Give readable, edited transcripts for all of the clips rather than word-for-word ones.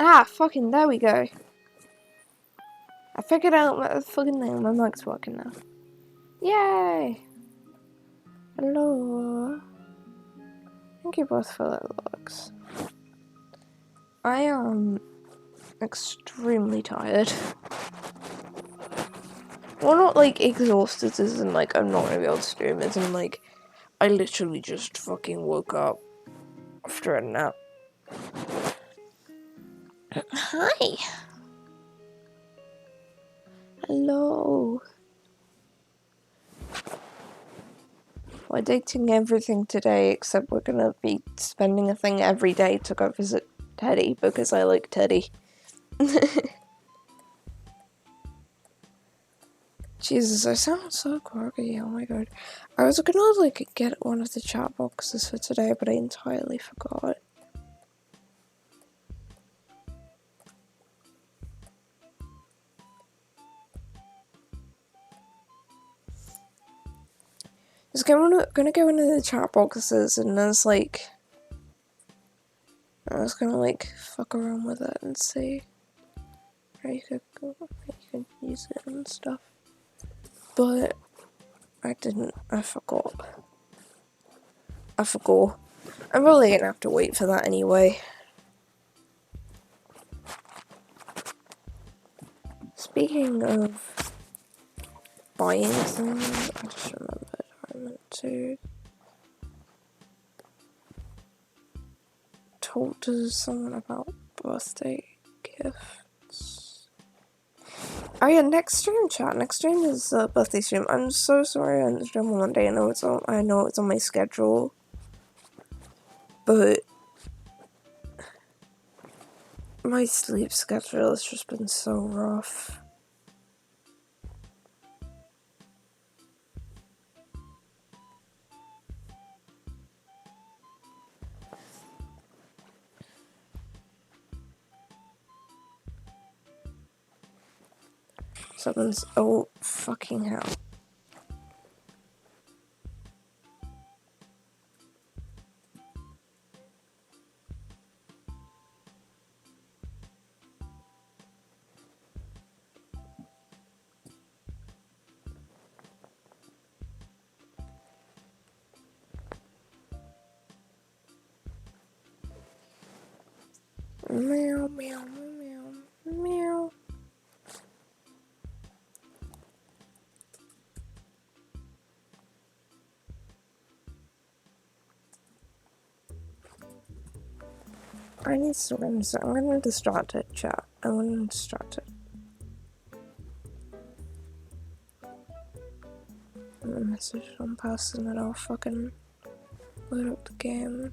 Ah, fucking, there we go. I figured out my fucking thing. My mic's working now. Yay! Hello. Thank you both for the looks. I am extremely tired. Well, not like exhausted, as in like I'm not gonna be able to stream, as in like I literally just fucking woke up after a nap. Hi! Hello! We're dating everything today, except we're gonna be spending a thing every day to go visit Teddy, because I like Teddy. Jesus, I sound so groggy, oh my god. I was gonna like get one of the chat boxes for today, but I entirely forgot. I was gonna go into the chat boxes and there's like I was gonna like fuck around with it and see how you could use it and stuff. But I didn't. I forgot. I'm probably gonna have to wait for that anyway. Speaking of buying things, I just remembered I meant to talk to someone about birthday gifts. Oh yeah, next stream chat. Next stream is birthday stream. I'm so sorry I didn't stream on Monday. I know it's on my schedule, but my sleep schedule has just been so rough. Someone's oh fucking hell. Meow meow meow meow. I need to I'm gonna distract it, chat. I'm gonna distract it. I'm gonna message one person and I'll fucking load up the game.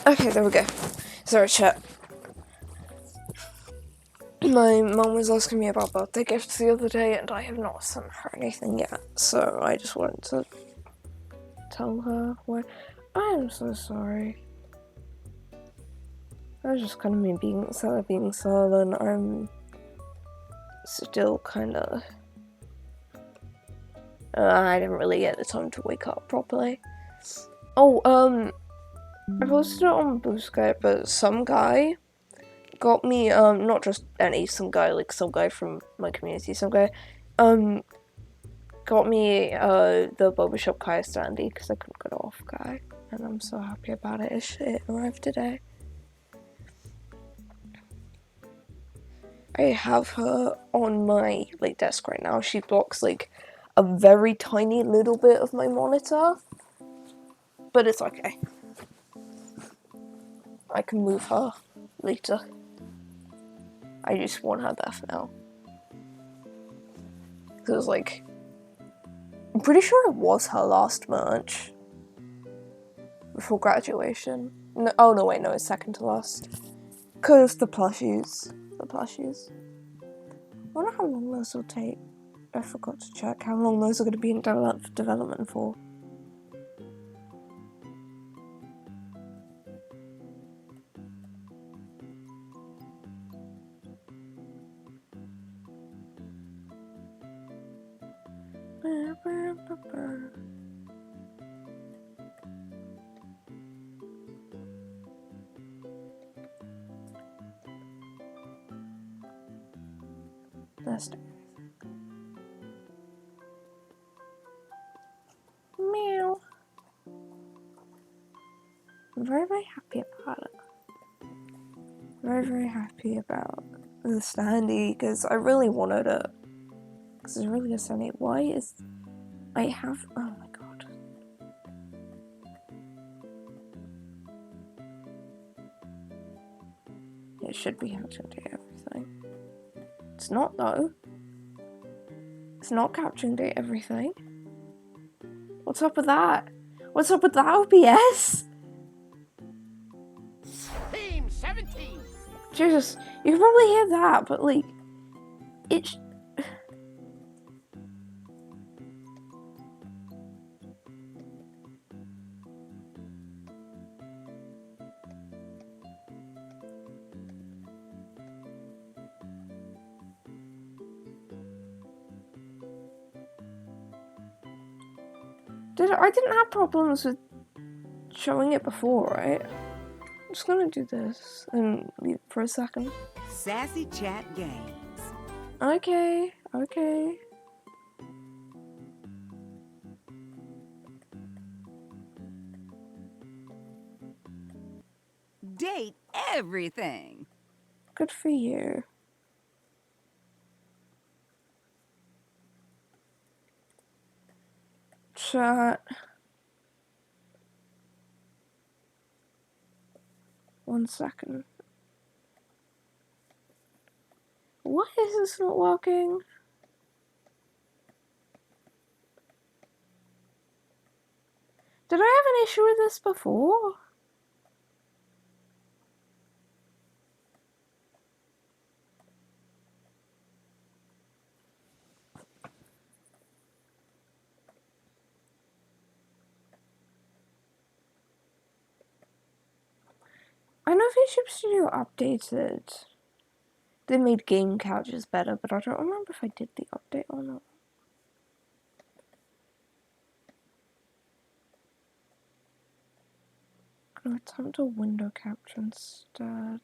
Okay, there we go. Sorry, chat. My mum was asking me about birthday gifts the other day and I have not sent her anything yet, so I just wanted to tell her what. I am so sorry. I was just kind of me being silent. I'm still kind of. I didn't really get the time to wake up properly. Oh, I posted it on Boostkite, but some guy got me, not just any, some guy from my community, got me, the Boba Shop Kaya standee, because I couldn't get off guy, and I'm so happy about it. It arrived today. I have her on my, like, desk right now. She blocks, like, a very tiny little bit of my monitor, but it's okay. I can move her later. I just want her there for now. Because, like, I'm pretty sure it was her last merch before graduation. No, oh no, wait, no, it's second to last. Because the plushies. The plushies. I wonder how long those will take. I forgot to check how long those are going to be in development for. Let's do meow. I'm very, very happy about it. Very, very happy about the standee because I really wanted it. Because it's really a standee. Why is I have? Oh my god. It should be capturing date everything. It's not though. It's not capturing date everything. What's up with that? What's up with that OBS? Team 17. Jesus, you can probably hear that, but like, it's. I didn't have problems with showing it before, right? I'm just gonna do this and leave it for a second. Sassy Chat Games. Okay, okay. Date everything. Good for you. Chat. 1 second. Why is this not working? Did I have an issue with this before? I know VTube Studio updated. They made game couches better, but I don't remember if I did the update or not. I'm gonna attempt a window capture instead.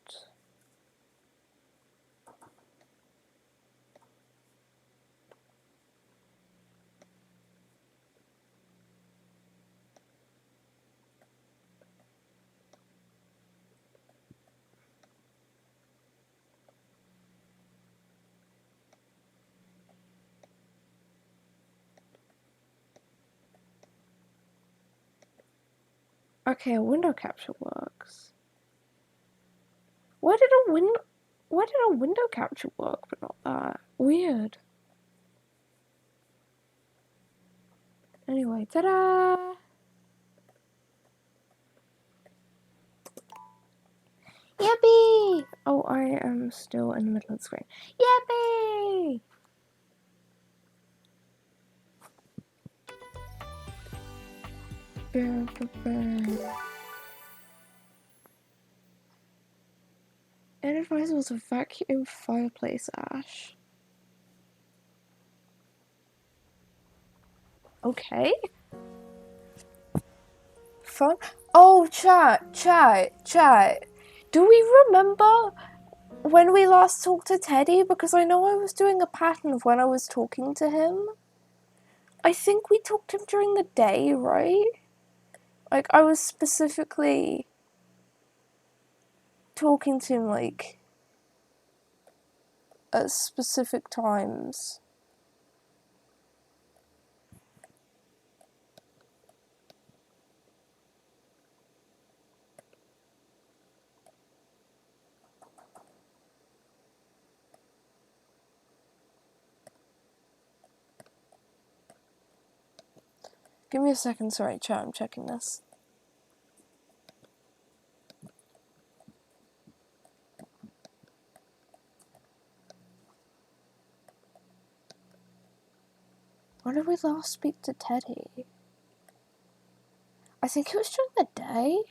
Okay, a window capture works. Why did a window capture work but not that? Weird. Anyway, ta-da! Yippee! Oh, I am still in the middle of the screen. Yippee! An advisor was a vacuum fireplace ash. Okay. Fun. Oh, chat. Do we remember when we last talked to Teddy? Because I know I was doing a pattern of when I was talking to him. I think we talked to him during the day, right? Like, I was specifically talking to him, like, at specific times. Give me a second, sorry, chat, I'm checking this. When did we last speak to Teddy? I think it was during the day.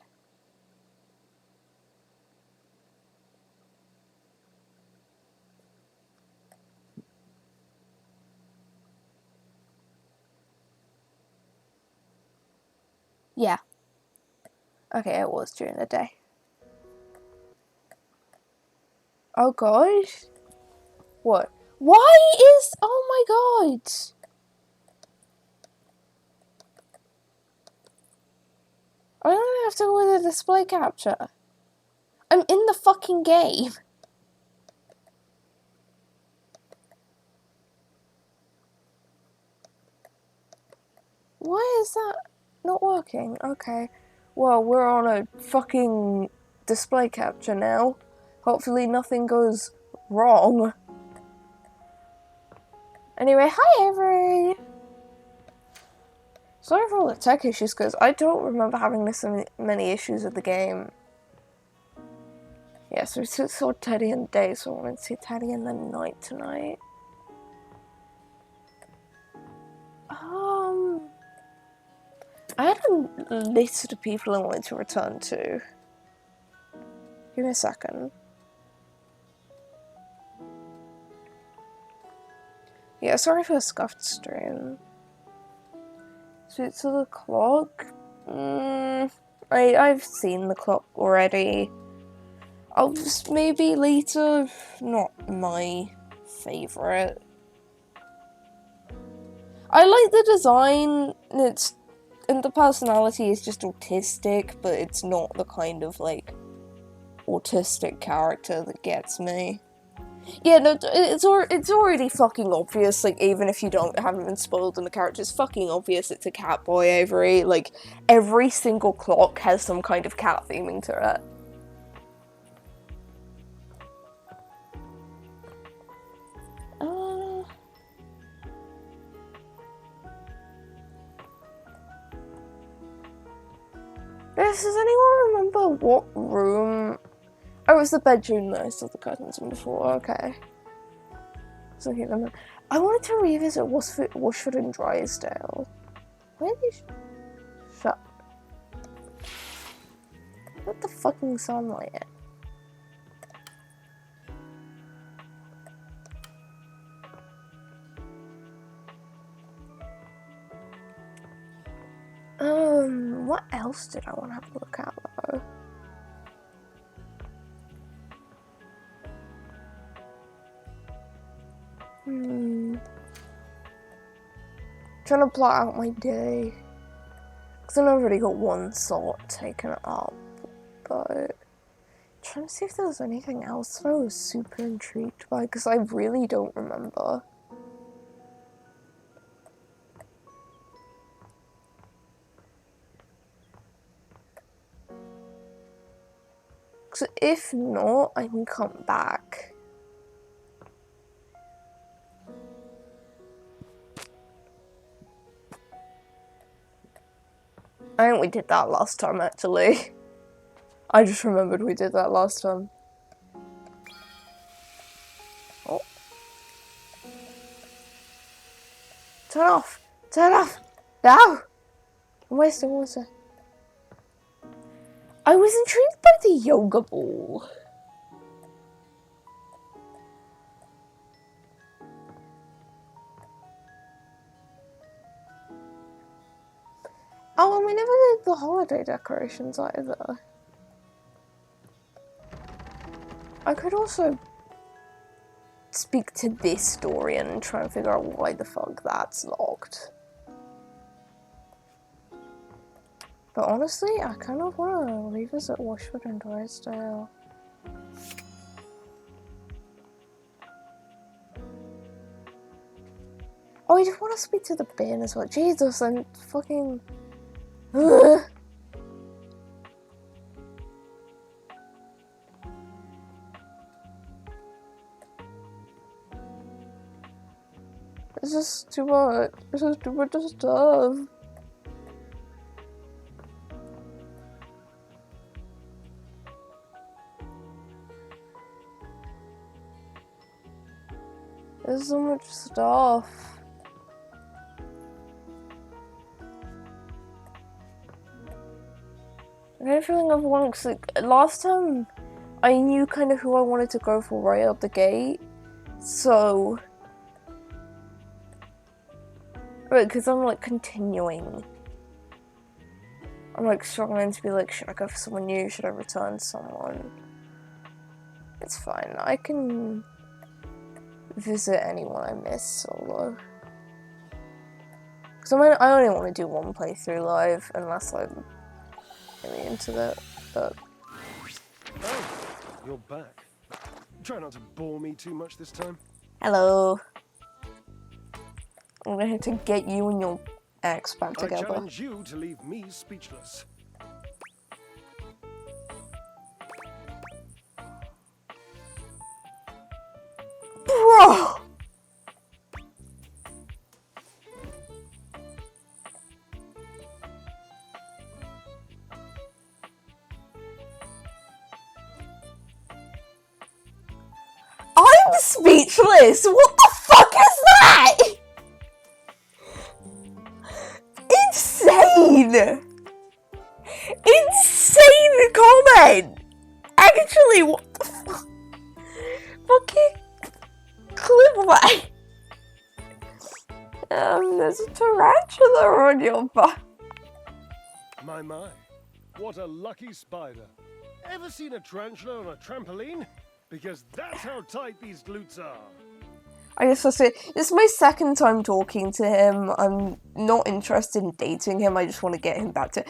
Yeah. Okay, it was during the day. Oh god. What? Why is... Oh my god! I don't have to go with the display capture. I'm in the fucking game. Why is that not working? Okay. Well, we're on a fucking display capture now. Hopefully nothing goes wrong. Anyway, hi Avery! Sorry for all the tech issues, because I don't remember having this many issues with the game. Yeah, so we saw Teddy in the day, so I wanted to see Teddy in the night tonight. I had a list of people I wanted to return to. Give me a second. Yeah, sorry for the scuffed stream. So the clock? I've seen the clock already. I'll just maybe later. Not my favourite. I like the design. And the personality is just autistic, but it's not the kind of like autistic character that gets me. Yeah, no, it's already fucking obvious, like, even if you haven't been spoiled and the character's fucking obvious it's a Catboy Avery. Like, every single clock has some kind of cat theming to it. Does anyone remember what room? Oh, it was the bedroom that I saw the curtains in before, okay. So here, I wanted to revisit Washford and Drysdale. Where are these? Shut. What the fucking sunlight in? What else did I want to have a look at though? Trying to plot out my day. Because I've already got one slot taken up, but trying to see if there was anything else that I was super intrigued by, because I really don't remember. So if not, I can come back. I think we did that last time, actually. I just remembered we did that last time. Oh. Turn off! Turn off! No! I'm wasting water. I was intrigued by the yoga ball. Oh, and we never did the holiday decorations either. I could also speak to this story and try and figure out why the fuck that's locked. But honestly, I kind of want to revisit Washford and Drysdale. Oh, I just want to speak to the bin as well. Jesus, I'm fucking... Ugh. It's just too much. It's just too much stuff. There's so much stuff. I had a feeling everyone, cause like, last time I knew kind of who I wanted to go for right out the gate, so. Right, because I'm like continuing. I'm like struggling to be like, should I go for someone new? Should I return someone? It's fine. I can visit anyone I miss solo. Because I only want to do one playthrough live unless I'm really into that. But Oh, you're back. Try not to bore me too much this time. hello. I'm gonna have to get you and your ex back I together. challenge you to leave me speechless. Bro! I'm speechless! What the fuck is that? Insane! Insane comment! Actually, what the fuck? Fucking clip there's a tarantula on your butt. My, what a lucky spider. Ever seen a tarantula on a trampoline? Because that's how tight these glutes are. I guess that's it. This is my second time talking to him. I'm not interested in dating him. I just want to get him back to...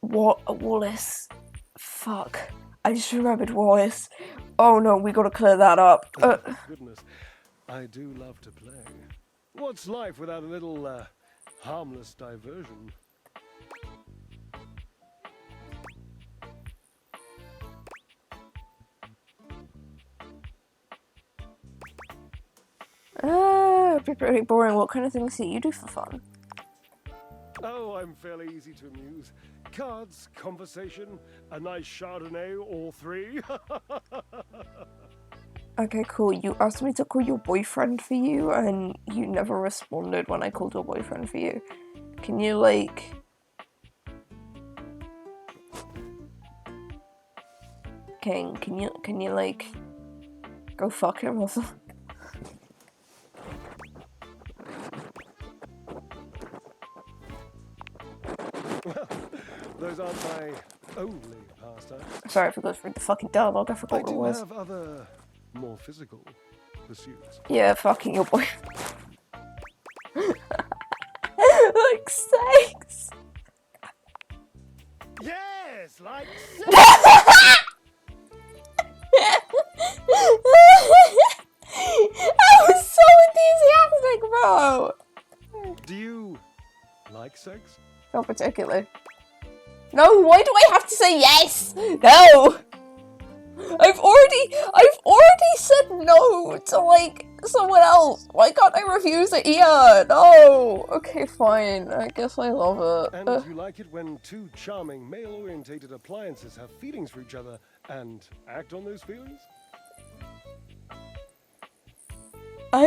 What? Wallace. Fuck. I just remembered Wallace. Oh no, we gotta clear that up. Goodness, I do love to play. What's life without a little, harmless diversion? It'd be pretty boring. What kind of things do you do for fun? Oh, I'm fairly easy to amuse. Cards, conversation, a nice Chardonnay, all three. Okay, cool. You asked me to call your boyfriend for you, and you never responded when I called your boyfriend for you. Can you, like... King, can you, like... Go fuck him or something? Well, those aren't my only pastimes. Sorry, I forgot to read the fucking dialogue. I forgot I what it do was. have other, more physical pursuits. Yeah, fucking your boy. Like sex. Yes, like I was so enthusiastic, bro. Do you like sex? Not particularly. No, why do I have to say yes? No. I've already said no to like someone else. Why can't I refuse it here? No. Okay, fine. I guess I love it. And you like it when two charming male-orientated appliances have feelings for each other and act on those feelings? I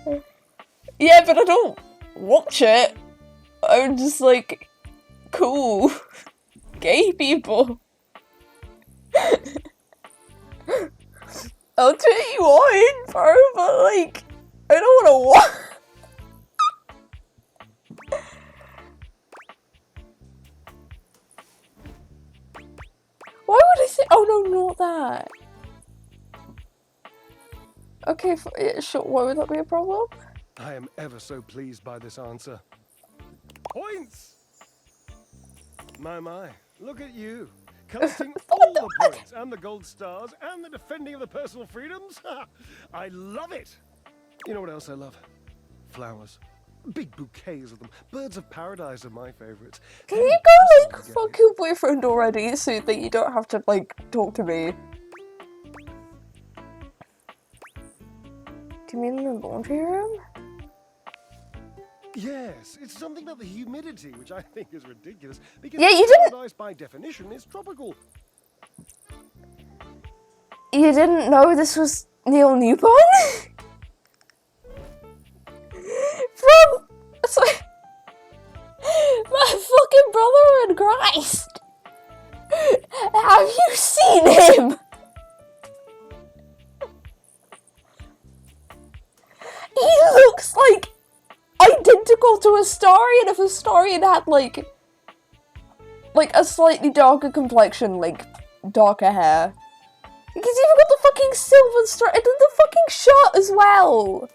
mean, yeah, but I don't watch it. I'm just like, cool, gay people. I'll turn you on, bro, but like, I don't want to watch. Why would I say? Oh no, not that. Okay, sure. Why would that be a problem? I am ever so pleased by this answer. Points! My, look at you. Collecting all the points and the gold stars and the defending of the personal freedoms. I love it. You know what else I love? Flowers. Big bouquets of them. Birds of paradise are my favorites. Can you go like fuck your boyfriend already so that you don't have to like talk to me? Do you mean in the laundry room? Yes, it's something about the humidity, which I think is ridiculous. Because Yeah, you didn't. paradise by definition is tropical. You didn't know this was Neil Newborn? From my fucking brother in Christ. Have you seen him? He looks like identical to Astarion if Astarion had like a slightly darker complexion, like darker hair. He's even got the fucking silver stripe and the fucking shirt as well.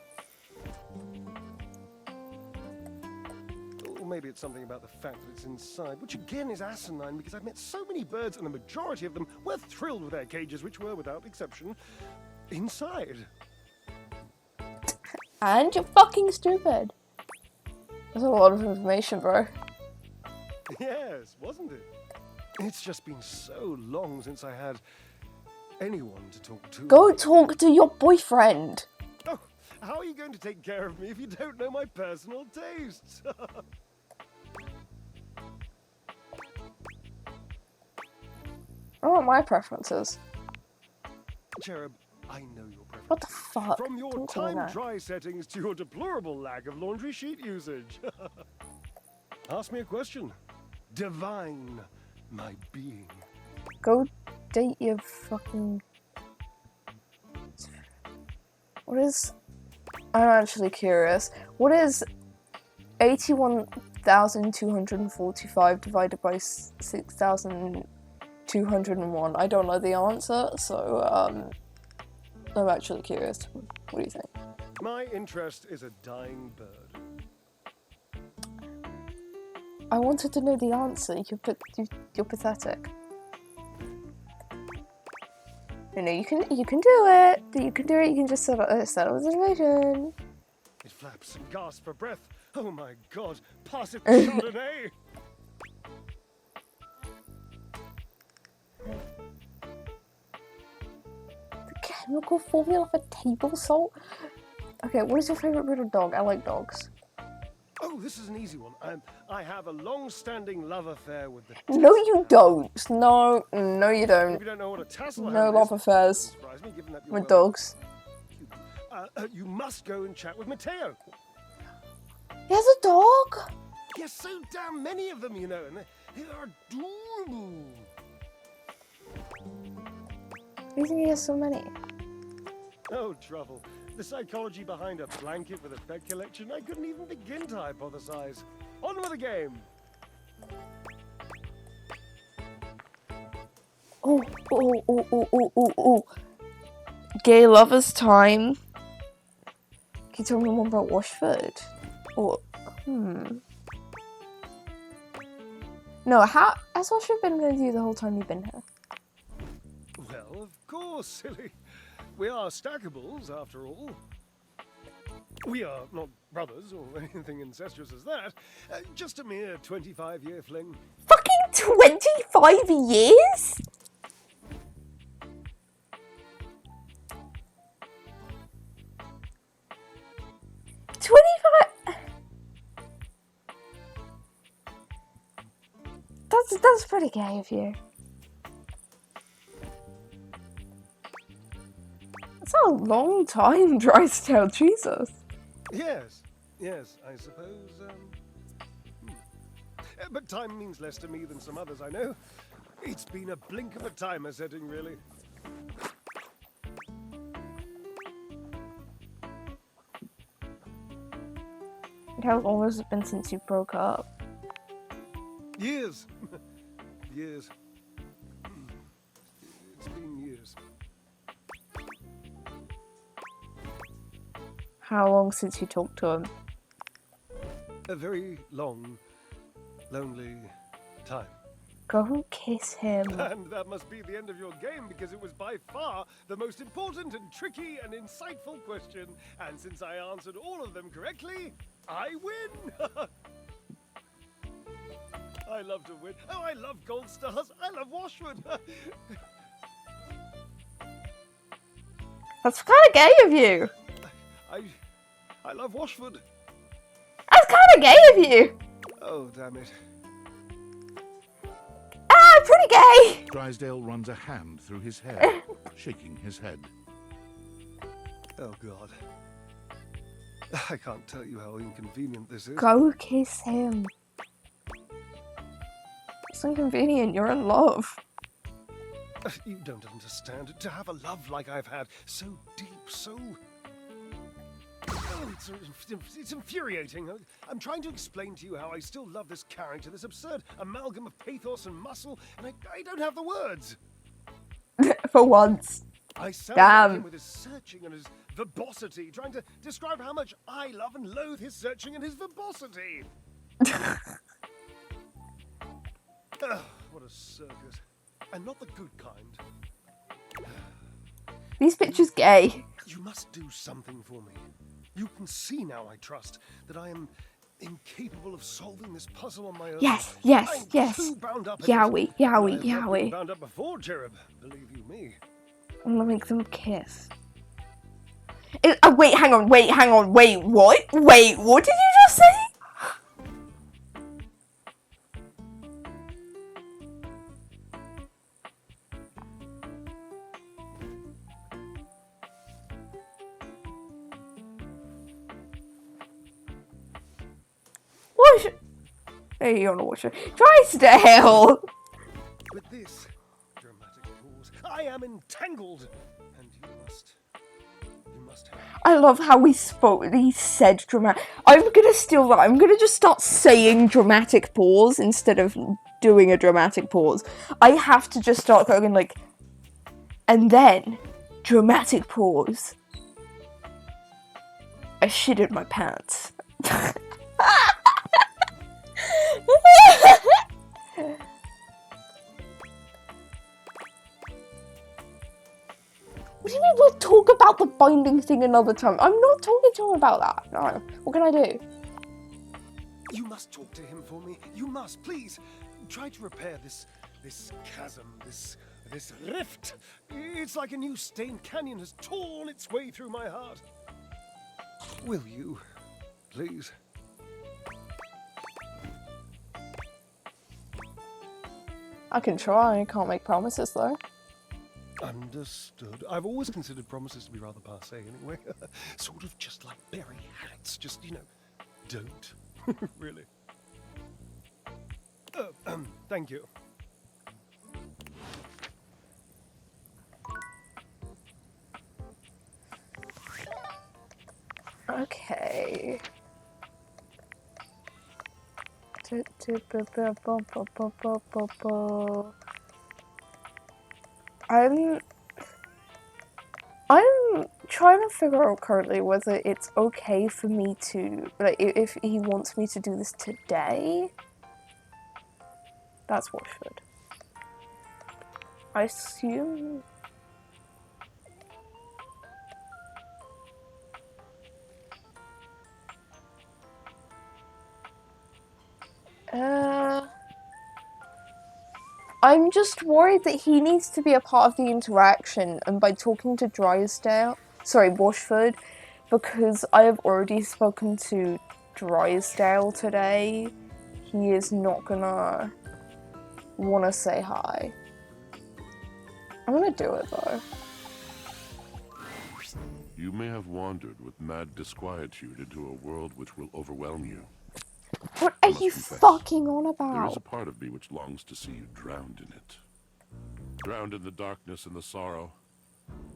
Or maybe it's something about the fact that it's inside, which again is asinine because I've met so many birds and the majority of them were thrilled with their cages, which were, without exception, inside. And you're fucking stupid. That's a lot of information, bro. Yes, wasn't it? It's just been so long since I had anyone to talk to. Go talk to your boyfriend. Oh, how are you going to take care of me if you don't know my personal tastes? I want my preferences. Cherub, I know your preferences. What the fuck? From your Don't call me time that. dry settings to your deplorable lack of laundry sheet usage. Ask me a question. Divine my being. Go date your fucking... What is... I'm actually curious. What is 81,245 divided by 6,201? I don't know the answer, so I'm actually curious. What do you think? My interest is a dying bird. I wanted to know the answer. You're pathetic. No, you can do it. You can do it. You can just settle the situation. It flaps and gasps for breath. Oh my god, pass it the Chardonnay! The chemical formula for table salt? Okay, what is your favorite breed of dog? I like dogs. Oh, this is an easy one. I have a long-standing love affair with the... No, you don't. No, you If don't. you don't know what a tassel No hound love is, affairs surprise me, given that you're with well- dogs. You must go and chat with Mateo. He has a dog? There's so damn many of them, you know, and they're adorable. Why do you think he has so many? Oh, trouble. The psychology behind a blanket with a pet collection, I couldn't even begin to hypothesize. On with the game. Oh. Gay lovers time. Can you tell me more about Washford? No, has Washford been with you the whole time you've been here? Well, of course, silly. We are stackables, after all. We are not brothers or anything incestuous as that. Just a mere 25-year fling. Fucking 25 years? That's pretty gay of you. That's a long time, Drysdale, Jesus. Yes, I suppose, But time means less to me than some others I know. It's been a blink of a timer setting, really. How long has it been since you broke up? Years. Years. It's been years. How long since you talked to him? A very long, lonely time. Go kiss him. And that must be the end of your game because it was by far the most important and tricky and insightful question. And since I answered all of them correctly, I win! I love to win. Oh, I love gold stars. I love Washwood. That's kind of gay of you. I love Washwood. That's kind of gay of you. Oh, damn it. Ah, pretty gay! Drysdale runs a hand through his hair, shaking his head. Oh, God. I can't tell you how inconvenient this is. Go kiss him. It's inconvenient, you're in love. You don't understand. To have a love like I've had, so deep, so... Oh, it's infuriating. I'm trying to explain to you how I still love this character, this absurd amalgam of pathos and muscle, and I don't have the words. For once. I sound Damn. like him with his searching and his verbosity, trying to describe how much I love and loathe his searching and his verbosity. Ugh, what a circus. And not the good kind. These pictures gay. You must do something for me. You can see now, I trust, that I am incapable of solving this puzzle on my own. Yes, yes, I'm yes. too bound up in Yowie, it. yowie, I've not been yowie. bound up before, Cherub. Believe you me. I'm gonna make them kiss. Wait, hang on, wait, what? Wait, what did you just say? What? Hey, you wanna watch it? Drysdale! With this dramatic pause, I am entangled, and you must help. I love how he said dramatic. I'm gonna steal that. I'm gonna just start saying dramatic pause instead of doing a dramatic pause. I have to just start going like, and then, dramatic pause. I shitted my pants. What do you mean we'll talk about the binding thing another time? I'm not talking to him about that. No. What can I do? You must talk to him for me. You must, please. Try to repair this chasm, this rift. It's like a new stained canyon has torn its way through my heart. Will you, please? I can try. I can't make promises though. Understood. I've always considered promises to be rather passé anyway. Sort of just like berry hats. Just, don't. Really. Thank you. Okay. I'm trying to figure out currently whether it's okay for me to, like, if he wants me to do this today. That's what should. I assume. I'm just worried that he needs to be a part of the interaction, and by talking to Washford, because I have already spoken to Drysdale today, he is not gonna wanna say hi. I'm gonna do it though. You may have wandered with mad disquietude into a world which will overwhelm you. What are must you confess, fucking on There is about? a part of me which longs to see you drowned in it. Drowned in the darkness and the sorrow,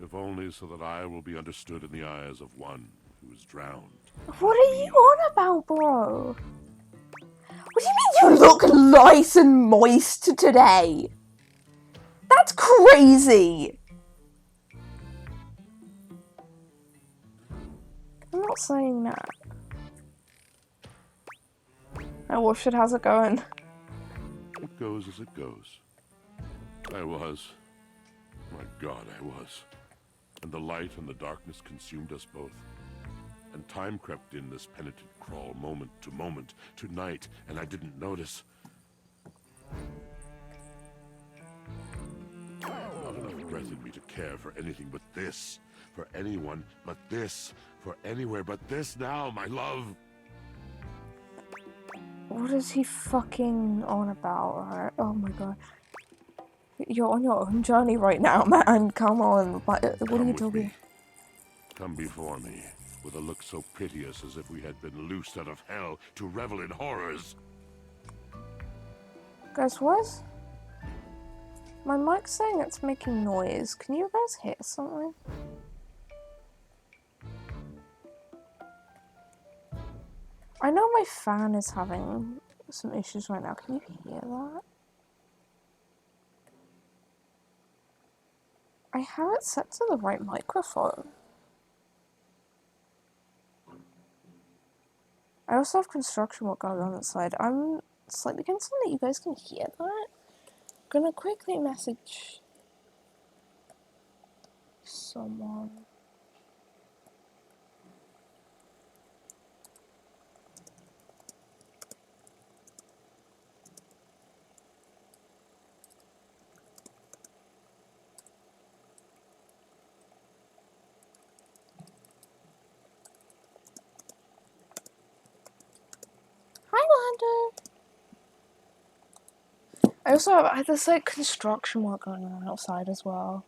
if only so that I will be understood in the eyes of one who is drowned. What are you on about, bro? What do you mean you look nice and moist today? That's crazy! I'm not saying that. Oh, Washford, how's it going? It goes as it goes. I was. My God, I was. And the light and the darkness consumed us both. And time crept in this penitent crawl moment to moment, to night, and I didn't notice. Not enough breath in me to care for anything but this. For anyone but this. For anywhere but this now, my love. What is he fucking on about, right? Oh my god. You're on your own journey right now, man. Come on. What are Come you with doing? me. Come before me, with a look so piteous as if we had been loosed out of hell to revel in horrors. Guys, what? My mic's saying it's making noise. Can you guys hear something? I know my fan is having some issues right now. Can you hear that? I have it set to the right microphone. I also have construction work going on inside. I'm slightly concerned that you guys can hear that. I'm gonna quickly message someone. Hi, Lando. I also have there's like construction work going on outside as well.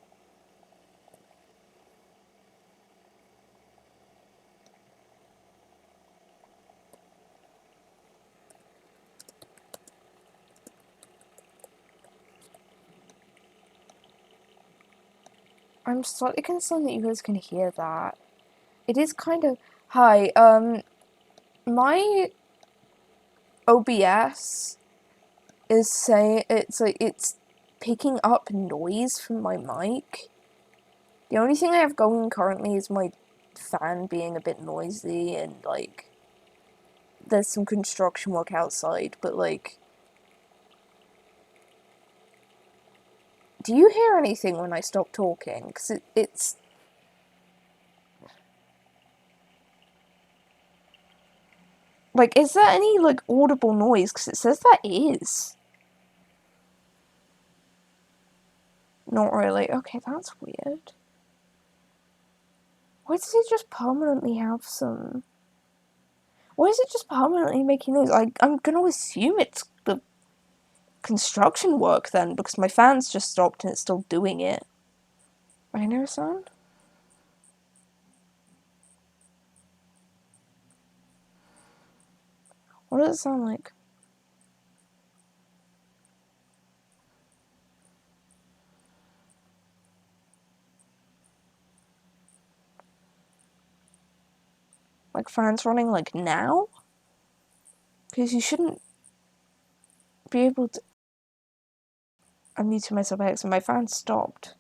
I'm slightly concerned that you guys can hear that. It is kind of hi. My OBS is saying it's picking up noise from my mic. The only thing I have going currently is my fan being a bit noisy and like there's some construction work outside, but like do you hear anything when I stop talking? Because it's like, is there any like audible noise? Because it says there is. Not really. Okay, that's weird. Why does it just permanently have some... Why is it just permanently making noise? I'm gonna assume it's the construction work then, because my fan's just stopped and it's still doing it. I never sound? What does it sound like? Like fans running like now? Because you shouldn't be able to... I'm muting myself by accident. My fan stopped.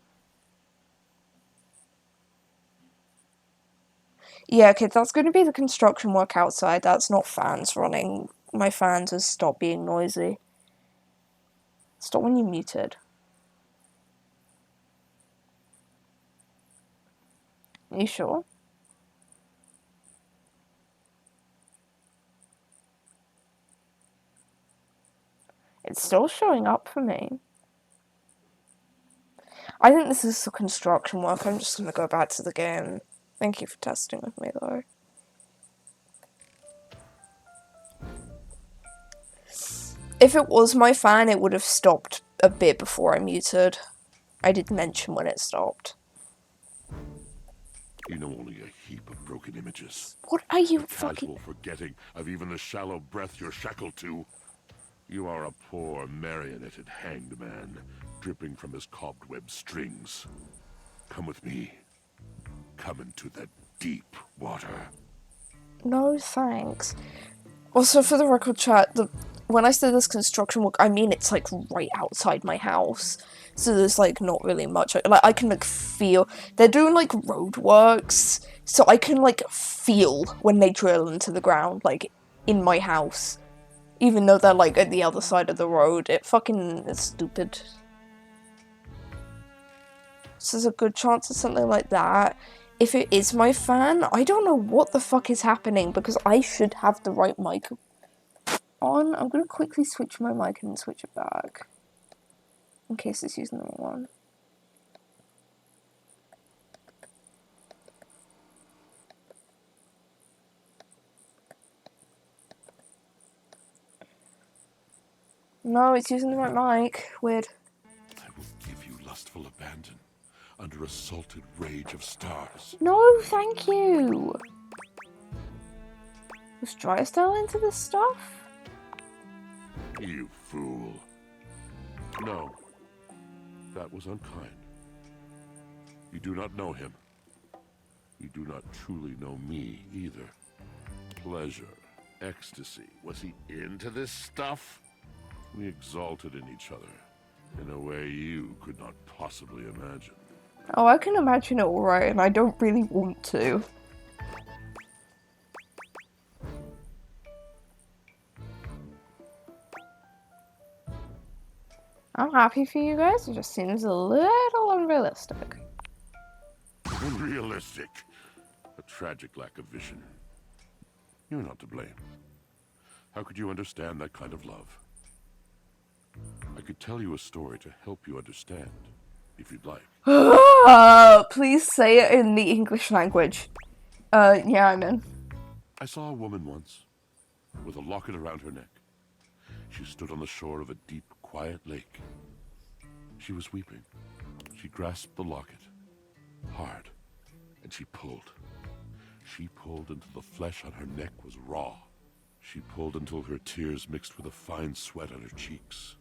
Yeah, okay, that's going to be the construction work outside. That's not fans running. My fans has stopped being noisy. Stop when you're muted. Are you sure? It's still showing up for me. I think this is the construction work. I'm just gonna go back to the game. Thank you for testing with me, though. If it was my fan, it would have stopped a bit before I muted. I did mention when it stopped. You know only a heap of broken images. What are you Casual forgetting of even the shallow breath you're shackled to. You are a poor marionetted hanged man, dripping from his cobweb strings. Come with me. Come into the deep water. No, thanks. Also, for the record, chat, when I say this construction work, I mean it's like right outside my house. So there's like not really much. Like I can like feel they're doing like road works, so I can like feel when they drill into the ground, like in my house, even though they're like at the other side of the road. It fucking is stupid. So there's a good chance of something like that. If it is my fan, I don't know what the fuck is happening because I should have the right mic on. I'm gonna quickly switch my mic and switch it back in case it's using the wrong one. No, it's using the right mic. Weird. I will lustful abandon under a salted rage of stars. No, thank you. Was Drysdale into this stuff? You fool. No, that was unkind. You do not know him. You do not truly know me either. Pleasure, ecstasy. Was he into this stuff? We exalted in each other in a way you could not possibly imagine. Oh, I can imagine it alright, and I don't really want to. I'm happy for you guys, it just seems a little unrealistic. Unrealistic. A tragic lack of vision. You're not to blame. How could you understand that kind of love? I could tell you a story to help you understand, if you'd like. Please say it in the English language. Yeah, I'm in. I saw a woman once, with a locket around her neck. She stood on the shore of a deep, quiet lake. She was weeping. She grasped the locket, hard, and she pulled. She pulled until the flesh on her neck was raw. She pulled until her tears mixed with a fine sweat on her cheeks.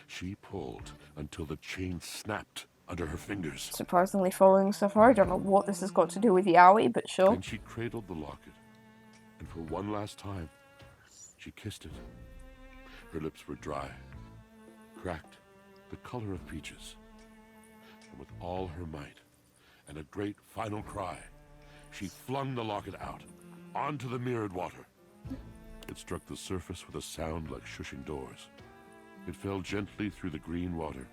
She pulled until the chain snapped under her fingers. Surprisingly following so far, I don't know what this has got to do with Yaoi, but sure. Then she cradled the locket, and for one last time, she kissed it. Her lips were dry, cracked, the color of peaches. And with all her might, and a great final cry, she flung the locket out, onto the mirrored water. It struck the surface with a sound like shushing doors. It fell gently through the green water.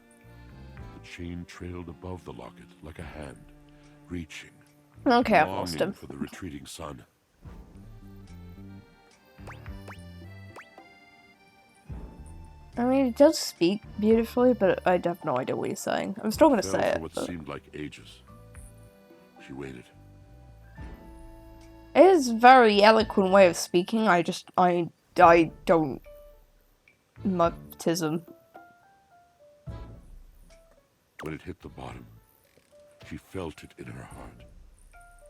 The chain trailed above the locket like a hand, reaching, Okay, I've lost longing him. for the retreating sun. I mean, it does speak beautifully, but I have no idea what he's saying. I'm still gonna Fell say for it. what But... seemed like ages. She waited. It is a very eloquent way of speaking. I don't. Mutism. When it hit the bottom, she felt it in her heart.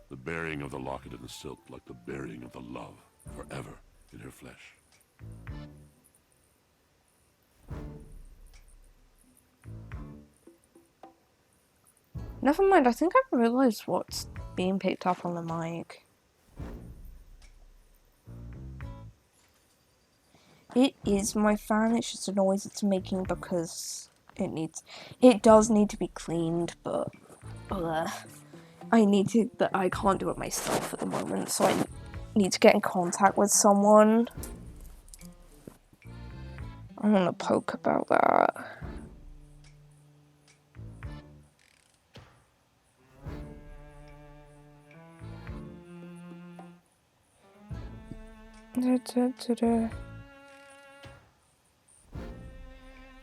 The burying of the locket in the silk like the burying of the love forever in her flesh. Never mind, I think I've realised what's being picked up on the mic. It is my fan, it's just a noise it's making because it does need to be cleaned, but I can't do it myself at the moment, so I need to get in contact with someone. I want to poke about that.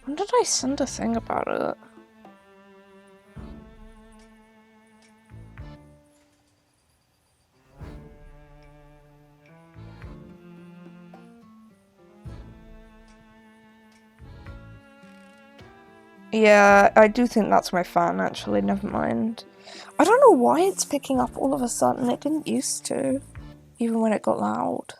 When did I send a thing about it? Yeah, I do think that's my fan, actually, never mind. I don't know why it's picking up all of a sudden, it didn't used to, even when it got loud.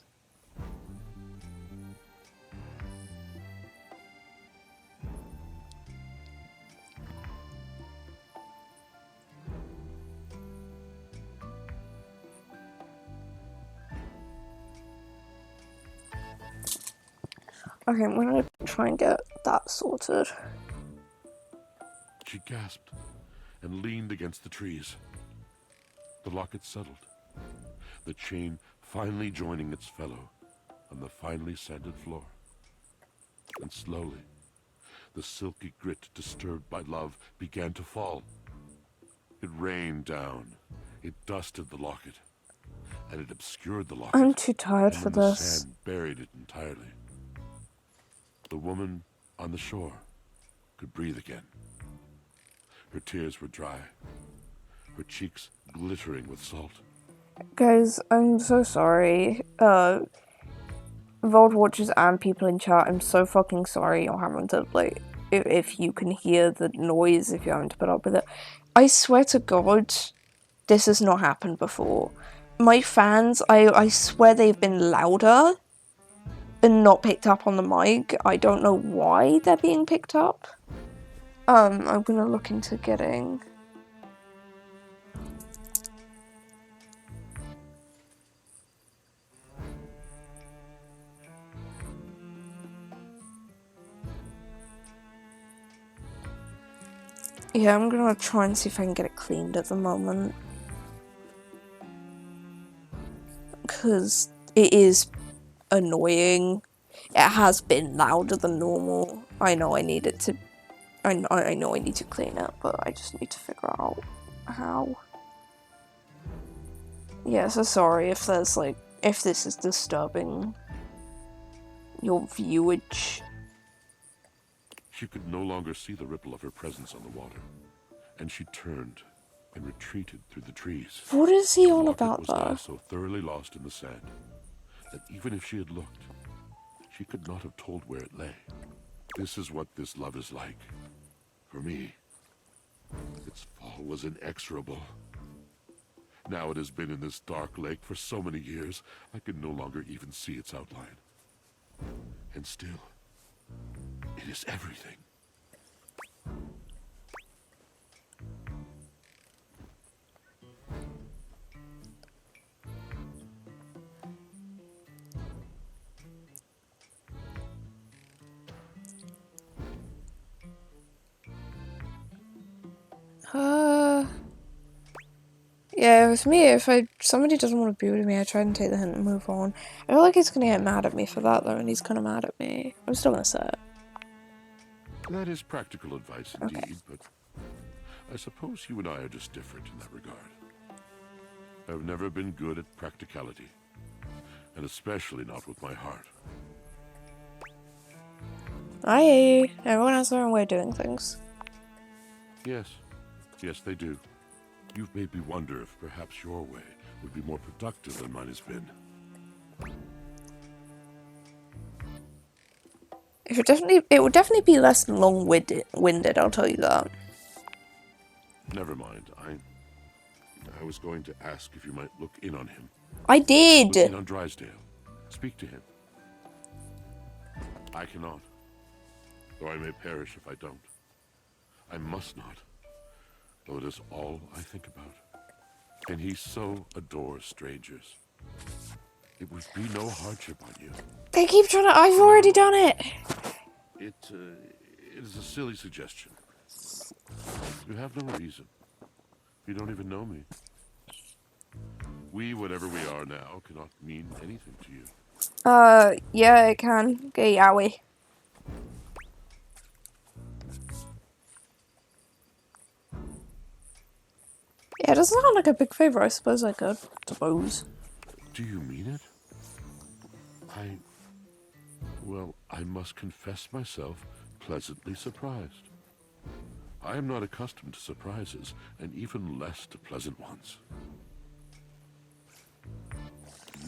Okay, I'm gonna try and get that sorted. She gasped and leaned against the trees. The locket settled, the chain finally joining its fellow on the finely sanded floor. And slowly, the silky grit disturbed by love began to fall. It rained down, it dusted the locket, and it obscured the locket. I'm too tired and for when the this. sand buried it entirely. The woman on the shore could breathe again. Her tears were dry, her cheeks glittering with salt. Guys, I'm so sorry. Vault watchers and people in chat, I'm so fucking sorry you're having to, like, if you can hear the noise, if you're having to put up with it. I swear to God, this has not happened before. My fans, I swear they've been louder and not picked up on the mic. I don't know why they're being picked up. I'm gonna look into getting... Yeah, I'm gonna try and see if I can get it cleaned at the moment. Because it is annoying. It has been louder than normal. I know I need it to... I know I need to clean it, but I just need to figure out how. Yeah, so sorry if there's like... if this is disturbing your viewage. She could no longer see the ripple of her presence on the water, and she turned and retreated through the trees. What is he The on locket about, was though? now so thoroughly lost in the sand that even if she had looked, she could not have told where it lay. This is what this love is like. For me, its fall was inexorable. Now it has been in this dark lake for so many years, I can no longer even see its outline. And still, it is everything. Yeah, with me, if somebody doesn't want to be with me, I try and take the hint and move on. I feel like he's gonna get mad at me for that, though, and he's kind of mad at me. I'm still gonna say it. That is practical advice indeed, Okay. but I suppose you and I are just different in that regard. I've never been good at practicality, and especially not with my heart. I hear you. Everyone has their own way of doing things. Yes, yes they do. You've made me wonder if perhaps your way would be more productive than mine has been. It would definitely be less long-winded, I'll tell you that. Never mind. I was going to ask if you might look in on him. I Look in did! on Drysdale. Speak to him. I cannot, though I may perish if I don't. I must not, though it is all I think about. And he so adores strangers. It would be no hardship on you. They keep trying to- I've already done it! It is a silly suggestion. You have no reason. You don't even know me. We, whatever we are now, cannot mean anything to you. Yeah, it can. Okay, yowie. Yeah, it doesn't sound like a big favor. I suppose I could. Suppose. Do you mean it? Well, I must confess myself pleasantly surprised. I am not accustomed to surprises, and even less to pleasant ones.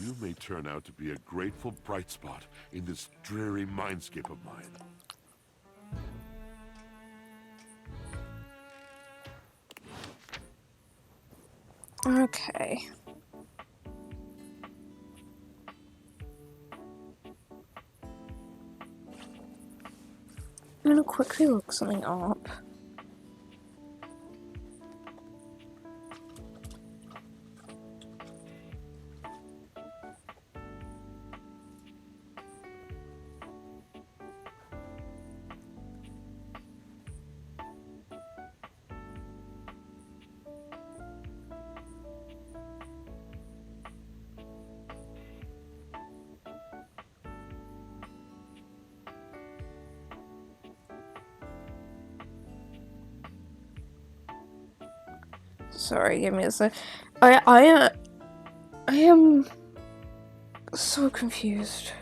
You may turn out to be a grateful bright spot in this dreary mindscape of mine. Okay. I'm gonna quickly look something up. Sorry, give me a sec. I am so confused.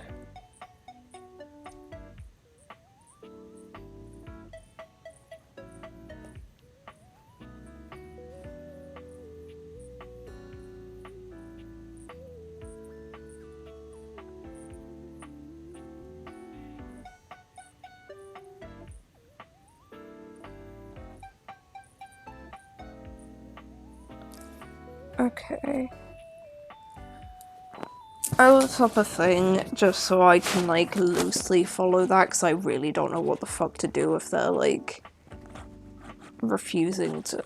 Okay. I looked up a thing just so I can like loosely follow that because I really don't know what the fuck to do if they're like refusing to.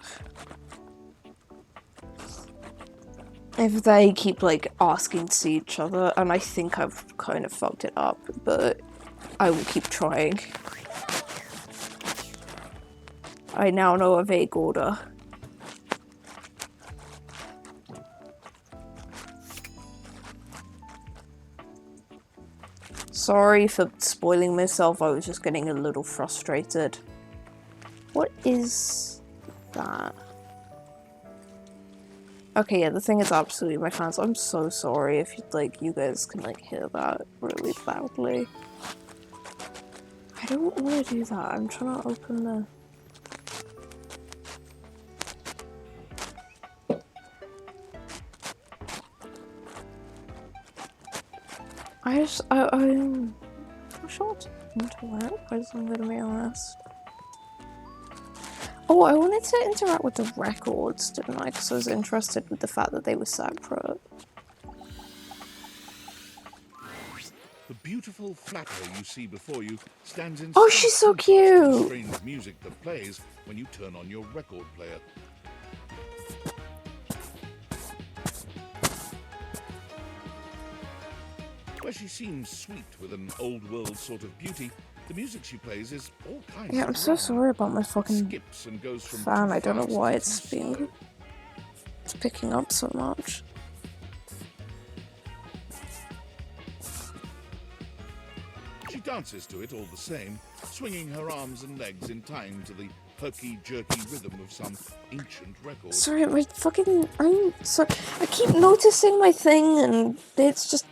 If they keep like asking to see each other, and I think I've kind of fucked it up, but I will keep trying. I now know a vague order. Sorry for spoiling myself, I was just getting a little frustrated. What is that? Okay, yeah, the thing is absolutely my fans. I'm so sorry if you guys can like hear that really loudly. I don't want to do that. I'm trying to open the... I'm sure it's interact with, I'm gonna be honest. Oh, I wanted to interact with the records, didn't I? Because I was interested with the fact that they were separate. The beautiful flappy you see before you stands in Oh, she's so stark contrast to the cute! strange music that plays when you turn on your record player. Where she seems sweet with an old world sort of beauty, the music she plays is all kinds Yeah, of I'm so wrong. sorry about my fucking Skips and goes from fan. too I don't know fast why to it's too slow. it's picking up so much. She dances to it all the same, swinging her arms and legs in time to the herky-jerky rhythm of some ancient record. Sorry, my fucking... I'm sorry. I keep noticing my thing and it's just...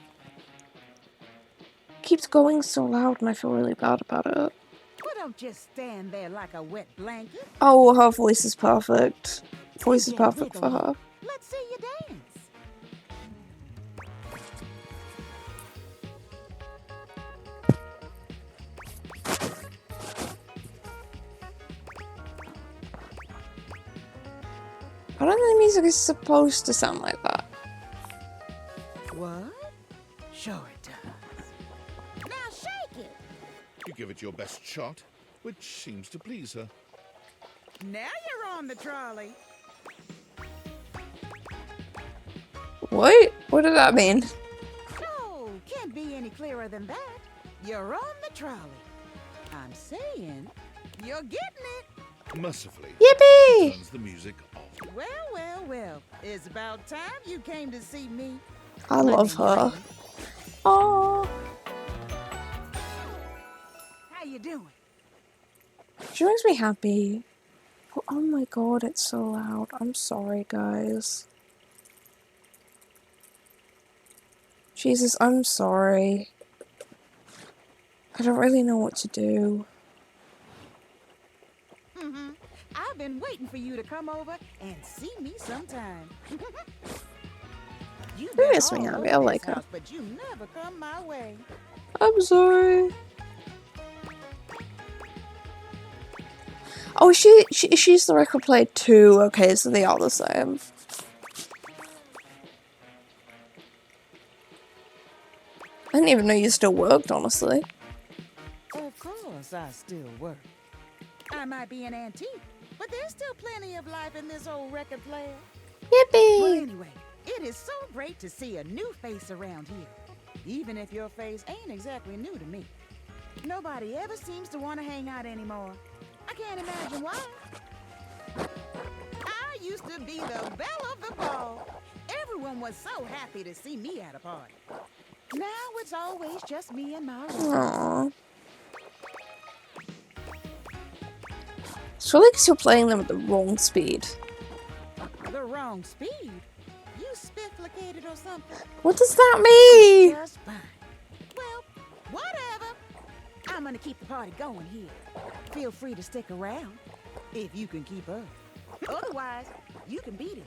keeps going so loud and I feel really bad about it. Well, don't just stand there like a wet blanket. Oh, her voice is perfect. Voice is Yeah, perfect for wiggle her. it. Let's see you dance. I don't think the music is supposed to sound like that. What? Sure it does. Now shake it. You give it your best shot, which seems to please her. Now you're on the trolley. What? What did that mean? Oh, can't be any clearer than that. You're on the trolley. I'm saying you're getting it. Mercifully, Yippee! turns the music off. Well, well, well. It's about time you came to see me. I love her. Oh, How you doing? she makes me happy. Oh my god, it's so loud. I'm sorry, guys. Jesus, I'm sorry. I don't really know what to do. Mm-hmm. I've been waiting for you to come over and see me sometime. You've Who been is me, all Abby? I over like this her. house, but you never come my way. I'm sorry. Oh, she's the record player too. Okay, so they are the same. I didn't even know you still worked, honestly. Of course I still work. I might be an antique, but there's still plenty of life in this old record player. Well, Yippee! anyway, it is so great to see a new face around here. Even if your face ain't exactly new to me. Nobody ever seems to want to hang out anymore. I can't imagine why. I used to be the belle of the ball. Everyone was so happy to see me at a party. Now it's always just me and my room. Aww. It's really because you're playing them at the wrong speed. The wrong speed? You spifflicated or something? What does that mean? Just fine. Well, whatever. I'm gonna keep the party going here. Feel free to stick around, if you can keep up. Otherwise, you can beat it.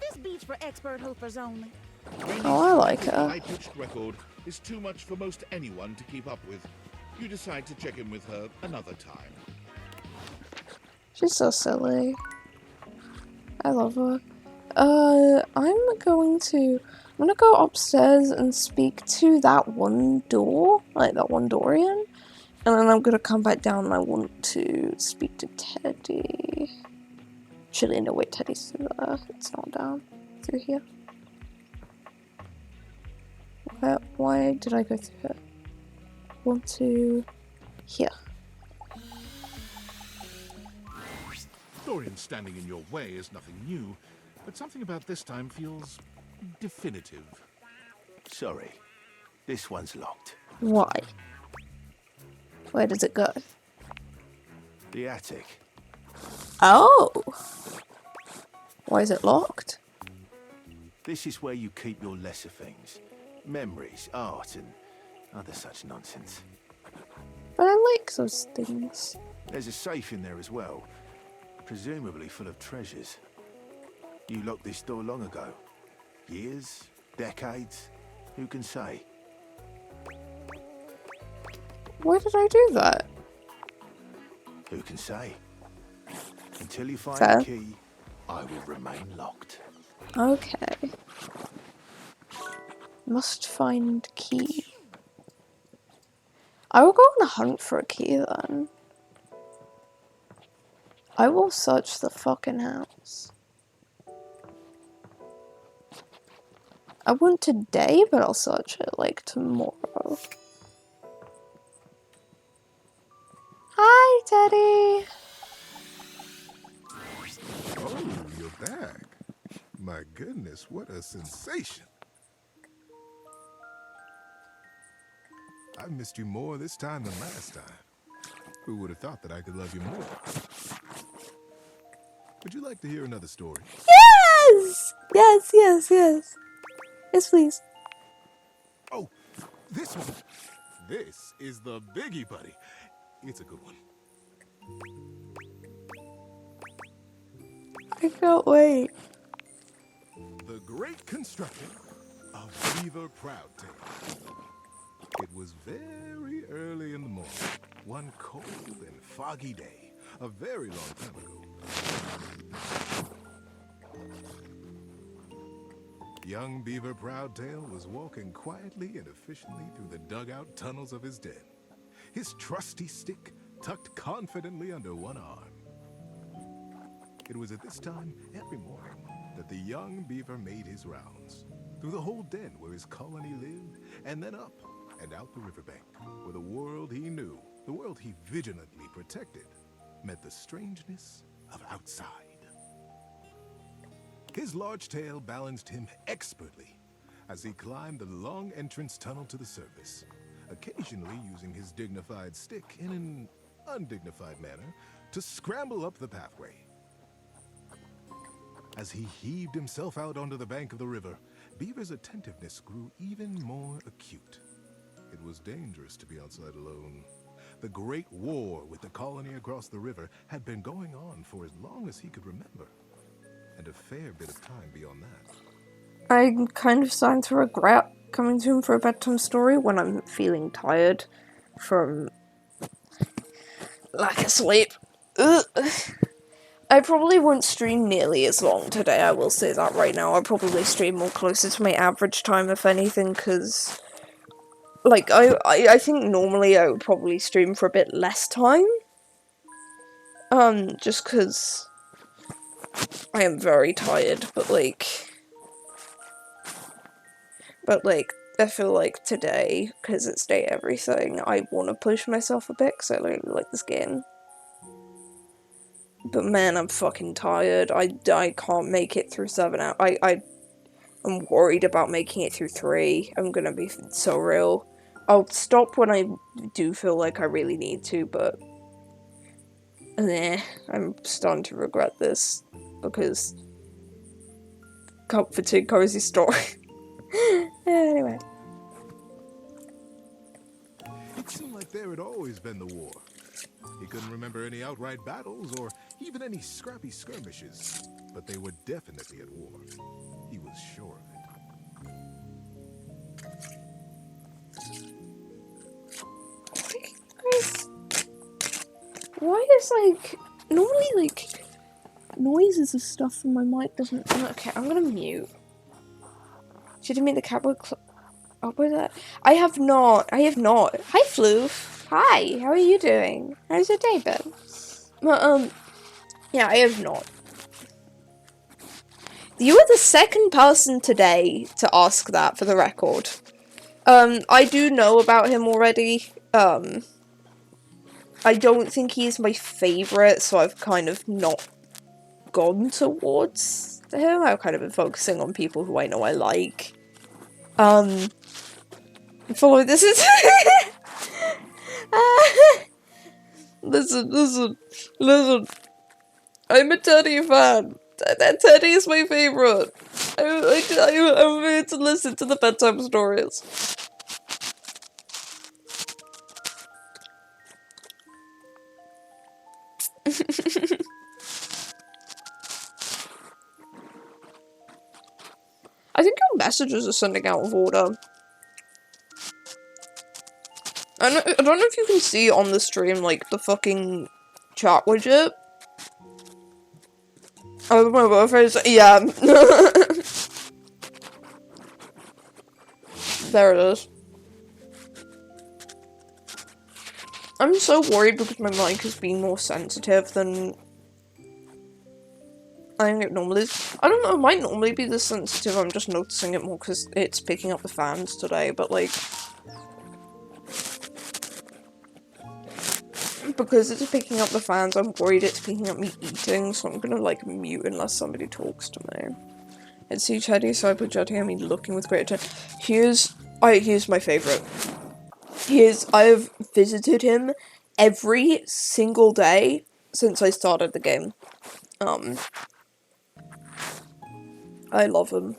This beat's for expert hoofers only. Oh, I like her. High-pitched record is too much for most anyone to keep up with. You decide to check in with her another time. She's so silly. I love her. I'm gonna go upstairs and speak to that one door, like that one Dorian, and then I'm gonna come back down and I want to speak to Teddy. Actually, no, wait, Teddy's through there. It's not down. Through here. Why did I go through here? Want to... here. Dorian standing in your way is nothing new, but something about this time feels definitive. Sorry, this one's locked. Why? Where does it go? The attic. Oh! Why is it locked? This is where you keep your lesser things. Memories, art, and other such nonsense. But I like those things. There's a safe in there as well, presumably full of treasures. You locked this door long ago. Years? Decades? Who can say? Why did I do that? Who can say? Until you find Fair. the key, I will remain locked. Okay. Must find key. I will go on a hunt for a key then. I will search the fucking house. I won't today, but I'll search it like tomorrow. Hi, Teddy! Oh, you're back. My goodness, what a sensation. I've missed you more this time than last time. Who would have thought that I could love you more? Would you like to hear another story? Yes! Yes, yes, yes. Yes, please. Oh, this one. This is the biggie, buddy. It's a good one. I can't wait. The great construction of Beaver Proudtail. It was very early in the morning, one cold and foggy day, a very long time ago. Young Beaver Proudtail was walking quietly and efficiently through the dugout tunnels of his den, his trusty stick tucked confidently under one arm. It was at this time every morning that the young beaver made his rounds, through the whole den where his colony lived, and then up and out the riverbank, where the world he knew, the world he vigilantly protected, met the strangeness of outside. His large tail balanced him expertly as he climbed the long entrance tunnel to the surface, occasionally using his dignified stick in an undignified manner to scramble up the pathway. As he heaved himself out onto the bank of the river, Beaver's attentiveness grew even more acute. It was dangerous to be outside alone. The Great War with the colony across the river had been going on for as long as he could remember, and a fair bit of time beyond that. I'm kind of starting to regret coming to him for a bedtime story when I'm feeling tired from lack of sleep. Ugh. I probably won't stream nearly as long today, I will say that right now. I'll probably stream more closer to my average time, if anything, because, like, I think normally I would probably stream for a bit less time. Just because I am very tired, but, like, I feel like today, because it's day everything, I want to push myself a bit, because I really like this game. But man, I'm fucking tired. I can't make it through 7 hours. I'm worried about making it through 3. I'm gonna be so real. I'll stop when I do feel like I really need to, but I'm starting to regret this because comforting cozy story. Anyway. It seemed like there had always been the war. He couldn't remember any outright battles or even any scrappy skirmishes, but they were definitely at war. He was sure of it. Why is, like, normally, like, noises of stuff from my mic doesn't... Okay, I'm gonna mute. Should have made the cowboy oh, what was that? I have not. Hi, Floof. Hi, how are you doing? How's your day been? Well, yeah, I have not. You were the second person today to ask that, for the record. I do know about him already. I don't think he's my favourite, so I've kind of not gone towards him. I've kind of been focusing on people who I know I like. Follow this is listen. I'm a Teddy fan. Teddy is my favourite. I'm here to listen to the bedtime stories. I think your messages are sending out of order. I don't know if you can see on the stream, like, the fucking chat widget. Oh, my boyfriend's- yeah. There it is. I'm so worried because my mic is being more sensitive than I think it normally is. I don't know, it might normally be this sensitive, I'm just noticing it more because it's picking up the fans today, but like... Because it's picking up the fans, I'm worried it's picking up me eating, so I'm gonna like mute unless somebody talks to me. And see Teddy, so I put Jetty, I mean looking with great attention. Here's my favourite. I have visited him every single day since I started the game. I love him.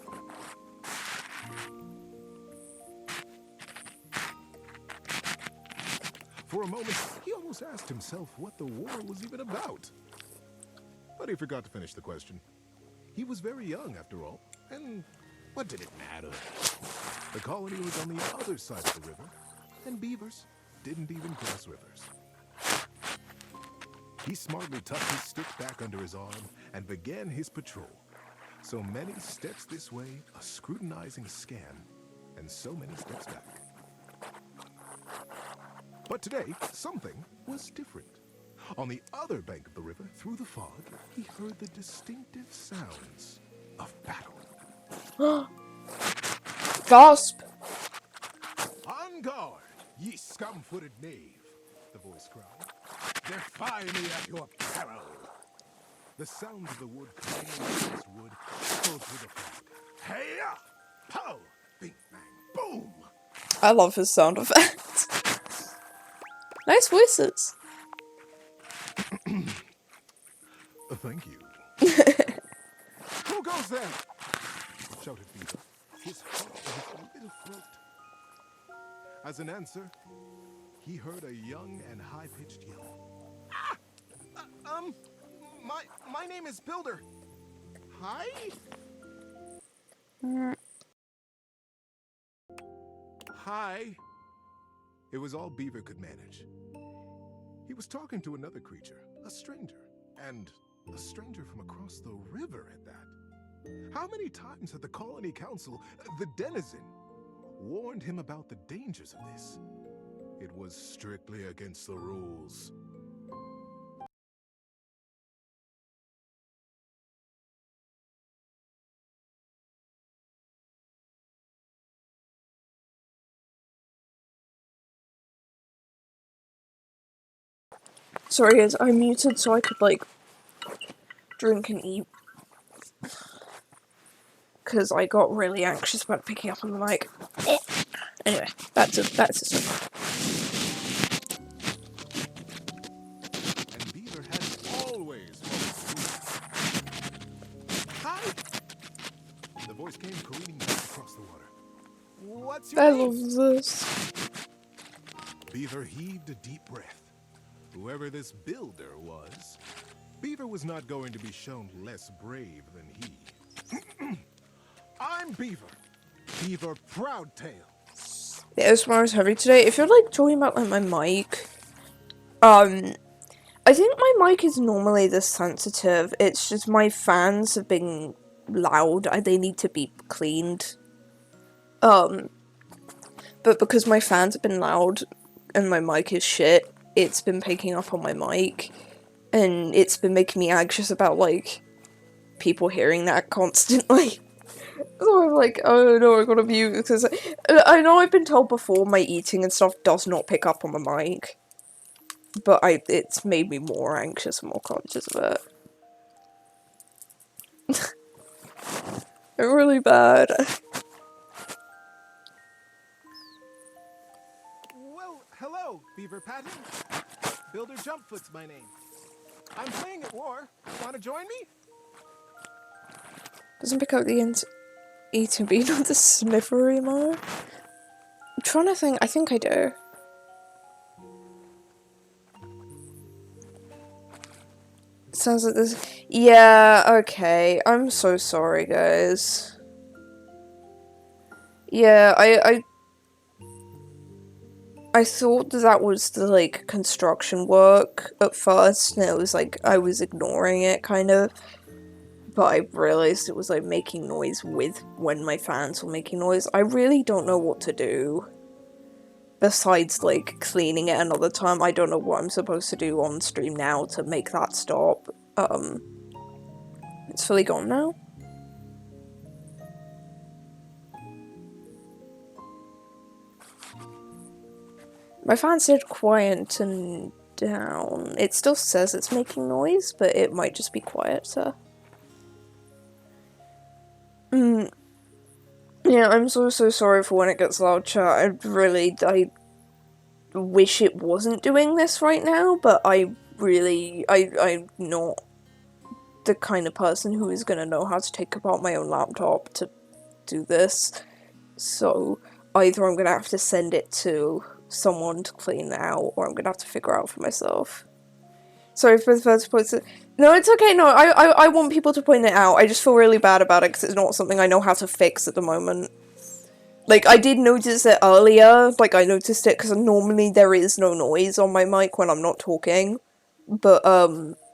For a moment, he almost asked himself what the war was even about. But he forgot to finish the question. He was very young, after all, and what did it matter? The colony was on the other side of the river, and beavers didn't even cross rivers. He smartly tucked his stick back under his arm and began his patrol. So many steps this way, a scrutinizing scan, and so many steps back. But today, something was different. On the other bank of the river, through the fog, he heard the distinctive sounds of battle. Gasp! On guard, ye scum-footed knave, the voice cried. Defy me at your peril. The sounds of the wood clanging against wood filled through the fog. Hey-ya! Pow! Bing, bang, boom! I love his sound effects. Nice voices. Thank you. Who goes there? Shouted Beaver, his heart in his little throat. As an answer, he heard a young and high-pitched yell. My name is Builder. Hi? Hi. It was all Beaver could manage. He was talking to another creature, a stranger, and a stranger from across the river at that. How many times had the Colony Council, the Denizen, warned him about the dangers of this? It was strictly against the rules. Sorry guys, I muted so I could like drink and eat. Because I got really anxious about picking up on the mic. Anyway, back to stuff. And Beaver had always Hi! The voice came careening back across the water. What's your I name? love this. Beaver heaved a deep breath. Whoever this builder was, Beaver was not going to be shown less brave than he. I'm Beaver. Beaver Proudtail. The ASMR is heavy today. If you're like talking about like my mic, I I think my mic is normally this sensitive. It's just my fans have been loud. They need to be cleaned. But because my fans have been loud and my mic is shit, it's been picking up on my mic, and it's been making me anxious about, like, people hearing that constantly. So I'm like, oh no, I gotta mute, because I know I've been told before my eating and stuff does not pick up on my mic, but it's made me more anxious and more conscious of it. Really bad. Well, hello, Beaver Patton. Builder Jumpfoot's my name. I'm playing at war. Want to join me? Doesn't pick up the eating beat of the sniffer emo. I'm trying to think. I think I do. Sounds like this. Yeah, okay. I'm so sorry, guys. Yeah, I thought that was the, like, construction work at first, and it was like, I was ignoring it, kind of. But I realized it was, like, making noise when my fans were making noise. I really don't know what to do. Besides, like, cleaning it another time, I don't know what I'm supposed to do on stream now to make that stop. It's fully gone now. My fan said quiet and down. It still says it's making noise, but it might just be quieter. Yeah, I'm so sorry for when it gets loud, chat. I wish it wasn't doing this right now, but I'm not the kind of person who is gonna know how to take apart my own laptop to do this. So either I'm gonna have to send it to someone to clean it out, or I'm gonna have to figure out for myself. Sorry for the first point. No, it's okay. No, I want people to point it out. I just feel really bad about it because it's not something I know how to fix at the moment. Like, I did notice it earlier. Like, I noticed it because normally there is no noise on my mic when I'm not talking. But,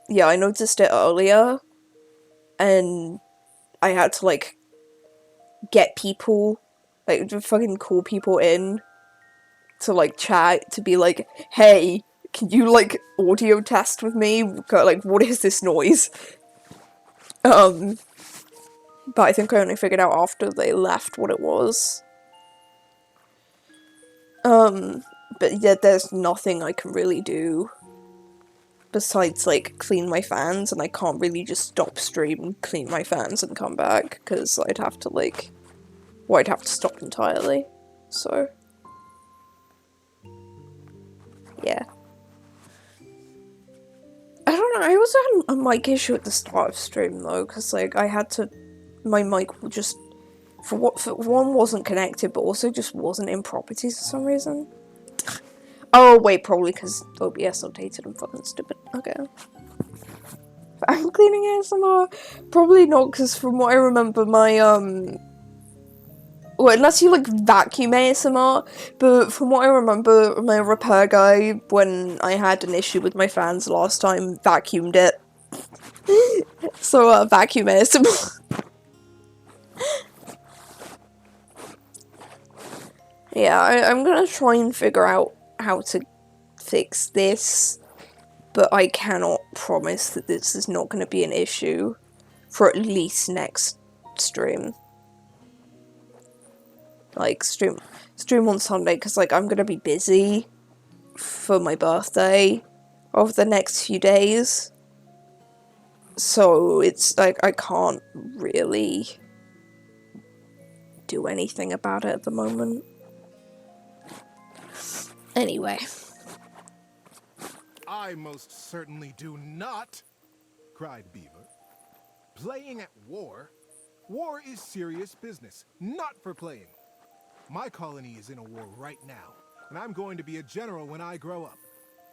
yeah, I noticed it earlier. And I had to, like, get people, like, fucking call people in to, like, chat, to be like, hey, can you, like, audio test with me? Like, what is this noise? But I think I only figured out after they left what it was. But yeah, there's nothing I can really do besides, like, clean my fans, and I can't really just stop stream, clean my fans, and come back, because I'd have to, like, well, I'd have to stop entirely, so, yeah. I don't know, I also had a mic issue at the start of stream, though, because, like, my mic just, for one, wasn't connected, but also just wasn't in properties for some reason. Oh, wait, probably because OBS updated and fucking stupid. Okay. I'm cleaning ASMR? Probably not, because from what I remember, my, well, unless you, like, vacuum ASMR, but from what I remember, my repair guy, when I had an issue with my fans last time, vacuumed it. So, vacuum ASMR. Yeah, I'm gonna try and figure out how to fix this, but I cannot promise that this is not gonna be an issue for at least next stream. Like, stream on Sunday, because, like, I'm gonna be busy for my birthday over the next few days. So, it's, like, I can't really do anything about it at the moment. Anyway. I most certainly do not, cried Beaver. Playing at war? War is serious business, not for playing. My colony is in a war right now, and I'm going to be a general when I grow up.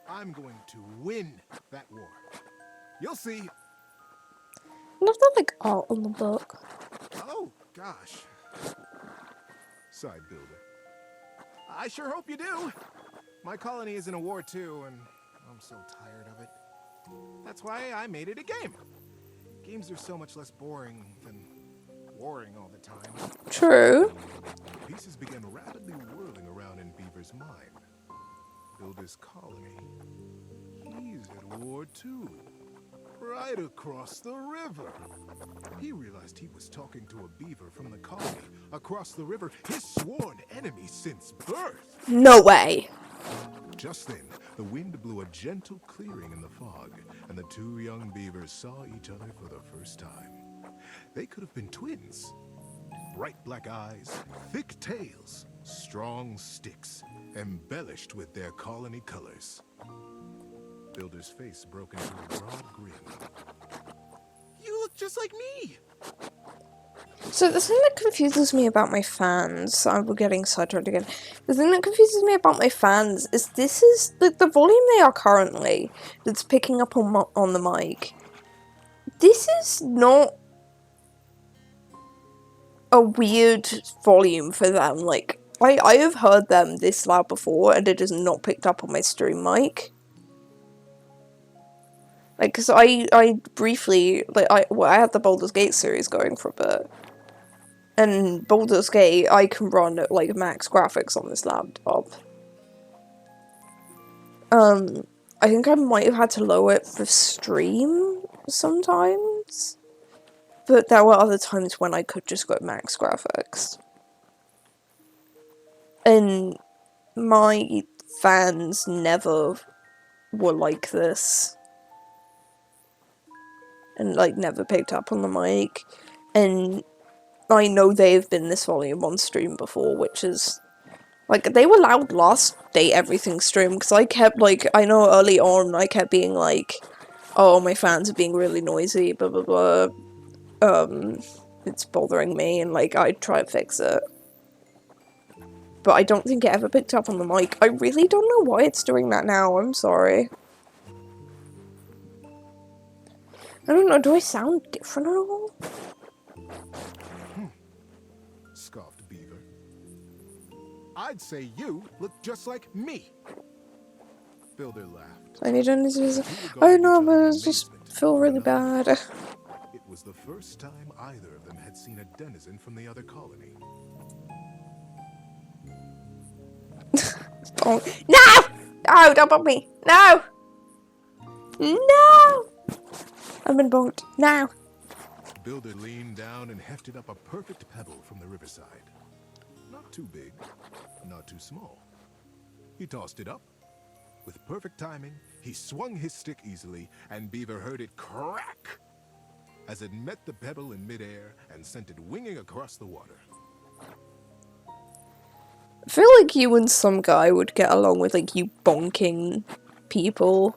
I'm going to win that war. You'll see. Love that, like, art on the book. Oh, gosh. Sighed Builder. I sure hope you do. My colony is in a war too, and I'm so tired of it. That's why I made it a game. Games are so much less boring than warring all the time. True. Pieces began rapidly whirling around in Beaver's mind. Builder's colony. He's at war too. Right across the river. He realized he was talking to a beaver from the colony across the river, his sworn enemy since birth. No way. Just then, the wind blew a gentle clearing in the fog, and the two young beavers saw each other for the first time. They could have been twins. Bright black eyes, thick tails, strong sticks, embellished with their colony colors. Builder's face broke into a broad grin. You look just like me! So the thing that confuses me about my fans, I'm getting sidetracked again. The thing that confuses me about my fans is this is the volume they are currently that's picking up on the mic. This is not a weird volume for them. Like I have heard them this loud before, and it is not picked up on my stream mic. Like, cause I briefly I had the Baldur's Gate series going for a bit. And Baldur's Gate, I can run at like max graphics on this laptop. I think I might have had to lower it for stream sometimes. But there were other times when I could just go at max graphics. And my fans never were like this. And like never picked up on the mic. And I know they've been this volume on stream before, which is like they were loud last day everything stream, because I kept like, I know early on I kept being like, oh, my fans are being really noisy, blah blah blah, it's bothering me, and like I'd try to fix it, but I don't think it ever picked up on the mic. I really don't know why it's doing that now. I'm sorry. I don't know, do I sound different at all? Scoffed Beaver. I'd say you look just like me. Builder laughed. I need to. I know, but I just feel really bad. It was the first time either of them had seen a denizen from the other colony. Oh, no! No, don't bump me! No! No! I've been bumped. Now! Builder leaned down and hefted up a perfect pebble from the riverside. Not too big, not too small. He tossed it up. With perfect timing, he swung his stick easily, and Beaver heard it crack as it met the pebble in midair and sent it winging across the water. I feel like you and some guy would get along with, like, you bonking people.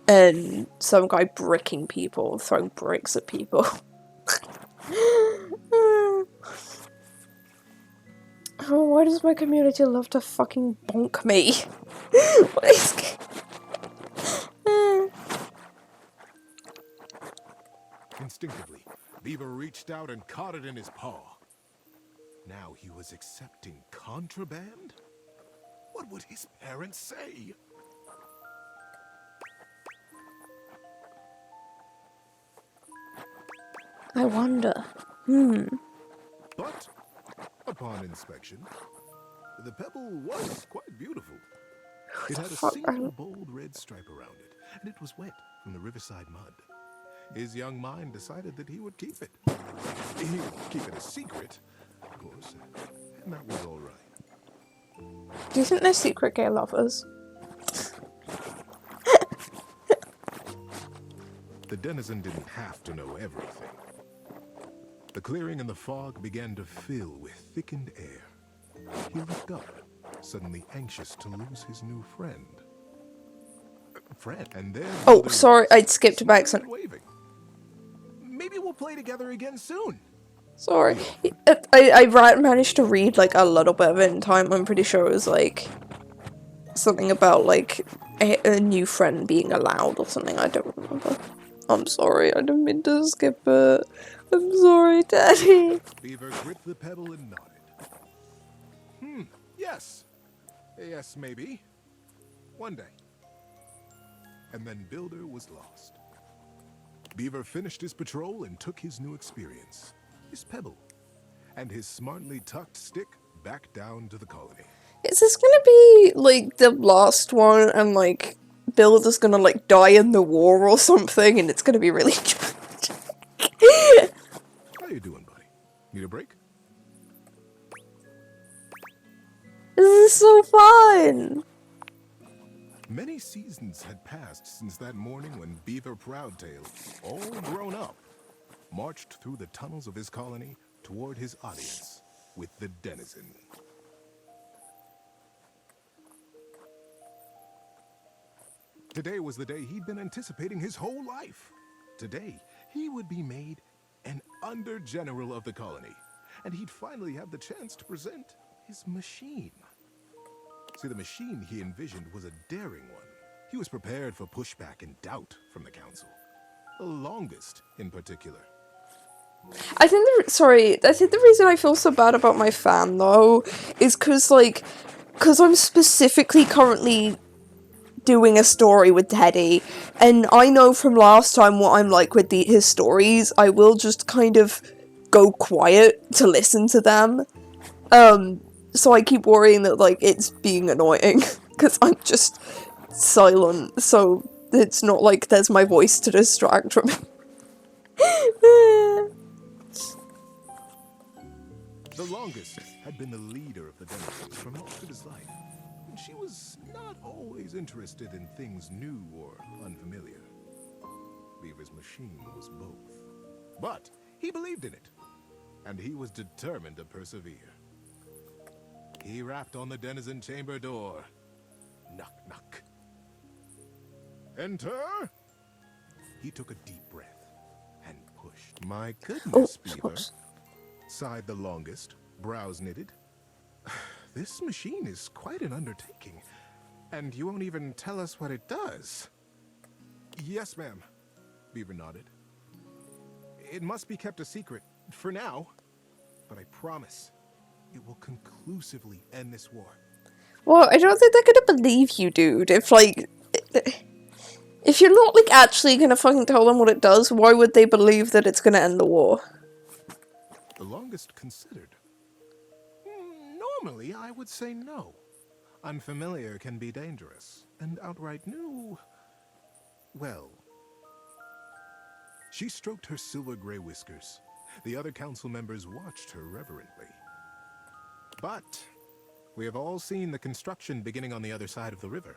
And some guy bricking people, throwing bricks at people. Oh, why does my community love to fucking bonk me? What is... Instinctively, Beaver reached out and caught it in his paw. Now he was accepting contraband? What would his parents say? I wonder. But, upon inspection, the pebble was quite beautiful. It had a single bold red stripe around it, and it was wet from the riverside mud. His young mind decided that he would keep it. He would keep it a secret, of course, and that was all right. Do you think they're secret gay lovers? The denizen didn't have to know everything. The clearing and the fog began to fill with thickened air. He looked up, suddenly anxious to lose his new friend. And then... Oh, sorry, I'd skipped back some... Waving. Maybe we'll play together again soon. Sorry. I managed to read, like, a little bit of it in time. I'm pretty sure it was, like, something about, like, a new friend being allowed or something. I don't remember. I'm sorry, I didn't mean to skip it. I'm sorry, Daddy. Beaver gripped the pebble and nodded. Yes. Yes, maybe. One day. and then Builder was lost. Beaver finished his patrol and took his new experience, his pebble, and his smartly tucked stick back down to the colony. Is this gonna be like the last one and like Builder's gonna like die in the war or something and it's gonna be really How you doing, buddy? Need a break? This is so fun! Many seasons had passed since that morning when Beaver Proudtail, all grown up, marched through the tunnels of his colony toward his audience with the Denizen. Today was the day he'd been anticipating his whole life. Today, he would be made an Under-General of the colony, and he'd finally have the chance to present his machine. See, the machine he envisioned was a daring one. He was prepared for pushback and doubt from the council. The longest, in particular. I think the reason I feel so bad about my fan though is because I'm specifically currently doing a story with Teddy, and I know from last time what I'm like with his stories. I will just kind of go quiet to listen to them. So I keep worrying that like it's being annoying because I'm just silent, so it's not like there's my voice to distract from it. The longest had been the leader of the Denizens for most of his life, and she was not always interested in things new or unfamiliar. Beaver's machine was both. But he believed in it, and he was determined to persevere. He rapped on the Denizen chamber door. Knock, knock. Enter! He took a deep breath and pushed. My goodness, Beaver, Oops. sighed the longest, brows knitted. This machine is quite an undertaking, and you won't even tell us what it does. Yes, ma'am, Beaver nodded. It must be kept a secret, for now, but I promise it will conclusively end this war. Well, I don't think they're gonna believe you, dude. If you're not like actually gonna fucking tell them what it does, why would they believe that it's gonna end the war? The longest considered. Normally, I would say no. Unfamiliar can be dangerous, and outright new, well. She stroked her silver-gray whiskers. The other council members watched her reverently. But we have all seen the construction beginning on the other side of the river.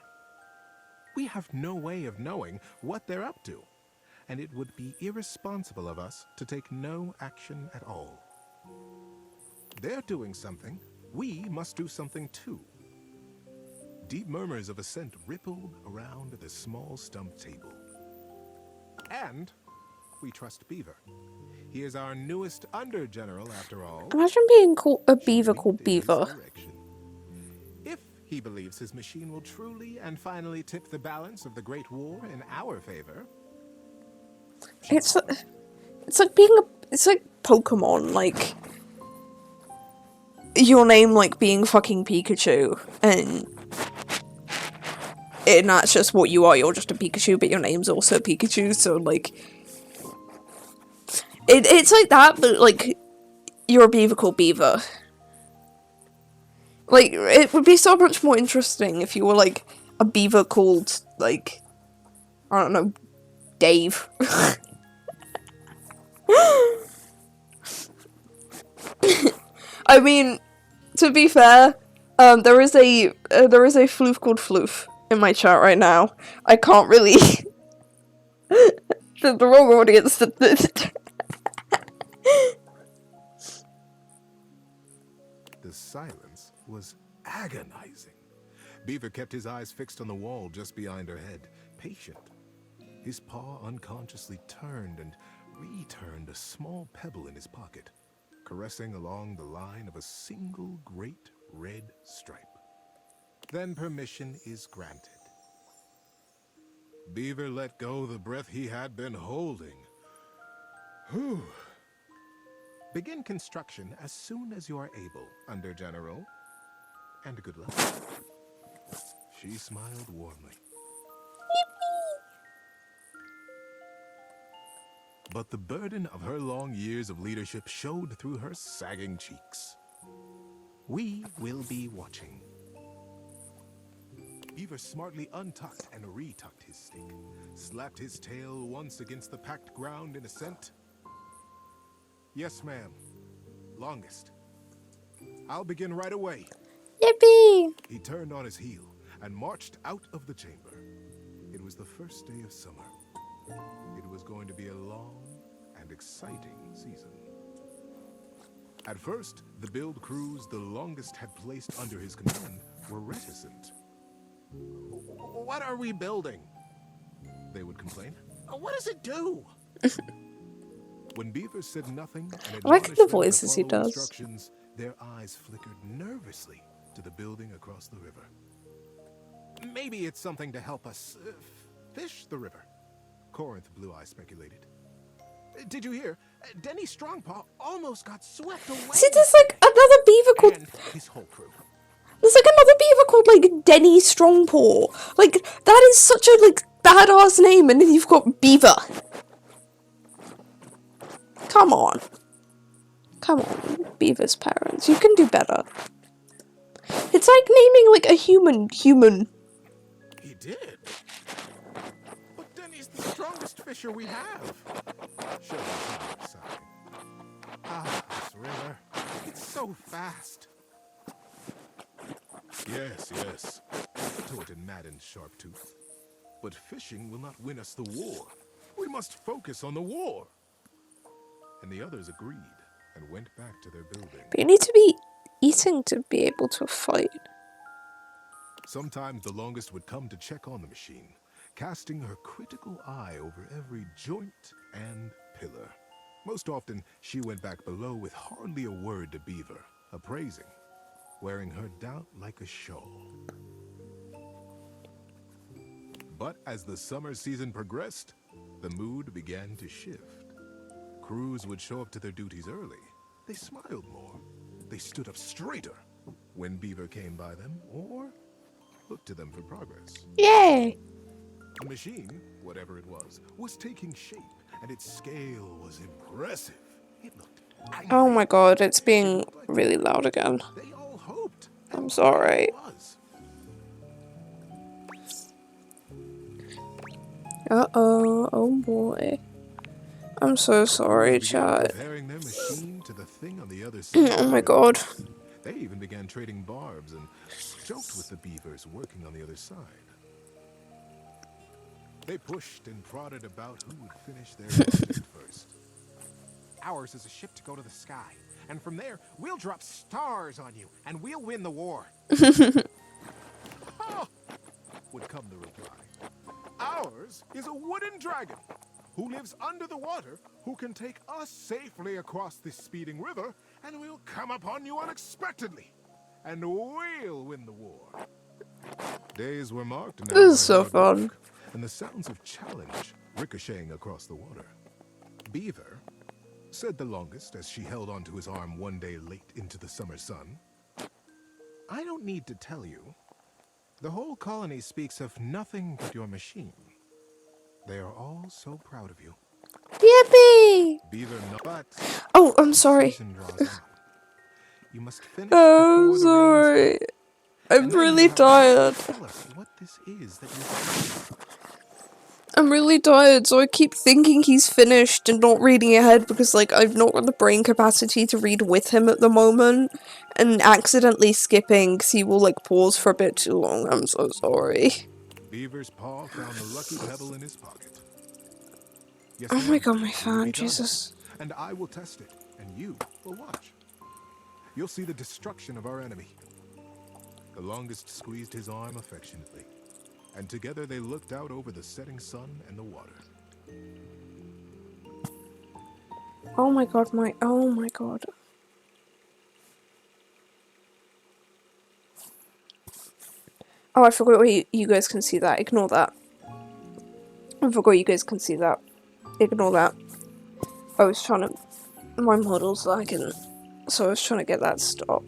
We have no way of knowing what they're up to, and it would be irresponsible of us to take no action at all. They're doing something. We must do something too. Deep murmurs of assent rippled around the small stump table. And we trust Beaver. He is our newest Under-General, after all. Imagine being called a beaver called In his Beaver. direction. If he believes his machine will truly and finally tip the balance of the Great War in our favor. It's like being it's like Pokemon, like your name like being fucking Pikachu, and that's just what you are. You're just a Pikachu, but your name's also Pikachu. So like, it's like that, but like you're a beaver called Beaver. Like it would be so much more interesting if you were like a beaver called like, I don't know, Dave. I mean, to be fair, there is a floof called Floof in my chat right now. I can't really the wrong audience. The silence was agonizing. Beaver kept his eyes fixed on the wall just behind her head, patient. His paw unconsciously turned and returned a small pebble in his pocket, caressing along the line of a single great red stripe. Then permission is granted. Beaver let go the breath he had been holding. Whew. Begin construction as soon as you are able, Under-General. And good luck. She smiled warmly. but the burden of her long years of leadership showed through her sagging cheeks. We will be watching. Beaver smartly untucked and retucked his stick, slapped his tail once against the packed ground in assent. Yes, ma'am. Longest. I'll begin right away. Yippee! He turned on his heel and marched out of the chamber. It was the first day of summer. It was going to be a long and exciting season. At first, the build crews the Longest had placed under his command were reticent. What are we building? They would complain. What does it do? When Beaver said nothing and I like the admonished them to voices he follow does. instructions, their eyes flickered nervously to the building across the river. Maybe it's something to help us fish the river, Corinth Blue Eye speculated. Did you hear? Denny Strongpaw almost got swept away. See, there's like another beaver called. And his whole crew. There's like another beaver called like Denny Strongpaw. Like that is such a like badass name, and then you've got Beaver. Come on, Beaver's parents. You can do better. It's like naming like a human. He did. But Denny's the strongest fisher we have. Shut up, sighed. Ah, this river. It's so fast. Yes, retorted Madden Sharptooth. But fishing will not win us the war. We must focus on the war. And the others agreed and went back to their building. But you need to be eating to be able to fight. Sometimes the Longest would come to check on the machine, casting her critical eye over every joint and pillar. Most often, she went back below with hardly a word to Beaver, appraising, wearing her doubt like a shawl. But as the summer season progressed, the mood began to shift. Crews would show up to their duties early. They smiled more. They stood up straighter when Beaver came by them or looked to them for progress. Yay! The machine, whatever it was taking shape, and its scale was impressive. It looked angry. Oh my god, it's being really loud again. They all hoped. I'm sorry. It was. Uh-oh, oh boy. I'm so sorry, chat. Comparing their machine to the thing on the other side. Oh my god. They even began trading barbs and joked with the beavers working on the other side. They pushed and prodded about who would finish their project first. Ours is a ship to go to the sky, and from there, we'll drop stars on you, and we'll win the war. Ha! Would come the reply. Ours is a wooden dragon who lives under the water, who can take us safely across this speeding river, and we'll come upon you unexpectedly, and we'll win the war. Days were marked now This is by so hard fun. work, and the sounds of challenge ricocheting across the water. Beaver, said the Longest as she held onto his arm one day late into the summer sun, I don't need to tell you. The whole colony speaks of nothing but your machine. They are all so proud of you. Yippee! Beaver, but Oh, I'm sorry. season draws on. You must finish I'm before the rains sorry. I'm And then really you have to tired. Tell us what this is that you're doing. I'm really tired, so I keep thinking he's finished and not reading ahead because, like, I've not got the brain capacity to read with him at the moment, and accidentally skipping because he will, like, pause for a bit too long. I'm so sorry. Beaver's paw found a lucky pebble in his pocket. Yes, Oh ma'am, my god, my it will fan, be done. Jesus. And I will test it, and you will watch. You'll see the destruction of our enemy. The Longest squeezed his arm affectionately, and together they looked out over the setting sun and the water. Oh my god, oh my god. Oh, I forgot you guys can see that. Ignore that. I forgot you guys can see that. Ignore that. I was trying to... My model's lagging, so I was trying to get that to stop.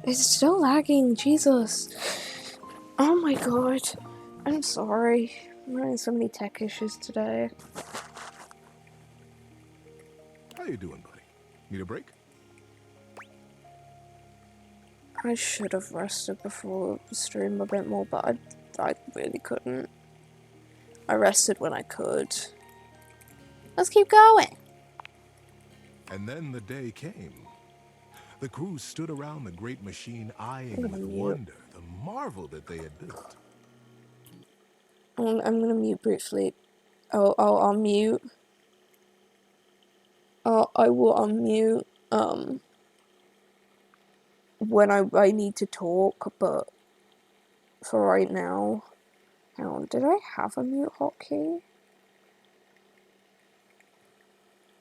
It's still lagging, Jesus. Oh my god. I'm sorry. I'm having so many tech issues today. How you doing, buddy? Need a break? I should have rested before the stream a bit more, but I really couldn't. I rested when I could. Let's keep going! And then the day came. The crew stood around the great machine, eyeing with mute. wonder the marvel that they had built. I'm gonna mute briefly. I'll mute. I will unmute, when I need to talk, but for right now... Hang on, did I have a mute hotkey?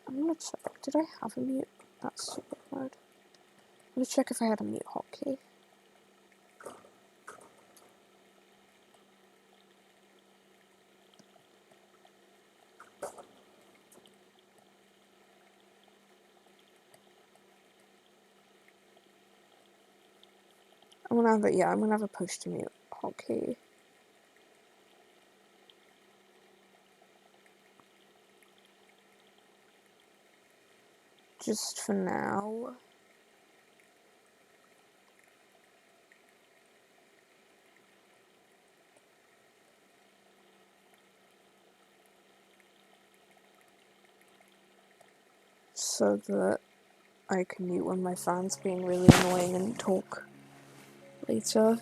I'm gonna check. Did I have a mute? That's super hard. I'm gonna check if I had a mute hotkey. I'm gonna have I'm gonna have a push to mute hotkey. Just for now. So that I can mute when my fan's being really annoying and talk later.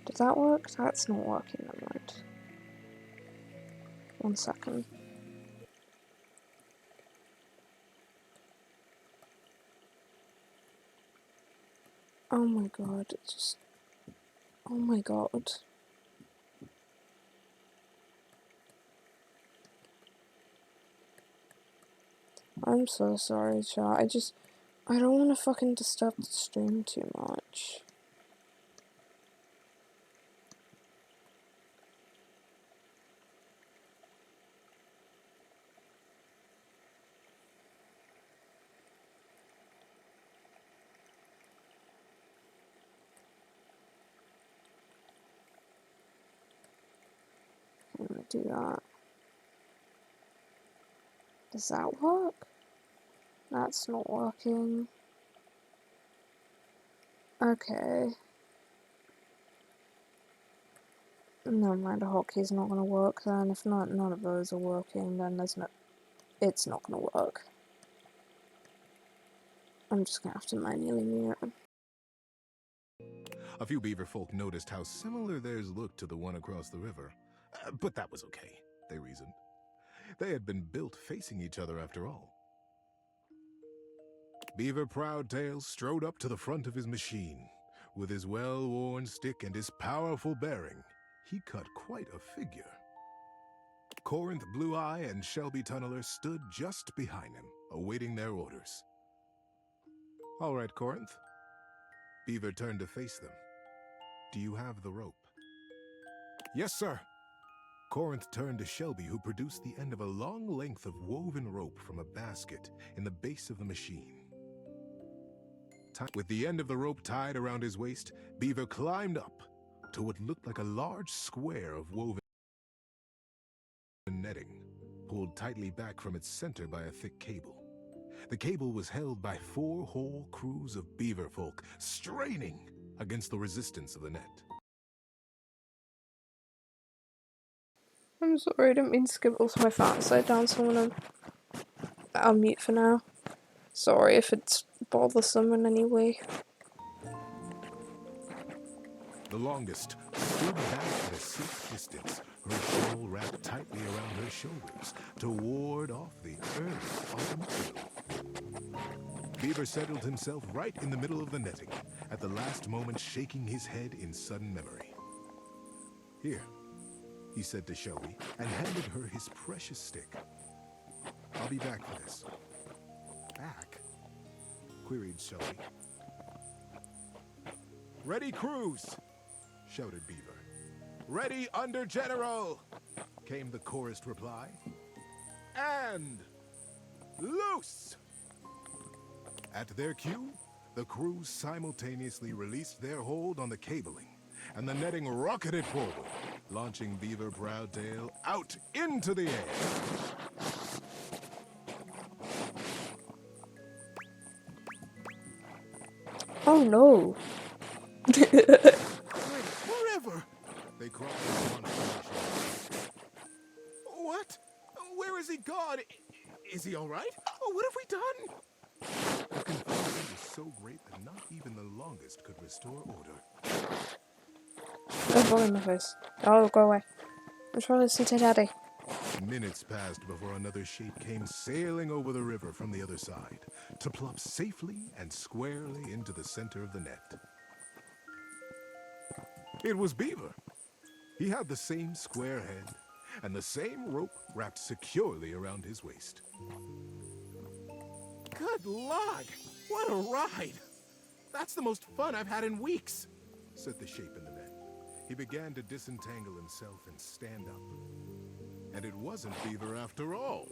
Did that work? That's not working, never mind. 1 second. Oh my god, it just... Oh my god. I'm so sorry, chat. I don't want to fucking disturb the stream too much. I'm gonna do that. Does that work? That's not working. Okay. Never mind, a hotkey's not gonna work then. If none of those are working, then it's not gonna work. I'm just gonna have to manually mute. A few beaver folk noticed how similar theirs looked to the one across the river. But that was okay, they reasoned. They had been built facing each other after all. Beaver Proudtail strode up to the front of his machine. With his well-worn stick and his powerful bearing, he cut quite a figure. Corinth Blue-Eye and Shelby Tunneler stood just behind him, awaiting their orders. All right, Corinth. Beaver turned to face them. Do you have the rope? Yes, sir. Corinth turned to Shelby, who produced the end of a long length of woven rope from a basket in the base of the machine. With the end of the rope tied around his waist, Beaver climbed up to what looked like a large square of woven netting, pulled tightly back from its center by a thick cable. The cable was held by 4 whole crews of beaver folk, straining against the resistance of the net. I'm sorry, I didn't mean to skip all my fan side down, so I'm gonna unmute for now. Sorry if it's bothersome in any way. The longest stood back at a safe distance, her shawl wrapped tightly around her shoulders to ward off the earth autumn chill. Beaver settled himself right in the middle of the netting, at the last moment shaking his head in sudden memory. Here, he said to Shelby, and handed her his precious stick. I'll be back for this. Back? Queried Shelby. Ready, crews! Shouted Beaver. Ready, under general! Came the chorused reply. And loose! At their cue, the crews simultaneously released their hold on the cabling, and the netting rocketed forward, launching Beaver Proudtail out into the air. Oh no. Forever! They cried in consternation. What? Where is he gone? Is he all right? Oh, what have we done? The confusion was so great that not even the longest could restore order. Don't bother my face. Oh, go away. I'm trying to listen to Daddy. Minutes passed before another shape came sailing over the river from the other side to plop safely and squarely into the center of the net. It was Beaver. He had the same square head and the same rope wrapped securely around his waist. Good lord! What a ride! That's the most fun I've had in weeks, said the shape in the net. He began to disentangle himself and stand up. And it wasn't Beaver after all.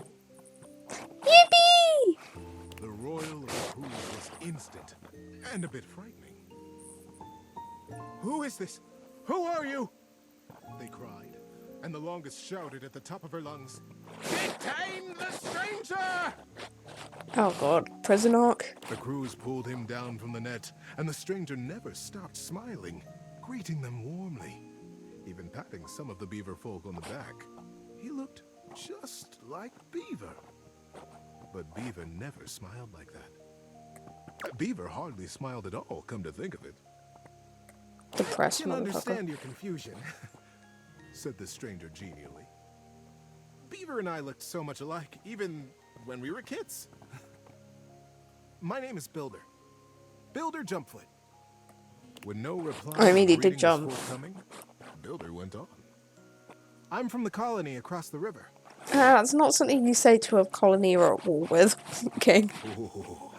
Yippee! The royal of Cruise was instant and a bit frightening. Who is this? Who are you? They cried, and the longest shouted at the top of her lungs, "Detain the stranger!" Oh god, prison arc. The crews pulled him down from the net, and the stranger never stopped smiling, greeting them warmly, even patting some of the beaver folk on the back. He looked just like Beaver. But Beaver never smiled like that. Beaver hardly smiled at all, come to think of it, Depressed I can motherfucker. understand your confusion, said the stranger genially. Beaver and I looked so much alike, even when we were kids. My name is Builder. Builder Jumpfoot. When no reply I mean, or he did greeting was jump. forthcoming, Builder went on. I'm from the colony across the river. That's not something you say to a colony you're at war with. Okay. Oh,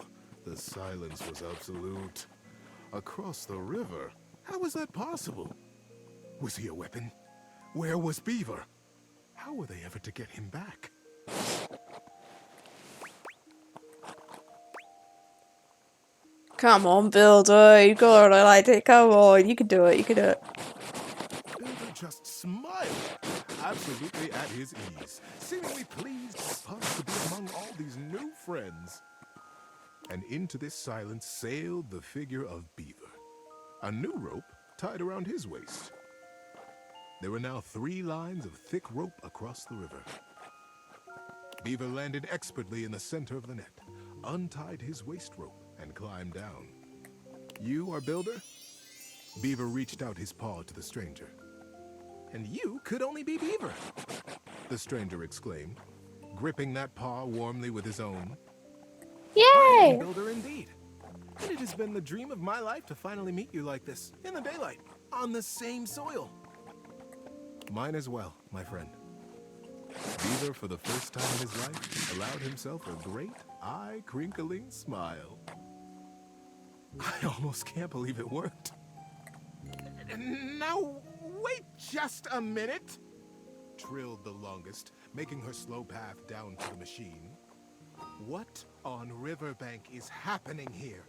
the silence was absolute. Across the river? How was that possible? Was he a weapon? Where was Beaver? How were they ever to get him back? Come on, Builder. You gotta like it. Come on. You can do it. You can do it. Builder just smiled, absolutely at his ease, seemingly pleased as punch to be among all these new friends. And into this silence sailed the figure of Beaver, a new rope tied around his waist. There were now 3 lines of thick rope across the river. Beaver landed expertly in the center of the net, untied his waist rope, and climbed down. You are Builder? Beaver reached out his paw to the stranger. And you could only be Beaver. The stranger exclaimed, gripping that paw warmly with his own. I am Yay! Builder indeed. And it has been the dream of my life to finally meet you like this, in the daylight, on the same soil. Mine as well, my friend. Beaver, for the first time in his life, allowed himself a great, eye-crinkling smile. I almost can't believe it worked. Now, wait just a minute, Trilled the longest, making her slow path down to the machine. What on Riverbank is happening here?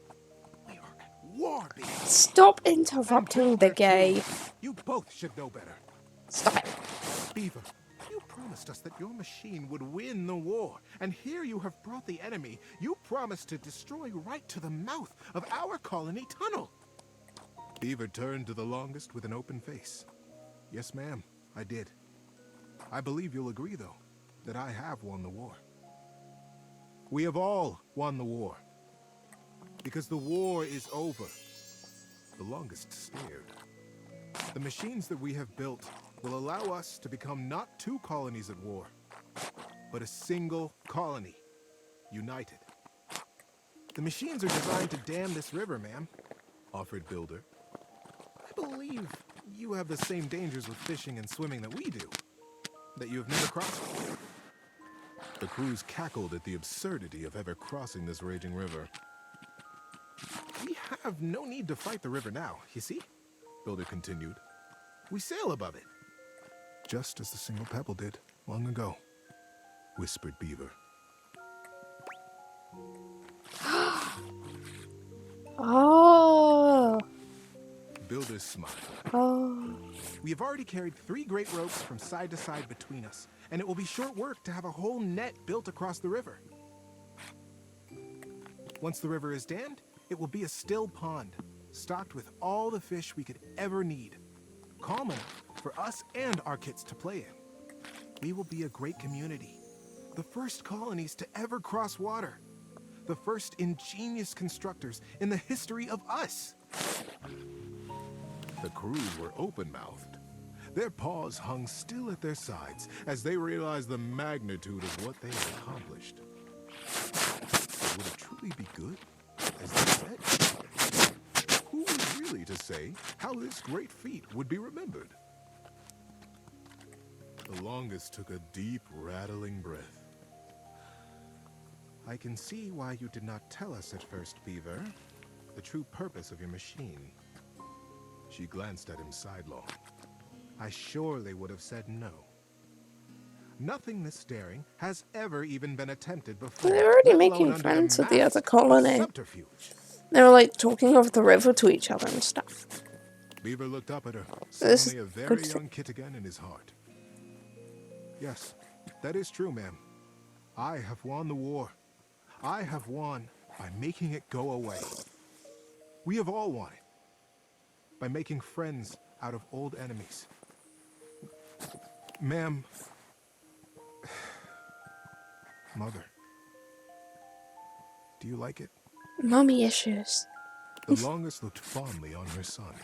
We are at war, Beaver. Stop interrupting the gay. You both should know better. Stop it. Beaver. You promised us that your machine would win the war, and here you have brought the enemy. You promised to destroy right to the mouth of our colony tunnel. Beaver turned to the longest with an open face. Yes, ma'am, I did. I believe you'll agree, though, that I have won the war. We have all won the war. Because the war is over. The longest stared. The machines that we have built will allow us to become not 2 colonies at war, but a single colony, united. The machines are designed to dam this river, ma'am. Offered Builder. I believe you have the same dangers with fishing and swimming that we do, that you have never crossed before. The crews cackled at the absurdity of ever crossing this raging river. We have no need to fight the river now, you see? Builder continued, We sail above it. just as the single pebble did long ago, whispered Beaver. Oh. Builder's smile. Oh. We have already carried 3 great ropes from side to side between us, and it will be short work to have a whole net built across the river. Once the river is dammed, it will be a still pond, stocked with all the fish we could ever need. Calm enough for us and our kits to play in. We will be a great community. The first colonies to ever cross water. The first ingenious constructors in the history of us. The crew were open-mouthed. Their paws hung still at their sides as they realized the magnitude of what they had accomplished. Would it truly be good, as they said? Who was really to say how this great feat would be remembered? The longest took a deep, rattling breath. I can see why you did not tell us at first, Beaver, the true purpose of your machine. She glanced at him sidelong. I surely would have said no. Nothing this daring has ever even been attempted before. They're already let alone making under friends with the mask other colony. subterfuge. They were like talking over the river to each other and stuff. Beaver looked up at her, This suddenly a is very good young kid again in his heart. Yes, that is true, ma'am. I have won the war. I have won by making it go away. We have all won it. By making friends out of old enemies. Ma'am. Mother. Do you like it? Mommy issues. The longest looked fondly on her son.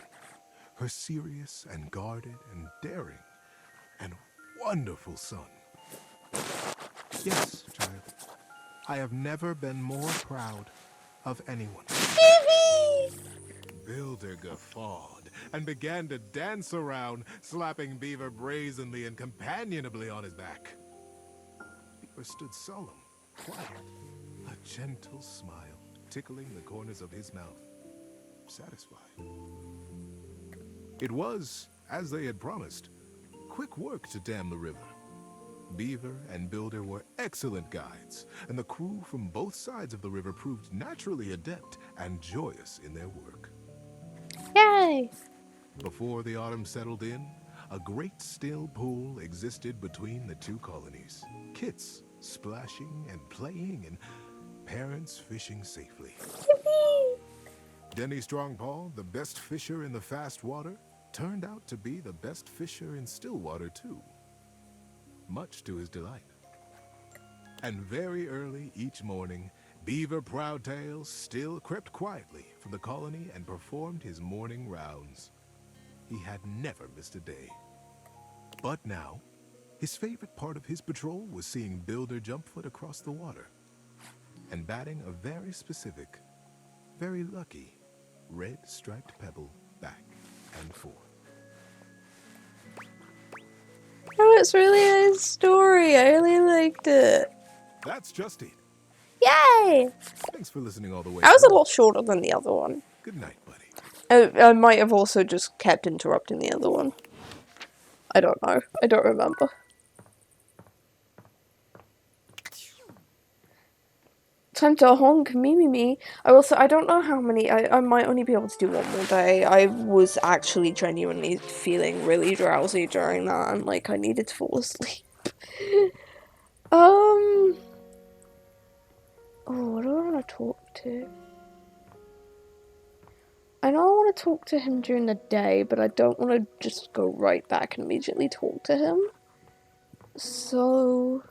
Her serious and guarded and daring and wonderful son. Yes, child. I have never been more proud of anyone. Builder guffawed and began to dance around, slapping Beaver brazenly and companionably on his back. Beaver stood solemn, quiet, a gentle smile tickling the corners of his mouth, satisfied. It was, as they had promised, quick work to dam the river. Beaver and Builder were excellent guides, and the crew from both sides of the river proved naturally adept and joyous in their work. Yay! Before the autumn settled in, a great still pool existed between the two colonies. Kits splashing and playing, and parents fishing safely. Denny Strongpaw, the best fisher in the fast water, turned out to be the best fisher in still water too, much to his delight. And very early each morning, Beaver Proudtail still crept quietly from the colony and performed his morning rounds. He had never missed a day. But now, his favorite part of his patrol was seeing Builder Jumpfoot across the water and batting a very specific, very lucky, red striped pebble back and forth. Oh, it's really a nice story. I really liked it. That's just it. Yay! Thanks for listening all the way. That was a through. lot shorter than the other one. Good night, buddy. I might have also just kept interrupting the other one. I don't know. I don't remember. Time to honk, me. I don't know how many. I might only be able to do one more day. I was actually genuinely feeling really drowsy during that, and like I needed to fall asleep. Oh, what do I want to talk to? I know I want to talk to him during the day, but I don't want to just go right back and immediately talk to him. So...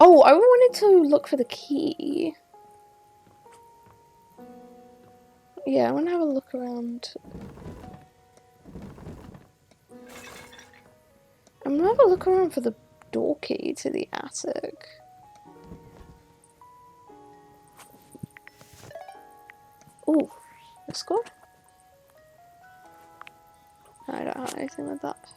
Oh, I wanted to look for the key. Yeah, I want to have a look around. I'm gonna have a look around for the door key to the attic. Ooh, that's good. I don't have anything like that.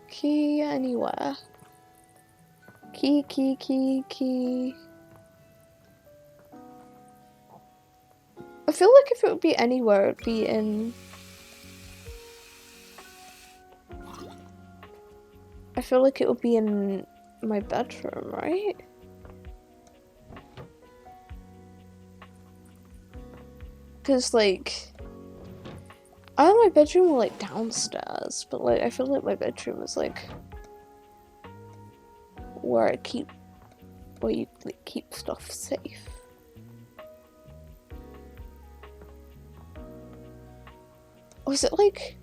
Key anywhere. Key. I feel like if it would be anywhere, it'd be in... I feel like it would be in my bedroom, right? Because, like, I have my bedroom, like, downstairs, but, like, I feel like my bedroom is, like, where you like, keep stuff safe. Or is it, like,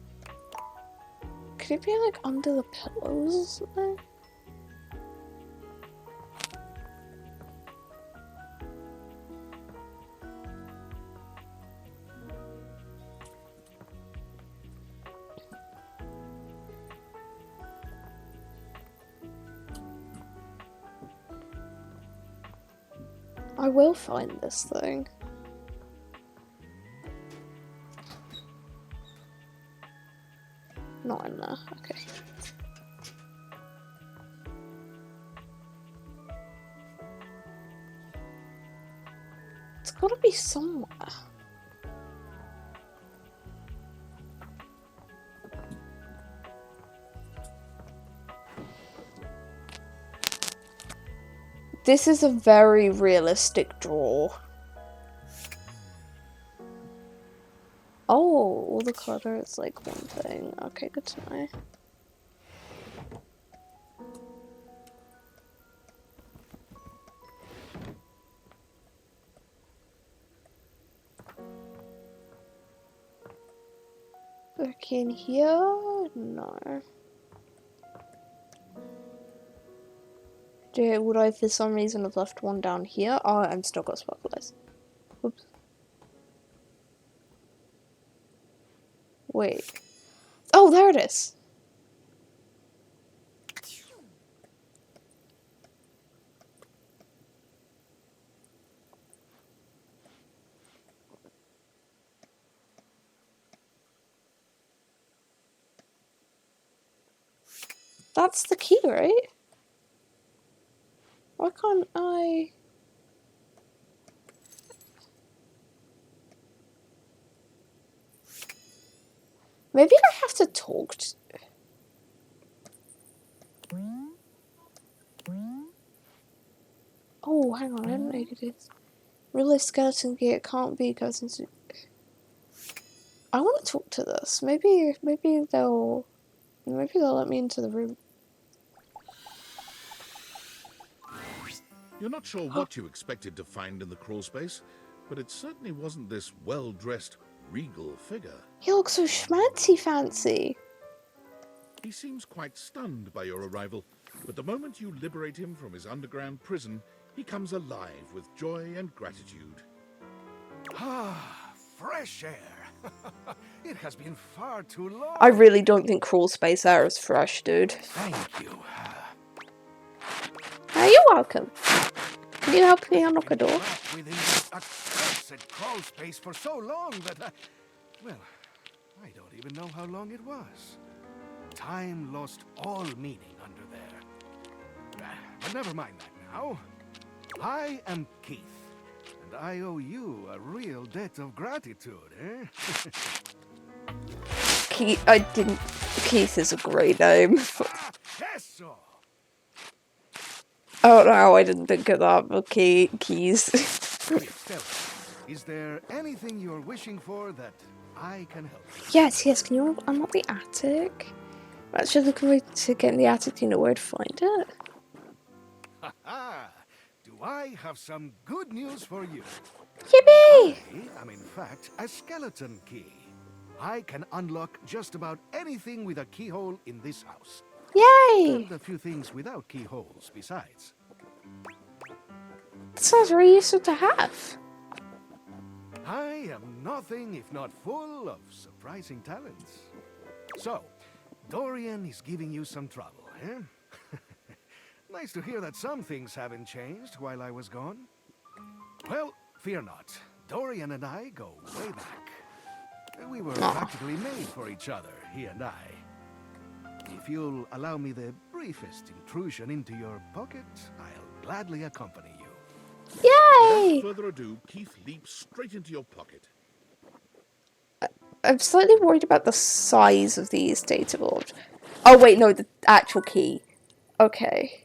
could it be, like, under the pillows or something? I will find this thing. Not in there, okay. It's gotta be somewhere. This is a very realistic draw. Oh, all the clutter is like one thing. Okay, good to know. Okay, in here? No. Would I for some reason have left one down here? Oh, I'm still got sparklers. Oops. Wait. Oh, there it is! That's the key, right? Why can't I... Maybe I have to talk to... Oh, hang on, I didn't know this. Realize skeleton gate can't be cousins. I want to talk to this. Maybe they'll let me into the room. You're not sure what you expected to find in the crawl space, but it certainly wasn't this well-dressed, regal figure. He looks so schmancy fancy. He seems quite stunned by your arrival, but the moment you liberate him from his underground prison, he comes alive with joy and gratitude. Ah, fresh air. It has been far too long. I really don't think crawl space air is fresh, dude. Thank you. You're welcome. Can you help me unlock a door? Trapped within this accursed crawl space for so long that well, I don't even know how long it was. Time lost all meaning under there. But never mind that now. I am Keith, and I owe you a real debt of gratitude, eh? Keith is a great name. Eso! Oh no, I didn't think of that. Okay, keys. Please tell me, is there anything you're wishing for that I can help with? Yes, can you unlock the attic? I'm actually looking to get in the attic. Do you know where to find it? Ha-ha! Do I have some good news for you? Yippee! I am in fact a skeleton key. I can unlock just about anything with a keyhole in this house. Yay! And a few things without keyholes besides. That sounds very useful to have. I am nothing if not full of surprising talents. So, Dorian is giving you some trouble, eh? Nice to hear that some things haven't changed while I was gone. Well, fear not. Dorian and I go way back. We were practically made for each other, he and I. If you'll allow me the briefest intrusion into your pocket, I'll gladly accompany you. Yay! Without further ado, Keith leaps straight into your pocket. I'm slightly worried about the size of these data boards. Oh wait, no, the actual key. Okay.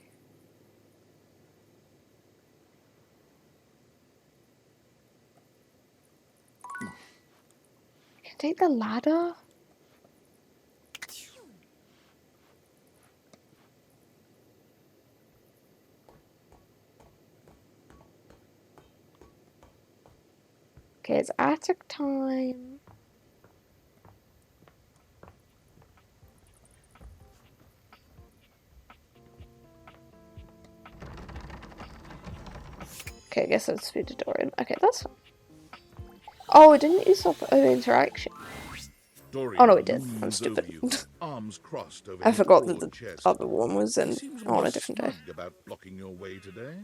take the ladder? Okay, it's attic time. Okay, I guess that's speed to Dorian. Okay, that's fine. Oh, it didn't use up an interaction. Dorian Oh no, it did. I'm looms stupid. over you, arms crossed over I his forgot that broad the chest. other one was He in seems on a almost different day. smug about blocking your way today.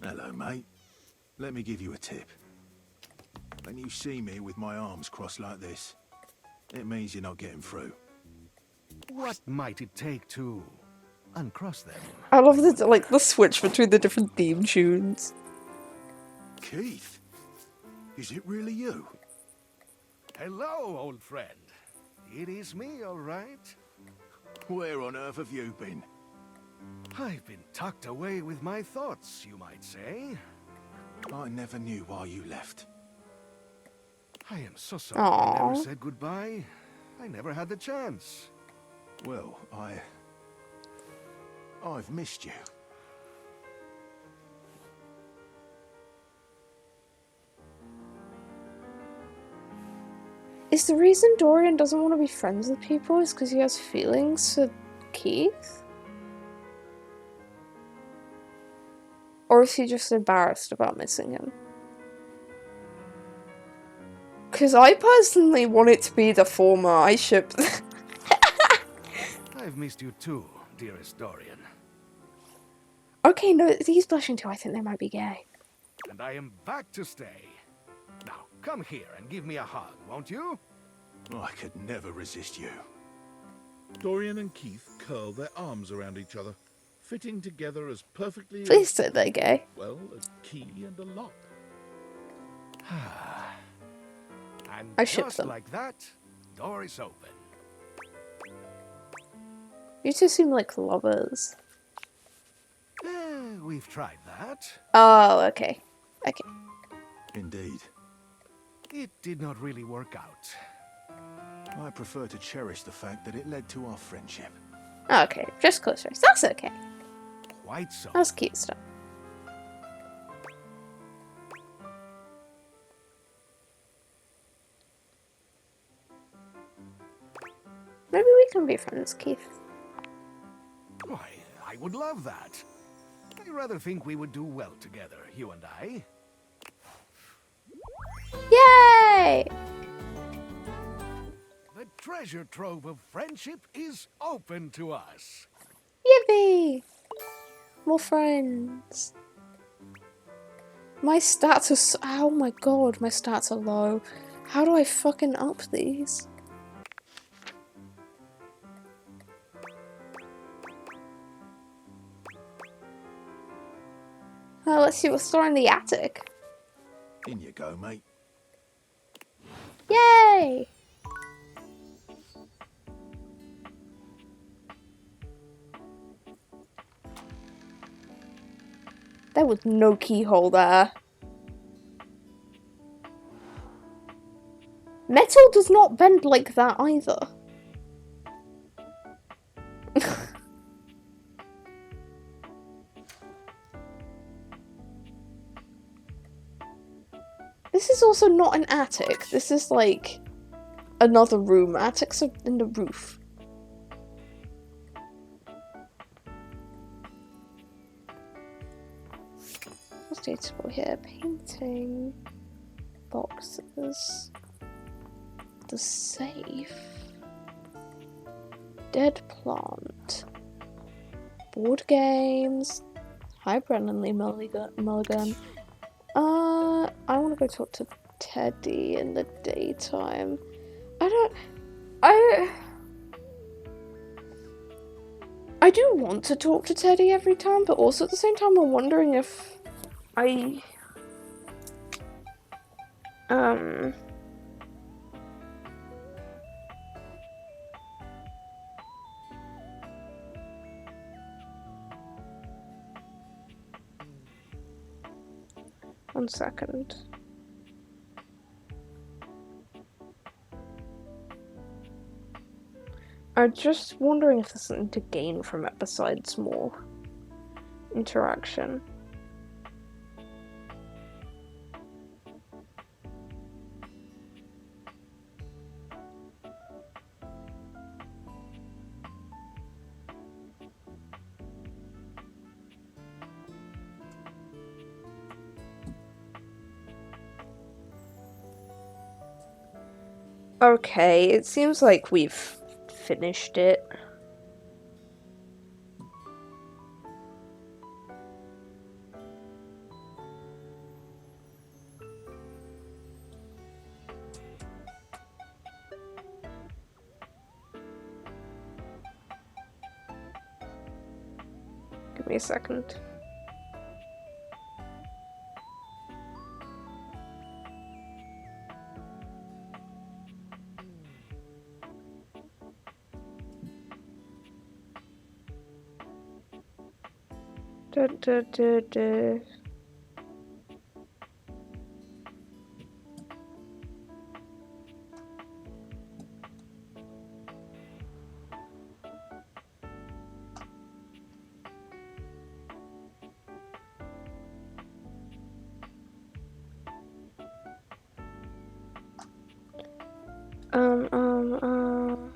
Hello, mate. Let me give you a tip. When you see me with my arms crossed like this, it means you're not getting through. What might it take to uncross them? I love the like the switch between the different theme tunes. Keith? Is it really you? Hello, old friend. It is me, all right. Where on earth have you been? I've been tucked away with my thoughts, you might say. I never knew why you left. I am so sorry I never Aww. said goodbye. I never had the chance. Well, I've missed you. Is the reason Dorian doesn't want to be friends with people is because he has feelings for Keith? Or is he just embarrassed about missing him? Because I personally want it to be the former. I ship. I've missed you too, dearest Dorian. Okay, no, he's blushing too. I think they might be gay. And I am back to stay. Now, come here and give me a hug, won't you? I could never resist you. Dorian and Keith curl their arms around each other, fitting together as perfectly Please as, say they're gay. well, a key and a lock. And I ship just them. like that, door is open. You two seem like lovers. We've tried that. Oh, okay. Okay. Indeed. It did not really work out. I prefer to cherish the fact that it led to our friendship. Okay, just close friends. That's okay. Quite so. That's cute stuff. Maybe we can be friends, Keith. Why, I would love that. I rather think we would do well together, you and I. Yay! The treasure trove of friendship is open to us. Yippee! More friends. My stats are so oh my god, my stats are low. How do I fucking up these? Let's see what's stored in the attic. In you go, mate. Yay! There was no keyhole there. Metal does not bend like that either. This is also not an attic. This is like another room. Attics are in the roof. What's dataable here? Painting. Boxes. The safe. Dead plant. Board games. Hi, Brennan Lee Mulligan. I want to go talk to Teddy in the daytime. I do want to talk to Teddy every time, but also at the same time I'm wondering if one second. I'm just wondering if there's something to gain from it besides more interaction. Okay, it seems like we've finished it. Give me a second. Da, da, da, da. Um, um, um.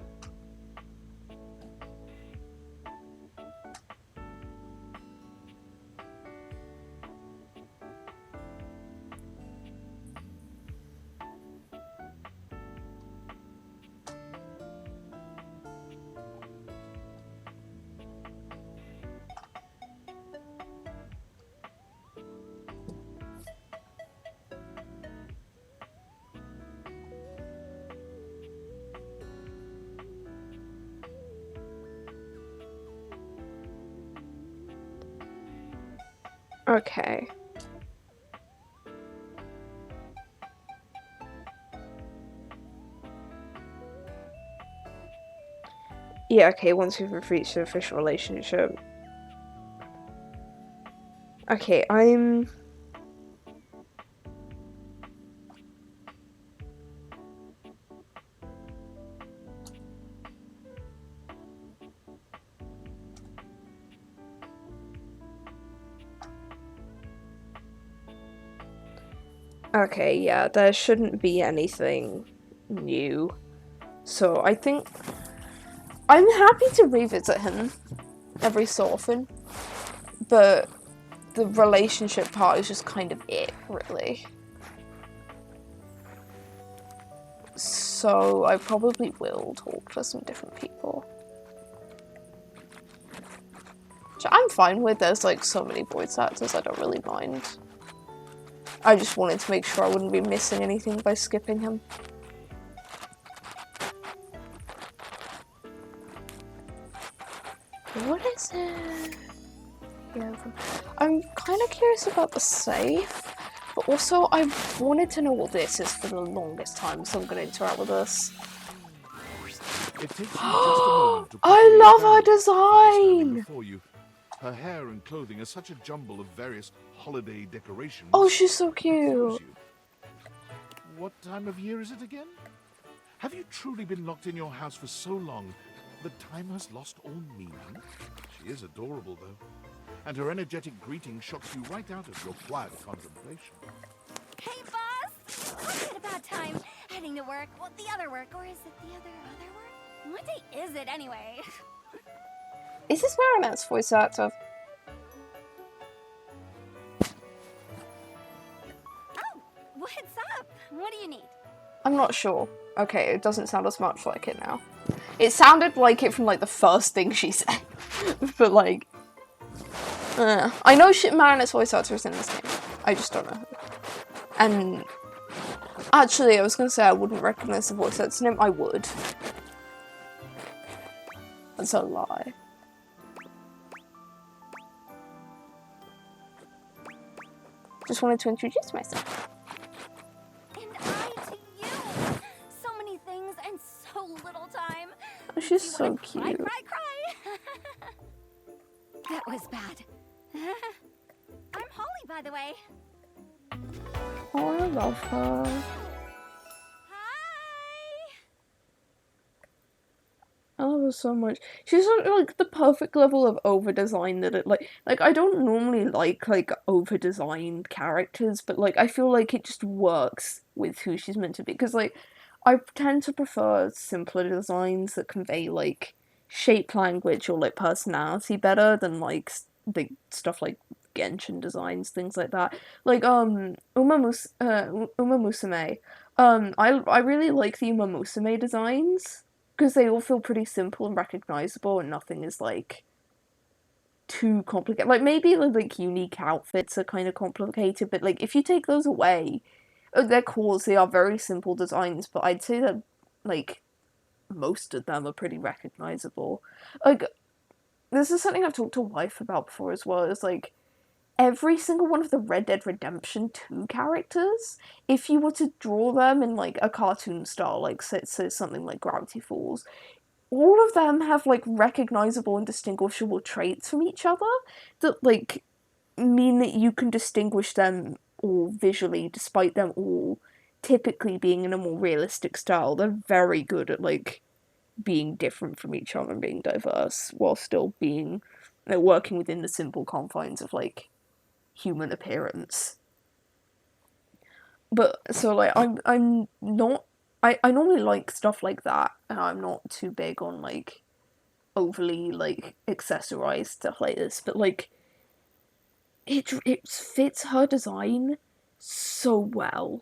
Okay. Yeah, okay, once we've reached an official relationship. Okay, I'm... Okay, yeah, there shouldn't be anything new. So I think I'm happy to revisit him every so often, but the relationship part is just kind of it, really. So I probably will talk to some different people. Which I'm fine with, there's like so many voice actors, I don't really mind. I just wanted to make sure I wouldn't be missing anything by skipping him. What is it? Yeah, I'm kind of curious about the safe, but also I wanted to know what this is for the longest time, so I'm going to interact with this. It takes you just a moment to I love her properly design! before you. Her hair and clothing are such a jumble of various holiday decorations. Oh, she's so it throws cute. you. What time of year is it again? Have you truly been locked in your house for so long that time has lost all meaning? She is adorable, though. And her energetic greeting shocks you right out of your quiet contemplation. Hey, boss! What's it about time? Heading to work? Well, the other work, or is it the other work? What day is it, anyway? Is this Marinette's voice actor? Oh, what's up? What do you need? I'm not sure. Okay, it doesn't sound as much like it now. It sounded like it from like the first thing she said. But like... I know Marinette's voice actor is in this game. I just don't know who. And... Actually, I was gonna say I wouldn't recognize the voice actor's name. I would. That's a lie. Just wanted to introduce myself. And I to you! So many things and so little time. Oh, she's You so wanna cry, cute. cry. That was bad. I'm Holly, by the way. Oh, I love her. Hi! I love her so much. She's on like the perfect level of over design that it like I don't normally like over designed characters, but like I feel like it just works with who she's meant to be, because like I tend to prefer simpler designs that convey like shape language or like personality better than like big stuff like Genshin designs, things like that. Like Uma Musume. I really like the Uma Musume designs because they all feel pretty simple and recognizable, and nothing is like too complicated. Like maybe like unique outfits are kind of complicated, but like if you take those away, they're cool. They are very simple designs, but I'd say that like most of them are pretty recognizable. Like this is something I've talked to wife about before as well. Is like every single one of the Red Dead Redemption 2 characters, if you were to draw them in like a cartoon style, like say something like Gravity Falls, all of them have like recognizable and distinguishable traits from each other that like mean that you can distinguish them all visually, despite them all typically being in a more realistic style. They're very good at like being different from each other and being diverse while still being, you know, working within the simple confines of like human appearance. But so like I'm not I normally like stuff like that, and I'm not too big on like overly like accessorized stuff like this, but like it fits her design so well.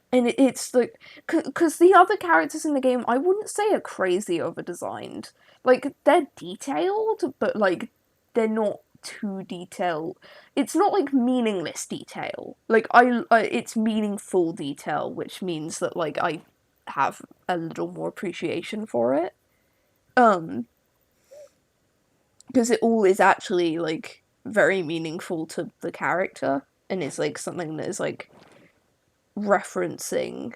And it's like, because the other characters in the game, I wouldn't say are crazy over designed. Like, they're detailed, but like, they're not too detailed. It's not like meaningless detail. Like, it's meaningful detail, which means that like I have a little more appreciation for it. Because it all is actually like very meaningful to the character, and it's like something that is like referencing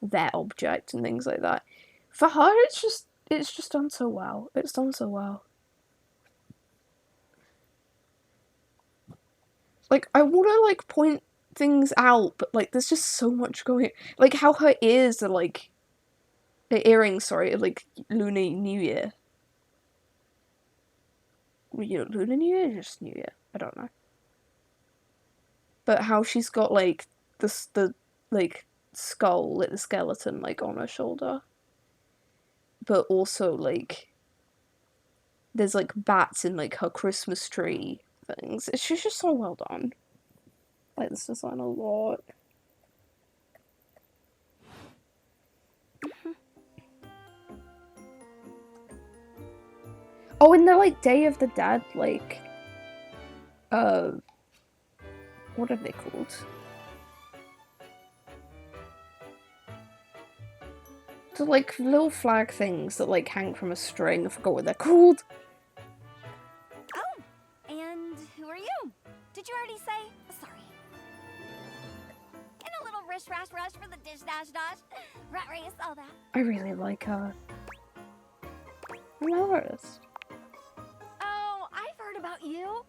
their object and things like that. For her, it's just done so well. It's done so well. Like, I want to like point things out, but like there's just so much going. Like how her ears are like the earrings, sorry, are like Lunar New Year. Lunar New Year or just New Year? I don't know. But how she's got like the like skull, like the skeleton, like on her shoulder, but also like there's like bats in like her Christmas tree things. It's just so well done. I like this design a lot. Oh, and they're like Day of the Dead, like what are they called? The like little flag things that like hang from a string. I forgot what they're called. Oh, and who are you? Did you already say? Sorry. And a little rush for the dish dash. Rat race, all that. I really like her. I'm an artist. Oh, I've heard about you.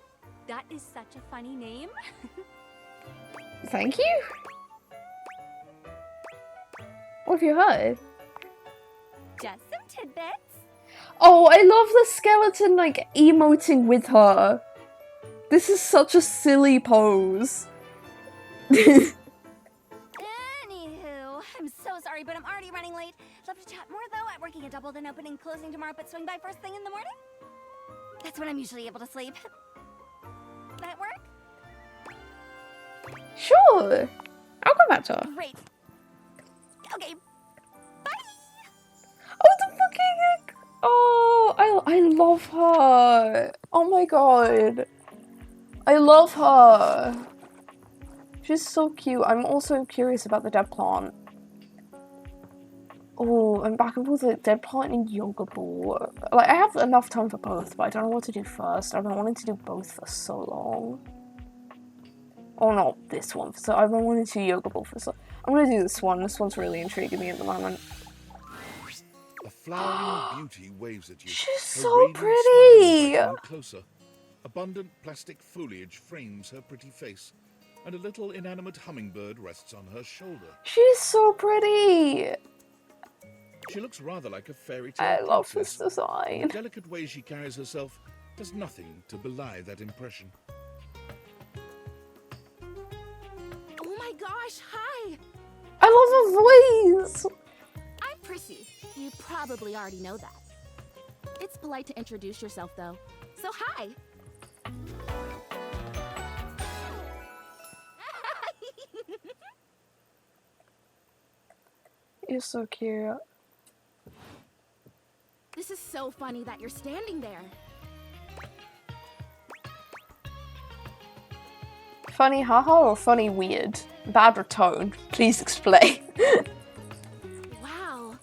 That is such a funny name. Thank you. What have you heard? Just some tidbits. Oh, I love the skeleton, like, emoting with her. This is such a silly pose. Anywho, I'm so sorry, but I'm already running late. Love to chat more, though. I'm working a double, then opening, closing tomorrow, but swing by first thing in the morning. That's when I'm usually able to sleep. That work? Sure. I'll come back to her. Great. Okay. Bye. Oh, the fucking... Oh, I love her. Oh my god. I love her. She's so cute. I'm also curious about the dead plant. Oh, I'm back and forth with dead plant and yoga ball. Like, I have enough time for both, but I don't know what to do first. I've been wanting to do both for so long. Oh, not this one. So I've been wanting to do yoga ball for so. I'm gonna do this one. This one's really intriguing me at the moment. A flowering beauty waves at you. She's Her so radiant pretty. smile invites you closer. Abundant plastic foliage frames her pretty face, and a little inanimate hummingbird rests on her shoulder. She's so pretty. She looks rather like a fairy tale I love this princess. design. The delicate way she carries herself does nothing to belie that impression. Oh my gosh, hi! I love her voice! I'm Prissy. You probably already know that. It's polite to introduce yourself, though. So hi! You're so cute. This is so funny that you're standing there. Funny haha or funny weird? Bad or tone? Please explain. Wow.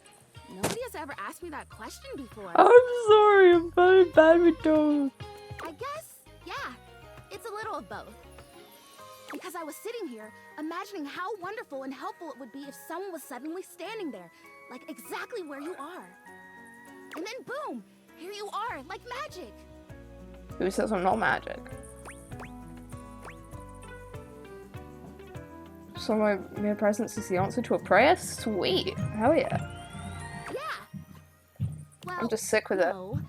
Nobody has ever asked me that question before. I'm sorry, I'm very bad with tone. I guess, yeah. It's a little of both. Because I was sitting here, imagining how wonderful and helpful it would be if someone was suddenly standing there, like exactly where you are. And then boom, here you are, like magic. Who says I'm not magic? So my mere presence is the answer to a prayer? Sweet. Hell yeah. Yeah. Well, I'm just sick with it. no.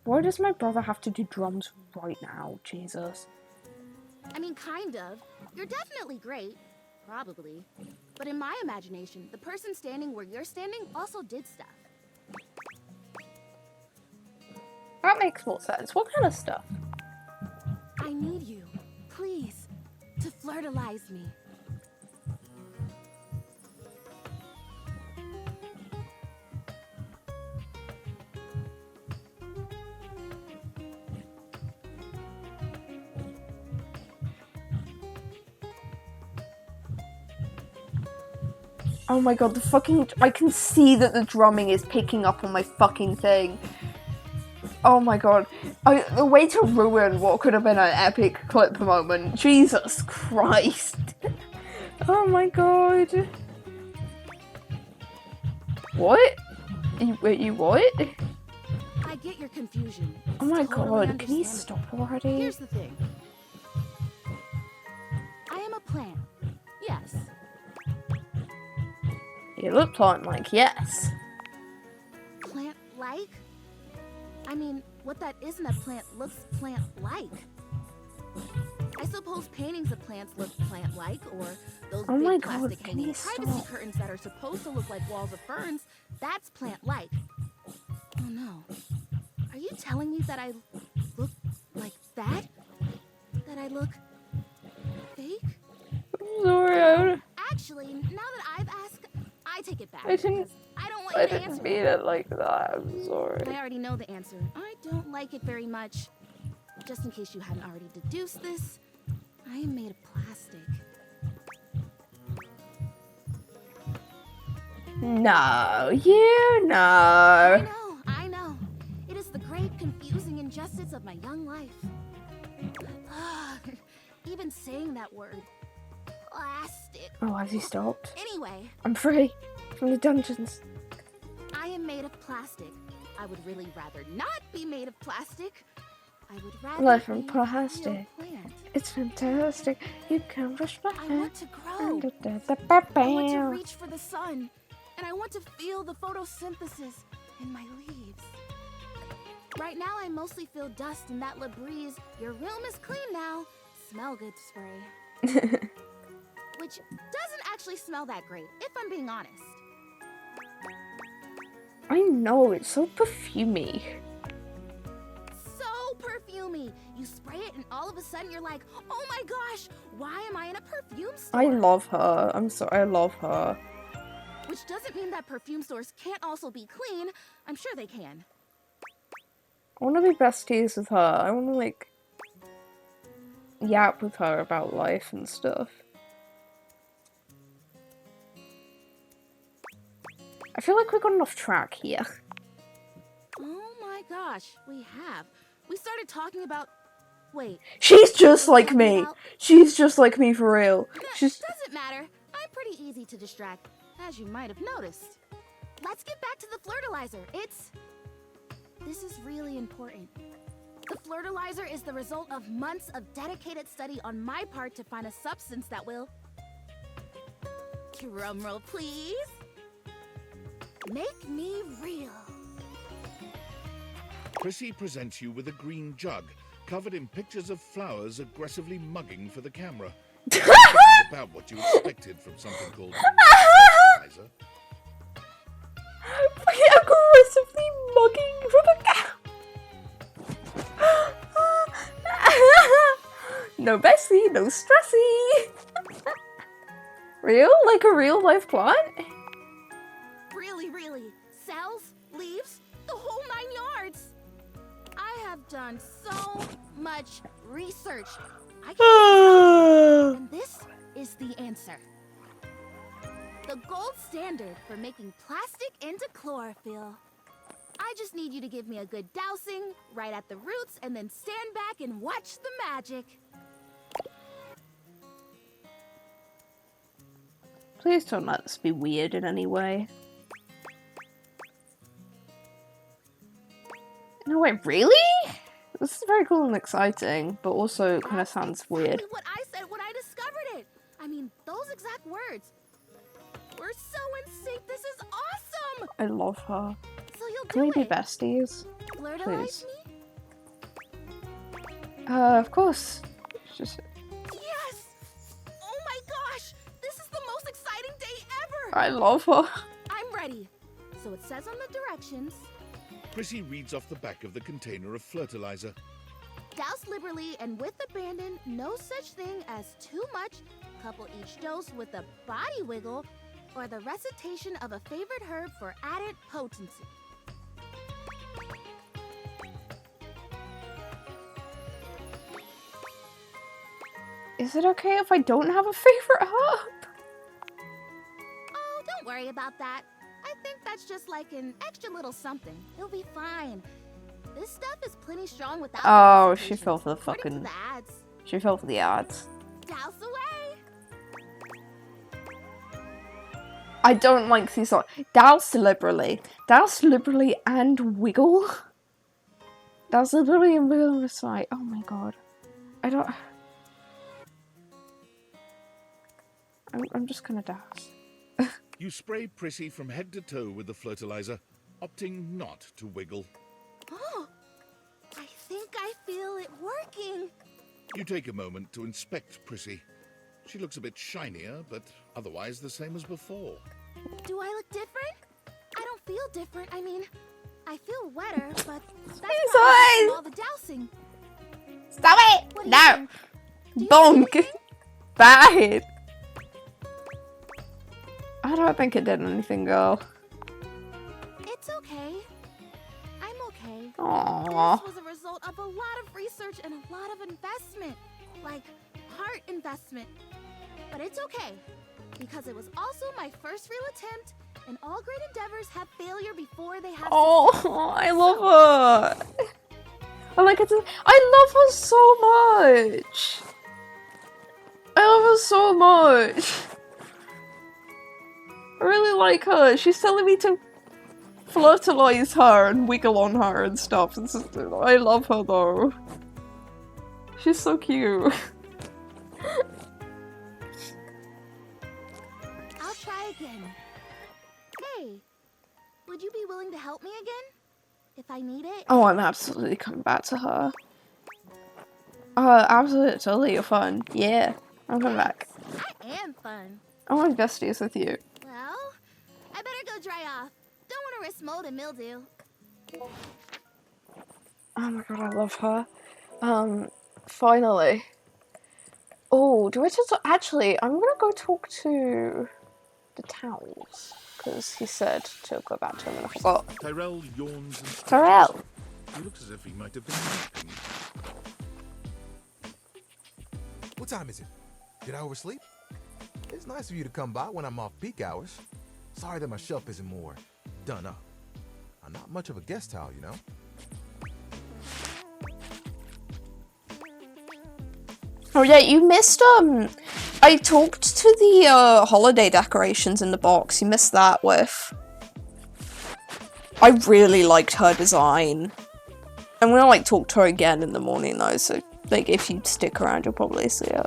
Why does my brother have to do drums right now? Jesus. I mean, kind of. You're definitely great. Probably. But in my imagination, the person standing where you're standing also did stuff. That makes more sense. What kind of stuff? I need you, please, to flirtalize me. Oh my god, the fucking... I can see that the drumming is picking up on my fucking thing. Oh my god. The way to ruin what could have been an epic clip moment. Jesus Christ. Oh my god. What? You what? I get your confusion. Oh my Totally god, can you understandable. stop already? Here's the thing. I am a plant. Yes. You look plant-like, yes. Plant-like? I mean, what that isn't a plant looks plant-like. I suppose paintings of plants look plant-like, or those Oh my big god, plastic can hanging you privacy stop? curtains that are supposed to look like walls of ferns, that's plant-like. Oh no. Are you telling me that I look like that? That I look fake? I'm sorry, Actually, now that I've asked, I take it back. I didn't- because I don't want I you to didn't answer mean it like that, I'm sorry. I already know the answer. I don't like it very much. Just in case you hadn't already deduced this, I am made of plastic. No, you know. I know. It is the great confusing injustice of my young life. Even saying that word. Plastic. Oh, has he stopped? Anyway, I'm free from the dungeons. I am made of plastic. I would really rather not be made of plastic. I would rather Life from be a real plastic. plant. It's fantastic. You can rush back. I want to grow. I want to Bam. reach for the sun. And I want to feel the photosynthesis in my leaves. Right now, I mostly feel dust in that Labreeze, your room is clean now, smell good spray. Which doesn't actually smell that great, if I'm being honest. I know, it's so perfumey. So perfumey. You spray it and all of a sudden you're like, oh my gosh, why am I in a perfume store? I love her. I'm sorry, I love her. Which doesn't mean that perfume stores can't also be clean. I'm sure they can. I want to be besties with her. I want to, like, yap with her about life and stuff. I feel like we got off track here. Oh my gosh, we have. We started talking about... Wait. She's just like me. She's just like me for real. She's... Doesn't matter. I'm pretty easy to distract, as you might have noticed. Let's get back to the flirtalizer. This is really important. The flirtalizer is the result of months of dedicated study on my part to find a substance that will... Drumroll, please. Make me real. Prissy presents you with a green jug, covered in pictures of flowers aggressively mugging for the camera. This is about what you expected from something called fertilizer. Aggressively mugging for the No Bessie, no stressy. Real? Like a real life plant? Really, really. Cells, leaves, the whole 9 yards. I have done so much research. I can't and this is the answer. The gold standard for making plastic into chlorophyll. I just need you to give me a good dousing right at the roots and then stand back and watch the magic. Please don't let this be weird in any way. No way, really? This is very cool and exciting, but also kind of sounds weird. Exactly what I said when I discovered it. I mean, those exact words. We're so in sync. This is awesome. I love her. So you'll Can we do be it. besties? Flirtalize Please. me? Of course. It's just Yes! Oh my gosh! This is the most exciting day ever! I love her. I'm ready. So it says on the directions, Prissy reads off the back of the container of fertilizer. douse liberally and with abandon, no such thing as too much, couple each dose with a body wiggle, or the recitation of a favorite herb for added potency. Is it okay if I don't have a favorite herb? Oh, don't worry about that. I think that's just like an extra little something. It'll be fine. This stuff is plenty strong without the Oh, she recitations, fell for the according to fucking. the ads. She fell for the ads. Douse away! I don't like these. Douse liberally and wiggle. Douse liberally and wiggle on the side. Oh my god. I don't. I'm just gonna douse. You spray Prissy from head to toe with the fertilizer, opting not to wiggle. Oh, I think I feel it working. You take a moment to inspect Prissy. She looks a bit shinier, but otherwise the same as before. Do I look different? I don't feel different. I mean, I feel wetter, but that's Please, probably from all the dousing. Stop it! What do you No! think? Do you Bonk! think Bad! I don't think it did anything, girl. It's okay. I'm okay. Aww. This was a result of a lot of research and a lot of investment. Like, heart investment. But it's okay. Because it was also my first real attempt, and all great endeavors have failure before they have success. Oh, I love her. I like it. I love her so much. I love her so much. I really like her. She's telling me to fertilize her and wiggle on her and stuff. I love her though. She's so cute. I'll try again. Hey, would you be willing to help me again? If I need it? Oh, I'm absolutely coming back to her. Absolutely, totally, you're fun. Yeah, I'm coming back. I am fun. I want besties with you. Well, I better go dry off. Don't want to risk mold and mildew. Oh my god, I love her. Finally. Oh, do I just actually? I'm gonna go talk to the towels because he said to go back to him, and I forgot. Tyrell yawns and Tyrell. He looks as if he might have been napping. What time is it? Did I oversleep? It's nice of you to come by when I'm off peak hours. Sorry that my shelf isn't more done up. I'm not much of a guest towel, you know? Oh yeah, you missed, I talked to the, holiday decorations in the box. You missed that with. I really liked her design. I'm gonna, like, talk to her again in the morning, though, so, like, if you stick around, you'll probably see it.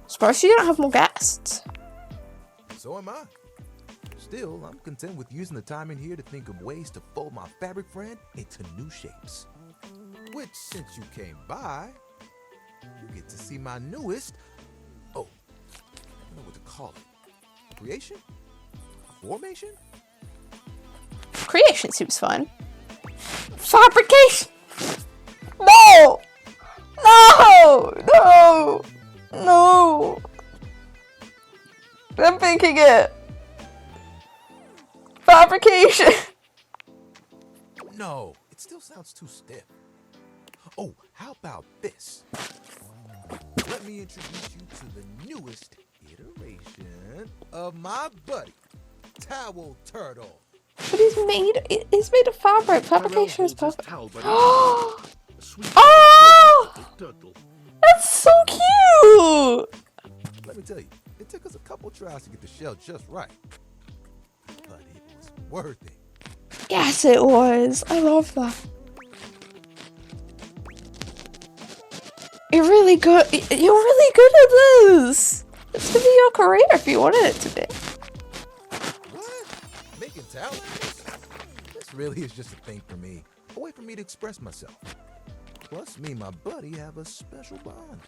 Surprised you don't have more guests. So am I. Still, I'm content with using the time in here to think of ways to fold my fabric friend into new shapes. Which, since you came by, you get to see my newest, I don't know what to call it. Creation? Formation? Creation seems fun. Fabrication! No! No! No! No! I'm thinking it. Fabrication! No, it still sounds too stiff. Oh, how about this? Let me introduce you to the newest iteration of my buddy, Towel Turtle. But it's made of fabric. Fabrication is perfect. Towel, sweet Oh! turtle. That's so cute! Let me tell you, it took us a couple tries to get the shell just right. But it was worth it. Yes, it was. I love that. You're really good. You're really good at this. This could be your career if you wanted it to be. What? Making towels? This really is just a thing for me. A way for me to express myself. Plus, me and my buddy have a special bond.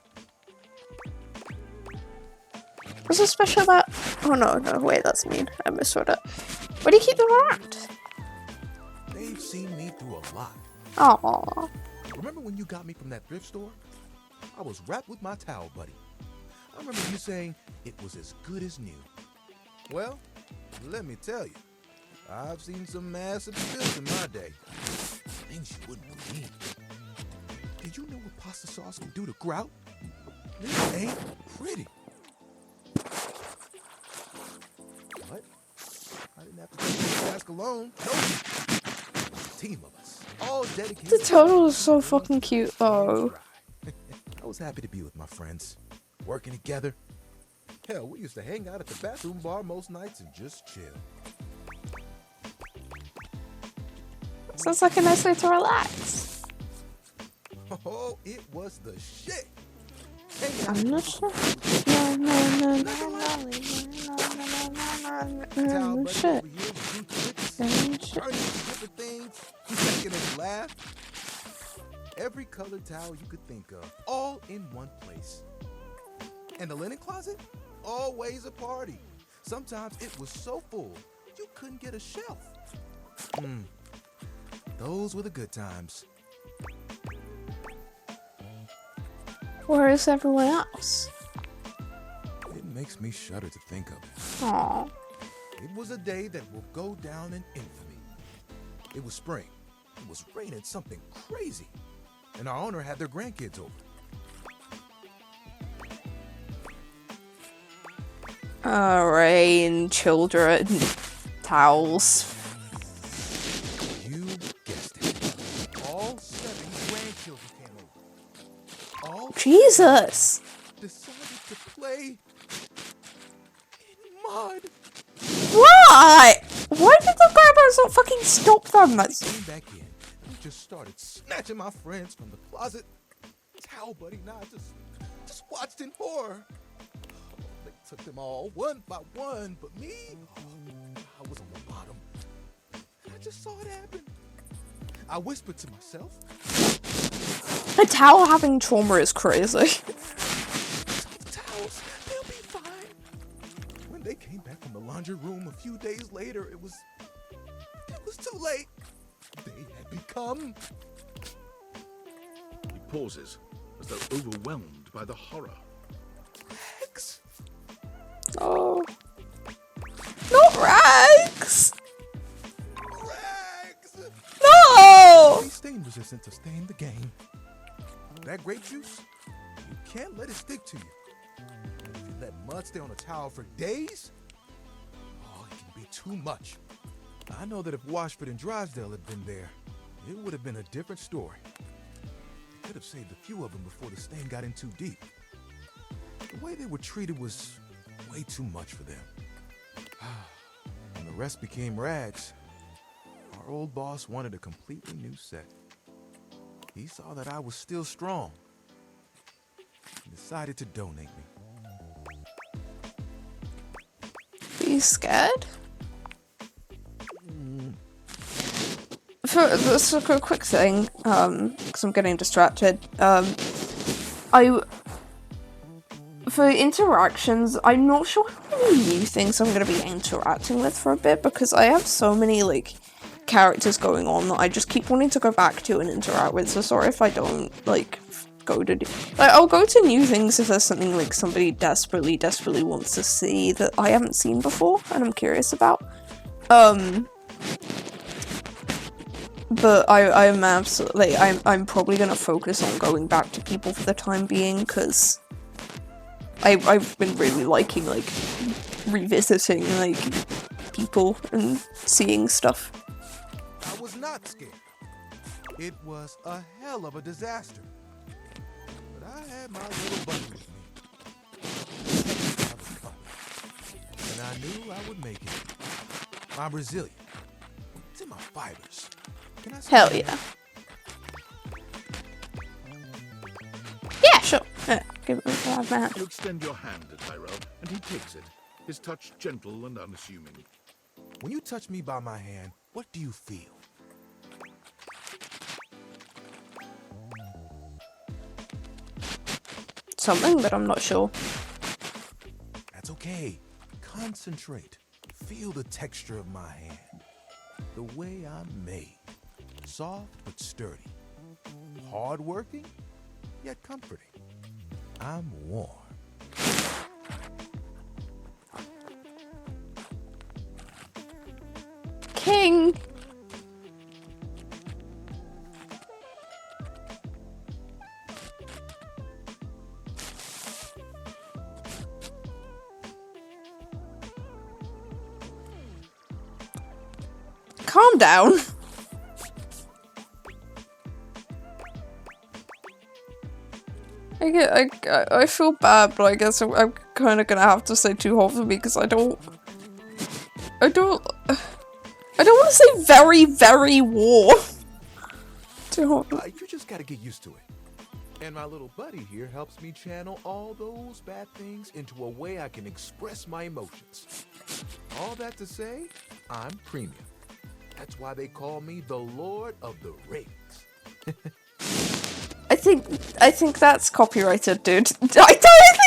What's so special about... Oh, no, wait, that's mean. I misread it. Where do you keep them around? They've seen me through a lot. Aww. Remember when you got me from that thrift store? I was wrapped with my towel, buddy. I remember you saying it was as good as new. Well, let me tell you, I've seen some massive spills in my day. Things you wouldn't believe. Did you know what pasta sauce can do to grout? This ain't pretty. What? I didn't have to take this task alone. Nope. A team of us, all dedicated. The turtle is so fucking cute, though. I was happy to be with my friends, working together. Hell, we used to hang out at the bathroom bar most nights and just chill. Sounds like a nice way to relax. Oh, it was the shit. I'm not sure. No, shit. Making us laugh. Every colored towel you could think of, all in one place. And the linen closet? Always a party. Sometimes it was so full, you couldn't get a shelf. Those were the good times. Where is everyone else? It makes me shudder to think of it. Aww. It was a day that will go down in infamy. It was spring. It was raining something crazy. And our owner had their grandkids over. Rain, children, towels. You guessed it. All 7 grandchildren came over. All Jesus! decided to play in mud. Why? Why did the grandmas not fucking stop them? Came back in and just started snatching my friends from the closet. Towel buddy and I just watched in horror. They took them all one by one, but me, I was on the bottom. I just saw it happen. I whispered to myself. A towel having trauma is crazy. Towels, they'll be fine. When they came back from the laundry room a few days later, it was too late. They had become... He pauses, as though overwhelmed by the horror. Rags. Oh. Not rags! Rags! No! Be stain resistant to stain the game. That grape juice, you can't let it stick to you. If you let mud stay on a towel for days, it can be too much. I know that if Washford and Drysdale had been there, it would have been a different story. They could have saved a few of them before the stain got in too deep. The way they were treated was way too much for them. When the rest became rags, our old boss wanted a completely new set. He saw that I was still strong and decided to donate me. Are you scared? For this is a quick thing, because I'm getting distracted. For interactions, I'm not sure how many new things I'm gonna be interacting with for a bit, because I have so many, like, characters going on that I just keep wanting to go back to and interact with, so sorry if I don't, like, I'll go to new things if there's something, like, somebody desperately wants to see that I haven't seen before, and I'm curious about. But I'm absolutely, I'm probably gonna focus on going back to people for the time being, because I've been really liking, like, revisiting, like, people and seeing stuff. I was not scared. It was a hell of a disaster. But I had my little buddy with me. That was fun. And I knew I would make it. I'm resilient. It's in my fibers. Can I say Hell that? yeah. Yeah, sure. Give it a man. You extend your hand to Tyrell, and he takes it, his touch gentle and unassuming. When you touch me by my hand, what do you feel? Something, but I'm not sure. That's okay. Concentrate. Feel the texture of my hand. The way I'm made. Soft but sturdy. Hard-working, yet comforting. I'm warm. King! Calm down. I feel bad, but I guess I'm kind of gonna have to say too hot for me because I don't want to say very war. Too hot. You just gotta get used to it. And my little buddy here helps me channel all those bad things into a way I can express my emotions. All that to say, I'm premium. That's why they call me the Lord of the Rings. I think that's copyrighted, dude. I don't think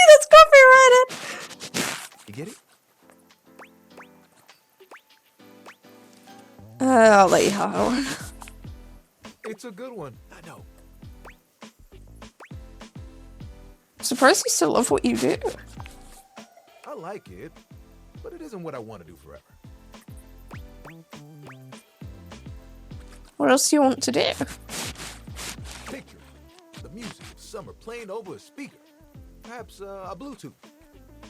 that's copyrighted. You get it? I'll let you have one. It's a good one. I know. Surprised you still love what you do. I like it, but it isn't what I want to do forever. What else do you want to do? Picture the music of summer playing over a speaker. Perhaps a Bluetooth.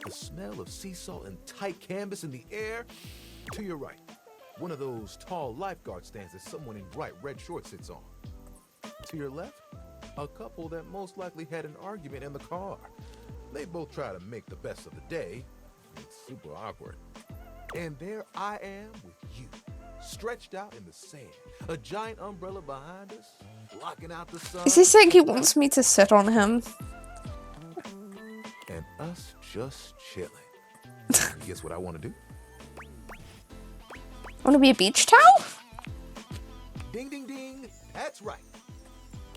The smell of sea salt and tight canvas in the air. To your right, one of those tall lifeguard stands that someone in bright red shorts sits on. To your left, a couple that most likely had an argument in the car. They both try to make the best of the day. It's super awkward. And there I am with you, stretched out in the sand, a giant umbrella behind us, blocking out the sun. Is he saying he wants me to sit on him? And us just chilling. Guess what I want to do? Want to be a beach towel? Ding, ding, ding. That's right.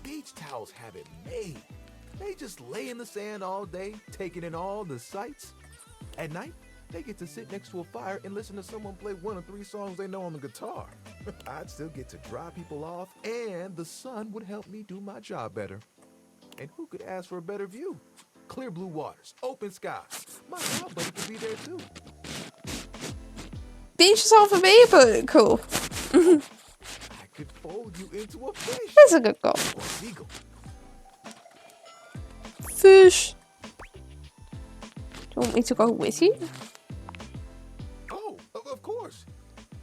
Beach towels have it made. They just lay in the sand all day, taking in all the sights. At night, they get to sit next to a fire and listen to someone play one of 3 songs they know on the guitar. I'd still get to dry people off, and the sun would help me do my job better. And who could ask for a better view? Clear blue waters, open skies. My dog buddy could be there too. Beach is all for me, but cool. I could fold you into a fish. That's a good goal. Or seagull. Fish. Do you want me to go with you? Oh, of course.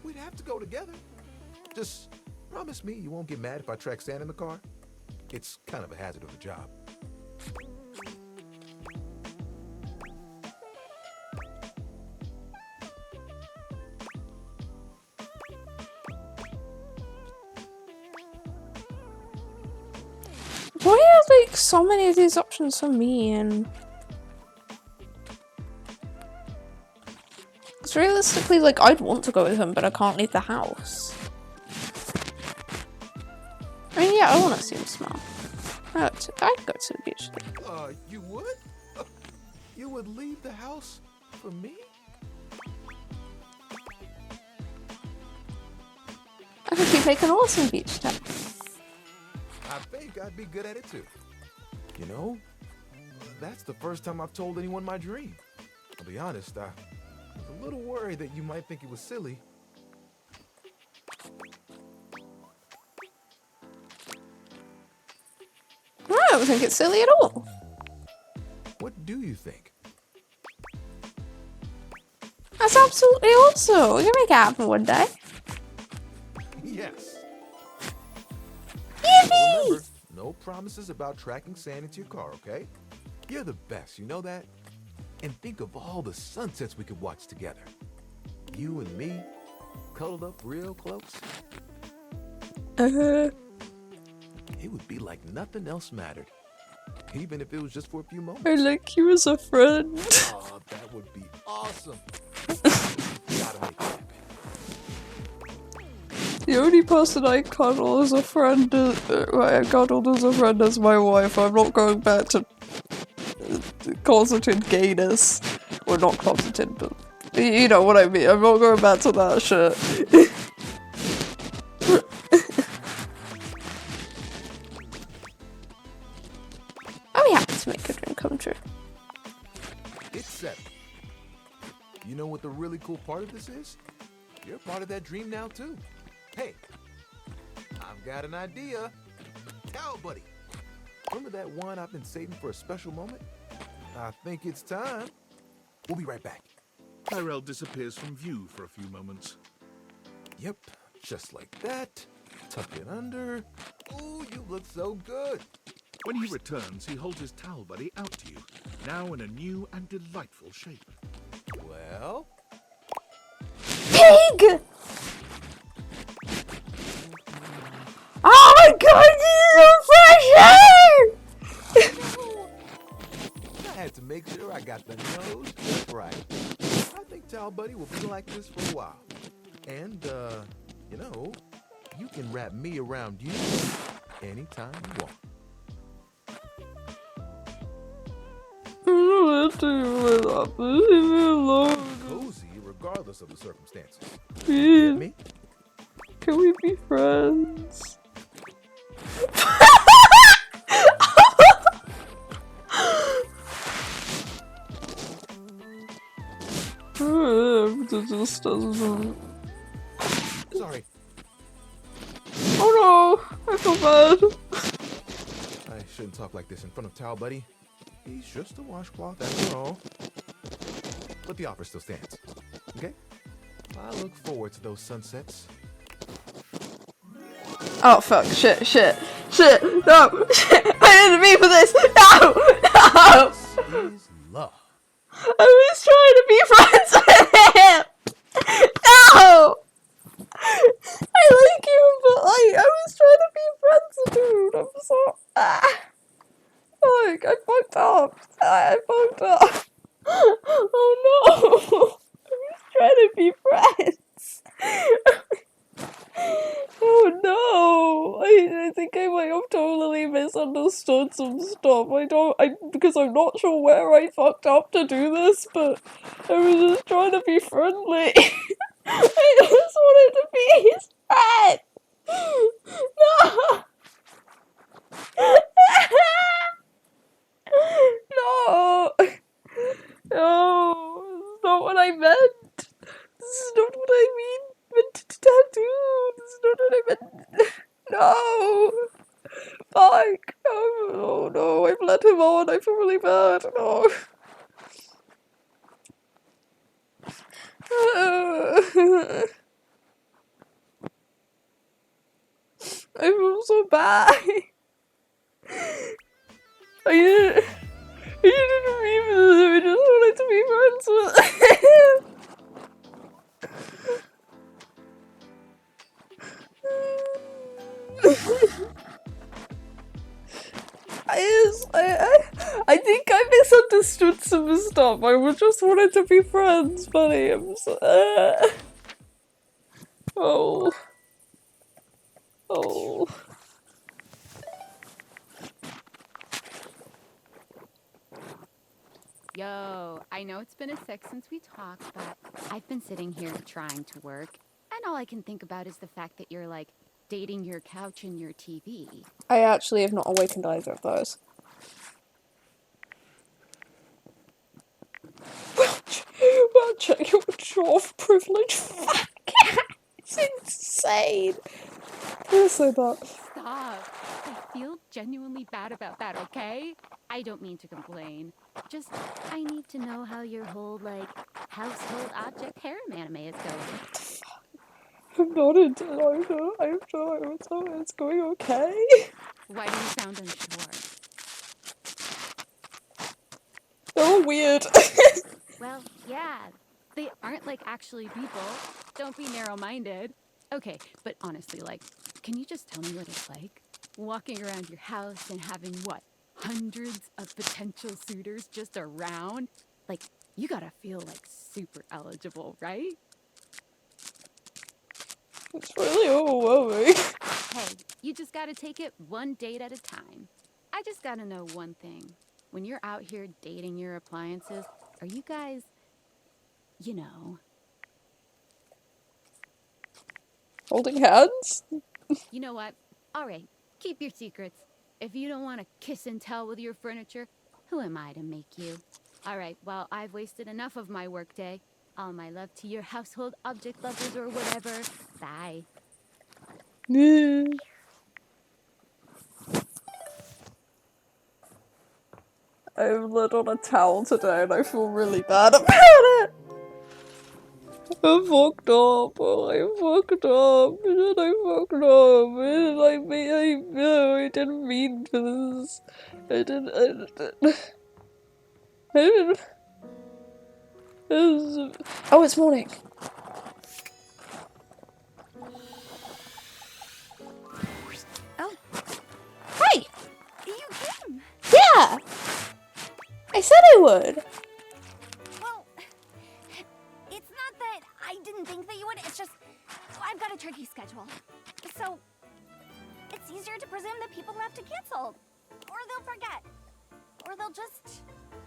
We'd have to go together. Just promise me you won't get mad if I track sand in the car. It's kind of a hazard of the job. Why are like so many of these options for me? And Because realistically, like, I'd want to go with him, but I can't leave the house. I mean, yeah, I want to see him smile. I'd go to the beach. You would? You would leave the house for me? I think you'd make an awesome beach towel. I think I'd be good at it too. You know, that's the first time I've told anyone my dream. I'll be honest, I was a little worried that you might think it was silly. I don't think it's silly at all. What do you think? That's absolutely awesome. We can make it happen one day. Yes. Yippee! Remember, no promises about tracking sand into your car, okay? You're the best, you know that? And think of all the sunsets we could watch together. You and me, cuddled up real close. It would be like nothing else mattered. Even if it was just for a few moments. I like you as a friend. Oh, that would be awesome. Gotta make it happen. The only person I cuddle as a friend I cuddled as a friend is my wife. I'm not going back to closeted gayness. Well, not closeted, but you know what I mean. I'm not going back to that shit. I'll be happy to make a dream come true. It's set. You know what the really cool part of this is? You're part of that dream now, too. Hey, I've got an idea. Towel buddy. Remember that one I've been saving for a special moment? I think it's time. We'll be right back. Tyrell disappears from view for a few moments. Yep, just like that. Tuck it under. Ooh, you look so good. When he returns, he holds his towel buddy out to you, now in a new and delightful shape. Well? Pig! Oh my god, this is refreshing! I had to make sure I got the nose just right. I think Towel Buddy will be like this for a while. And, you know, you can wrap me around you anytime you want. Leave me alone. Cozy regardless of the circumstances. Please. Me? Can we be friends? It just doesn't. Sorry. Oh no! I feel bad. I shouldn't talk like this in front of Towel Buddy. He's just a washcloth after all. But the offer still stands. Okay? I look forward to those sunsets. Oh fuck, shit, no, shit, I didn't mean for this, no! This is love. I was trying to be friends with him! No! I like you, but I was trying to be friends with dude, I'm so, Fuck, I fucked up, I fucked up. Oh no! I was trying to be friends. Oh no! I think I might have totally misunderstood some stuff. Because I'm not sure where I fucked up to do this, but I was just trying to be friendly. I just wanted to be his friend! No! No! No! This is not what I meant! This is not what I meant to tattoo! This is not what I meant! No! Fuck! Oh no, I've let him on, I feel really bad, no! I feel so bad! I didn't mean this, I just wanted to be friends with him! I I think I misunderstood some stuff. I just wanted to be friends, buddy. I'm so, Oh. Oh. Yo, I know it's been a sec since we talked, but I've been sitting here trying to work, and all I can think about is the fact that you're, like, dating your couch and your TV. I actually have not awakened either of those. Well, check your jaw of privilege. Fuck! It's insane. You're so bad. Stop. I feel genuinely bad about that, okay? I don't mean to complain. Just, I need to know how your whole, like, household object harem anime is going. I'm not into it. I'm sure it's going okay. Why do you sound unsure? Oh, weird. Well, yeah. They aren't, like, actually people. Don't be narrow-minded. Okay, but honestly, like, can you just tell me what it's like? Walking around your house and having, what, hundreds of potential suitors just around? Like, you gotta feel, like, super eligible, right? It's really overwhelming. Hey, you just gotta take it one date at a time. I just gotta know one thing. When you're out here dating your appliances, are you guys, you know... Holding hands? You know what? Alright, keep your secrets. If you don't want to kiss and tell with your furniture, who am I to make you? Alright, well, I've wasted enough of my workday. All my love to your household object lovers or whatever. Bye. I've lit on a towel today and I feel really bad about it. I fucked up. I fucked up. I fucked up. I didn't mean for this. I didn't. Oh, it's morning. Oh. Hey! You came. Yeah! I said I would. Well, it's not that I didn't think that you would. It's just I've got a tricky schedule. So it's easier to presume that people have to cancel. Or they'll forget. Or they'll just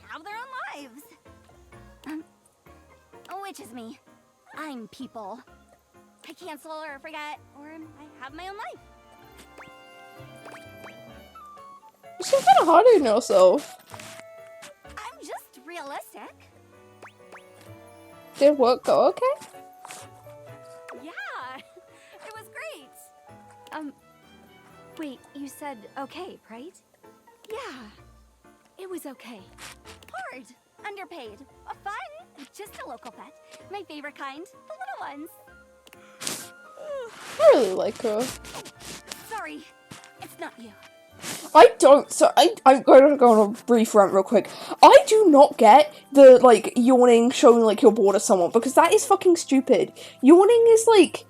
have their own lives. Which is me. I'm people. I cancel or forget, or I have my own life. You seem kind of hard on yourself. I'm just realistic. Did work go okay? Yeah, it was great. Wait, you said okay, right? Yeah, it was okay. Hard, underpaid, fun, just a local pet. My favorite kind, the little ones. I really like her. Sorry, it's not you. I don't, so I'm going to go on a brief rant real quick. I do not get the, like, yawning, showing like you're bored of someone, because that is fucking stupid. Yawning is like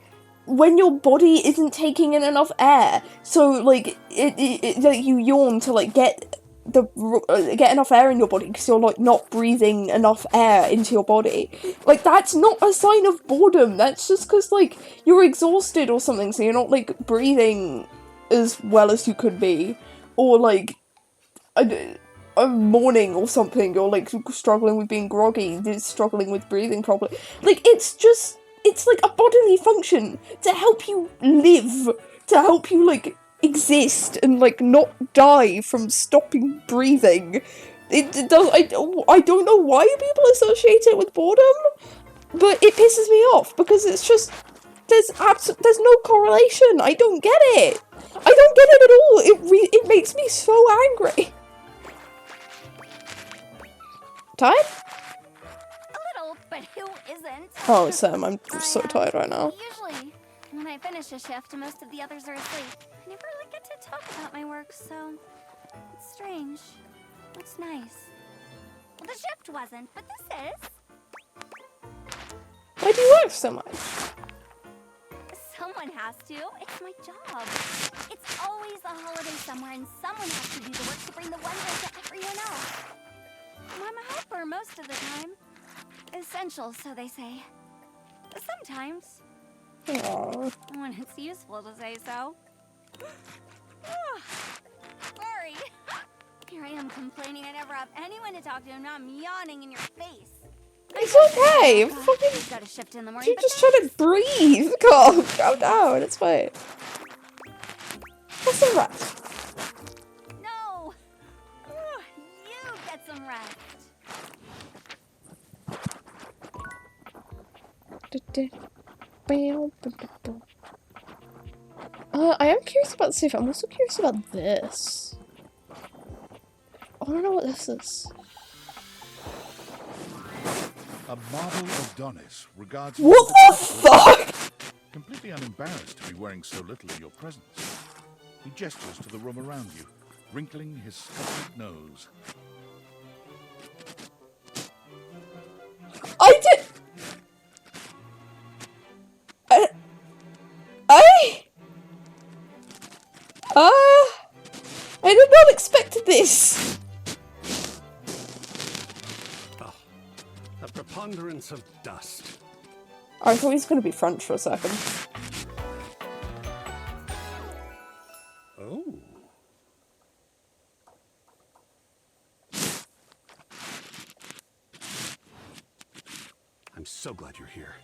when your body isn't taking in enough air, so like like you yawn to like get enough air in your body because you're like not breathing enough air into your body. Like, that's not a sign of boredom. That's just because like you're exhausted or something, so you're not like breathing as well as you could be, or like a morning or something, or like struggling with being groggy, struggling with breathing properly. Like, it's like a bodily function to help you live, to help you like exist and like not die from stopping breathing. It does. I don't know why people associate it with boredom, but it pisses me off because it's just there's no correlation. I don't get it. I don't get it at all. It makes me so angry. Tired? A little, but who isn't? Oh, Sam, I'm so tired right now. Usually, when I finish a shift, most of the others are asleep. I never really get to talk about my work, so it's strange. It's nice. Well, the shift wasn't, but this is. Why do you work so much? Someone has to. It's my job. It's always a holiday somewhere, and someone has to do the work to bring the wonder to everyone else. I'm a helper most of the time. Essential, so they say. Sometimes, Aww. when it's useful to say so. Sorry. Here I am complaining I never have anyone to talk to, and now I'm yawning in your face. It's okay. Fucking. Got a shift in the morning. You but just trying to breathe. Calm down. It's fine. Get some rest. No. You get some rest. I am curious about the safe. I'm also curious about this. I want to know what this is. A marble of Donis regards... What the fuck? Completely unembarrassed to be wearing so little in your presence. He gestures to the room around you, wrinkling his sculpted nose. I did... I did not expect this. Oh, a preponderance of dust. I thought he was going to be French for a second. Oh. I'm so glad you're here.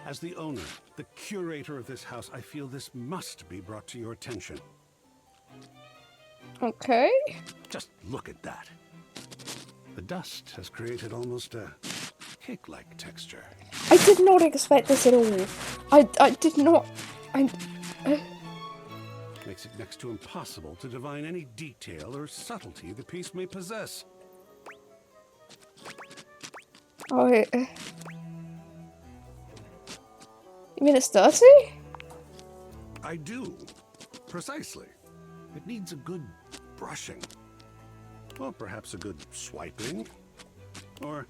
As the owner, the curator of this house, I feel this must be brought to your attention. Okay. Just look at that. The dust has created almost a cake-like texture. I did not expect this at all. I did not... Makes it next to impossible to divine any detail or subtlety the piece may possess. Oh, wait. You mean it's dirty? I do. Precisely. It needs a good brushing. Well, perhaps a good swiping. Or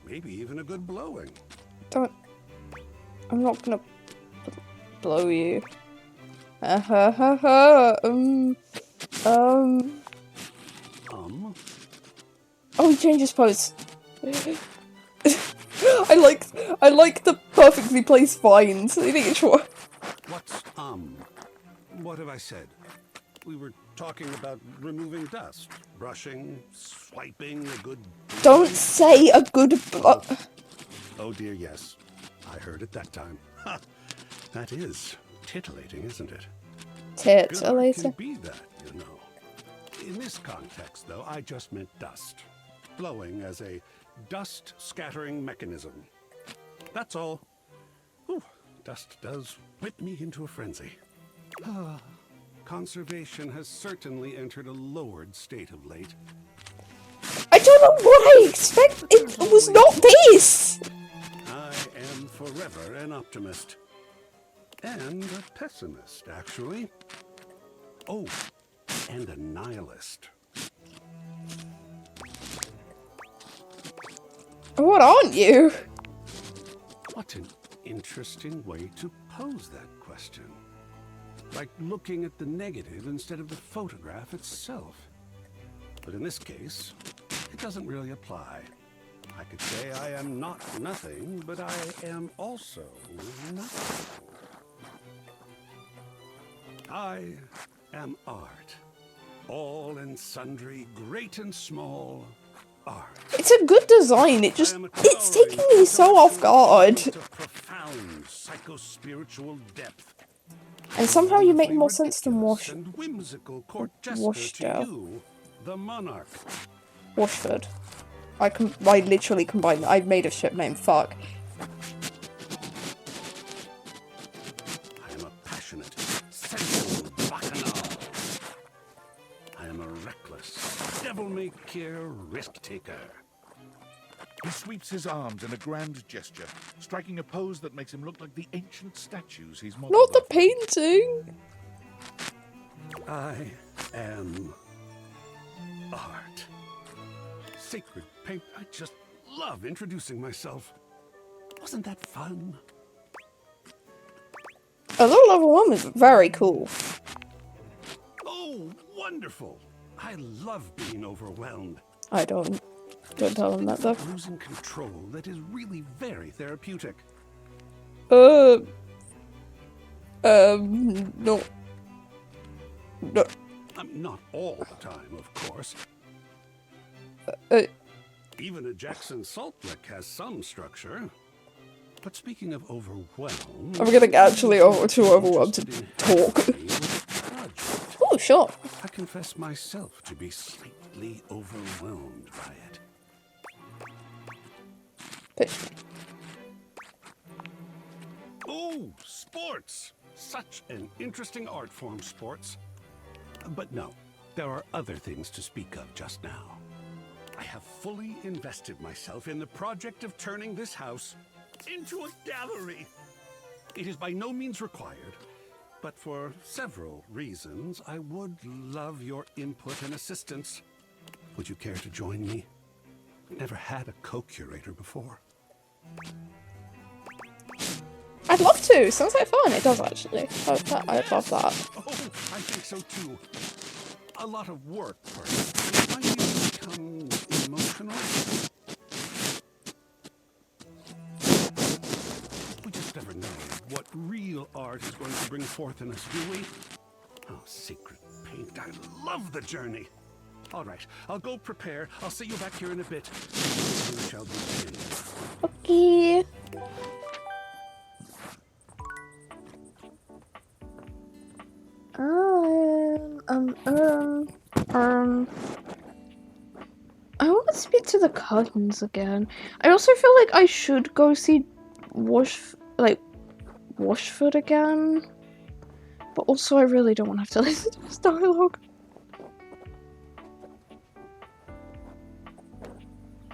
maybe even a good blowing. Don't... I'm not gonna blow you. Oh, he changed his pose. I like the perfectly placed vines in each one. What's what have I said? We were talking about removing dust, brushing, swiping, a good... Don't say a good Oh dear, yes. I heard it that time. Ha! That is titillating, isn't it? Titillating? Good art can be that, you know. In this context, though, I just meant dust. Blowing as a dust-scattering mechanism. That's all. Whew, dust does whip me into a frenzy. Conservation has certainly entered a lowered state of late. I don't know what I expect. It was not this. I am forever an optimist. And a pessimist, actually. Oh, and a nihilist. What aren't you? What an interesting way to pose that question. Like looking at the negative instead of the photograph itself. But in this case, it doesn't really apply. I could say I am not nothing, but I am also nothing. I am art. All and sundry, great and small, art. It's a good design, it's taking me so off guard. Profound psycho-spiritual depth. And somehow you make more sense than Washed out. The monarch. Washford. I literally combined. I made a ship name. Fuck. I am a passionate, sensual bacchanal. I am a reckless, devil-may-care risk-taker. He sweeps his arms in a grand gesture, striking a pose that makes him look like the ancient statues he's modeled. Not the painting! I am art. Sacred paint. I just love introducing myself. Wasn't that fun? A little overwhelmed is very cool. Oh, wonderful! I love being overwhelmed. I don't tell him that though. Losing control that is really very therapeutic. No. No. Not all the time, of course. Even a Jackson Salt Lick has some structure. But speaking of overwhelmed... I'm getting actually too overwhelmed to talk. Oh, sure. I confess myself to be slightly overwhelmed by it. Oh, sports! Such an interesting art form, sports. But no, there are other things to speak of just now. I have fully invested myself in the project of turning this house into a gallery. It is by no means required, but for several reasons, I would love your input and assistance. Would you care to join me? Never had a co-curator before. I'd love to. Sounds like fun. It does actually. I'd love that. Oh, I think so too. A lot of work, perhaps. It might even become emotional. We just never know what real art is going to bring forth in us, do we? Oh, secret paint. I love the journey. All right, I'll go prepare. I'll see you back here in a bit. We shall begin. Okay. I want to speak to the curtains again. I also feel like I should go see Washford again. But also I really don't want to have to listen to his dialogue.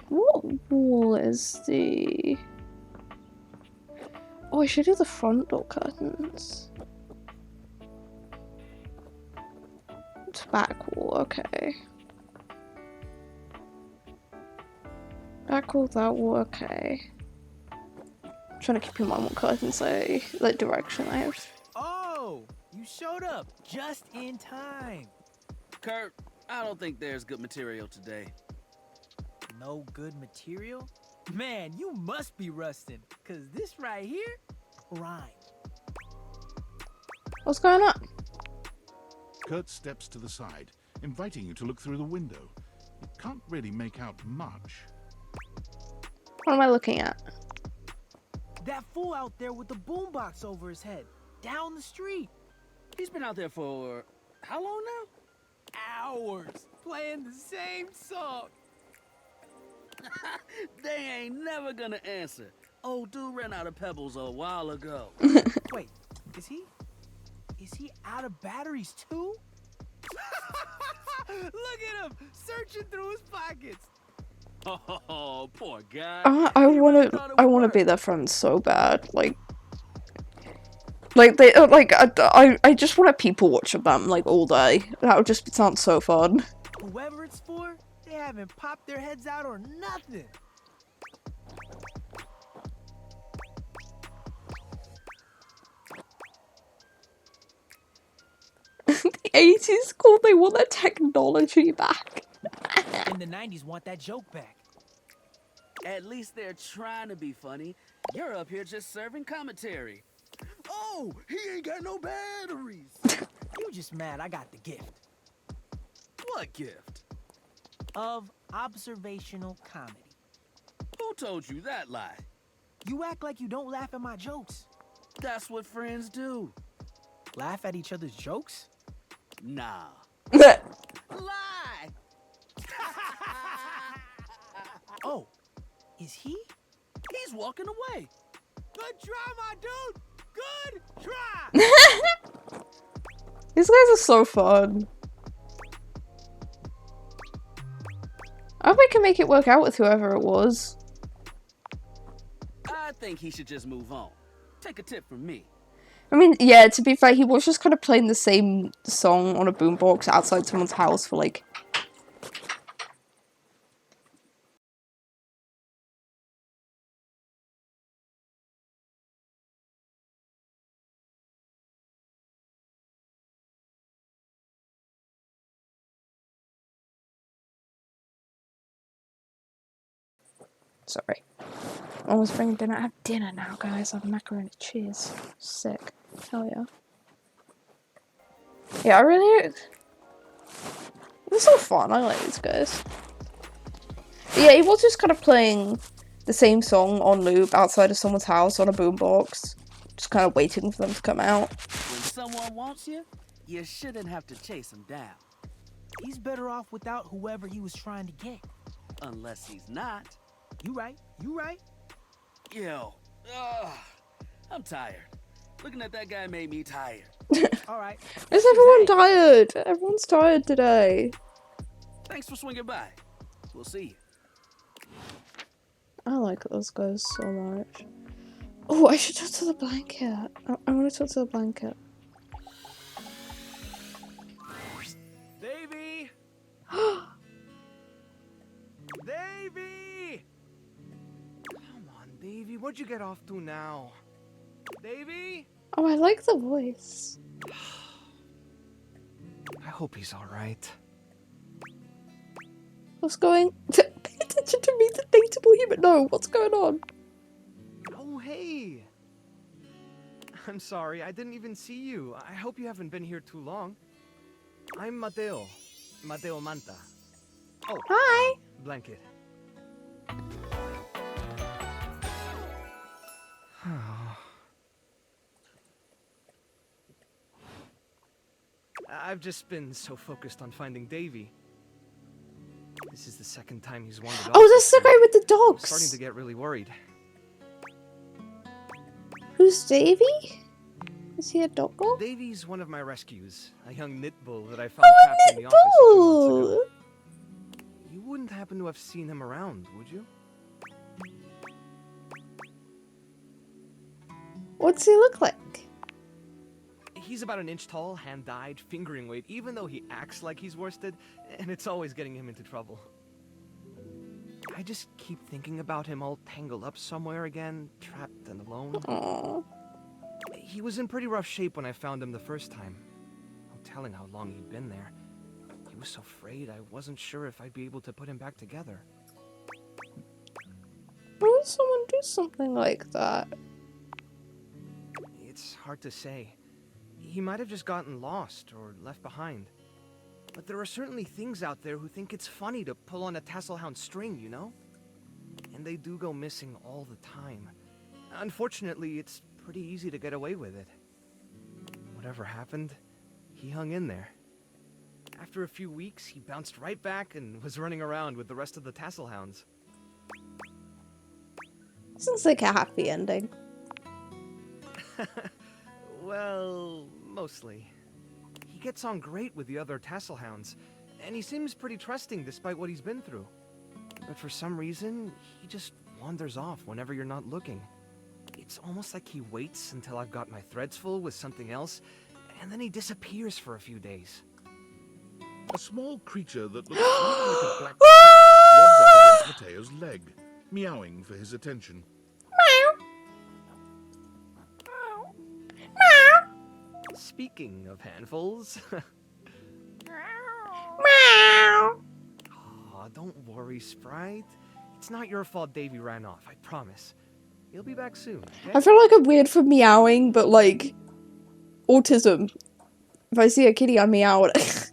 What wall is the... Oh, I should do the front door curtains. It's back wall, okay. Back wall, that wall, okay. I'm trying to keep in mind what curtains like direction I have. Oh, you showed up just in time. Kurt, I don't think there's good material today. No good material? Man, you must be rusting, cause this right here, rhyme. What's going on? Kurt steps to the side, inviting you to look through the window. You can't really make out much. What am I looking at? That fool out there with the boombox over his head, down the street. He's been out there for how long now? Hours, playing the same song. They ain't never gonna answer. Old dude ran out of pebbles a while ago. Wait, is he out of batteries too? Look at him, searching through his pockets. Oh, poor guy. I wanna be their friend so bad. Like they I just want to people watch them like all day. That would just sound so fun. Whoever it's for, they haven't popped their heads out or nothing. The 80s cool, they want their technology back. And the 90s want that joke back. At least they're trying to be funny. You're up here just serving commentary. Oh, he ain't got no batteries. You just mad I got the gift. What gift? Of observational comedy. Who told you that lie? You act like you don't laugh at my jokes. That's what friends do. Laugh at each other's jokes? Nah. Lie! Oh, is he? He's walking away. Good try, my dude! Good try! These guys are so fun. I hope we can make it work out with whoever it was. I think he should just move on. Take a tip from me. I mean, yeah, to be fair, he was just kind of playing the same song on a boombox outside someone's house for like Sorry. Almost bringing dinner. I have dinner now, guys. I have macaroni and cheese. Sick. Hell yeah. Yeah, I really... It's all fun. I like these guys. But yeah, he was just kind of playing the same song on loop outside of someone's house on a boombox. Just kind of waiting for them to come out. When someone wants you, you shouldn't have to chase him down. He's better off without whoever he was trying to get. Unless he's not. You right, you right. Yo, I'm tired. Looking at that guy made me tired. Alright. Is everyone tired? Everyone's tired today. Thanks for swinging by. We'll see you. I like those guys so much. Oh, I should talk to the blanket. I want to talk to the blanket. Davy! Davy! Come on, Davy. What'd you get off to now? Davy? Oh, I like the voice. I hope he's alright. What's going... Pay attention to me, the dateable human. No, what's going on? Oh, hey! I'm sorry, I didn't even see you. I hope you haven't been here too long. I'm Mateo. Mateo Manta. Oh, hi! Blanket. I've just been so focused on finding Davy. This is the second time he's wandered off. Oh, that's the guy with the dogs! I'm starting to get really worried. Who's Davy? Is he a doggo? Davy's one of my rescues, a young knit bull that I found trapped in the office a few months ago. You wouldn't happen to have seen him around, would you? What's he look like? He's about an inch tall, hand-dyed, fingering weight, even though he acts like he's worsted, and it's always getting him into trouble. I just keep thinking about him all tangled up somewhere again, trapped and alone. Aww. He was in pretty rough shape when I found him the first time. No telling how long he'd been there. He was so frayed I wasn't sure if I'd be able to put him back together. Why would someone do something like that? It's hard to say. He might have just gotten lost or left behind. But there are certainly things out there who think it's funny to pull on a Tasselhound string, you know? And they do go missing all the time. Unfortunately, it's pretty easy to get away with it. Whatever happened, he hung in there. After a few weeks, he bounced right back and was running around with the rest of the Tasselhounds. Sounds like a happy ending. Well, mostly. He gets on great with the other Tasselhounds, and he seems pretty trusting despite what he's been through. But for some reason, he just wanders off whenever you're not looking. It's almost like he waits until I've got my threads full with something else, and then he disappears for a few days. A small creature that looks like a black cat rubs up against Mateo's leg, meowing for his attention. Speaking of handfuls... Aw, don't worry, Sprite. It's not your fault Davy ran off, I promise. He'll be back soon, okay? I feel like I'm weird for meowing, but like... autism. If I see a kitty, I meow at it.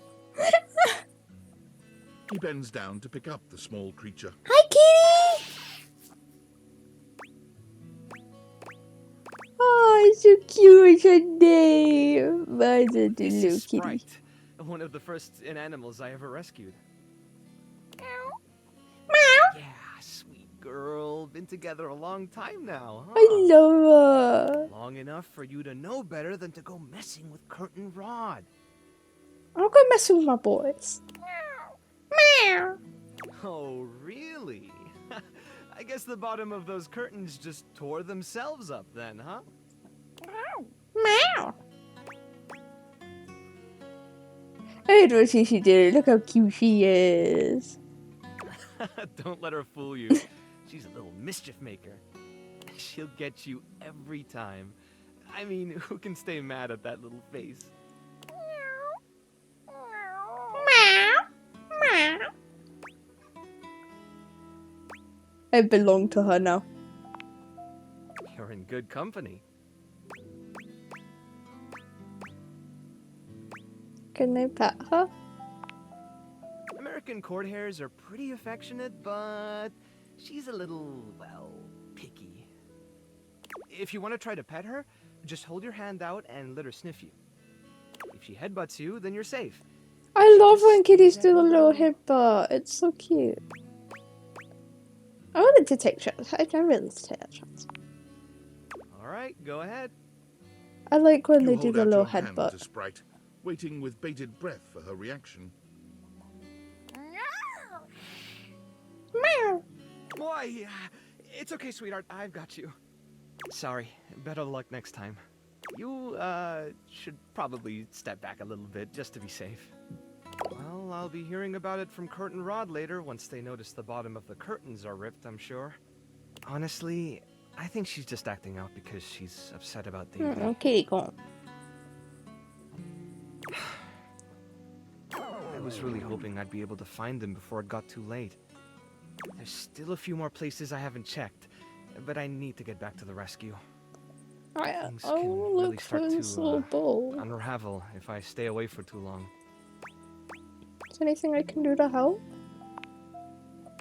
He bends down to pick up the small creature. Hi, kitty! Oh, it's so cute, Sunday. My little This is kitty. Sprite, one of the first inanimals I ever rescued. Yeah, sweet girl. Been together a long time now, huh? I love her. Long enough for you to know better than to go messing with Curtain Rod. I'll go mess with my boys. Meow. Oh, really? I guess the bottom of those curtains just tore themselves up then, huh? Meow. I don't see she did. Look how cute she is. Don't let her fool you. She's a little mischief maker. She'll get you every time. I mean, who can stay mad at that little face? Meow. Meow. I belong to her now. You're in good company. Can I pet her? American court hares are pretty affectionate, but she's a little, well, picky. If you want to try to pet her, just hold your hand out and let her sniff you. If she headbutts you, then you're safe. I love when kitties do the little headbutt. It's so cute. I wanted to take shots. I really take that chance. Alright, go ahead. I like when You they do hold the out little your hand headbutt. to Sprite, waiting with bated breath for her reaction. Meow. Why? It's okay, sweetheart. I've got you. Sorry. Better luck next time. You, should probably step back a little bit just to be safe. Well, I'll be hearing about it from Kurt and Rod later once they notice the bottom of the curtains are ripped, I'm sure. Honestly, I think she's just acting out because she's upset about David. Kitty gone. I was really hoping I'd be able to find them before it got too late. There's still a few more places I haven't checked, but I need to get back to the rescue. Things I can will really look start for this little to ball. unravel if I stay away for too long. Is there anything I can do to help?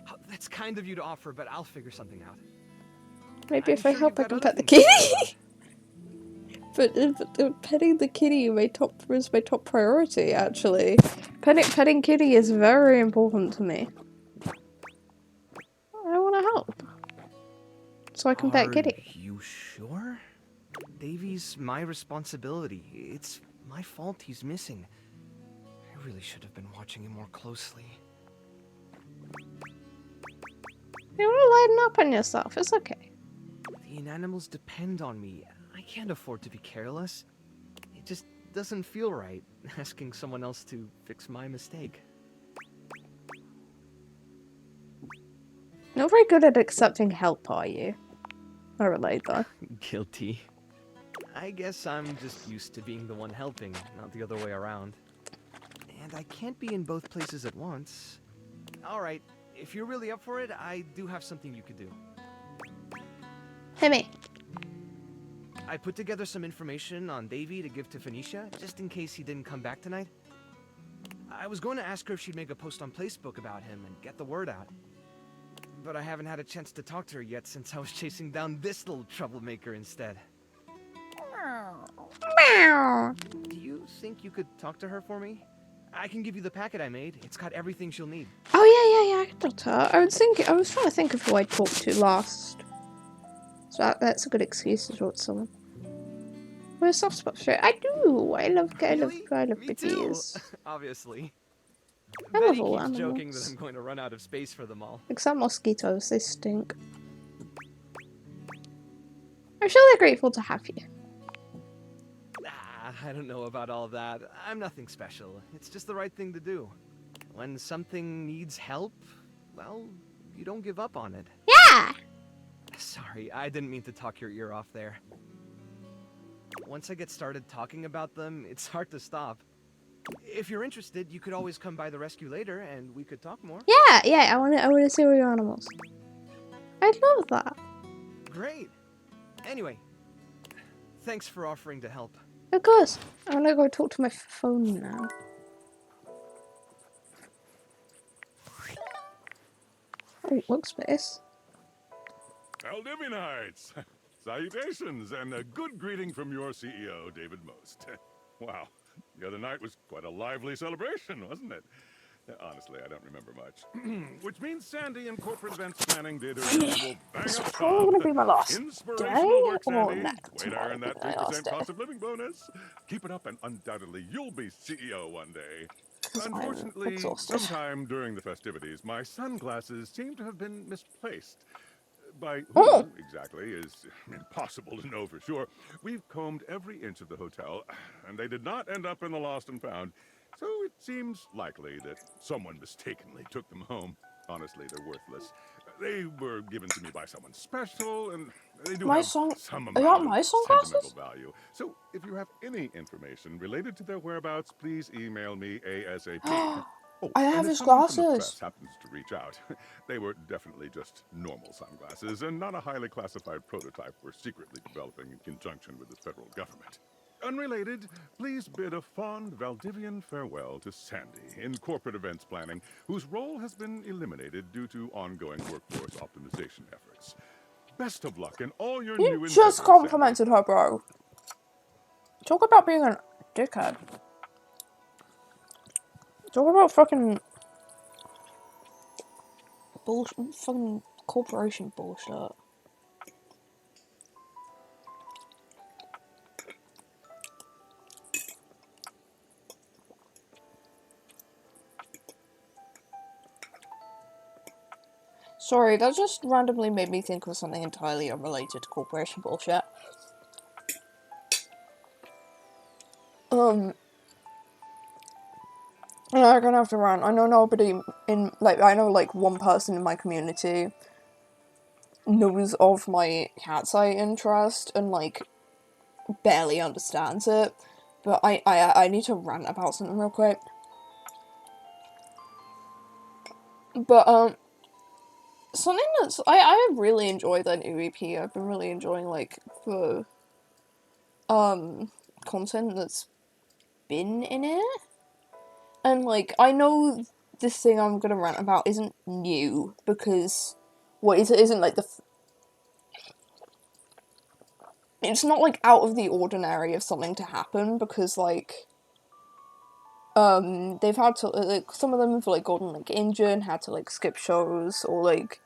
Oh, that's kind of you to offer, but I'll figure something out. Maybe if I sure help, I you've can got pet the other things kitty. but petting the kitty is my top priority. Actually, petting kitty is very important to me. I want to help, so I can pet kitty. Are you sure? Davy's my responsibility. It's my fault he's missing. I really should have been watching him more closely. You want to lighten up on yourself. It's okay. The inanimals depend on me. I can't afford to be careless. It just doesn't feel right asking someone else to fix my mistake. Not very good at accepting help, are you? Not really, though. Guilty. I guess I'm just used to being the one helping, not the other way around. And I can't be in both places at once. Alright, if you're really up for it, I do have something you could do. Hit me. I put together some information on Davy to give to Phoenicia, just in case he didn't come back tonight. I was going to ask her if she'd make a post on Facebook about him and get the word out. But I haven't had a chance to talk to her yet since I was chasing down this little troublemaker instead. Meow. Do you think you could talk to her for me? I can give you the packet I made. It's got everything she'll need. Oh yeah, I can talk to her. I was trying to think of who I talked to last. So that's a good excuse to talk to someone. Where's soft spot straight? I do. I love Me babies. too, obviously. I Betty love all keeps joking that animals. I'm going to run out of space for them all. Except mosquitoes, they stink. I'm sure they're grateful to have you. I don't know about all that. I'm nothing special. It's just the right thing to do. When something needs help, well, you don't give up on it. Yeah! Sorry, I didn't mean to talk your ear off there. Once I get started talking about them, it's hard to stop. If you're interested, you could always come by the rescue later and we could talk more. Yeah, I wanna see all your animals. I'd love that. Great. Anyway, thanks for offering to help. Of course. I'm gonna go talk to my phone now. Oh, workspace. Aldivinites! Salutations, and a good greeting from your CEO, David Most. Wow, the other night was quite a lively celebration, wasn't it? Honestly, I don't remember much. Which means Sandy and corporate events planning did her usual bang It's up probably gonna be my last Inspirational work, day, or Sandy. next Way to earn that might be my last 3% day. cost of living bonus. Keep it up and undoubtedly you'll be CEO one day. 'Cause I'm Unfortunately, exhausted. sometime during the festivities, my sunglasses seem to have been misplaced. By who Oh. exactly is impossible to know for sure. We've combed every inch of the hotel, and they did not end up in the lost and found. So it seems likely that someone mistakenly took them home. Honestly, they're worthless. They were given to me by someone special, and they do have some Is that amount my of sunglasses? sentimental value. So if you have any information related to their whereabouts, please email me ASAP. Oh, I have and if his someone from the glasses. press happens to reach out, they were definitely just normal sunglasses and not a highly classified prototype we're secretly developing in conjunction with the federal government. Unrelated, please bid a fond Valdivian farewell to Sandy in corporate events planning, whose role has been eliminated due to ongoing workforce optimization efforts. Best of luck in all your new You endeavors, just Sandy. complimented her, bro. Talk about being a dickhead. Talk about fucking bullshit, fucking corporation bullshit. Sorry, that just randomly made me think of something entirely unrelated to corporation bullshit. I'm gonna have to rant. I know nobody in, like, I know, like, one person in my community knows of my cat's eye interest and, like, barely understands it. But I need to rant about something real quick. But, something that's, I really enjoy that new EP. I've been really enjoying, like, the, content that's been in it. And, like, I know this thing I'm gonna rant about isn't new, because, well, it isn't, like, it's not, like, out of the ordinary of something to happen, because, like, they've had to, like, some of them have, like, gotten, like, injured and had to, like, skip shows, or, like,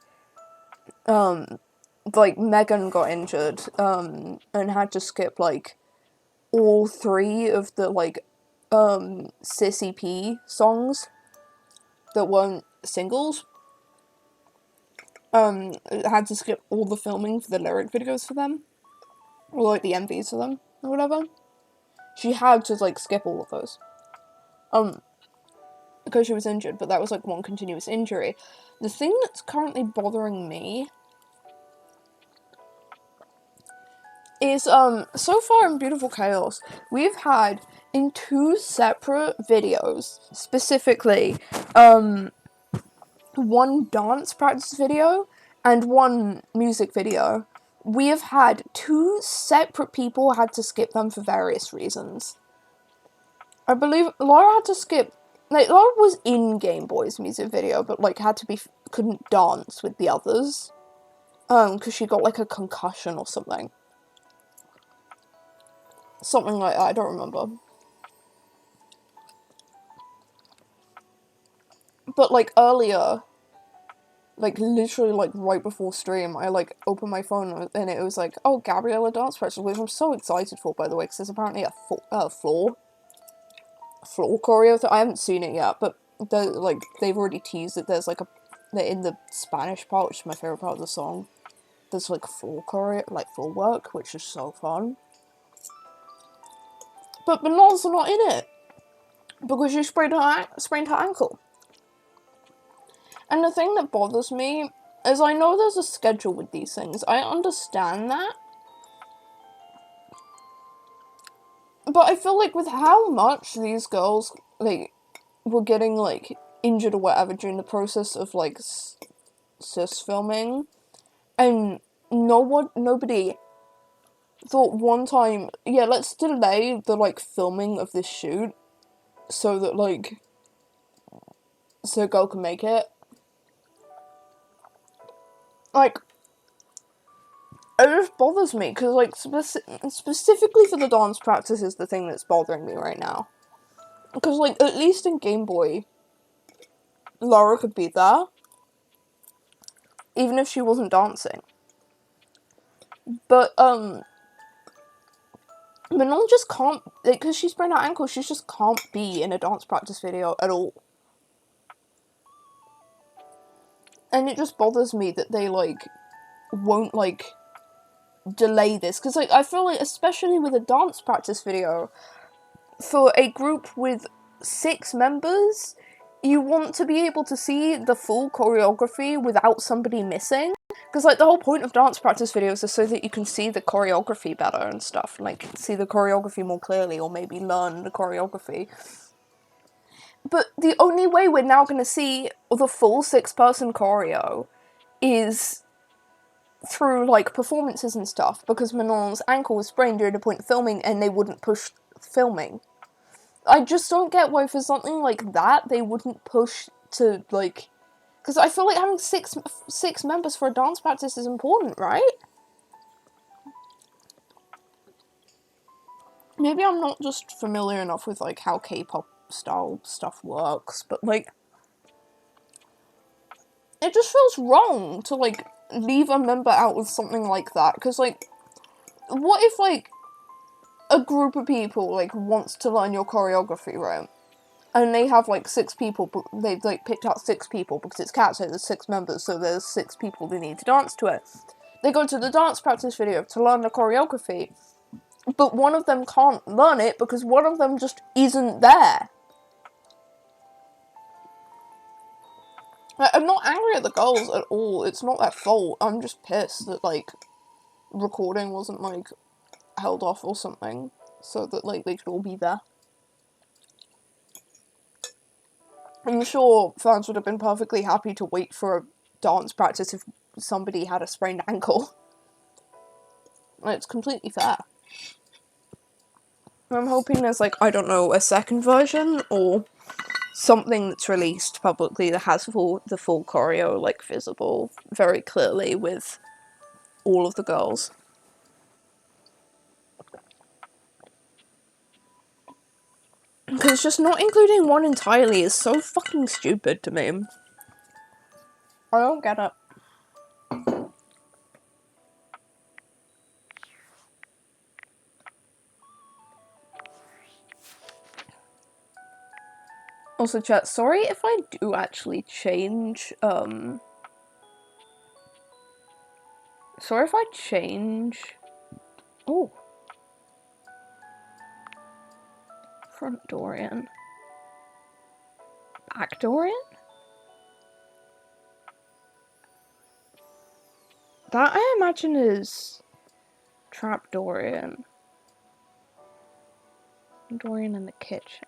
Megan got injured, and had to skip, like, all 3 of the, like, Sissy P songs that weren't singles. Had to skip all the filming for the lyric videos for them, or, like, the MVs for them, or whatever. She had to, like, skip all of those. Because she was injured, but that was, like, one continuous injury. The thing that's currently bothering me is, so far in Beautiful Chaos, we've had, in 2 separate videos, specifically, one dance practice video and one music video, we have had 2 separate people had to skip them for various reasons. I believe Laura had to skip, like, Laura was in Game Boy's music video, but, like, couldn't dance with the others, because she got, like, a concussion or something. Something like that, I don't remember. But, like, earlier, like, literally, like, right before stream, I, like, opened my phone and it was like, oh, Gabriella Dance Practice, which I'm so excited for, by the way, because there's apparently a floor choreo. I haven't seen it yet, but they've already teased that there's, like, in the Spanish part, which is my favourite part of the song, there's, like, floor choreo, like, floor work, which is so fun. But Benon's not in it, because she sprained her ankle. And the thing that bothers me is I know there's a schedule with these things. I understand that. But I feel like with how much these girls, like, were getting, like, injured or whatever during the process of, like, cis filming, and nobody thought one time, yeah, let's delay the, like, filming of this shoot so that, like, so a girl can make it. Like, it just bothers me, because, like, specifically for the dance practice is the thing that's bothering me right now. Because, like, at least in Game Boy, Laura could be there, even if she wasn't dancing. But, Manon just can't, because she sprained her ankle, she just can't be in a dance practice video at all. And it just bothers me that they, like, won't, like, delay this. Because, like, I feel like, especially with a dance practice video, for a group with 6 members, you want to be able to see the full choreography without somebody missing. Because, like, the whole point of dance practice videos is so that you can see the choreography better and stuff. Like, see the choreography more clearly, or maybe learn the choreography. But the only way we're now going to see the full 6-person choreo is through, like, performances and stuff, because Manon's ankle was sprained during the point of filming, and they wouldn't push filming. I just don't get why for something like that, they wouldn't push to, like... Because I feel like having six members for a dance practice is important, right? Maybe I'm not just familiar enough with, like, how K-pop style stuff works, but, like... It just feels wrong to, like, leave a member out with something like that, because, like... What if, like, a group of people, like, wants to learn your choreography, right? And they have, like, 6 people, but they've, like, picked out 6 people, because it's Cat, so there's 6 members, so there's 6 people they need to dance to it. They go to the dance practice video to learn the choreography, but one of them can't learn it because one of them just isn't there. Like, I'm not angry at the girls at all, it's not their fault, I'm just pissed that, like, recording wasn't, like, held off or something, so that, like, they could all be there. I'm sure fans would have been perfectly happy to wait for a dance practice if somebody had a sprained ankle. It's completely fair. I'm hoping there's, like, I don't know, a second version, or something that's released publicly that has the full choreo, like, visible very clearly with all of the girls. Because just not including one entirely is so fucking stupid to me. I don't get it. Also, chat, sorry if I do actually change, sorry if I change... Oh. Front Dorian. Back Dorian? That I imagine is Trap Dorian. Dorian in the kitchen.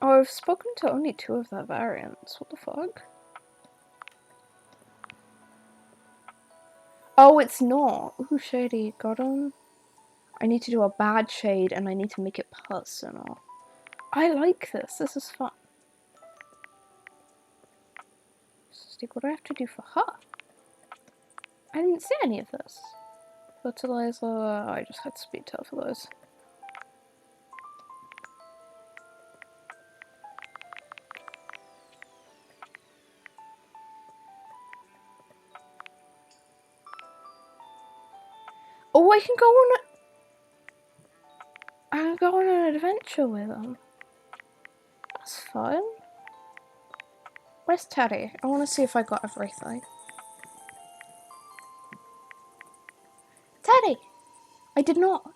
Oh, I've spoken to only 2 of their variants. What the fuck? Oh, it's not. Ooh, shady. Got him. I need to do a bad shade and I need to make it personal. I like this. This is fun. Stick, what do I have to do for her? I didn't see any of this. Fertilizer. I just had speed tail for those. Oh, I can go on an adventure with them. That's fun. Where's Teddy? I want to see if I got everything. Teddy! I did not.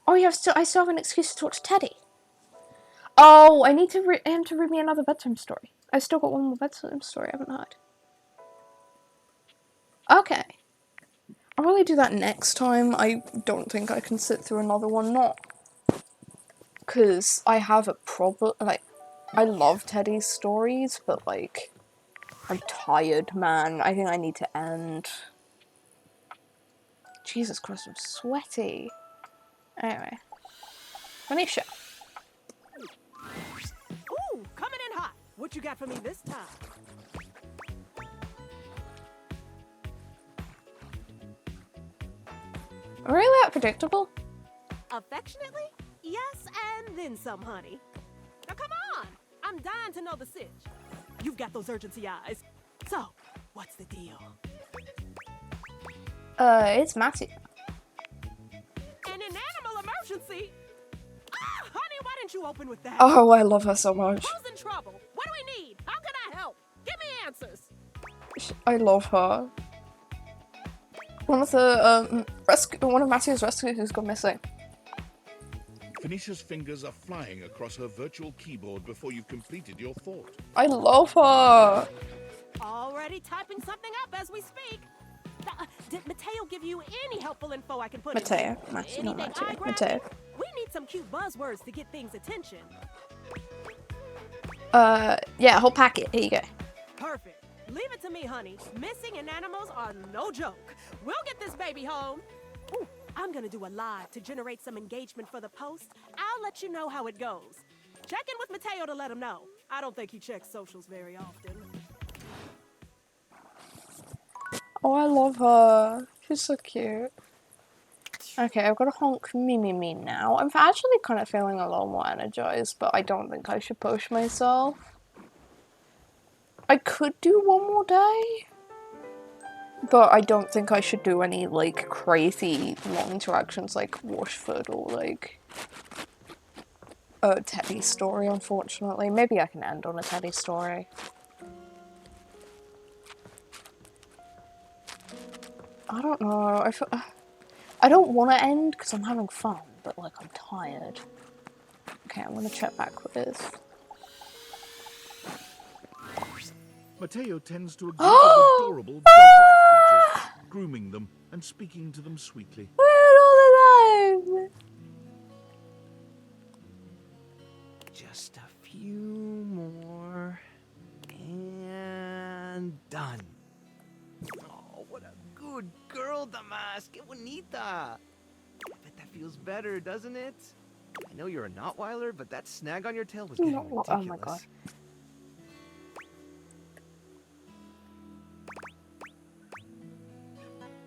Oh, I still have an excuse to talk to Teddy. Oh, I need to him to read me another bedtime story. I've still got one more bedtime story I haven't heard. Okay. I'll probably do that next time. I don't think I can sit through another one, not because I have a problem, like, I love Teddy's stories, but, like, I'm tired, man. I think I need to end. Jesus Christ, I'm sweaty. Anyway. Finish it. Ooh, coming in hot. What you got for me this time? Really that predictable? Affectionately? Yes, and then some, honey. Now come on! I'm dying to know the sitch. You've got those urgency eyes. So, what's the deal? It's Matthew. An animal emergency? Ah, honey, why didn't you open with that? Oh, I love her so much. Who's in trouble? What do we need? How can I help? Give me answers. I love her. One of the, one of Matthew's rescues who's gone missing. Phoenicia's fingers are flying across her virtual keyboard before you've completed your thought. I love her. Already typing something up as we speak. Did Mateo give you any helpful info I can put Mateo, in? Matthew, not Anything Mateo, eye-grabbing? Mateo. We need some cute buzzwords to get things attention. Yeah, whole packet. Here you go. Perfect. Leave it to me, honey. Missing in animals are no joke. We'll get this baby home. Ooh, I'm gonna do a live to generate some engagement for the post. I'll let you know how it goes. Check in with Mateo to let him know. I don't think he checks socials very often. Oh, I love her. She's so cute. Okay, I've got to honk me now. I'm actually kind of feeling a little more energized, but I don't think I should push myself. I could do one more day, but I don't think I should do any, like, crazy long interactions like Washford or, like, a Teddy story, unfortunately. Maybe I can end on a Teddy story. I don't know. I don't want to end because I'm having fun, but like I'm tired. Okay, I'm gonna check back with this. Mateo tends to a group of adorable dog-like creatures, grooming them and speaking to them sweetly. Where all the time? Just a few more. And done. Oh, what a good girl, Damas. Que bonita. I bet that feels better, doesn't it? I know you're a Notweiler, but that snag on your tail was getting ridiculous. Oh my god.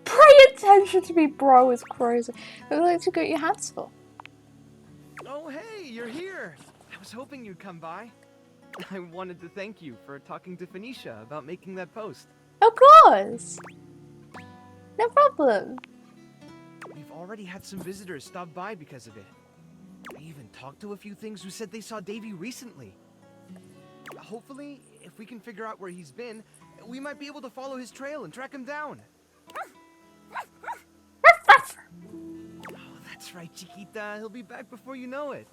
Pay attention to me, bro, is crazy. I'd like to get your hats for. Oh, hey, you're here. I was hoping you'd come by. I wanted to thank you for talking to Phoenicia about making that post. Of course. No problem. We've already had some visitors stop by because of it. I even talked to a few things who said they saw Davy recently. Hopefully, if we can figure out where he's been, we might be able to follow his trail and track him down. Oh, that's right, Chiquita. He'll be back before you know it.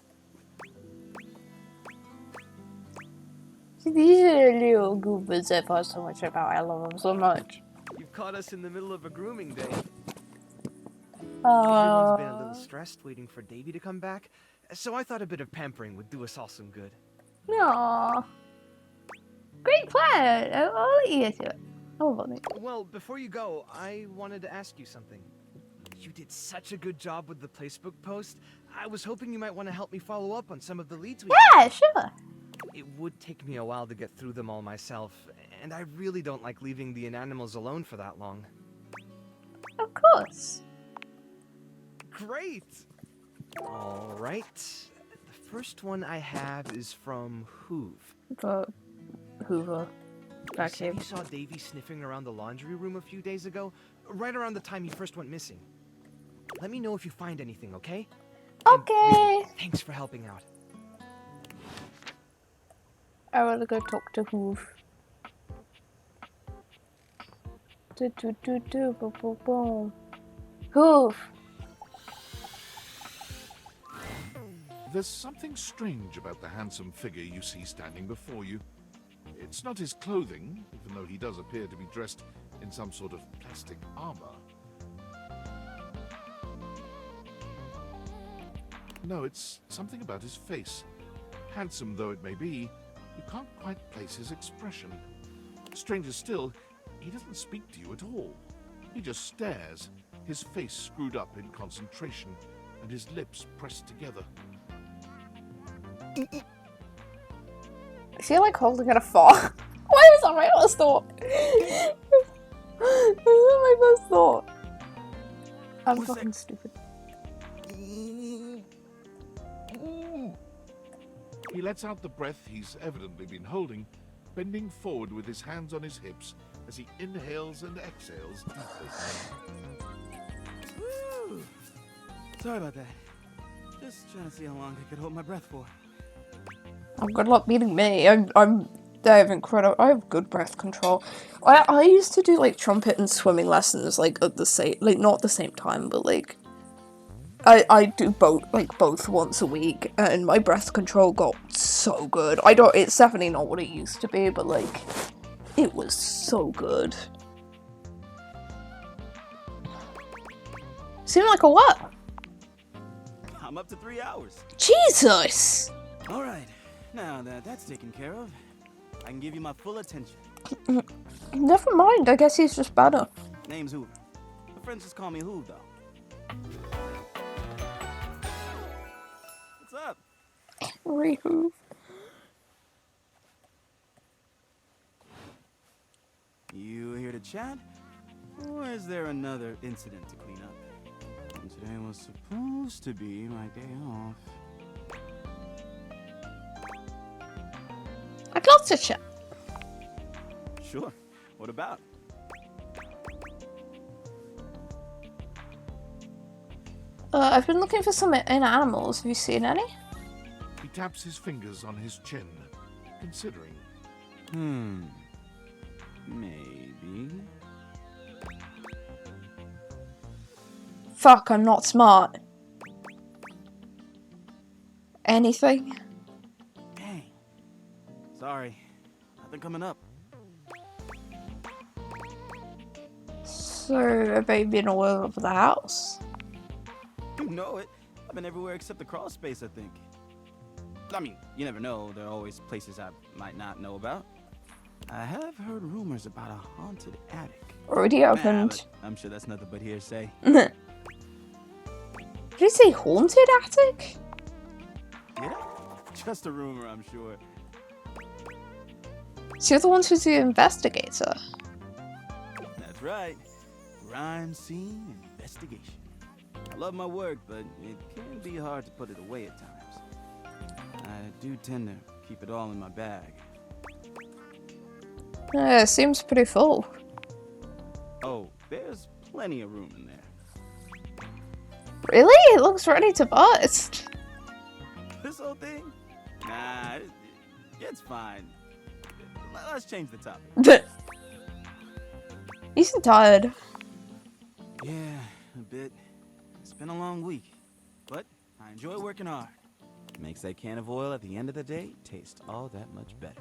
These are little goofers that I so much about. I love them so much. You've caught us in the middle of a grooming day. Everyone's been a little stressed waiting for Davy to come back, so I thought a bit of pampering would do us all some good. Aww. Great plan. I'll let you get to it. Well, before you go, I wanted to ask you something. You did such a good job with the Placebook post. I was hoping you might want to help me follow up on some of the leads we Yeah, sure. It would take me a while to get through them all myself, and I really don't like leaving the inanimals alone for that long. Of course. Great! Alright. The first one I have is from Hoove. Hoover. You said you saw Davy sniffing around the laundry room a few days ago, right around the time he first went missing. Let me know if you find anything, okay? Okay. Really, thanks for helping out. I wanna go talk to Hoof. Boom. Hoof. There's something strange about the handsome figure you see standing before you. It's not his clothing, even though he does appear to be dressed in some sort of plastic armor. No, it's something about his face. Handsome though it may be, you can't quite place his expression. Stranger still, he doesn't speak to you at all. He just stares, his face screwed up in concentration, and his lips pressed together. Is he like holding it afar? Why was that my first thought? That was my first thought. I'm fucking stupid. He lets out the breath he's evidently been holding, bending forward with his hands on his hips as he inhales and exhales deeply. Woo! Sorry about that. Just trying to see how long I could hold my breath for. Oh, good luck beating me. I have incredible. I have good breath control. I used to do like trumpet and swimming lessons like at the same, like not at the same time, but like I do both once a week, and my breath control got so good. It's definitely not what it used to be, but like it was so good. Seemed like a what? I'm up to 3 hours. Jesus! All right, now that that's taken care of, I can give you my full attention. Never mind, I guess he's just better. Name's Hoover. My friends just call me Hoov, though. What's up? Rehoove. You here to chat? Or is there another incident to clean up? And today was supposed to be my day off. I'd love to chat. Sure. What about? I've been looking for some in animals. Have you seen any? He taps his fingers on his chin, considering. Maybe. Fuck, I'm not smart. Anything? Dang. Sorry. Nothing coming up. So, have you been all over the house? You know it. I've been everywhere except the crawl space, I think. I mean, you never know. There are always places I might not know about. I have heard rumors about a haunted attic. Already opened. But I'm sure that's nothing but hearsay. Did you say haunted attic? Yeah? Just a rumor, I'm sure. So you're the one who's the investigator. That's right. Crime scene investigation. I love my work, but it can be hard to put it away at times. I do tend to keep it all in my bag. It seems pretty full. Oh, there's plenty of room in there. Really? It looks ready to bust. This whole thing? Nah, it's fine. Let's change the topic. You seem tired. Yeah, a bit. It's been a long week, but I enjoy working hard. It makes that can of oil at the end of the day taste all that much better.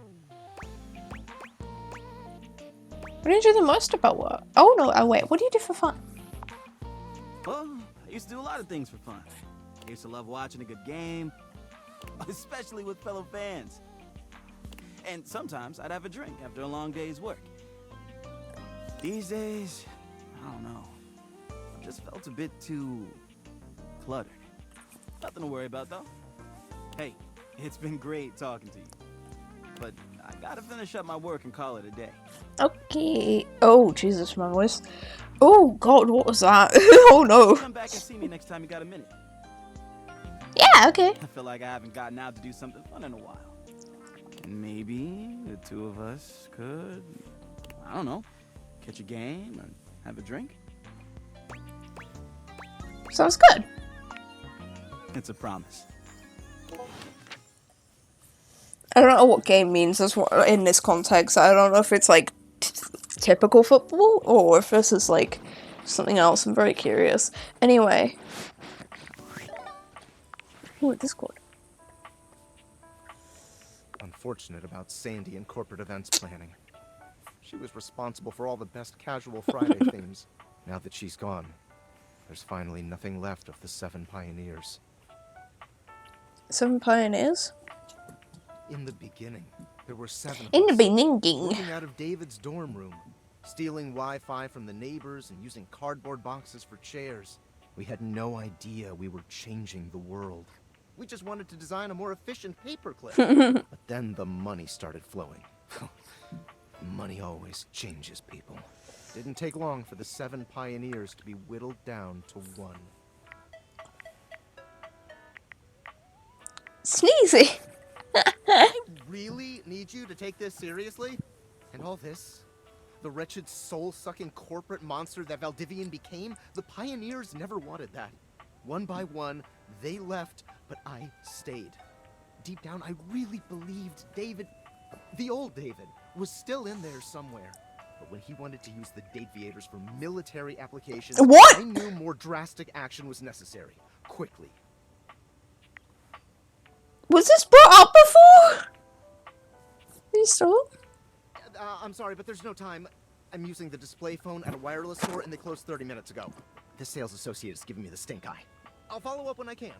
What do you do the most about work? Oh no, oh wait, what do you do for fun? Well, I used to do a lot of things for fun. I used to love watching a good game, especially with fellow fans. And sometimes I'd have a drink after a long day's work. These days, I don't know. I just felt a bit too cluttered. Nothing to worry about though. Hey, it's been great talking to you. But I gotta finish up my work and call it a day. Okay. Oh, Jesus, my voice. Oh, God, what was that? Oh, no. Come back and see me next time you got a minute. Yeah, okay. I feel like I haven't gotten out to do something fun in a while. And maybe the two of us could, I don't know, catch a game or have a drink. Sounds good. It's a promise. I don't know what game means in this context. I don't know if it's like typical football or if this is like something else. I'm very curious. Anyway. Ooh, Discord. Unfortunate about Sandy and corporate events planning. She was responsible for all the best casual Friday themes. Now that she's gone, there's finally nothing left of the 7 pioneers. 7 pioneers? In the beginning, there were 7 of In the us, beginning. working out of David's dorm room, stealing Wi-Fi from the neighbors and using cardboard boxes for chairs. We had no idea we were changing the world. We just wanted to design a more efficient paperclip. But then the money started flowing. Money always changes people. Didn't take long for the 7 pioneers to be whittled down to 1. Sneezy. I really need you to take this seriously? And all this? The wretched soul-sucking corporate monster that Valdivian became? The pioneers never wanted that. One by one, they left, but I stayed. Deep down, I really believed David, the old David, was still in there somewhere. But when he wanted to use the Dateviators for military applications, what? I knew more drastic action was necessary. Quickly. Was this brought up before? Are you still? I'm sorry, but there's no time. I'm using the display phone at a wireless store, and they closed 30 minutes ago. The sales associate is giving me the stink eye. I'll follow up when I can.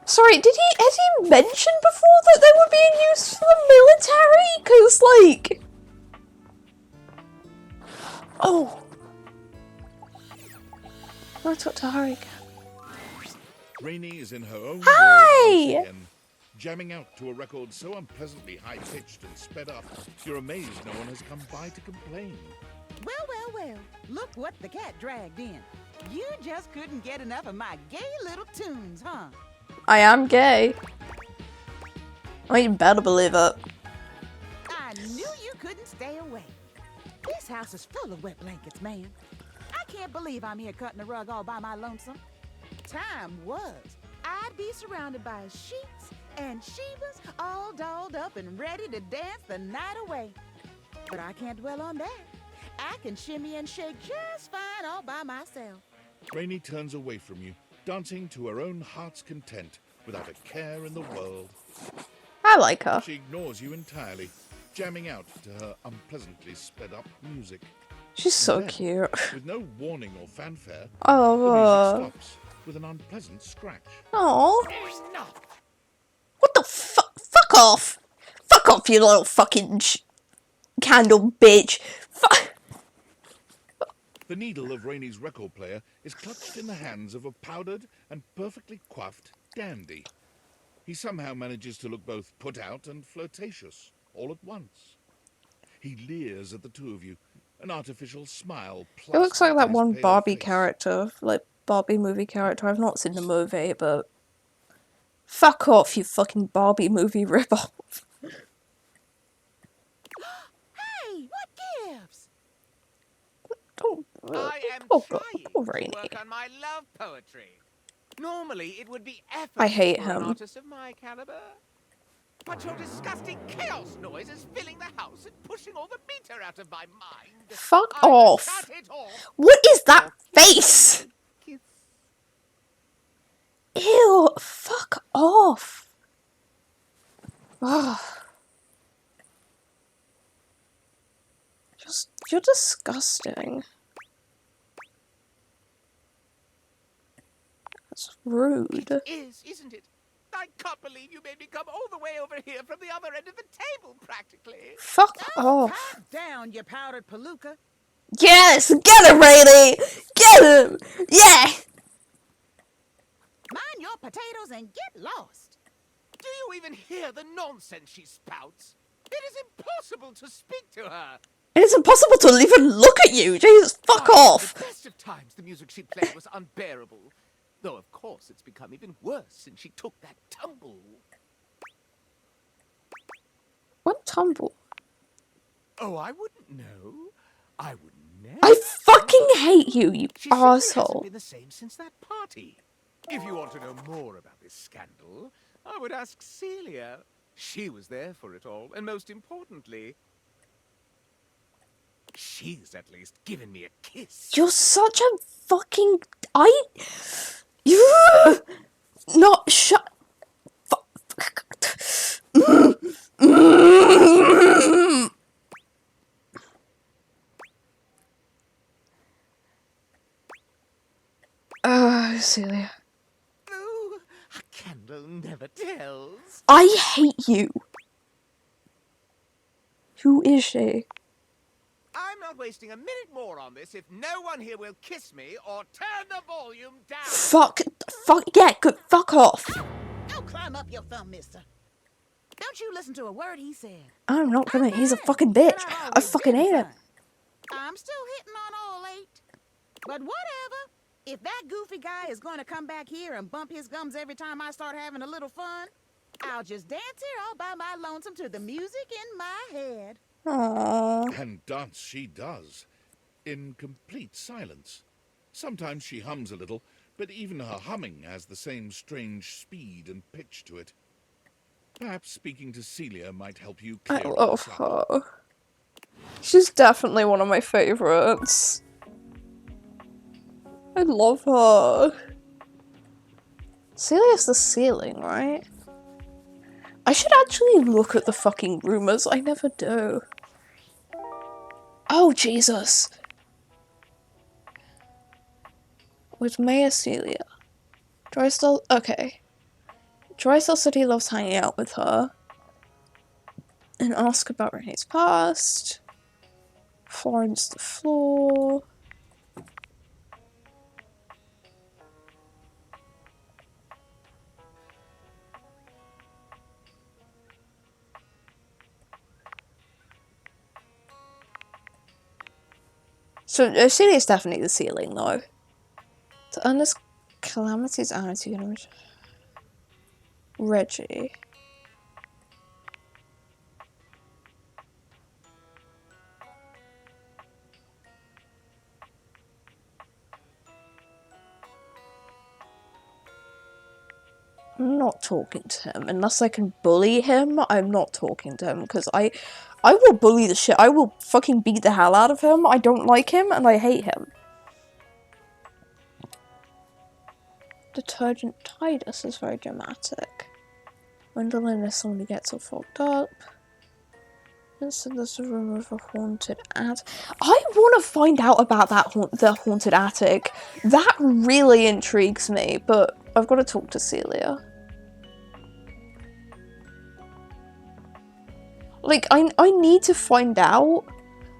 Sorry, has he mentioned before that they were being used for the military? 'Cause like... Oh. I talked to Harry again. Rainey is in her own Hi! world once again, jamming out to a record so unpleasantly high-pitched and sped up, you're amazed no one has come by to complain. Well, look what the cat dragged in. You just couldn't get enough of my gay little tunes, huh? I am gay. Oh, you better believe it. I knew you couldn't stay away. This house is full of wet blankets, man. I can't believe I'm here cutting the rug all by my lonesome. Time was, I'd be surrounded by sheets and Shebas all dolled up and ready to dance the night away. But I can't dwell on that. I can shimmy and shake just fine all by myself. Rainey turns away from you, dancing to her own heart's content, without a care in the world. I like her. She ignores you entirely, jamming out to her unpleasantly sped-up music. She's so And then, cute. With no warning or fanfare, I love the her. music stops with an unpleasant scratch. Aww. What the fuck? Fuck off! Fuck off, you little fucking candle bitch! The needle of Rainey's record player is clutched in the hands of a powdered and perfectly coiffed dandy. He somehow manages to look both put out and flirtatious, all at once. He leers at the two of you, an artificial smile. It looks like that one Barbie character, like Barbie movie character. I've not seen the movie, but fuck off, you fucking Barbie movie ripoff. Hey, what gives? I am trying to work on my love poetry. Normally, it would be effortless I hate for an him. artist of my caliber. But your disgusting chaos noise is filling the house and pushing all the meter out of my mind. Fuck I will off. shut it off. What is that face? Ew, fuck off. Ugh. You're disgusting. That's rude. It is, isn't it? I can't believe you made me come all the way over here from the other end of the table, practically. Fuck off. Calm down, you powdered palooka. Yes, get him, Rainey! Get him! Yeah! Mind your potatoes and get lost. Do you even hear the nonsense she spouts? It is impossible to speak to her. It is impossible to even look at you! Jesus, fuck off! At the best of times, the music she played was unbearable. Though, of course, it's become even worse since she took that tumble. What tumble? Oh, I wouldn't know. I would never. I fucking hate you, you She simply hasn't asshole. been the same since that party. If you want to know more about this scandal, I would ask Celia. She was there for it all, and most importantly, she's at least given me a kiss. You're such a fucking... You... Not shut... Celia. Ooh, a candle never tells. I hate you. Who is she? I'm not wasting a minute more on this if no one here will kiss me or turn the volume down. Fuck, yeah, good, fuck off. Go climb up your thumb, mister. Don't you listen to a word he said. I'm not gonna, he's a fucking bitch. I fucking hate him. I'm still hitting on all 8. But whatever. If that goofy guy is going to come back here and bump his gums every time I start having a little fun, I'll just dance here all by my lonesome to the music in my head. Aww. And dance she does, in complete silence. Sometimes she hums a little, but even her humming has the same strange speed and pitch to it. Perhaps speaking to Celia might help you clear I all love this up. her. She's definitely one of my favorites. I love her. Celia's the ceiling, right? I should actually look at the fucking rumors. I never do. Oh, Jesus. With Mayor Celia. Drysdale, okay. Drysdale said he loves hanging out with her. And ask about Renee's past. Florence the floor. So Celia's definitely the ceiling though. To earn this Calamity's attitude. Reggie. I'm not talking to him. Unless I can bully him, I'm not talking to him. Because I will bully the shit. I will fucking beat the hell out of him. I don't like him and I hate him. Detergent Titus is very dramatic. Gwendolyn is someone who gets all fogged up. So there's a rumor of a haunted attic. I want to find out about that the haunted attic. That really intrigues me, but I've got to talk to Celia. Like, I need to find out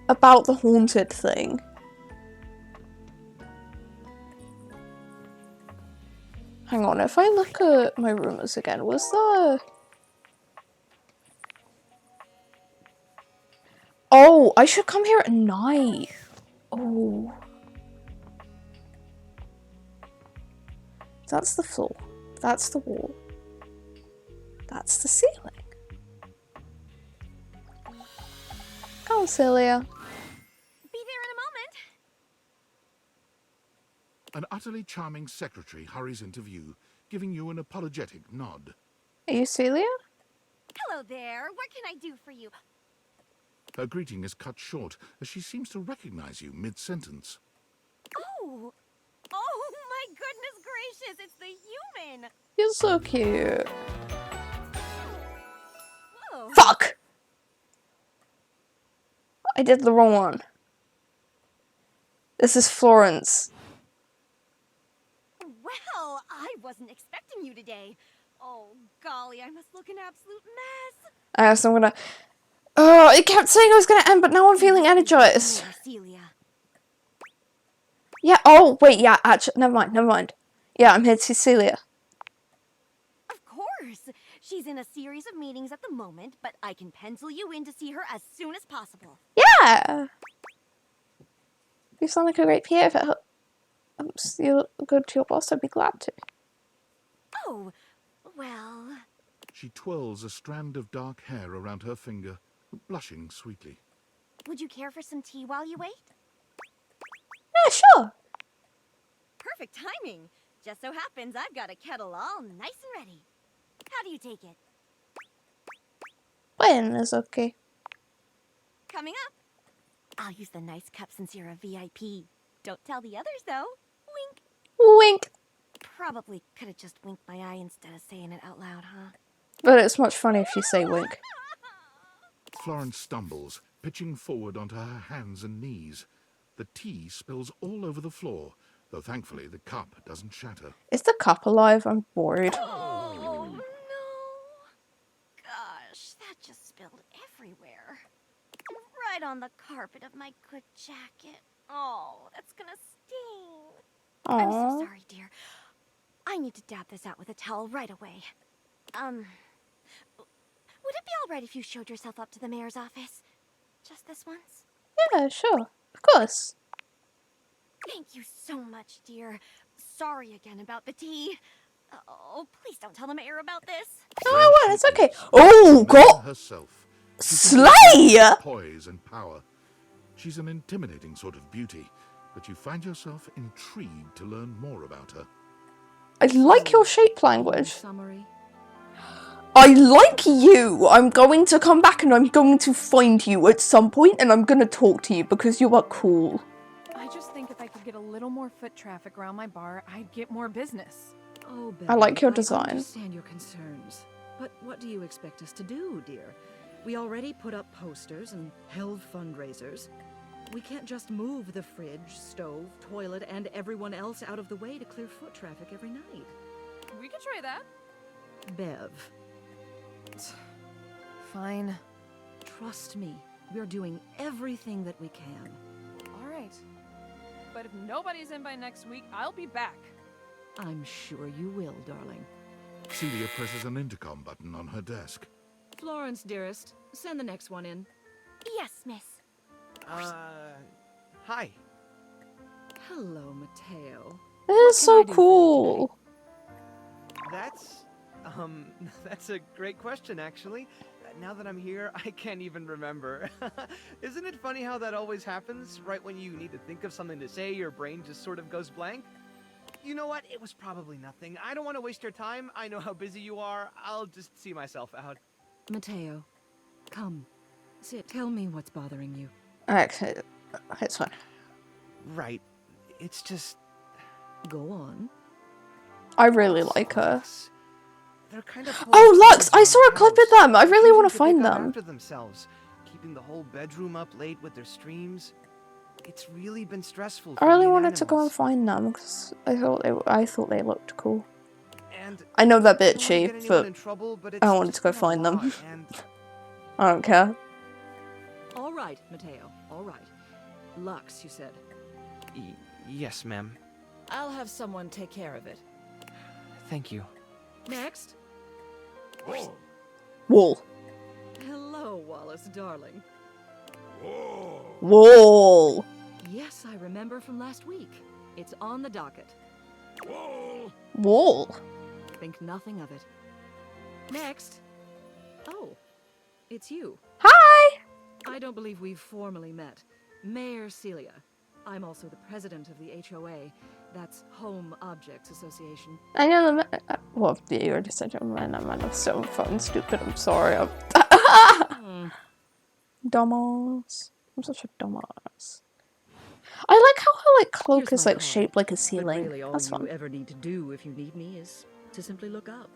about the haunted thing. Hang on, if I look at my rumors again, was there... Oh, I should come here at night. Oh. That's the floor. That's the wall. That's the ceiling. Come on, Celia. Be there in a moment. An utterly charming secretary hurries into view, giving you an apologetic nod. Are you Celia? Hello there. What can I do for you? Her greeting is cut short, as she seems to recognize you mid-sentence. Oh. Oh my goodness gracious, it's the human. You're so cute. Whoa. Fuck! I did the wrong one. This is Florence. Well, I wasn't expecting you today. Oh, golly, I must look an absolute mess. I guess I'm gonna... Oh, it kept saying I was gonna end, but now I'm feeling energized. Celia. Yeah, oh, wait, yeah, actually, never mind. Yeah, I'm here to see Celia. Of course. She's in a series of meetings at the moment, but I can pencil you in to see her as soon as possible. Yeah! You sound like a great PA. If you're good to your boss, I'd be glad to. Oh, well... She twirls a strand of dark hair around her finger, blushing sweetly. Would you care for some tea while you wait? Yeah, sure. Perfect timing. Just so happens I've got a kettle all nice and ready. How do you take it? When is okay. Coming up. I'll use the nice cup since you're a VIP. Don't tell the others, though. Wink. Wink. Probably could have just winked my eye instead of saying it out loud, huh? But it's much funnier if you say wink. Florence stumbles, pitching forward onto her hands and knees. The tea spills all over the floor, though thankfully the cup doesn't shatter. Is the cup alive? I'm worried. Oh, no. Gosh, that just spilled everywhere. Right on the carpet of my good jacket. Oh, that's gonna sting. Aww. I'm so sorry, dear. I need to dab this out with a towel right away. Would it be alright if you showed yourself up to the mayor's office? Just this once? Yeah, sure. Of course. Thank you so much, dear. Sorry again about the tea. Oh, please don't tell the mayor about this. No, I won't. It's okay. Oh, God. Herself. Slay! Poise and power. She's an intimidating sort of beauty, but you find yourself intrigued to learn more about her. I like your shape language. Summary. I like you. I'm going to come back and I'm going to find you at some point and I'm going to talk to you because you are cool. I just think if I could get a little more foot traffic around my bar, I'd get more business. Oh, Betty, I like your I design. understand your concerns. But what do you expect us to do, dear? We already put up posters and held fundraisers. We can't just move the fridge, stove, toilet, and everyone else out of the way to clear foot traffic every night. We could try that. Bev. Fine. Trust me, we're doing everything that we can. All right. But if nobody's in by next week, I'll be back. I'm sure you will, darling. Celia presses an intercom button on her desk. Florence, dearest, send the next one in. Yes, miss. Hi. Hello, Mateo. This is so cool. That's a great question, actually. Now that I'm here, I can't even remember. Isn't it funny how that always happens? Right when you need to think of something to say, your brain just sort of goes blank? You know what? It was probably nothing. I don't want to waste your time. I know how busy you are. I'll just see myself out. Mateo, come. Sit. Tell me what's bothering you. Okay, it's fine. Right. It's just... Go on. I really like her. They're kind of Oh, Lux! I saw a clip of them! I really want to find them. After themselves, keeping the whole bedroom up late with their streams. It's really been stressful. I really wanted to go and find them because I thought they looked cool. And I know they're bitchy, but trouble, I wanted to go find them. I don't care. All right, Mateo. All right. Lux, you said. Yes, ma'am. I'll have someone take care of it. Thank you. Next. Wall. Hello, Wallace, darling. Wall. Yes, I remember from last week. It's on the docket. Wall. Think nothing of it. Next. Oh, it's you. Hi! I don't believe we've formally met. Mayor Celia. I'm also the president of the HOA. That's Home Objects Association. I know the well, you already said your man. I'm so fucking stupid. I'm sorry. Dumbass. I'm such a dumbass. I like how her like cloak is like shaped like a ceiling. But really, all That's you fun. ever need to do if you need me is to simply look up.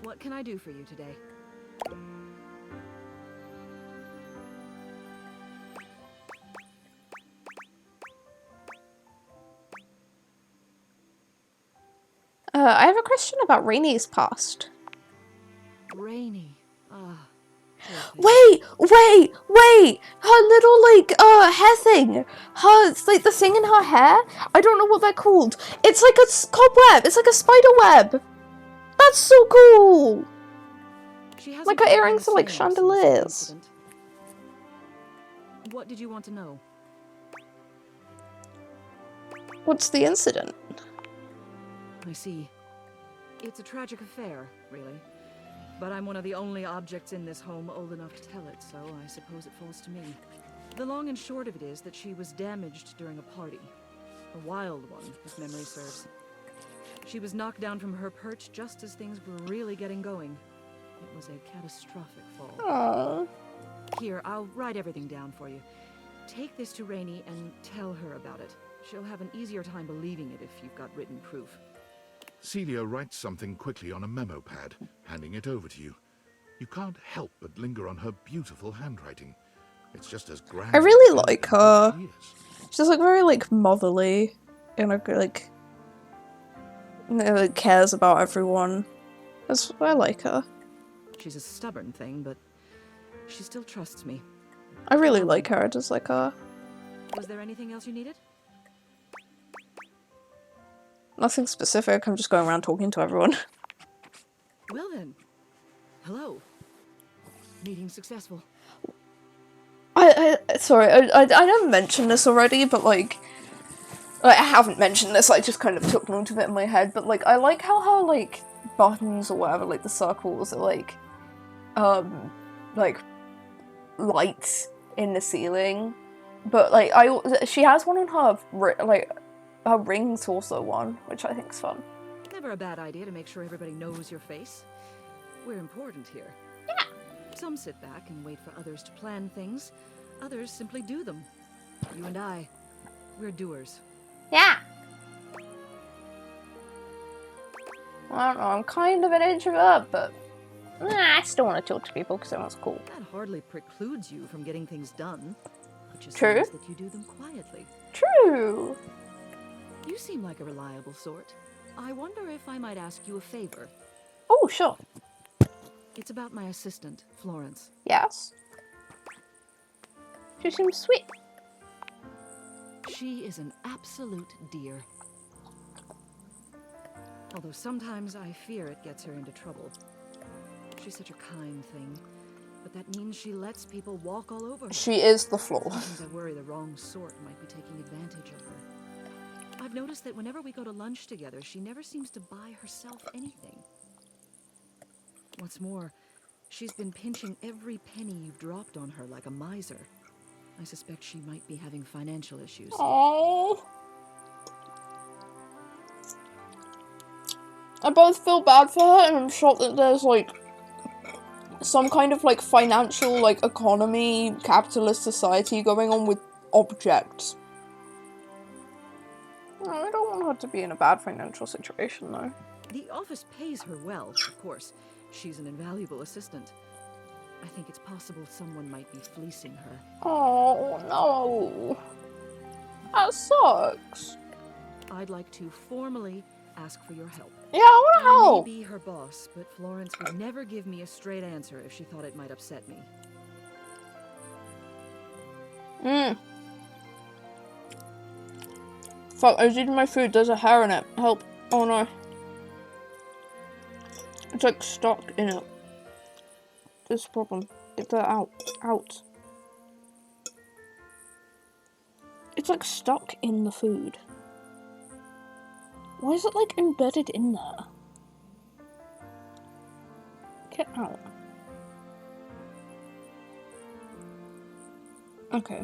What can I do for you today? I have a question about Rainy's past. Rainy. Wait! Her little like hair thing. Like the thing in her hair. I don't know what they're called. It's like a cobweb. It's like a spider web. That's so cool. Like her earrings are like chandeliers. What did you want to know? What's the incident? I see. It's a tragic affair, really. But I'm one of the only objects in this home old enough to tell it, so I suppose it falls to me. The long and short of it is that she was damaged during a party. A wild one, if memory serves. She was knocked down from her perch just as things were really getting going. It was a catastrophic fall. Aww. Here, I'll write everything down for you. Take this to Rainy and tell her about it. She'll have an easier time believing it if you've got written proof. Celia writes something quickly on a memo pad, handing it over to you. You can't help but linger on her beautiful handwriting. It's just as grand. I really like her. She's like very like motherly, and like cares about everyone. That's I like her. She's a stubborn thing, but she still trusts me. I really like her. I just like her. Was there anything else you needed? Nothing specific. I'm just going around talking to everyone. Well then, hello. Meeting successful. Sorry, I never mentioned this already, but like I haven't mentioned this. I just kind of took note of it in my head. But like, I like how her like buttons or whatever, like the circles, are like lights in the ceiling. But like, she has one on her like. Her ring's also one, which I think is fun. Never a bad idea to make sure everybody knows your face. We're important here. Yeah. Some sit back and wait for others to plan things. Others simply do them. You and I, we're doers. Yeah. I don't know, I'm kind of an introvert, but I still want to talk to people because everyone's cool. That hardly precludes you from getting things done. It just True. seems that you do them quietly. True. You seem like a reliable sort. I wonder if I might ask you a favor. Oh, sure. It's about my assistant, Florence. Yes. She seems sweet. She is an absolute dear. Although sometimes I fear it gets her into trouble. She's such a kind thing, but that means she lets people walk all over her. She is the flaw. Sometimes I worry the wrong sort might be taking advantage of her. I've noticed that whenever we go to lunch together, she never seems to buy herself anything. What's more, she's been pinching every penny you've dropped on her like a miser. I suspect she might be having financial issues. Oh. I both feel bad for her and I'm shocked that there's like some kind of like financial like economy, capitalist society going on with objects. I don't want her to be in a bad financial situation though. The office pays her well, of course. She's an invaluable assistant. I think it's possible someone might be fleecing her. Oh no. That sucks. I'd like to formally ask for your help. Yeah, I want to I help. may be her boss, but Florence would never give me a straight answer if she thought it might upset me. Fuck, I was eating my food. There's a hair in it. Help. Oh no. It's like stuck in it. This is a problem. Get that out. Out. It's like stuck in the food. Why is it like embedded in there? Get out. Okay.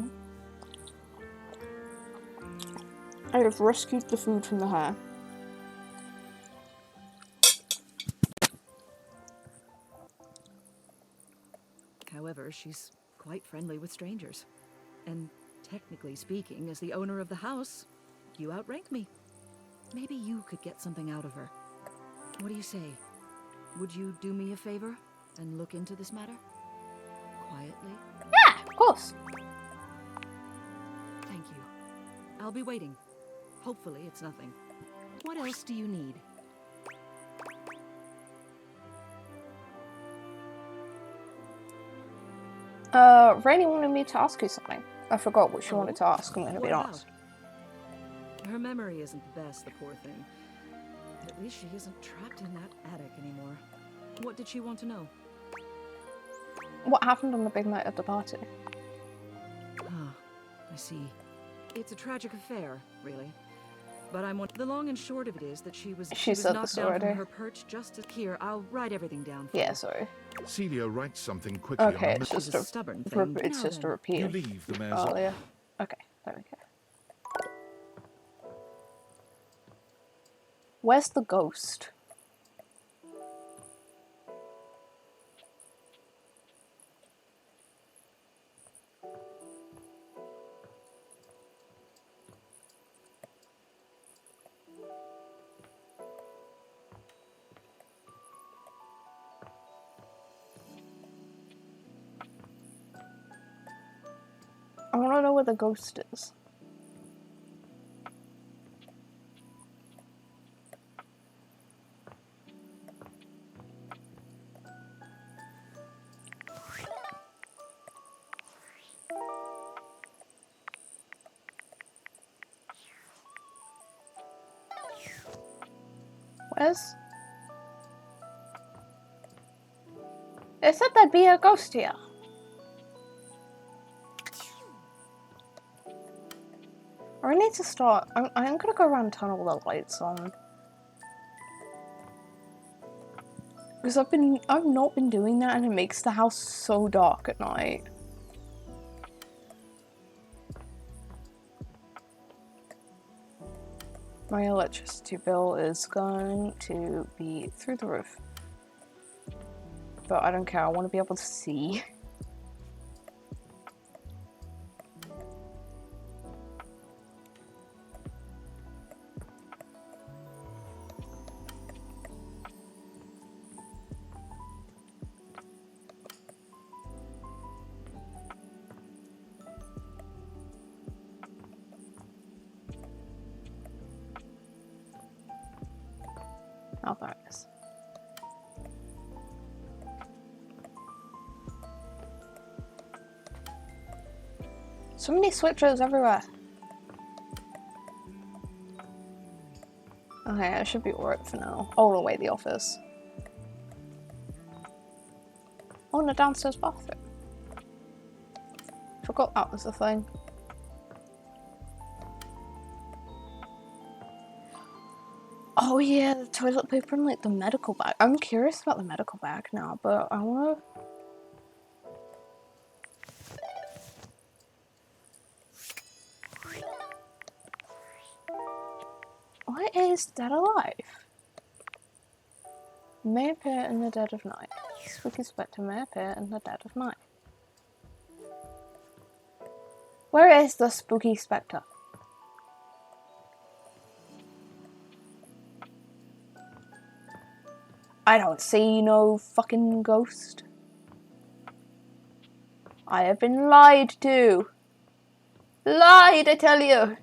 I have rescued the food from the hair. However, she's quite friendly with strangers. And technically speaking, as the owner of the house, you outrank me. Maybe you could get something out of her. What do you say? Would you do me a favor and look into this matter? Quietly? Yeah, of course. Thank you. I'll be waiting. Hopefully it's nothing. What else do you need? Rainy wanted me to ask you something. I forgot what she wanted to ask. I'm gonna be What honest. about? Her memory isn't the best, the poor thing. But at least she isn't trapped in that attic anymore. What did she want to know? What happened on the big night at the party? Ah, I see. It's a tragic affair, really. But the long and short of it is that she was said knocked this down already. from her perch just as here. I'll write everything down for Yeah, you. sorry. Celia writes something quickly Okay, on it's the just a stubborn it's thing. just a Now repeat. You leave the mayor's Oh yeah. Okay, there we go. Where's the ghost? I want to know where the ghost is. Where's... It said there'd be a ghost here. I need to start. I'm gonna go around and turn all the lights on. Because I've not been doing that and it makes the house so dark at night. My electricity bill is going to be through the roof. But I don't care, I want to be able to see. So many switches everywhere. Okay, I should be alright for now. Oh, no, wait, the office. Oh, and the downstairs bathroom. Forgot that was the thing. Oh yeah, the toilet paper and like the medical bag. I'm curious about the medical bag now, but I wanna... What is Dead Alive? May appear in the dead of night. Spooky spectre may appear in the dead of night. Where is the spooky spectre? I don't see no fucking ghost. I have been lied to. Lied, I tell you.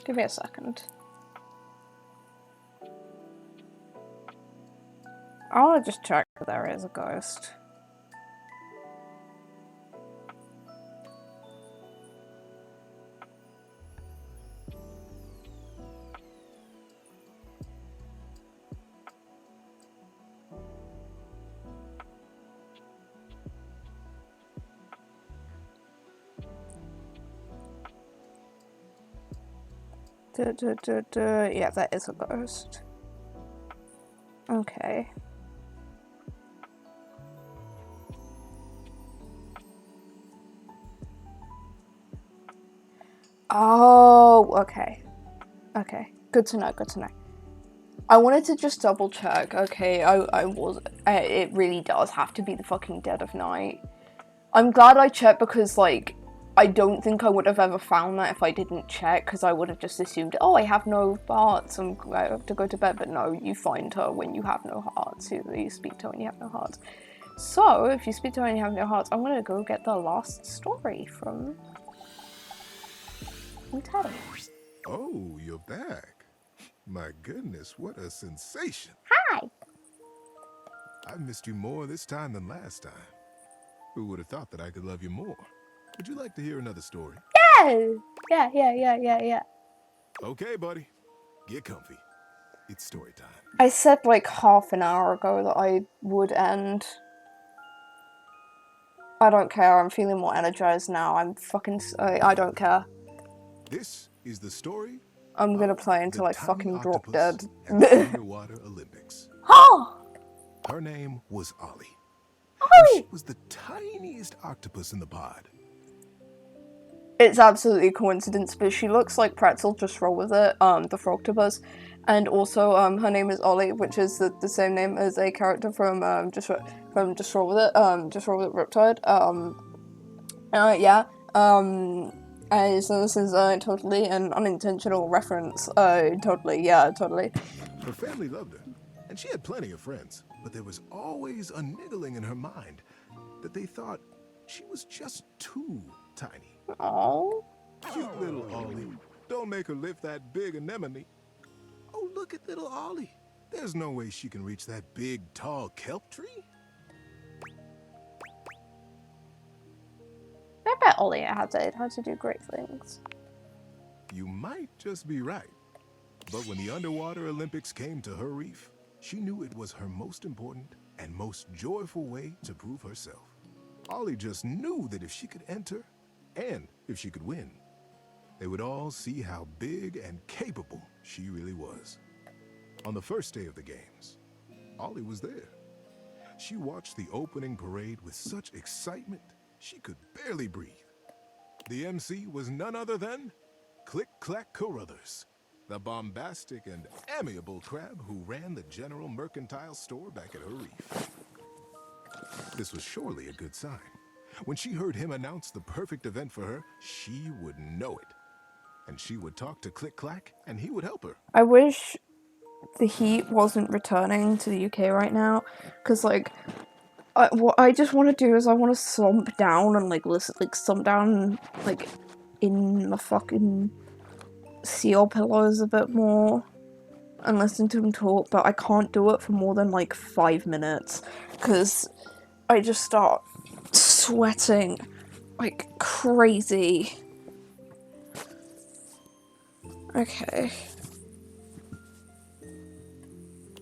Give me a second. I want to just check if there is a ghost. Yeah, that is a ghost. Okay. Oh, okay. Okay. Good to know, good to know. I wanted to just double check. Okay, it really does have to be the fucking dead of night. I'm glad I checked because, like, I don't think I would have ever found that if I didn't check, because I would have just assumed, oh, I have no hearts, I have to go to bed, but no, you find her when you have no hearts, you speak to her when you have no hearts. So, if you speak to her and you have no hearts, I'm gonna go get the last story from Teddy. Oh, you're back. My goodness, what a sensation. Hi! I've missed you more this time than last time. Who would have thought that I could love you more? Would you like to hear another story? Yeah. Okay, buddy. Get comfy. It's story time. I said like half an hour ago that I would end. I don't care, I'm feeling more energized now. I'm fucking... I don't care. This is the story. I'm gonna play until I fucking drop dead. And the Underwater Olympics. Oh! Her name was Ollie. Ollie! She was the tiniest octopus in the pod. It's absolutely a coincidence, but she looks like Pretzel, just roll with it, the Frogtopus. And also, her name is Ollie, which is the same name as a character from Just Roll With It, Just Roll With It Riptide. So this is totally an unintentional reference. Totally. Her family loved her, and she had plenty of friends, but there was always a niggling in her mind that they thought she was just too tiny. Aww. Cute little Ollie. Don't make her lift that big anemone. Oh, look at little Ollie. There's no way she can reach that big, tall kelp tree. I bet Ollie had to do great things. You might just be right. But when the Underwater Olympics came to her reef, she knew it was her most important and most joyful way to prove herself. Ollie just knew that if she could enter, and if she could win, they would all see how big and capable she really was. On the first day of the games, Ollie was there. She watched the opening parade with such excitement, she could barely breathe. The MC was none other than Click Clack Carruthers, the bombastic and amiable crab who ran the General Mercantile store back at her reef. This was surely a good sign. When she heard him announce the perfect event for her, she would know it. And she would talk to Click Clack, and he would help her. I wish the heat wasn't returning to the UK right now, because, like, what I just want to do is I want to slump down and like listen, like slump down like in my fucking seal pillows a bit more and listen to him talk, but I can't do it for more than like 5 minutes because I just start sweating like crazy. Okay.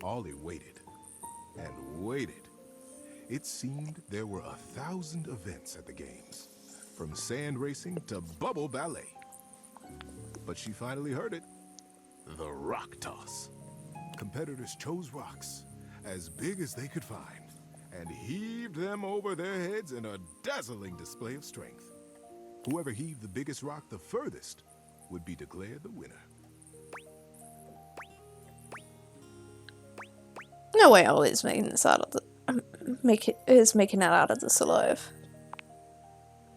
Ollie waited and waited. It seemed there were 1,000 events at the games, from sand racing to bubble ballet. But she finally heard it. The rock toss. Competitors chose rocks as big as they could find and heaved them over their heads in a dazzling display of strength. Whoever heaved the biggest rock the furthest would be declared the winner. No way Ollie's making this out of the making it out of this alive.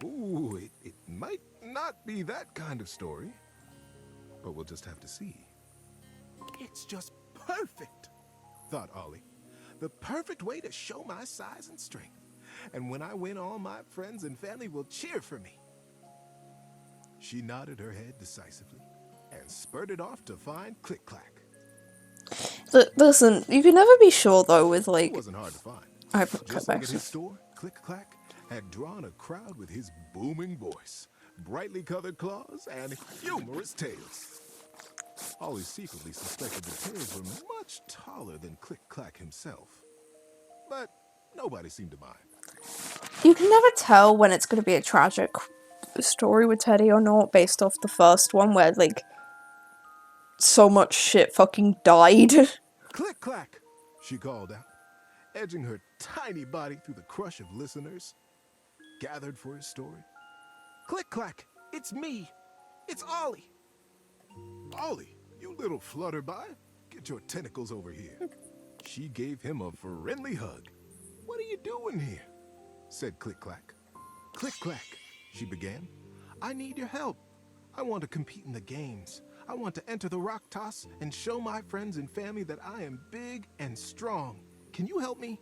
Ooh, it might not be that kind of story, but we'll just have to see. It's just perfect, thought Ollie. The perfect way to show my size and strength. And when I win, all my friends and family will cheer for me. She nodded her head decisively and spurted off to find Click Clack. Listen, you can never be sure though with like. It wasn't hard to find. I put Just like at his store, Click Clack had drawn a crowd with his booming voice, brightly colored claws, and humorous tails. Ollie secretly suspected the tails were much taller than Click Clack himself, but nobody seemed to mind. You can never tell when it's going to be a tragic story with Teddy or not, based off the first one where like so much shit fucking died. Click Clack, she called out, edging her tiny body through the crush of listeners gathered for his story. Click Clack, it's me. It's Ollie. Ollie, you little flutterby, get your tentacles over here. She gave him a friendly hug. What are you doing here? Said Click Clack. Click Clack, she began. I need your help. I want to compete in the games. I want to enter the rock toss and show my friends and family that I am big and strong. Can you help me?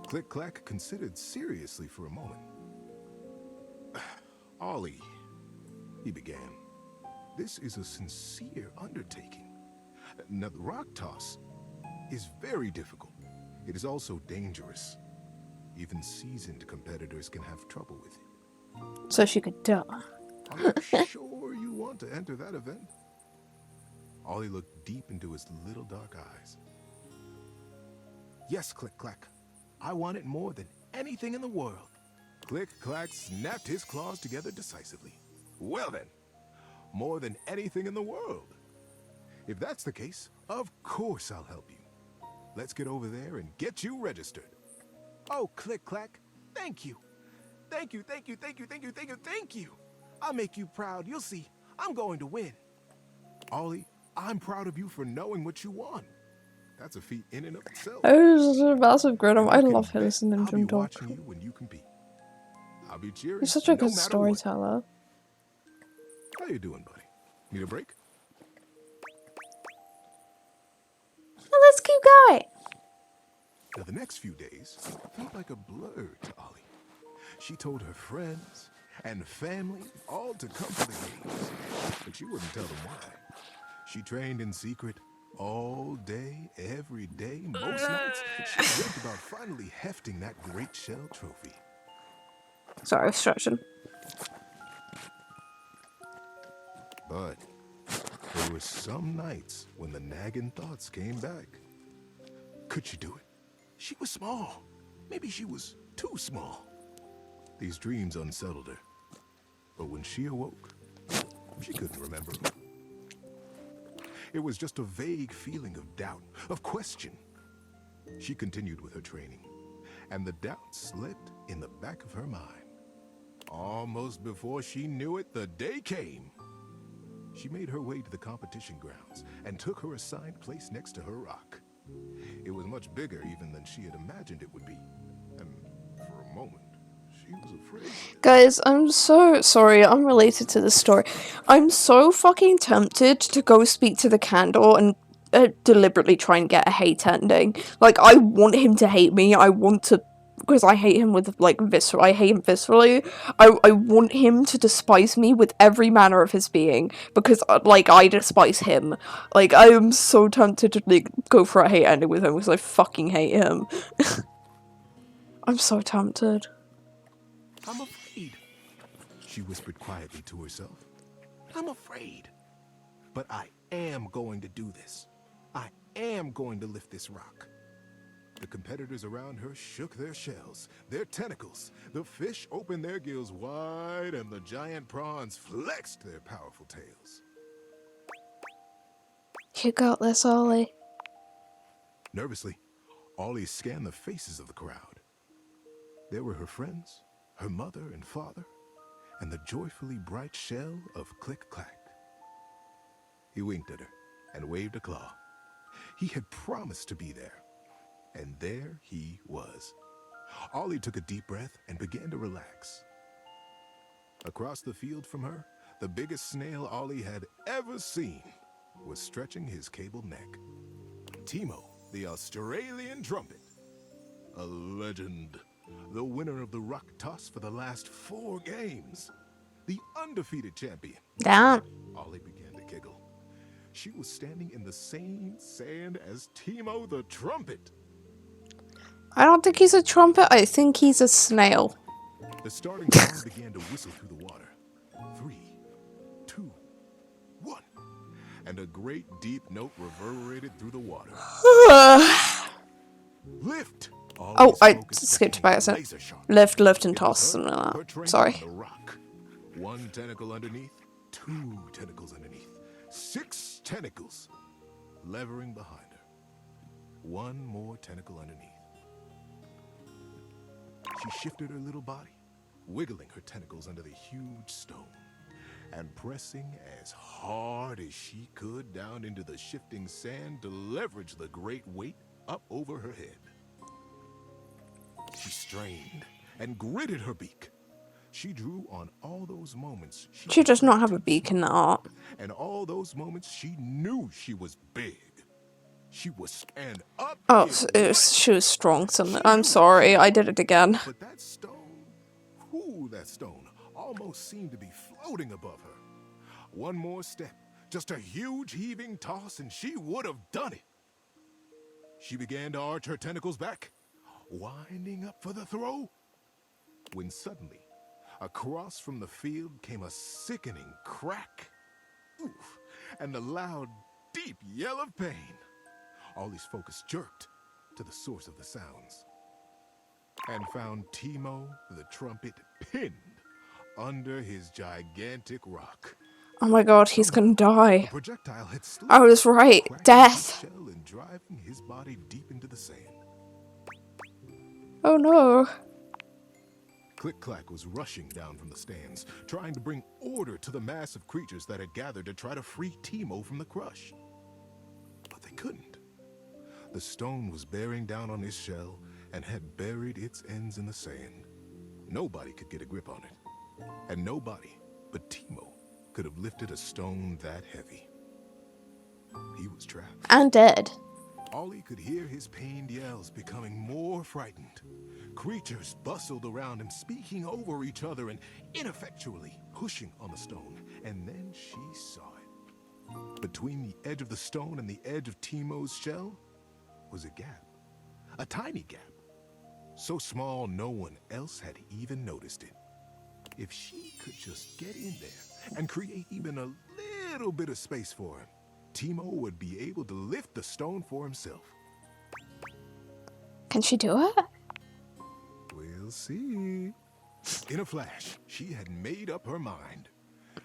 Click Clack considered seriously for a moment. Ollie, he began, this is a sincere undertaking. Now, the rock toss is very difficult. It is also dangerous. Even seasoned competitors can have trouble with it. So she could die. Are you sure you want to enter that event? Ollie looked deep into his little dark eyes. Yes, Click Clack. I want it more than anything in the world. Click Clack snapped his claws together decisively. Well then, more than anything in the world. If that's the case, of course I'll help you. Let's get over there and get you registered. Oh, Click Clack, thank you. Thank you, thank you, thank you, thank you, thank you, thank you. I'll make you proud. You'll see. I'm going to win. Ollie, I'm proud of you for knowing what you want. That's a feat in and of itself. Oh, this is a massive grin. I love listening to him talk. Watching you when you compete. I'll be cheering. He's such a good matter storyteller. what. How you doing, buddy? Need a break? Well, let's keep going. Now, the next few days felt like a blur to Ollie. She told her friends and family all to come to the games, but she wouldn't tell them why. She trained in secret all day, every day, most nights. She dreamt about finally hefting that great shell trophy. Sorry, stretching. But there were some nights when the nagging thoughts came back. Could she do it? She was small. Maybe she was too small. These dreams unsettled her. But when she awoke, she couldn't remember. It was just a vague feeling of doubt, of question. She continued with her training, and the doubt slipped in the back of her mind. Almost before she knew it, the day came. She made her way to the competition grounds and took her assigned place next to her rock. It was much bigger even than she had imagined it would be, and for a moment, she was afraid. Guys, I'm so sorry, I'm related to this story. I'm so fucking tempted to go speak to the candle and deliberately try and get a hate ending. Like, I want him to hate me. I want to, because I hate him with, like, I hate him viscerally. I want him to despise me with every manner of his being, because, like, I despise him. Like, I am so tempted to, like, go for a hate ending with him, because I fucking hate him. I'm so tempted. I'm afraid, she whispered quietly to herself. I'm afraid. But I am going to do this. I am going to lift this rock. The competitors around her shook their shells, their tentacles. The fish opened their gills wide, and the giant prawns flexed their powerful tails. You got this, Ollie. Nervously, Ollie scanned the faces of the crowd. There were her friends, her mother and father, and the joyfully bright shell of Click-Clack. He winked at her and waved a claw. He had promised to be there, and there he was. Ollie took a deep breath and began to relax. Across the field from her, the biggest snail Ollie had ever seen was stretching his cabled neck. Teemo, the Australian trumpet. A legend. The winner of the rock toss for the last 4 games. The undefeated champion. Damn. Ollie began to giggle. She was standing in the same sand as Teemo the trumpet. I don't think he's a trumpet, I think he's a snail. The starting song began to whistle through the water. 3, 2, 1. And a great deep note reverberated through the water. Lift! Oh, I skipped by a Lift, lift, and toss, something like that. Sorry. One tentacle underneath, 2 tentacles underneath, 6 tentacles levering behind her. 1 more tentacle underneath. She shifted her little body, wiggling her tentacles under the huge stone, and pressing as hard as she could down into the shifting sand to leverage the great weight up over her head. She strained and gritted her beak. She drew on all those moments. She does not have a beak in the art. And all those moments she knew she was big. She was an up. Oh, she was strong. I'm sorry, I did it again. But that stone, that stone almost seemed to be floating above her. One more step, just a huge heaving toss, and she would have done it. She began to arch her tentacles back, winding up for the throw, when suddenly, across from the field came a sickening crack, oof, and a loud, deep yell of pain. Ollie's focus jerked to the source of the sounds, and found Teemo the trumpet pinned under his gigantic rock. Oh my god, he's gonna die. The projectile had slipped, I was right. Death. his shell and driving his body deep into the sand. Oh no. Click-Clack was rushing down from the stands, trying to bring order to the mass of creatures that had gathered to try to free Teemo from the crush. But they couldn't. The stone was bearing down on his shell and had buried its ends in the sand. Nobody could get a grip on it. And nobody but Teemo could have lifted a stone that heavy. He was trapped. And dead. Ollie could hear his pained yells becoming more frightened. Creatures bustled around him, speaking over each other and ineffectually pushing on the stone. And then she saw it. Between the edge of the stone and the edge of Teemo's shell was a gap. A tiny gap. So small no one else had even noticed it. If she could just get in there and create even a little bit of space for him, Teemo would be able to lift the stone for himself. Can she do it? We'll see. In a flash, she had made up her mind.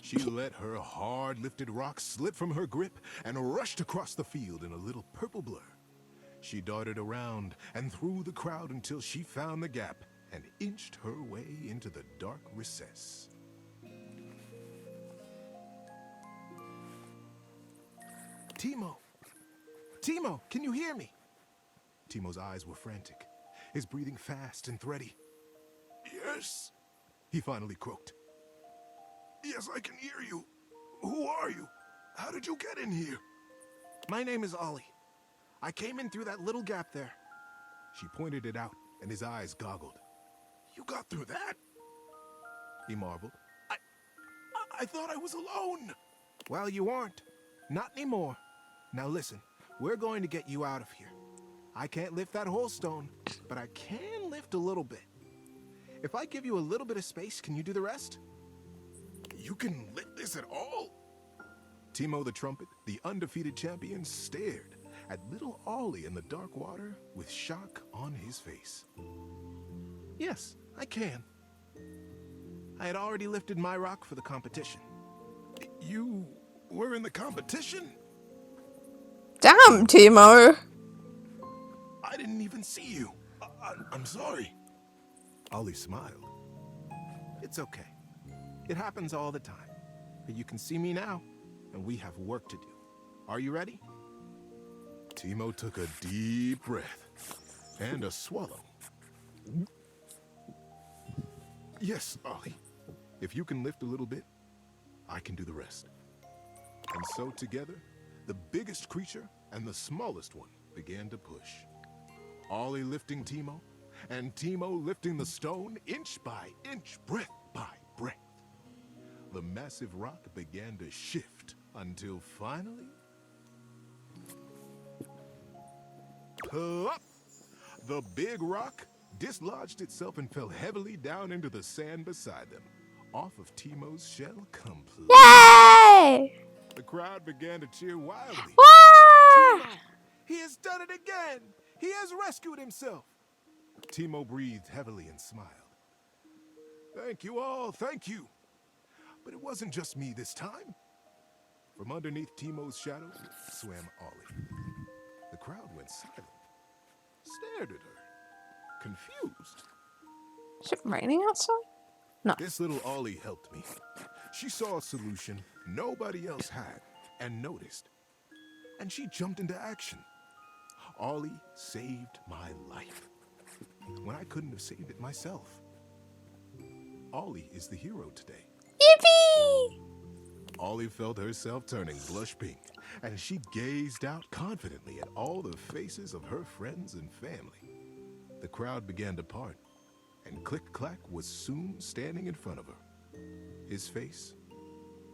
She let her hard-lifted rock slip from her grip and rushed across the field in a little purple blur. She darted around and through the crowd until she found the gap and inched her way into the dark recess. Teemo! Teemo, can you hear me? Teemo's eyes were frantic, his breathing fast and thready. Yes, he finally croaked. Yes, I can hear you. Who are you? How did you get in here? My name is Ollie. I came in through that little gap there. She pointed it out, and his eyes goggled. You got through that? He marveled. I thought I was alone. Well, you aren't. Not anymore. Now listen, we're going to get you out of here. I can't lift that whole stone, but I can lift a little bit. If I give you a little bit of space, can you do the rest? You can lift this at all? Timo the Trumpet, the undefeated champion, stared at little Ollie in the dark water with shock on his face. Yes, I can. I had already lifted my rock for the competition. You were in the competition? Damn, Timo. I didn't even see you. I'm sorry. Ollie smiled. It's okay. It happens all the time. But you can see me now, and we have work to do. Are you ready? Timo took a deep breath and a swallow. Yes, Ollie. If you can lift a little bit, I can do the rest. And so together, the biggest creature and the smallest one began to push. Ollie lifting Timo, and Timo lifting the stone inch by inch, breath by breath. The massive rock began to shift until finally... Plop! The big rock dislodged itself and fell heavily down into the sand beside them, off of Timo's shell completely. Yay! The crowd began to cheer wildly. Wah! Timo, he has done it again! He has rescued himself! Timo breathed heavily and smiled. Thank you all, thank you! But it wasn't just me this time. From underneath Timo's shadow swam Ollie. The crowd went silent, stared at her, confused. Is it raining outside? No. This little Ollie helped me. She saw a solution nobody else had and noticed. And she jumped into action. Ollie saved my life when I couldn't have saved it myself. Ollie is the hero today. Yippee! Ollie felt herself turning blush pink, and she gazed out confidently at all the faces of her friends and family. The crowd began to part, and Click Clack was soon standing in front of her. His face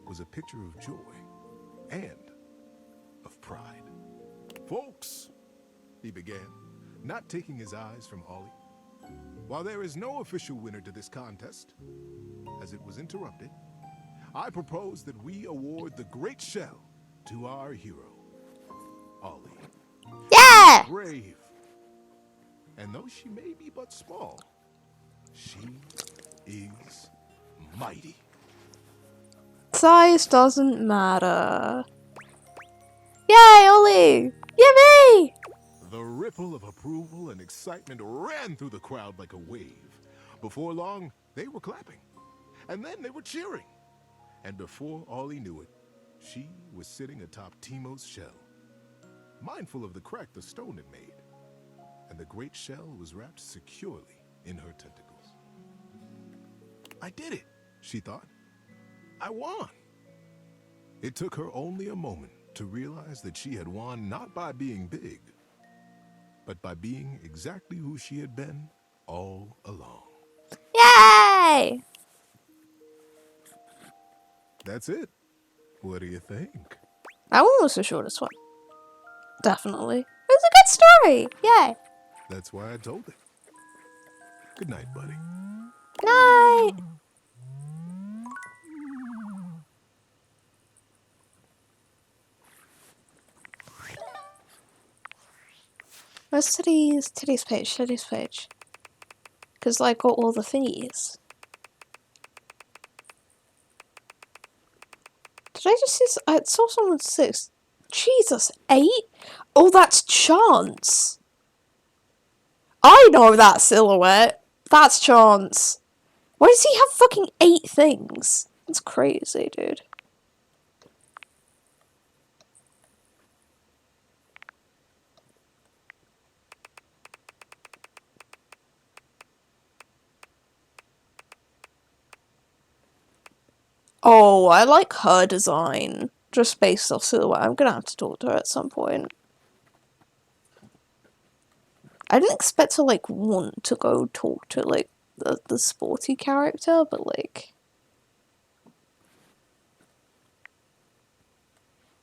was a picture of joy and of pride. Folks, he began, not taking his eyes from Ollie. While there is no official winner to this contest, as it was interrupted, I propose that we award the Great Shell to our hero, Ollie. Yeah! Brave. And though she may be but small, she is mighty. Size doesn't matter. Yay, Ollie! Yippee! The ripple of approval and excitement ran through the crowd like a wave. Before long, they were clapping. And then they were cheering. And before Ollie knew it, she was sitting atop Timo's shell, mindful of the crack the stone had made. And the great shell was wrapped securely in her tentacles. I did it, she thought. I won. It took her only a moment to realize that she had won not by being big, but by being exactly who she had been all along. Yay! That's it. What do you think? That one was the shortest one. Definitely. It was a good story. Yay. That's why I told it. Good night, buddy. Night. Where's Teddy's page? Teddy's page. Because I got all the thingies. Did I just see? I saw someone 6. Jesus, 8? Oh, that's Chance. I know that silhouette. That's Chance. Why does he have fucking 8 things? That's crazy, dude. Oh, I like her design. Just based off silhouette. I'm gonna have to talk to her at some point. I didn't expect to, like, want to go talk to, like, the sporty character, but, like...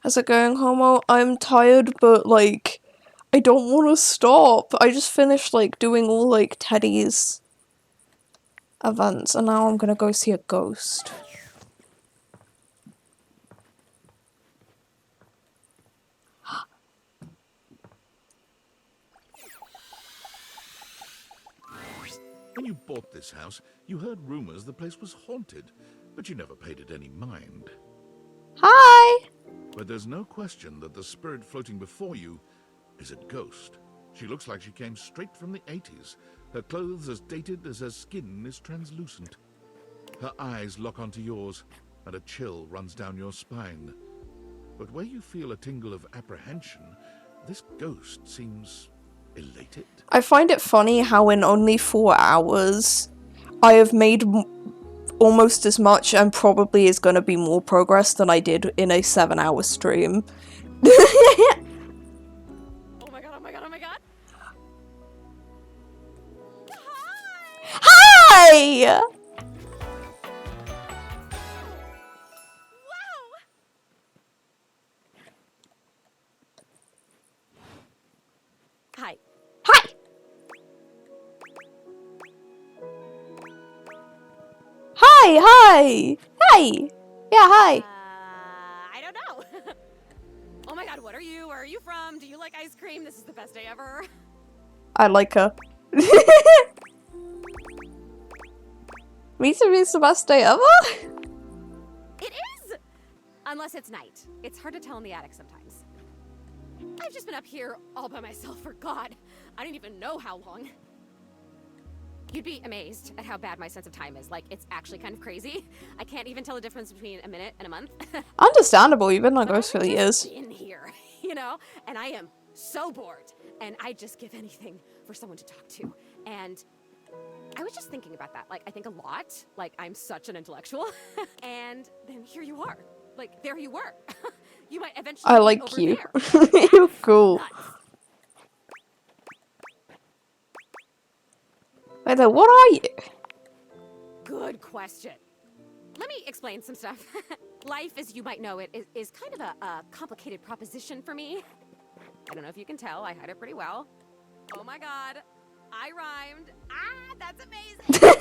How's it going, Homo? I'm tired, but, like, I don't want to stop. I just finished, like, doing all, like, Teddy's events, and now I'm gonna go see a ghost. When you bought this house, you heard rumors the place was haunted, but you never paid it any mind. Hi! But there's no question that the spirit floating before you is a ghost. She looks like she came straight from the 80s. Her clothes as dated as her skin is translucent. Her eyes lock onto yours, and a chill runs down your spine. But where you feel a tingle of apprehension, this ghost seems elated. I find it funny how in only 4 hours I have made almost as much and probably is going to be more progress than I did in a 7-hour stream. Oh my god, oh my god, oh my god. Hi! Hi. Hi! Hi, hi! Hey! Yeah, hi! I don't know. Oh my god, what are you? Where are you from? Do you like ice cream? This is the best day ever. I like her. Me too, it's the best day ever? It is! Unless it's night. It's hard to tell in the attic sometimes. I've just been up here all by myself for God, I don't even know how long. You'd be amazed at how bad my sense of time is. Like, it's actually kind of crazy. I can't even tell the difference between a minute and a month. Understandable, you've been like ghost for years. In here, you know? And I am so bored. And I'd just give anything for someone to talk to. And I was just thinking about that. Like, I think a lot. Like, I'm such an intellectual. And then here you are. Like, there you were. You might eventually I be like over you. there. You're cool. Wait there, what are you? Good question. Let me explain some stuff. Life, as you might know it, is kind of a complicated proposition for me. I don't know if you can tell, I hide it pretty well. Oh my god, I rhymed. Ah, that's amazing.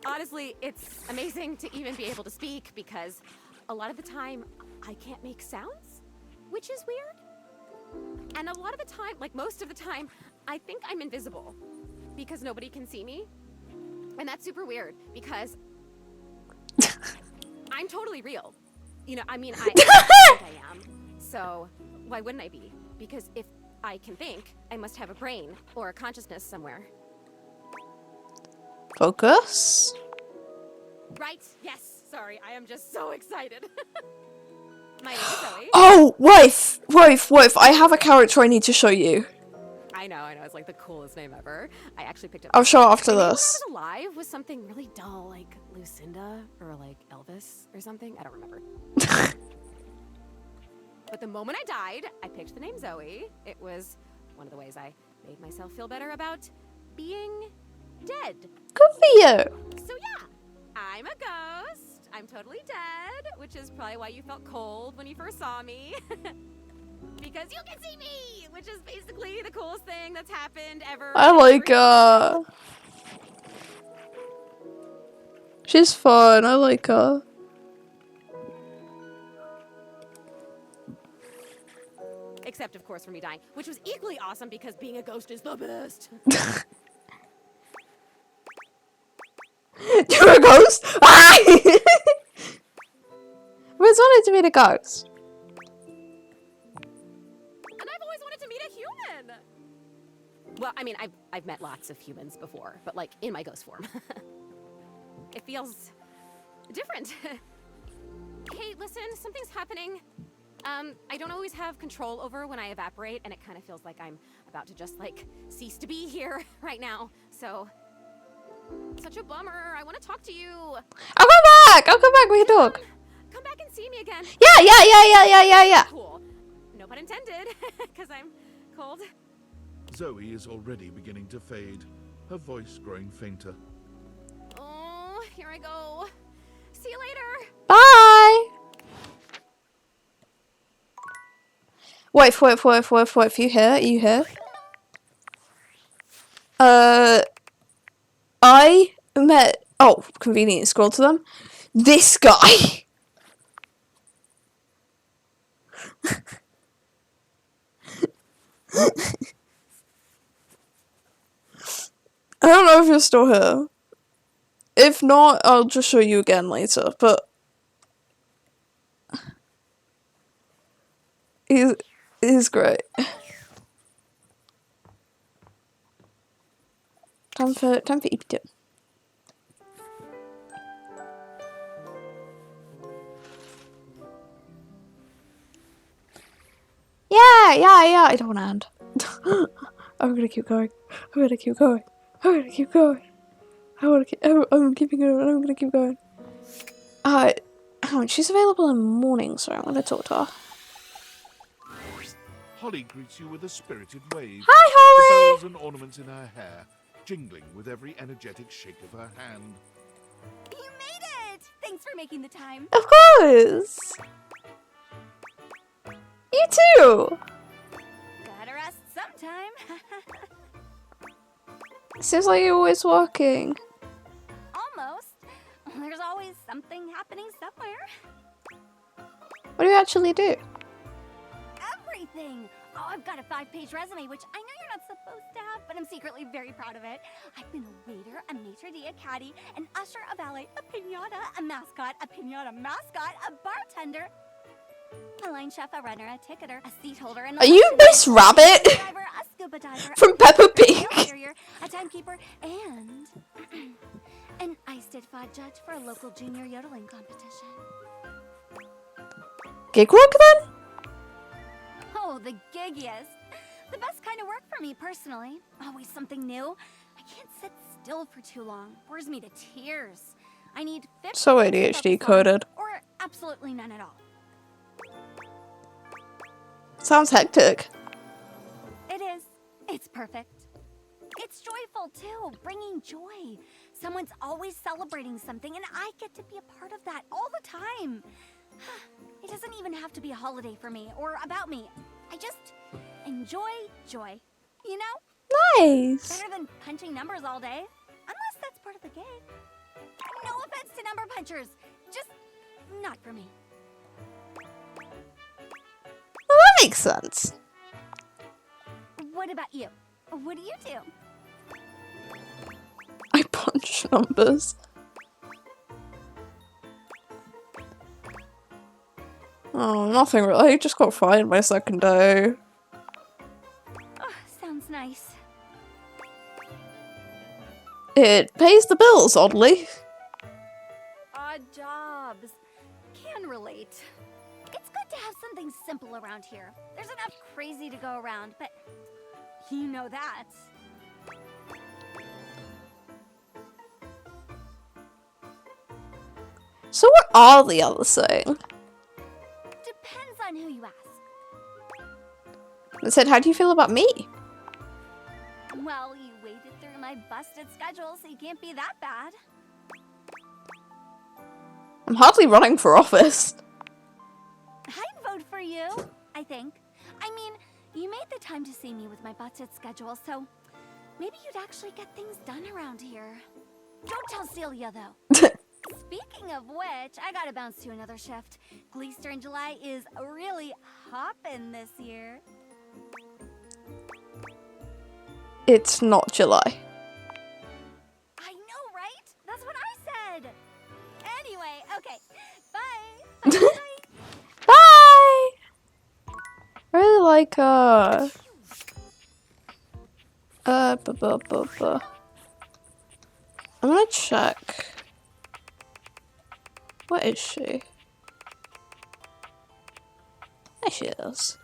Honestly, it's amazing to even be able to speak because a lot of the time I can't make sounds, which is weird. And a lot of the time, like most of the time, I think I'm invisible because nobody can see me. And that's super weird because I'm totally real. You know, I mean, I think I am. So why wouldn't I be? Because if I can think, I must have a brain or a consciousness somewhere. Focus? Right? Yes. Sorry, I am just so excited. My name is Zoe. Oh, wife! I have a character I need to show you. I know, it's like the coolest name ever. I actually picked it. I'll show it after I think this. when I was alive was something really dull, like Lucinda or like Elvis or something. I don't remember. But the moment I died, I picked the name Zoe. It was one of the ways I made myself feel better about being dead. Good for you. So yeah, I'm a ghost. I'm totally dead, which is probably why you felt cold when you first saw me. Because you can see me, which is basically the coolest thing that's happened ever. I like her. She's fun, I like her. Except, of course, for me dying, which was equally awesome because being a ghost is the best. You're a ghost? Ah! I've always wanted to meet a ghost. And I've always wanted to meet a human. Well, I mean, I've met lots of humans before, but like in my ghost form. It feels different. Hey, listen, something's happening. I don't always have control over when I evaporate, and it kind of feels like I'm about to just like cease to be here right now. So, such a bummer. I want to talk to you. I'll come back. We can talk. Come back and see me again. Yeah. Cool. No pun intended, because I'm cold. Zoe is already beginning to fade, her voice growing fainter. Oh, here I go. See you later. Bye. Wait. You here? You here? I met. Oh, convenient. Scroll to them. This guy. I don't know if you're still here. If not, I'll just show you again later, but he's great. Time for EP2. Yeah, I don't want to end. I'm gonna keep going. I'm keeping going. I'm gonna keep going. She's available in the morning, so I'm gonna talk to her. Holly greets you with a spirited wave. Hi, Holly! The bells and ornaments in her hair, jingling with every energetic shake of her hand. You made it! Thanks for making the time. Of course! You too! Gotta rest sometime. Seems like you're always working. Almost. There's always something happening somewhere. What do you actually do? Everything. Oh, I've got a 5-page resume, which I know you're not supposed to have, but I'm secretly very proud of it. I've been a waiter, a maitre d', a caddy, an usher, a valet, a pinata, a mascot, a bartender, a line chef, a runner, a ticketer, a seat holder, and Are you Miss Rabbit? driver, a scuba diver, From Peppa Pig? a carrier, a timekeeper, and an ice did fod judge for a local junior yodeling competition. Gig work then? Oh, the giggiest. The best kind of work for me, personally. Always something new. I can't sit still for too long. Bores me to tears. I need 50 So minutes to ADHD focus on, coded. or absolutely none at all. Sounds hectic. It is. It's perfect. It's joyful, too. Bringing joy. Someone's always celebrating something, and I get to be a part of that all the time. It doesn't even have to be a holiday for me, or about me. I just enjoy joy. You know? Nice. Better than punching numbers all day. Unless that's part of the gig. No offense to number punchers. Just not for me. Well, that makes sense. What about you? What do you do? I punch numbers. Oh, nothing really. I just got fired my second day. Oh, sounds nice. It pays the bills, oddly. Odd jobs. Can relate. It's good to have something simple around here. There's enough crazy to go around, but you know that. So what are the others saying? Depends on who you ask. It said, how do you feel about me? Well, you waded through my busted schedule, so you can't be that bad. I'm hardly running for office. I'd vote for you, I think. I mean, you made the time to see me with my busted schedule, so maybe you'd actually get things done around here. Don't tell Celia, though. Speaking of which, I gotta bounce to another shift. Gleester in July is really hoppin' this year. It's not July. I know, right? That's what I said. Anyway, okay. Bye. Bye! I really like, I'm gonna check. What is she? There she is.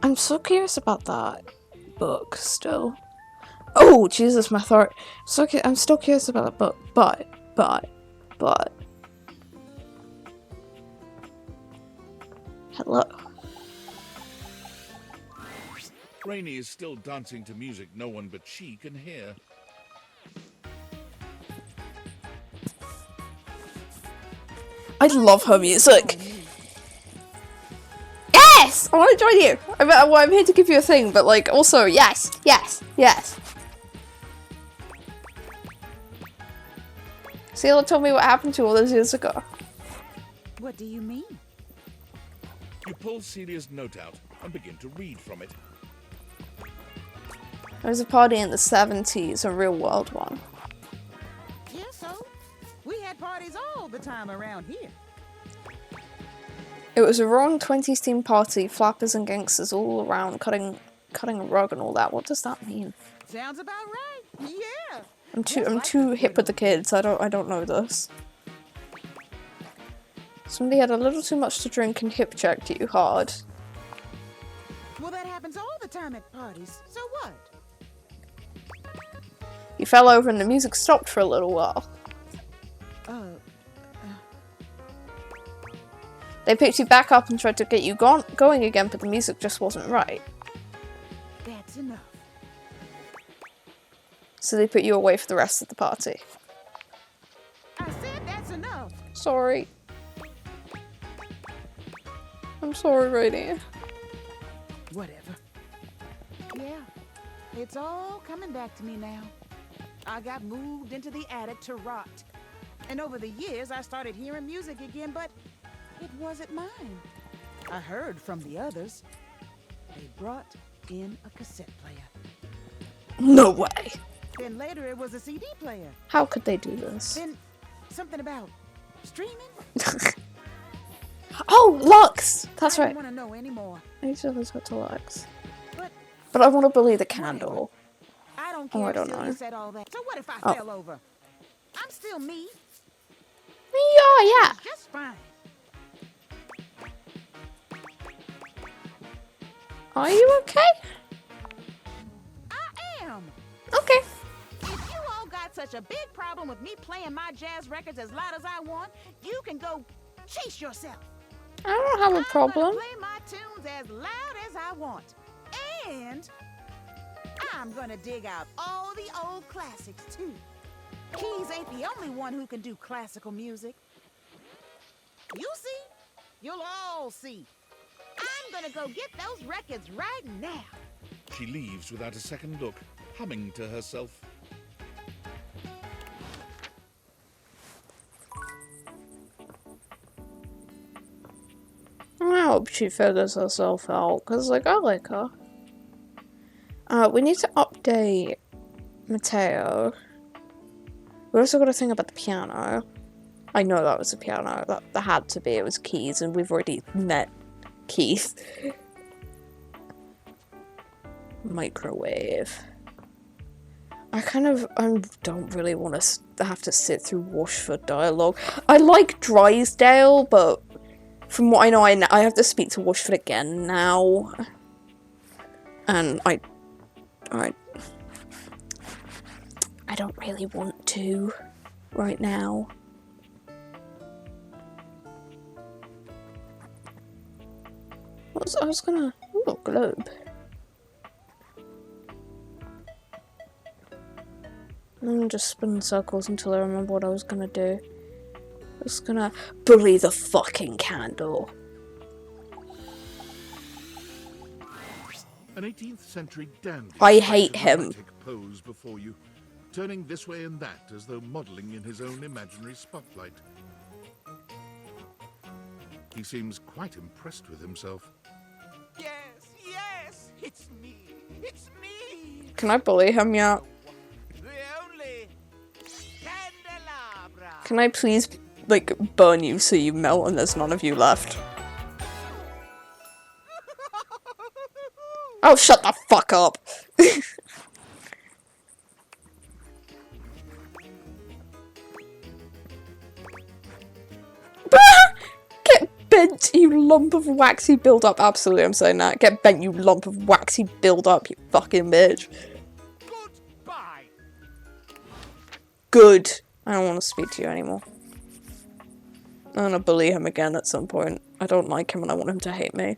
I'm so curious about that book still. Oh, Jesus, my throat. I'm still curious about that book, but. Hello. Rainy is still dancing to music no one but she can hear. I love her music. Yes! I want to join you. I'm here to give you a thing, but like, also, yes. Seela told me what happened to all those years ago. What do you mean? You pull Celia's note out and begin to read from it. There was a party in the 70s, a real world one. Yeah, so we had parties all the time around here. It was a roaring 20s themed party, flappers and gangsters all around, cutting a rug and all that. What does that mean? Sounds about right. Yeah. I'm too hip with the kids. I don't know this. Somebody had a little too much to drink and hip checked you hard. Well, that happens all the time at parties. So what? You fell over and the music stopped for a little while. They picked you back up and tried to get you going again, but the music just wasn't right. That's enough. So they put you away for the rest of the party. I said that's enough. Sorry. I'm sorry, Rainy. Whatever. Yeah, it's all coming back to me now. I got moved into the attic to rot. And over the years, I started hearing music again, but it wasn't mine. I heard from the others. They brought in a cassette player. No way. Then later it was a CD player. How could they do this? Then something about streaming? Oh, Lux! That's I right. don't want to know anymore. I need to listen to Lux. But I want to believe the candle. I don't Oh, care I if don't Celia know. said all that. So what if I Oh. fell over? I'm still me. Yeah. Just fine. Are you okay? I am. Okay. If you all got such a big problem with me playing my jazz records as loud as I want, you can go chase yourself. I don't have a problem. I'm gonna play my tunes as loud as I want. And I'm gonna dig out all the old classics too. Keys ain't the only one who can do classical music. You see? You'll all see. I'm gonna go get those records right now. She leaves without a second look, humming to herself. I hope she figures herself out, because, like, I like her. We need to update Mateo. We also got to think about the piano. I know that was a piano. That had to be. It was Keys, and we've already met Keith. Microwave. I don't really want to have to sit through Washford dialogue. I like Drysdale, but from what I know, I have to speak to Washford again now. And I don't really want to right now. I was gonna... Ooh, globe. I'm gonna just spin in circles until I remember what I was gonna do. I was gonna bury the fucking candle. An 18th century dandy. I hate takes a him. dramatic pose before you, turning this way and that as though modeling in his own imaginary spotlight. He seems quite impressed with himself. Yes, it's me. It's me. Can I bully him yet? The only candelabra. Can I please, like, burn you so you melt and there's none of you left? Oh, shut the fuck up! bent, you lump of waxy build-up. Absolutely, I'm saying that. Get bent, you lump of waxy build-up, you fucking bitch. Goodbye. Good. I don't want to speak to you anymore. I'm gonna bully him again at some point. I don't like him and I want him to hate me.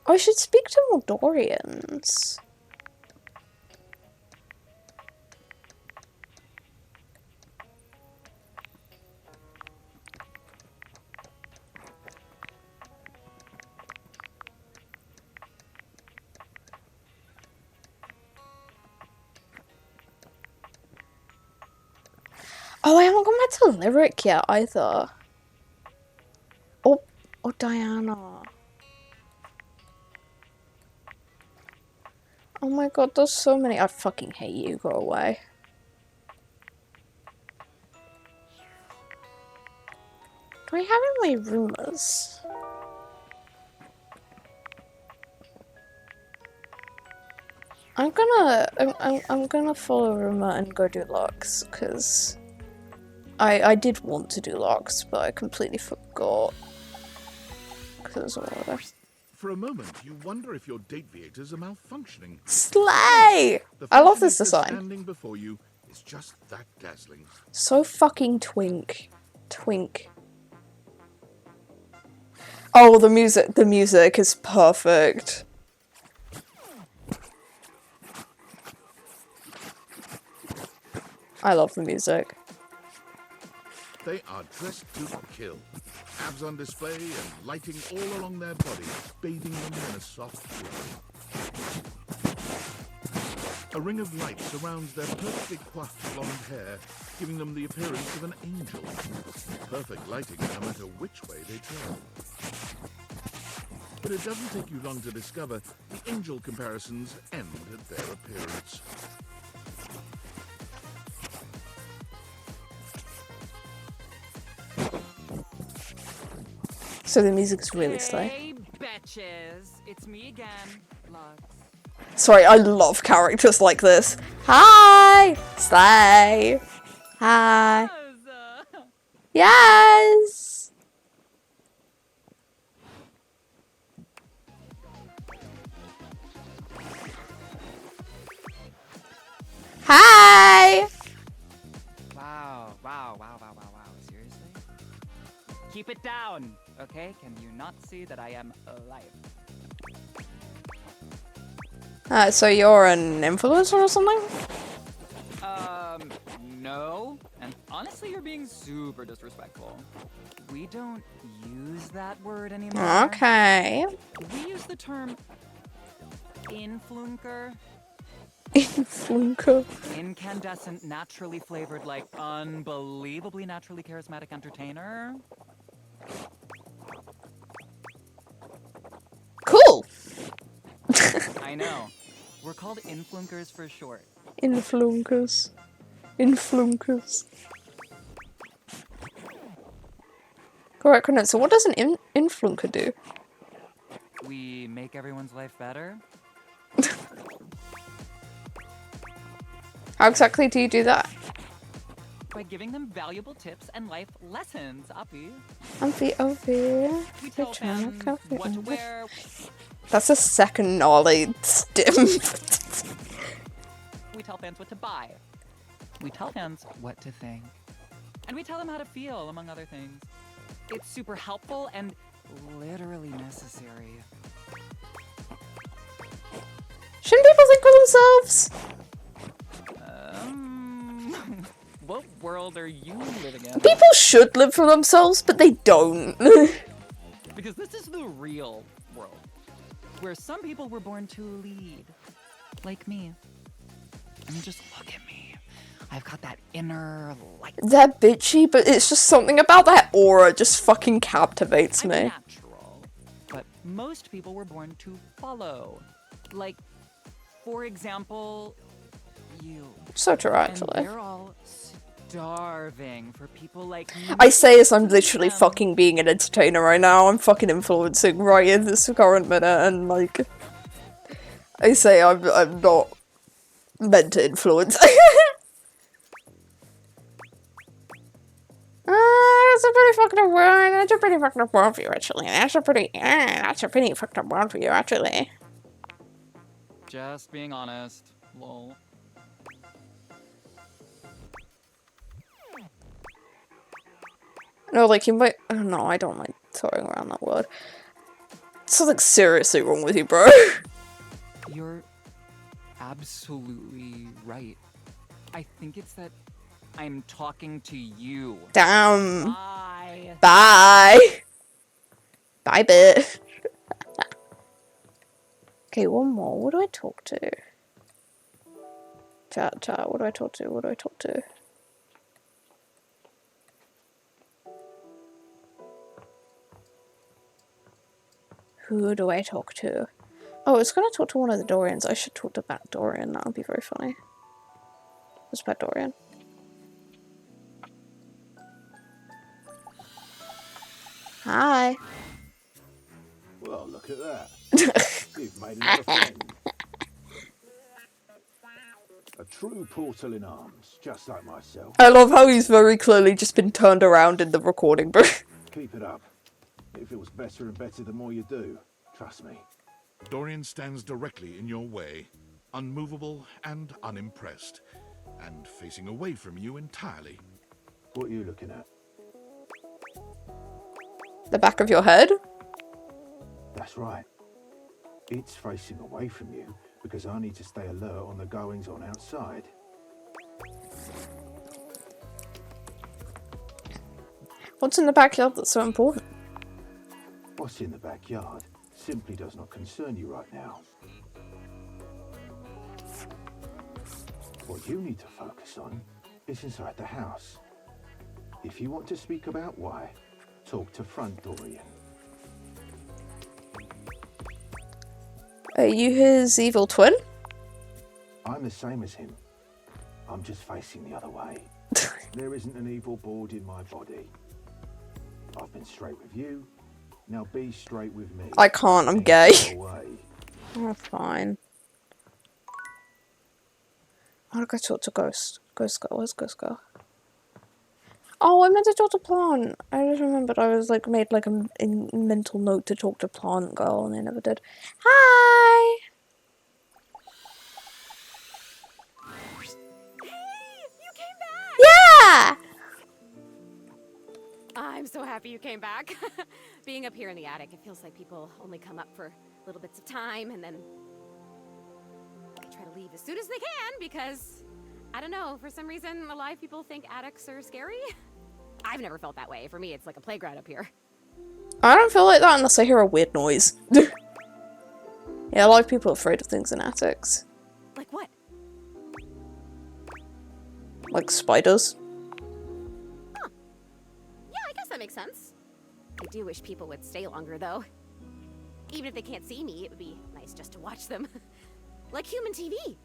I should speak to more Dorians. Oh, I haven't gone back to Lyric yet either. Oh, Diana. Oh my god, there's so many. I fucking hate you. Go away. Do I have any rumors? I'm gonna follow rumor and go do locks because I did want to do locks, but I completely forgot because of water. For a moment, you wonder if your date viators are malfunctioning. Slay! I love this design. Standing before you is just that dazzling. So fucking twink. Oh, the music is perfect. I love the music. They are dressed to kill. Abs on display and lighting all along their body, bathing them in a soft glow. A ring of light surrounds their perfectly coiffed blonde hair, giving them the appearance of an angel. Perfect lighting no matter which way they turn. But it doesn't take you long to discover the angel comparisons end at their appearance. So the music's really slay. Hey, betches. It's me again, Lux. Sorry, I love characters like this. Hi! Slay! Hi! Yes! Hi! Wow. Seriously? Keep it down, okay? Can you not see that I am alive? So you're an influencer or something? No. And honestly, you're being super disrespectful. We don't use that word anymore. Okay. We use the term influnker. Influnker. Incandescent, naturally flavored, like unbelievably naturally charismatic entertainer. Cool. I know. We're called influnkers for short. Influnkers. Correct, Conan. So what does an influnker do? We make everyone's life better. How exactly do you do that? By giving them valuable tips and life lessons, Uppy. We tell fans what to wear. That's a second gnarly stim. We tell fans what to buy. We tell fans what to think. And we tell them how to feel, among other things. It's super helpful and literally necessary. Shouldn't people think for themselves? What world are you living in? People should live for themselves, but they don't. Because this is the real world, where some people were born to lead, like me. I mean, just look at me. I've got that inner light. They're bitchy, but it's just something about that aura just fucking captivates me. Natural, but most people were born to follow. Like, for example, you. So true, actually. And they're all starving for people like me. I say as I'm literally fucking being an entertainer right now. I'm fucking influencing right in this current minute, and like, I say I'm not meant to influence. That's a pretty fucked up world. That's a pretty fucked up world for you, actually. That's a pretty fucked up world for you, actually. Just being honest. Lol. No, like, you might. Oh, no, I don't like throwing around that word. Something seriously wrong with you, bro. You're absolutely right. I think it's that I'm talking to you. Damn. Bye. Bye. Bye, bitch. Okay, one more. What do I talk to? Chat, what do I talk to? What do I talk to? Who do I talk to? Oh, it's gonna talk to one of the Dorians. I should talk to Bat Dorian. That would be very funny. What's Bat Dorian? Hi. Well, look at that. You've made another friend. A true portal in arms, just like myself. I love how he's very clearly just been turned around in the recording, bro. Keep it up. It feels better and better the more you do. Trust me. Dorian stands directly in your way, unmovable and unimpressed, and facing away from you entirely. What are you looking at? The back of your head? That's right. It's facing away from you because I need to stay alert on the goings on outside. What's in the backyard that's so important? What's in the backyard simply does not concern you right now. What you need to focus on is inside the house. If you want to speak about why, talk to Front Dorian. Are you his evil twin? I'm the same as him. I'm just facing the other way. There isn't an evil board in my body. I've been straight with you. Now be straight with me. I can't, I'm gay. Oh, fine. How do I talk to Ghost? Ghost Girl, where's Ghost Girl? Oh, I meant to talk to Plant. I just remembered I was like made like a mental note to talk to Plant Girl and I never did. Hi! Yeah! I'm so happy you came back. Being up here in the attic, it feels like people only come up for little bits of time and then they try to leave as soon as they can because, I don't know, for some reason a lot of people think attics are scary. I've never felt that way. For me, it's like a playground up here. I don't feel like that unless I hear a weird noise. Yeah, a lot of people are afraid of things in attics. Like what? Like spiders. Huh. Yeah, I guess that makes sense. I do wish people would stay longer, though. Even if they can't see me, it would be nice just to watch them. Like human TV.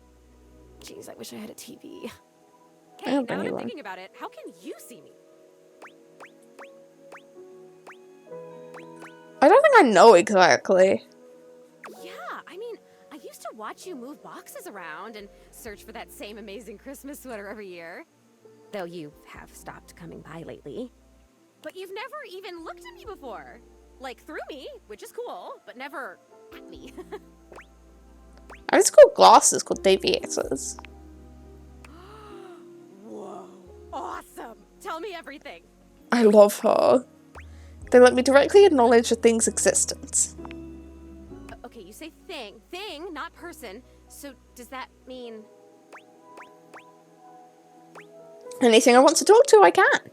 Jeez, I wish I had a TV. Hey, now that I'm thinking about it, how can you see me? I don't think I know exactly. Yeah, I mean, I used to watch you move boxes around and search for that same amazing Christmas sweater every year. Though you have stopped coming by lately. But you've never even looked at me before. Like, through me, which is cool, but never at me. I just got glasses called deviators. Whoa, awesome! Tell me everything. I love her. They let me directly acknowledge a thing's existence. Okay, you say thing, not person. So does that mean... Anything I want to talk to, I can.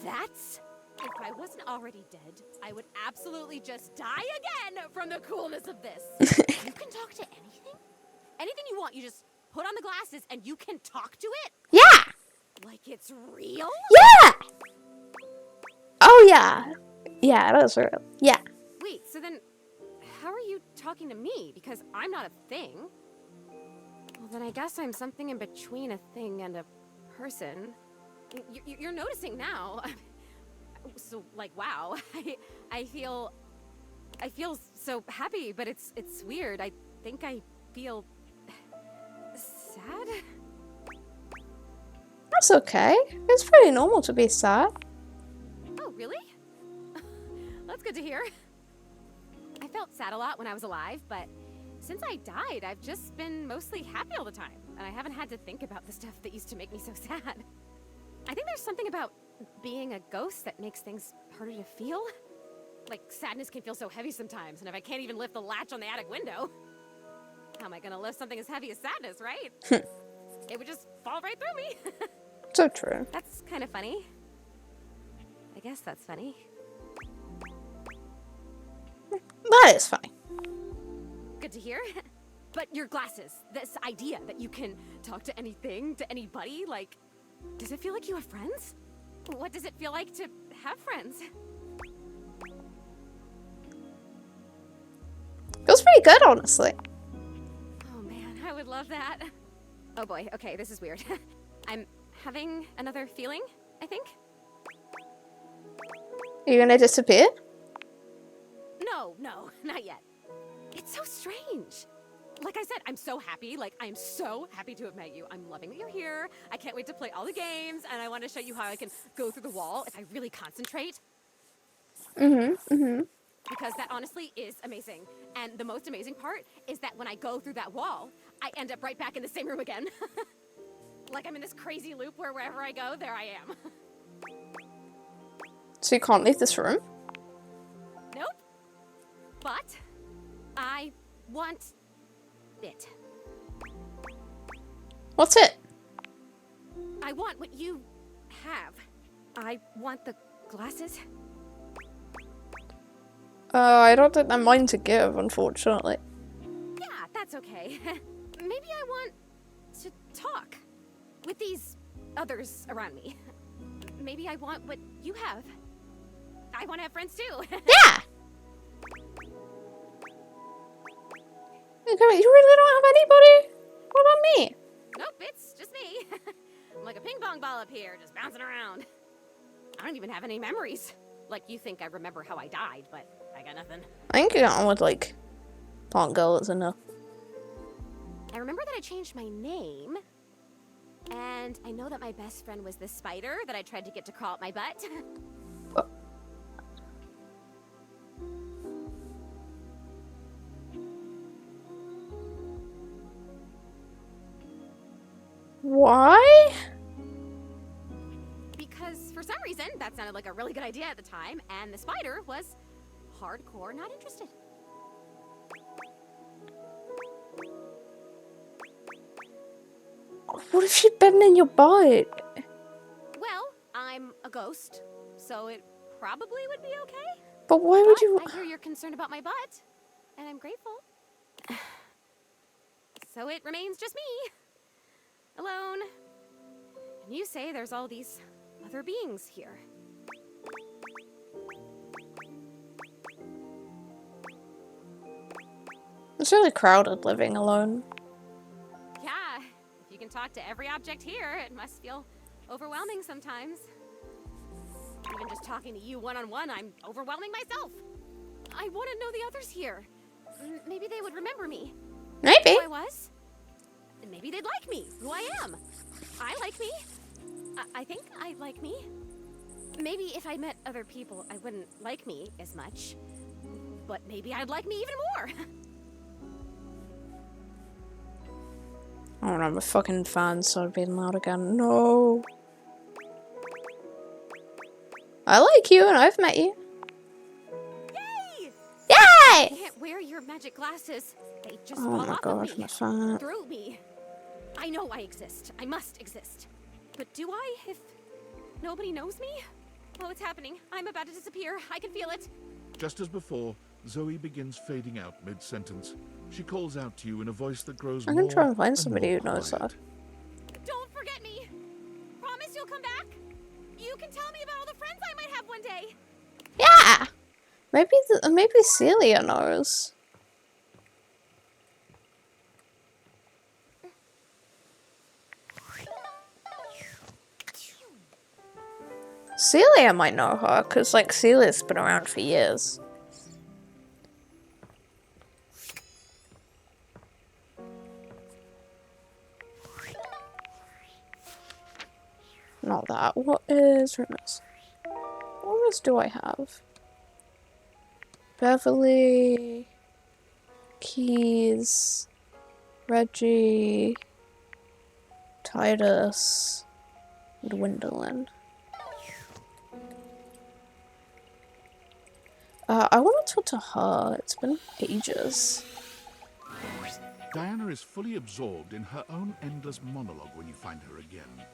That's... If I wasn't already dead, I would absolutely just die again from the coolness of this. You can talk to anything? Anything you want, you just put on the glasses and you can talk to it? Yeah! Like it's real? Yeah! Oh yeah. Yeah, that's real. Yeah. Wait, so then how are you talking to me? Because I'm not a thing. Well, then I guess I'm something in between a thing and a person. You're noticing now. So, like, wow. I feel so happy, but it's weird. I think I feel sad. That's okay. It's pretty normal to be sad. Oh, really? That's good to hear. I felt sad a lot when I was alive, but since I died, I've just been mostly happy all the time, and I haven't had to think about the stuff that used to make me so sad. I think there's something about being a ghost that makes things harder to feel. Like, sadness can feel so heavy sometimes, and if I can't even lift the latch on the attic window, how am I gonna lift something as heavy as sadness, right? It would just fall right through me. So true. That's kind of funny. I guess that's funny. That is funny. Good to hear. But your glasses, this idea that you can talk to anything, to anybody, like, does it feel like you have friends? What does it feel like to have friends? Feels pretty good, honestly. Oh man, I would love that. Oh boy, okay, this is weird. I'm having another feeling, I think. Are you gonna disappear? No, not yet. It's so strange. Like I said, I'm so happy. Like, I'm so happy to have met you. I'm loving that you're here. I can't wait to play all the games, and I want to show you how I can go through the wall if I really concentrate. Because that honestly is amazing. And the most amazing part is that when I go through that wall, I end up right back in the same room again. Like I'm in this crazy loop where wherever I go, there I am. So you can't leave this room? Nope. But I want it. What's it? I want what you have. I want the glasses. I don't think they're mine to give, unfortunately. Yeah, that's okay. Maybe I want to talk with these others around me. Maybe I want what you have. I want to have friends too. Yeah! Okay, you really don't have anybody? What about me? Nope, it's just me. I'm like a ping pong ball up here, just bouncing around. I don't even have any memories. Like, you think I remember how I died, but I got nothing. I think you got on with, like, Plant Girl is enough. I remember that I changed my name. And I know that my best friend was the spider that I tried to get to crawl up my butt. Why? Because for some reason, that sounded like a really good idea at the time, and the spider was hardcore not interested. What if she'd been in your butt? Well, I'm a ghost, so it probably would be okay. But why would you... I hear you're concerned about my butt, and I'm grateful. So it remains just me. Alone. And you say there's all these other beings here. It's really crowded living alone. Yeah, if you can talk to every object here, it must feel overwhelming sometimes. Even just talking to you one-on-one, I'm overwhelming myself. I want to know the others here. Maybe they would remember me. Maybe. Who I was. And maybe they'd like me, who I am. I like me. I think I like me. Maybe if I met other people, I wouldn't like me as much. But maybe I'd like me even more. I don't know, my fucking fans started being loud again. No. I like you and I've met you. Yay! Yay! I can't wear your magic glasses. They just Oh fall my off god, of me. my fan. Through me. I know I exist. I must exist. But do I if nobody knows me? Oh, it's happening. I'm about to disappear. I can feel it. Just as before, Zoe begins fading out mid-sentence. She calls out to you in a voice that grows I'm more gonna try and find and somebody more who knows quiet. that. Don't forget me. Promise you'll come back. You can tell me about all the friends I might have one day. Yeah! Maybe Celia knows. Celia might know her, because, like, Celia's been around for years. Not that. What is rumors? What rumors do I have? Beverly, Keys, Reggie, Titus, Gwendolyn. I want to talk to her. It's been ages. Diana is fully absorbed in her own endless monologue when you find her again.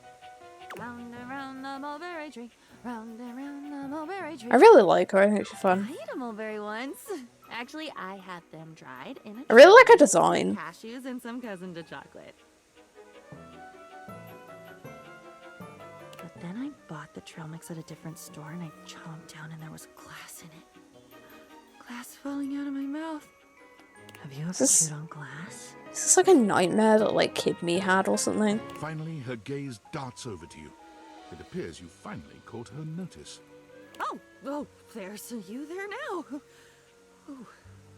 Round and round the mulberry tree, round and round the mulberry tree. I really like her. I think she's fun. I ate a mulberry once. Actually, I had them dried in a I really like her tray, design. Cashews and some cousin to chocolate. But then I bought the trail mix at a different store and I chomped down and there was glass in it. Glass falling out of my mouth. Have you ever chewed on glass? Is this like a nightmare that like Kid Me had or something? Finally, her gaze darts over to you. It appears you finally caught her notice. Oh, there's you there now. Oh,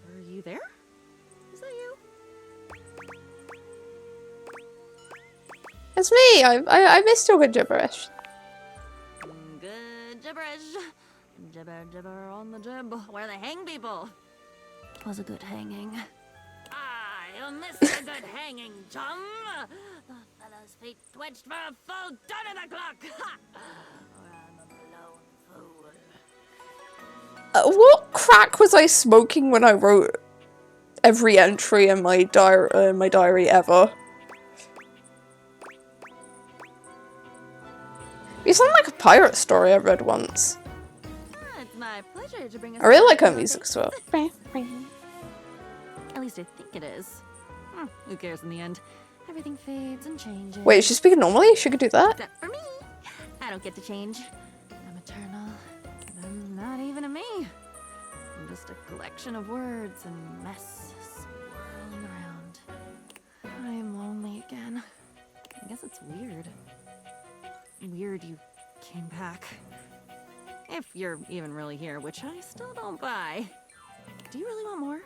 are you there? Is that you? It's me. I missed your good gibberish. Good gibberish. Gibber, gibber on the jib. Where they hang people. Was a good hanging. I missed a good hanging, chum. The fellow's feet twitched for a full ton of the clock. Ha! Or I'm a blown fool. What crack was I smoking when I wrote every entry in my diary ever? You sound like a pirate story I read once. It's my pleasure to bring us. I really like her music as well. At least I think it is. Who cares in the end? Everything fades and changes. Wait, is she speaking normally? She could do that? Except for me. I don't get to change. I'm eternal. And I'm not even a me. I'm just a collection of words and mess swirling around. I am lonely again. I guess it's weird. Weird you came back. If you're even really here, which I still don't buy. Do you really want more?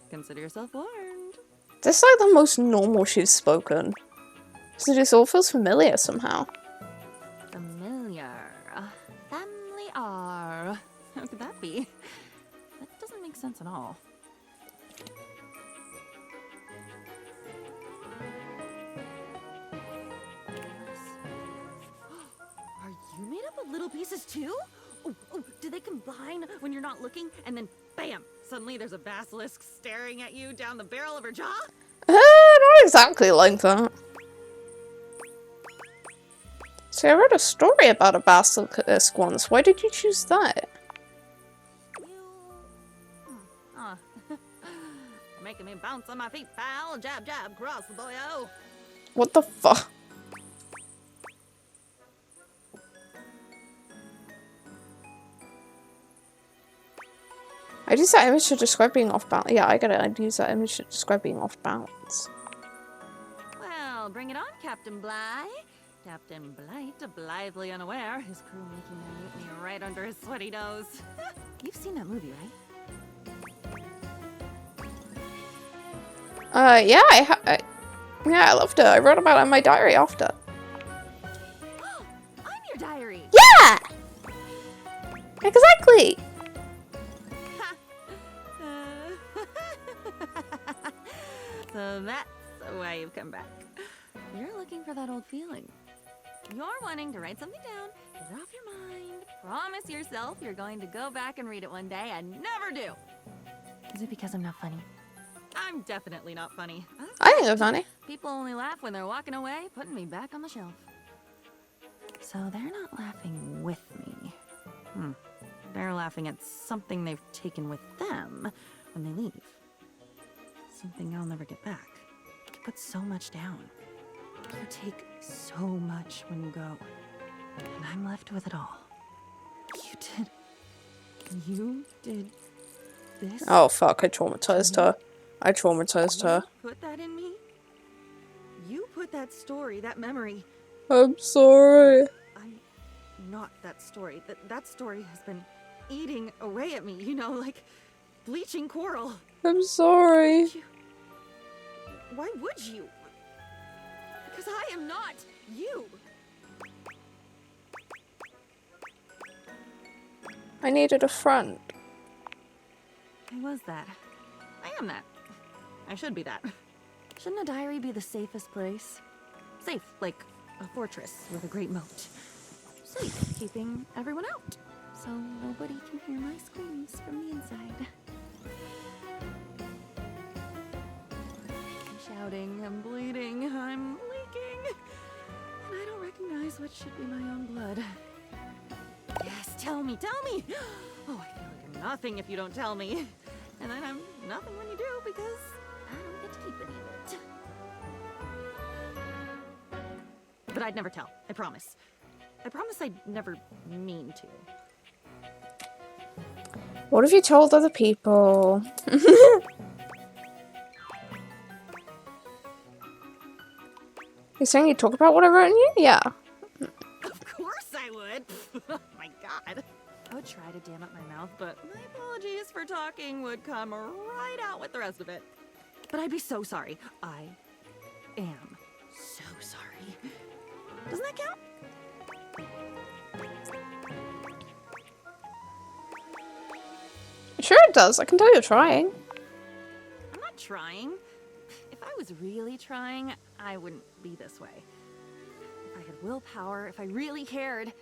Consider yourself warned. This is like the most normal she's spoken. So this all feels familiar somehow. Familiar. Family R. How could that be? That doesn't make sense at all. Are you made up of little pieces too? Oh, do they combine when you're not looking and then bam, suddenly there's a basilisk staring at you down the barrel of her jaw? Not exactly like that. See, I read a story about a basilisk once. Why did you choose that? Making me bounce on my feet, pal. Jab, jab, cross the boyo. What the fuck? I'd use that image to describe being off balance. Yeah, I get it. I'd use that image to describe being off balance. Well, bring it on, Captain Bligh. Captain Blight, blithely unaware, his crew making their mutiny right under his sweaty nose. You've seen that movie, right? Yeah, yeah, I loved it. I wrote about it in my diary after. I'm your diary. Yeah! Exactly! So that's why you've come back. You're looking for that old feeling. You're wanting to write something down, get it off your mind, promise yourself you're going to go back and read it one day and never do. Is it because I'm not funny? I'm definitely not funny. I think you're funny. People only laugh when they're walking away, putting me back on the shelf. So they're not laughing with me. They're laughing at something they've taken with them when they leave. Something I'll never get back. You put so much down. You take so much when you go. And I'm left with it all. You did this? Oh fuck, I traumatized her. I traumatized her. Put that in me? You put that story, that memory. I'm sorry. not that story. That story has been eating away at me, you know, like bleaching coral. I'm sorry. Why would you? Because I am not you. I needed a friend. I was that. I am that. I should be that. Shouldn't a diary be the safest place? Safe, like a fortress with a great moat. Safe, keeping everyone out, so nobody can hear my screams from the inside. I'm shouting, I'm bleeding, I'm leaking, and I don't recognize what should be my own blood. Yes, tell me, tell me! Oh, I feel like I'm nothing if you don't tell me. And then I'm nothing when you do because I don't get to keep any of it. But I'd never tell, I promise. I promise I'd never mean to. What have you told other people? You're saying you'd talk about what I wrote in you? Yeah. Of course I would! Oh my god. I would try to dam up my mouth, but my apologies for talking would come right out with the rest of it. But I'd be so sorry. I am so sorry. Doesn't that count? Sure it does. I can tell you're trying. I'm not trying. If I was really trying, I wouldn't be this way. If I had willpower, if I really cared,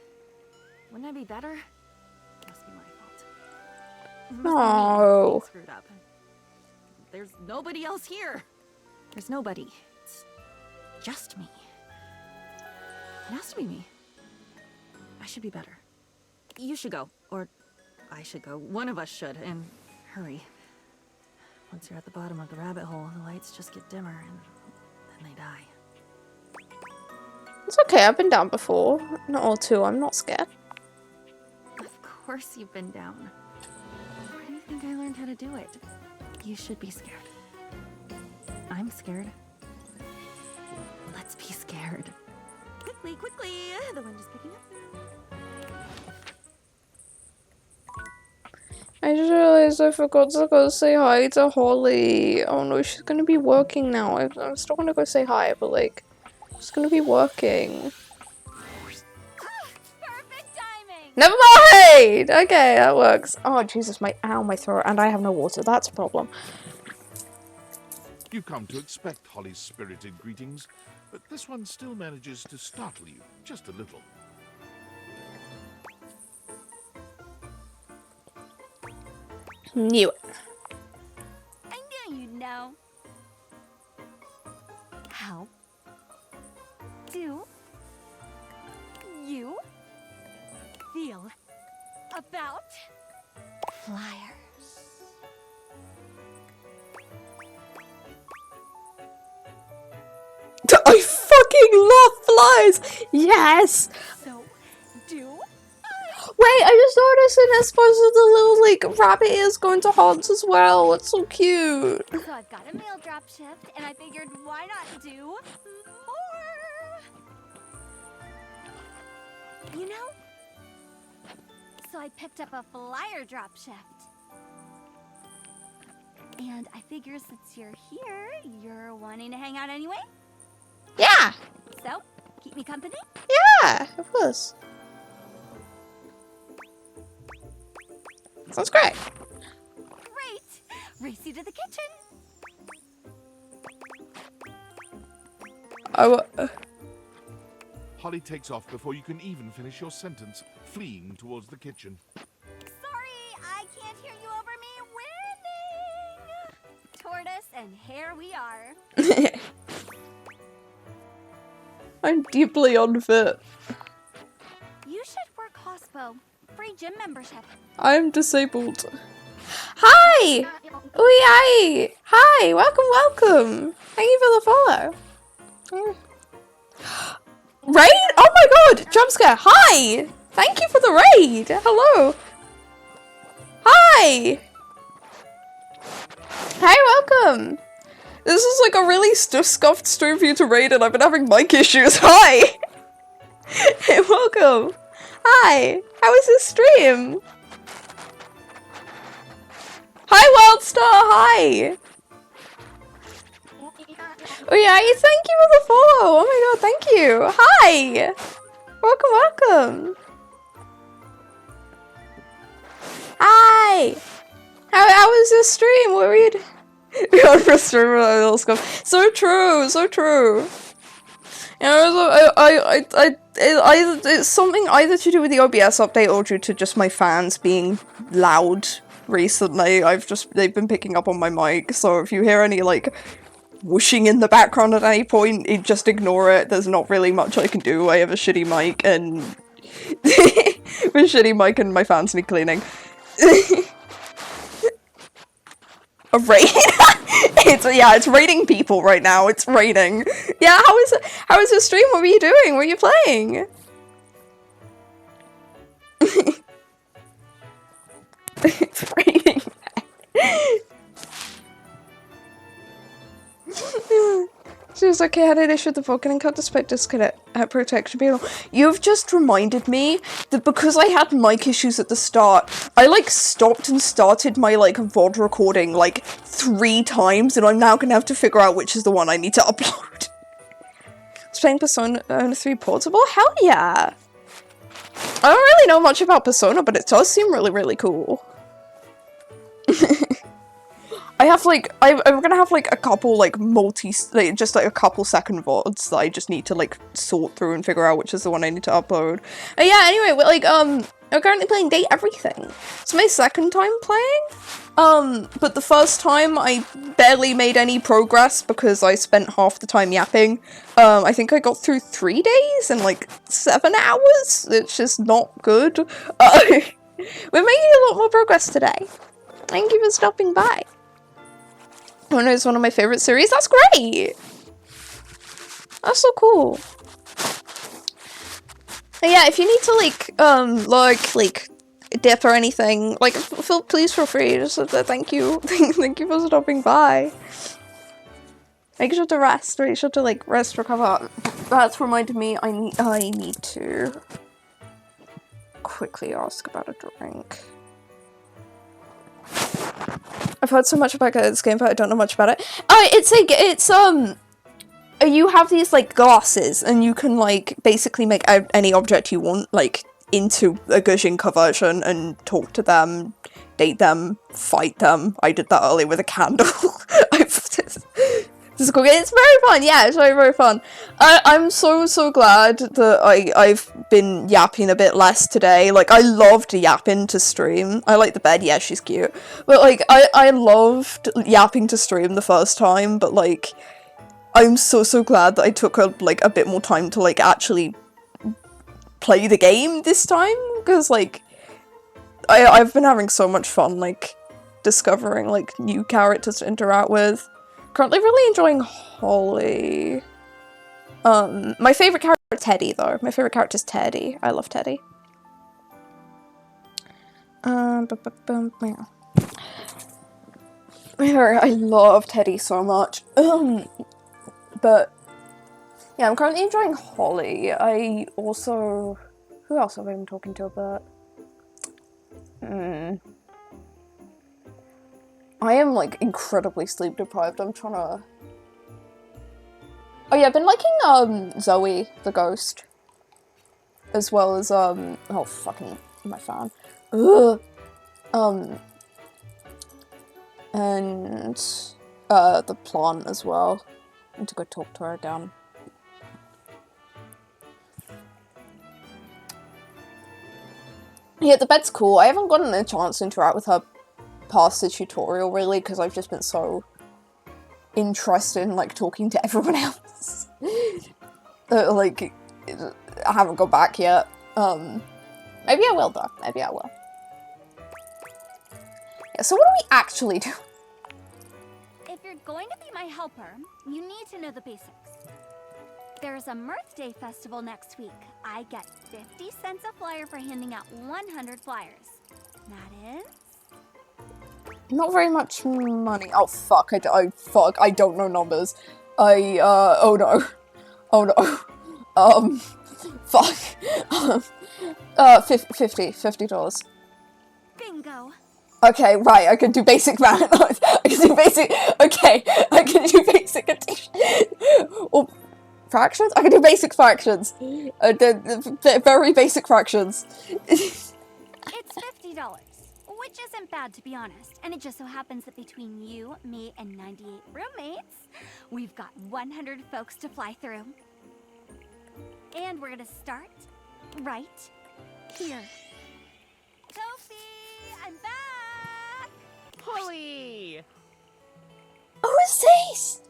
wouldn't I be better? It must be my fault. It must be me No. being screwed up. There's nobody else here. There's nobody. It's just me. It has to be me. I should be better. You should go, or I should go. One of us should, and hurry. Once you're at the bottom of the rabbit hole, the lights just get dimmer, and then they die. It's okay, I've been down before. Not all too, I'm not scared. Of course you've been down. Where do you think I learned how to do it? You should be scared. I'm scared. Let's be scared. Quickly, quickly! The wind is picking up. I just realized I forgot to go say hi to Holly. Oh no, she's gonna be working now. I'm still gonna go say hi, but like, she's gonna be working. Never mind! Okay, that works. Oh Jesus, my throat, and I have no water. That's a problem. You've come to expect Holly's spirited greetings, but this one still manages to startle you just a little. Knew it. I knew you'd know. How do you feel about flyers? I fucking love flies! Yes! So, do Wait, I just noticed in this supposed the little like rabbit ears going to Hans as well. It's so cute. So I've got a mail drop shift, and I figured why not do more? You know? So I picked up a flyer drop shift. And I figure since you're here, you're wanting to hang out anyway? Yeah. So, keep me company? Yeah, of course. Sounds great. Great! Race you to the kitchen. Holly takes off before you can even finish your sentence, fleeing towards the kitchen. Sorry, I can't hear you over me winning! Tortoise, and here we are. I'm deeply unfit. You should work Hospo. Free gym membership. I'm disabled. Hi! Ooh-yay! Hi! Welcome, welcome! Thank you for the follow. Raid? Oh my god! Jump scare! Hi! Thank you for the raid! Hello! Hi! Hey, welcome! This is like a really scuffed stream for you to raid and I've been having mic issues. Hi! Hey, welcome! Hi! How was the stream? Hi, Wildstar! Hi! Oh yeah, thank you for the follow! Oh my god, thank you! Hi! Welcome! Hi! How was the stream? What were you doing? We went for a stream with a little scope. So true! So true! You know, it's something either to do with the OBS update or due to just my fans being loud recently. They've been picking up on my mic, so if you hear any, like, whooshing in the background at any point, just ignore it. There's not really much I can do. I have a shitty mic and... a shitty mic and my fans need cleaning. A rain? It's raining people right now. It's raining. Yeah, how was your stream? What were you doing? What were you playing? It's raining. She was like, okay, how did I shoot the Vulcan and cut despite disconnect protection below? You've just reminded me that because I had mic issues at the start, I like stopped and started my like VOD recording like 3 times, and I'm now gonna have to figure out which is the one I need to upload. It's playing Persona 3 Portable? Hell yeah! I don't really know much about Persona, but it does seem really, really cool. I have like, I'm gonna have like a couple like just like a couple second VODs that I just need to like sort through and figure out which is the one I need to upload. Yeah, anyway, like, I'm currently playing Date Everything. It's my second time playing, but the first time I barely made any progress because I spent half the time yapping. I think I got through 3 days in like 7 hours. It's just not good. We're making a lot more progress today. Thank you for stopping by. Oh no, it's one of my favorite series. That's great! That's so cool. And yeah, if you need to like dip or anything, like please feel free. Just thank you. Thank you for stopping by. Make sure to rest. Make sure to like rest, recover. That's reminded me I need to quickly ask about a drink. I've heard so much about this game, but I don't know much about it. You have these like glasses, and you can like basically make any object you want like into a Gujinka version and talk to them, date them, fight them. I did that earlier with a candle. It's very fun. Yeah, it's very, very fun. I'm so glad that I've been yapping a bit less today. Like, I loved yapping to stream. I like the bed. Yeah, she's cute. But like, I loved yapping to stream the first time. But like, I'm so glad that I took a bit more time to like actually play the game this time, because like, I've been having so much fun like discovering like new characters to interact with. Currently really enjoying Holly. My favourite character is Teddy, though. My favourite character is Teddy. I love Teddy. I love Teddy so much. But yeah, I'm currently enjoying Holly. I also... Who else have I been talking to about? I am, like, incredibly sleep deprived. I'm trying to... Oh yeah, I've been liking, Zoe, the ghost. As well as, oh, fucking, my fan. Ugh! And, the plant as well. I need to go talk to her again. Yeah, the bed's cool. I haven't gotten a chance to interact with her past the tutorial really, because I've just been so interested in like talking to everyone else. Like, I haven't gone back yet. Maybe I will though. Maybe I will. Yeah, so what do we actually do? If you're going to be my helper, you need to know the basics. There's a Mirth Day festival next week. I get 50 cents a flyer for handing out 100 flyers. That is... Not very much money. Oh fuck, I don't know numbers. oh no. Oh no. Fuck. $50. Bingo. Okay, right, I can do basic math. I can do basic, okay, I can do basic addition. Or fractions? I can do basic fractions. The very basic fractions. It's $50, which isn't bad to be honest. And it just so happens that between you, me, and 98 roommates, we've got 100 folks to fly through. And we're gonna start right here. Sophie, I'm back! Holly! Oh, what's this?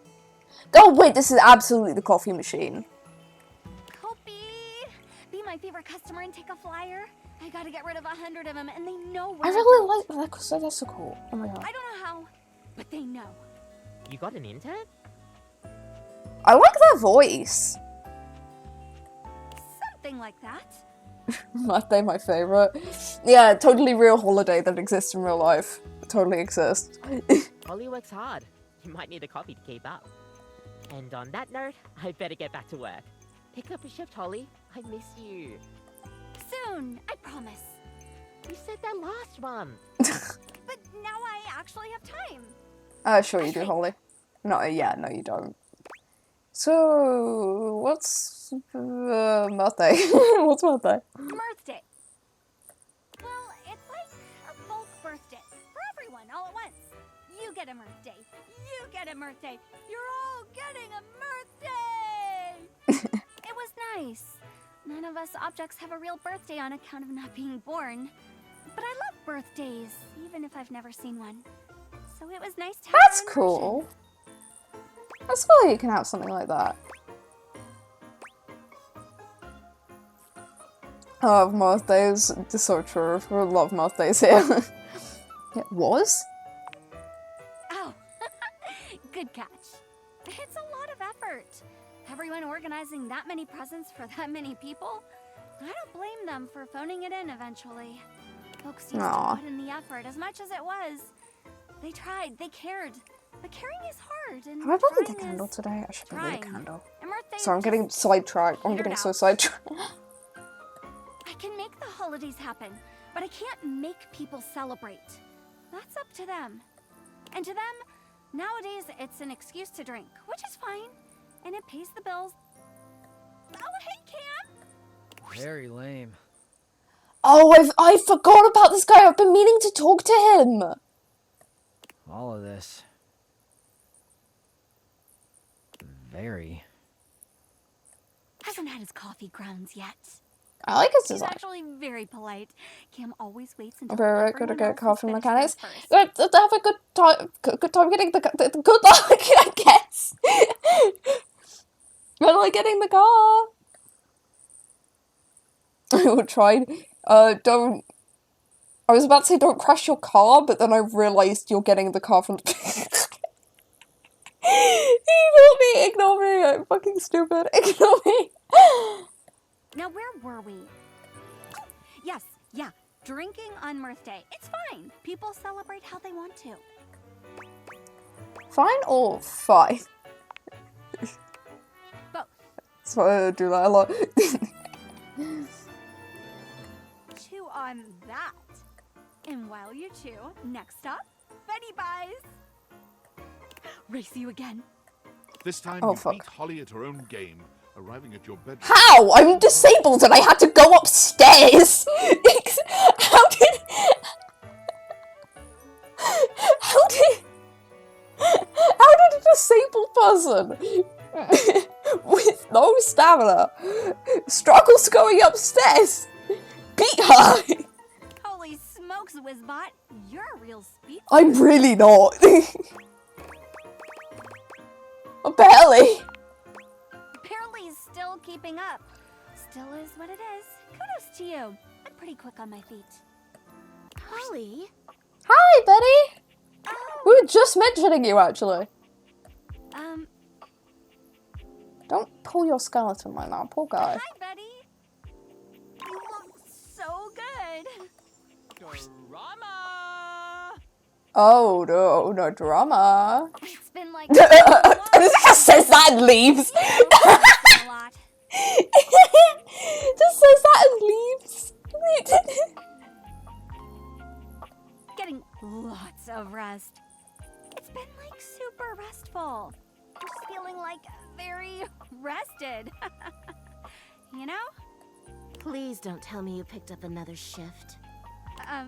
Oh wait, this is absolutely the coffee machine. Kopi! Be my favorite customer and take a flyer. I gotta get rid of 100 of them and they know I where really like that because that's so cool. Oh my god. I don't know how, but they know. You got an intern? I like that voice. Something like that. They're my favorite. Yeah, totally real holiday that exists in real life. Totally exists. Holly works hard. You might need a copy to keep up. And on that note, I'd better get back to work. Pick up a shift, Holly. I miss you. Soon, I promise. You said that last month. But now I actually have time. Sure you do, Holly. No, yeah, no you don't. So, what's birthday? What's birthday? Birthday. Well, it's like a bulk birthday for everyone all at once. You get a birthday. You get a birthday. You're all getting a birthday. It was nice. None of us objects have a real birthday on account of not being born. But I love birthdays, even if I've never seen one. So it was nice to have That's her in cool. That's cool you can have something like that. Oh, birthdays. It's so true. We love birthdays here. It was? Oh, good catch. It's a lot of effort. Everyone organizing that many presents for that many people? I don't blame them for phoning it in eventually. Folks used Aw. to put in the effort as much as it was. They tried, they cared. But caring is hard, and Have I brought the trying candle is today? I should have lit a trying. candle. And birthdays So I'm getting just sidetracked. I'm figured getting so out. sidetracked. I can make the holidays happen, but I can't make people celebrate. That's up to them. And to them, nowadays it's an excuse to drink, which is fine. And it pays the bills. Oh, hey, Cam! Very lame. Oh, I forgot about this guy. I've been meaning to talk to him. All of this. Very. Hasn't had his coffee grounds yet. I like his He's design. actually very polite. Cam always waits until Very good to everyone get else has coffee finished mechanics. theirs first. Have a good time. Good time getting the good luck, I guess. Good luck getting the car. I will try. Don't. I was about to say don't crash your car, but then I realized you're getting the car from. Ignore me, I'm fucking stupid. Ignore me. Now, where were we? Oh, yes, yeah. Drinking on Mirth Day. It's fine. People celebrate how they want to. Fine or fine? Both. So I do that a lot. Chew on that. And while you chew, next up, Betty buys. Race you again. This time Oh, you fuck. beat Holly at her own game, arriving at your bedroom. How? I'm disabled and I had to go upstairs. How did a disabled person with no stamina struggles going upstairs beat her? Holy smokes, Wizbot. You're a real speed. I'm really not. Barely. Barely is still keeping up. Still is what it is. Kudos to you. I'm pretty quick on my feet. Holly? Hi, Betty. We were just mentioning you, actually. Don't pull your skeleton like that, poor guy. Hi, Betty. You look so good. Drama! Oh, no, no drama. It's been like... Just says that and leaves. a lot. Just says that and leaves. Getting lots of rest. It's been like super restful. Just feeling like very rested. You know? Please don't tell me you picked up another shift. I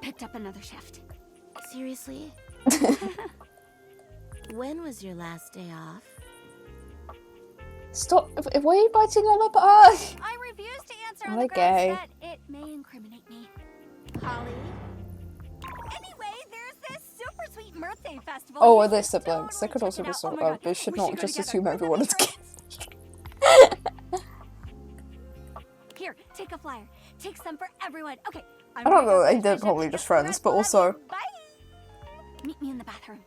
picked up another shift. Seriously? When was your last day off? Stop. Why are you biting on my butt? I refuse to answer on Am I the grounds gay? that it may incriminate me. Holly? Anyway, there's this super sweet birthday festival. Oh, You are they should siblings? They totally could also check be it out. so. Oh my Oh, God, they should we not go just together. assume We're everyone gonna is be gay. Here, take a flyer. Take some for everyone. Okay. I don't know. They're probably just friends, but also. Meet me in the bathroom.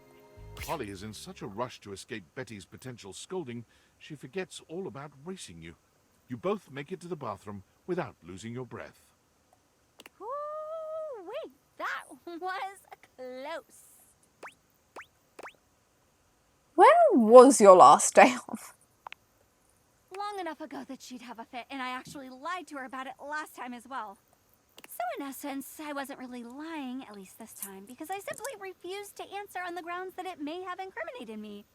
Holly is in such a rush to escape Betty's potential scolding, she forgets all about racing you. You both make it to the bathroom without losing your breath. Ooh, wait, that was close. When was your last day off? Long enough ago that she'd have a fit, and I actually lied to her about it last time as well. So in essence, I wasn't really lying, at least this time, because I simply refused to answer on the grounds that it may have incriminated me.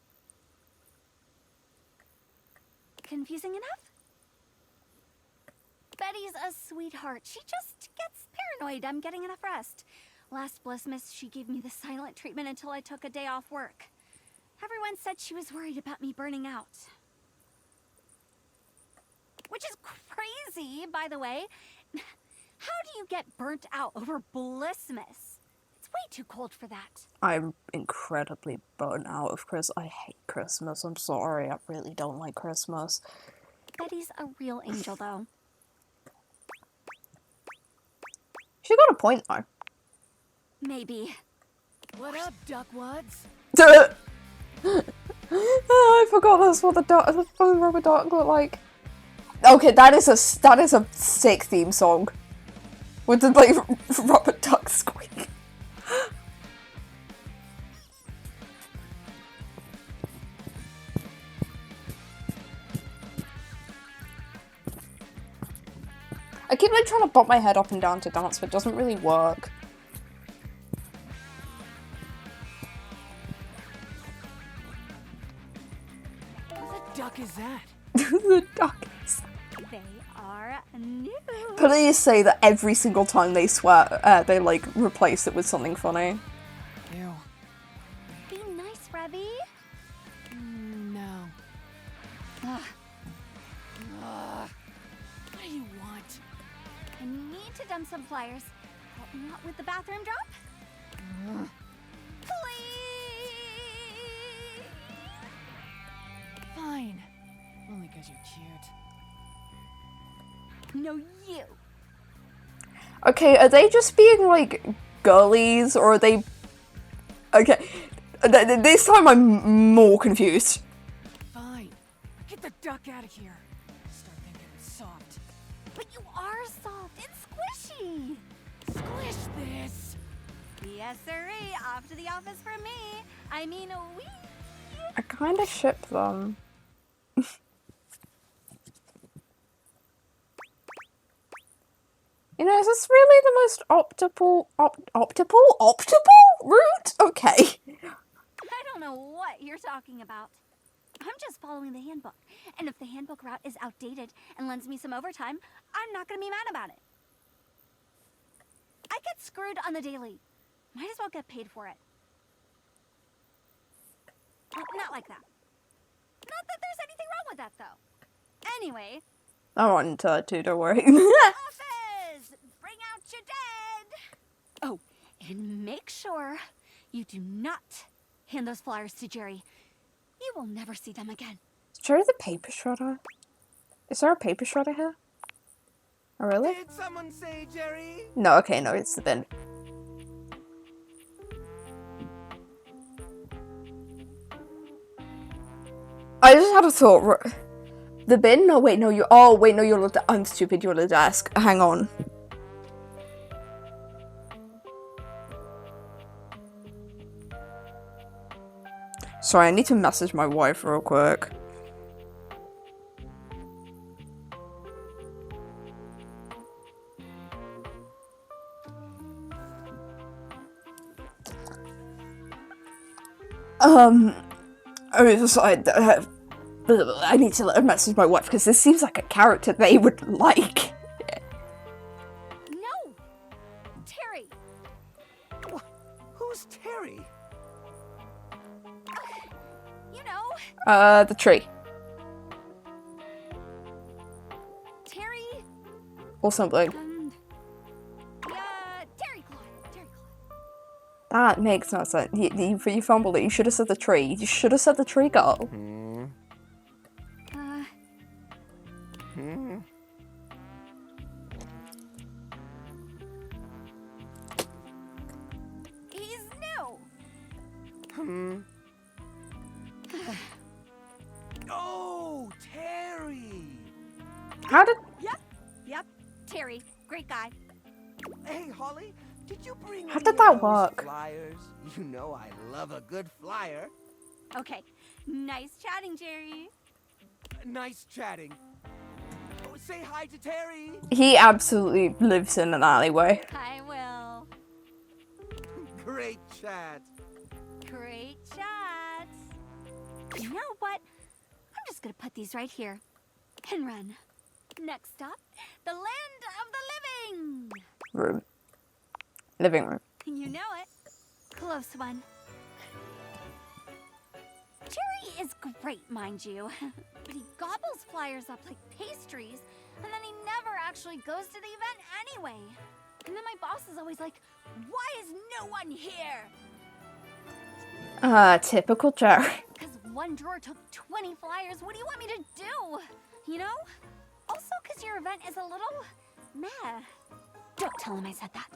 Confusing enough? Betty's a sweetheart. She just gets paranoid I'm getting enough rest. Last Blissmas, she gave me the silent treatment until I took a day off work. Everyone said she was worried about me burning out. Which is crazy, by the way. How do you get burnt out over Blissmas? It's way too cold for that. I'm incredibly burnt out of Christmas. I hate Christmas. I'm sorry. I really don't like Christmas. Betty's a real angel, though. She got a point, though. Maybe. What up, Duckwads? I forgot that's what the fucking rubber duck looked like. Okay, that is a sick theme song. With the like rubber duck squeak. I keep like trying to bop my head up and down to dance, but it doesn't really work. What the duck is that? The duck is. They are new. Please say that every single time they swear, they like replace it with something funny. Ew. Be nice, Revy. No. Ugh. What do you want? I need to dump some flyers. Help me out with the bathroom drop. Please. Fine. Only 'cause you're cute. No, you. Okay, are they just being like girlies, or are they? Okay, this time I'm more confused. Fine. Get the duck out of here. Start thinking it's soft. But you are soft and squishy. Squish this. Yes, sirree. Off to the office for me. I mean, we. I kind of ship them. You know, is this really the most optimal route? Okay. I don't know what you're talking about. I'm just following the handbook. And if the handbook route is outdated and lends me some overtime, I'm not going to be mad about it. I get screwed on the daily. Might as well get paid for it. Not like that. Not that there's anything wrong with that, though. Anyway. I want to too, don't worry. Office! Bring out your dead! Oh, and make sure you do not hand those flyers to Jerry. You will never see them again. Is Jerry the paper shredder? Is there a paper shredder here? Oh, really? Did someone say Jerry? No, okay, no, it's the bin. I just had a thought. The bin? No, wait, no, you. Oh, wait, no, you're. I'm stupid. You're at the desk. Hang on. Sorry, I need to message my wife real quick. I was like, I need to message my wife because this seems like a character they would like. No! Terry! Who's Terry? You know, The tree. Terry. Or something. Terry Claw. Terry Claw. That makes no sense. You fumbled it. You should have said the tree. You should have said the tree girl. He's new. Oh, Terry! How did... Yep. Terry, great guy. Hey, Holly, did you bring How any did of that those work? flyers? You know I love a good flyer. Okay. Nice chatting, Jerry. Nice chatting. Oh, say hi to Terry. He absolutely lives in an alleyway. I will. Great chat. Great chat. You know what? I'm just gonna put these right here and run. Next stop, the land of the living. Room. Living room. You know it. Close one. Jerry is great, mind you, but he gobbles flyers up like pastries, and then he never actually goes to the event anyway. And then my boss is always like, why is no one here? Typical Jerry. Because one drawer took 20 flyers, what do you want me to do? You know? Also, because your event is a little meh. Don't tell him I said that.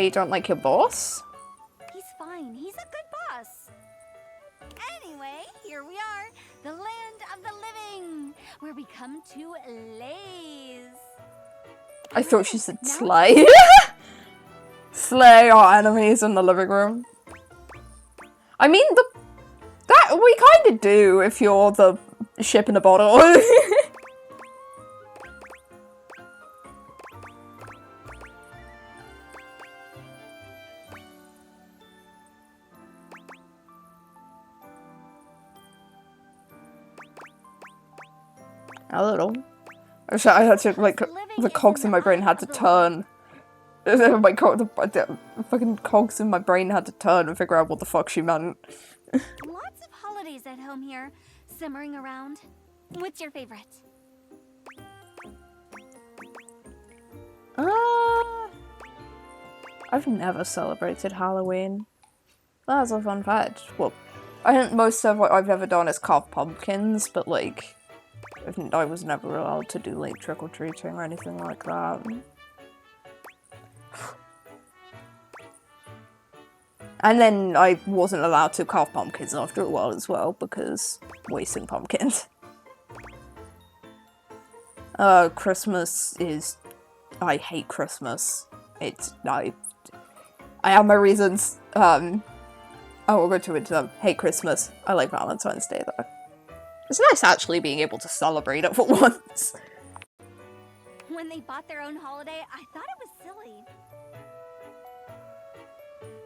You don't like your boss? He's fine. He's a good boss. Anyway, here we are. The land of the living, where we come to laze. I thought she said slay. Slay our enemies in the living room. I mean, that we kind of do if you're the ship in a bottle. A little. I had to, like, the cogs in my brain had to turn. The fucking cogs in my brain had to turn and figure out what the fuck she meant. Lots of holidays at home here, simmering around. What's your favorite? I've never celebrated Halloween. That's a fun fact. Well, I think most of what I've ever done is carve pumpkins, but like, I was never allowed to do like trick-or-treating or anything like that. And then I wasn't allowed to carve pumpkins after a while as well, because wasting pumpkins. Christmas is... I hate Christmas. I have my reasons. I will go to it. Hate Christmas. I like Valentine's Day though. It's nice actually being able to celebrate it for once. When they bought their own holiday, I thought it was silly.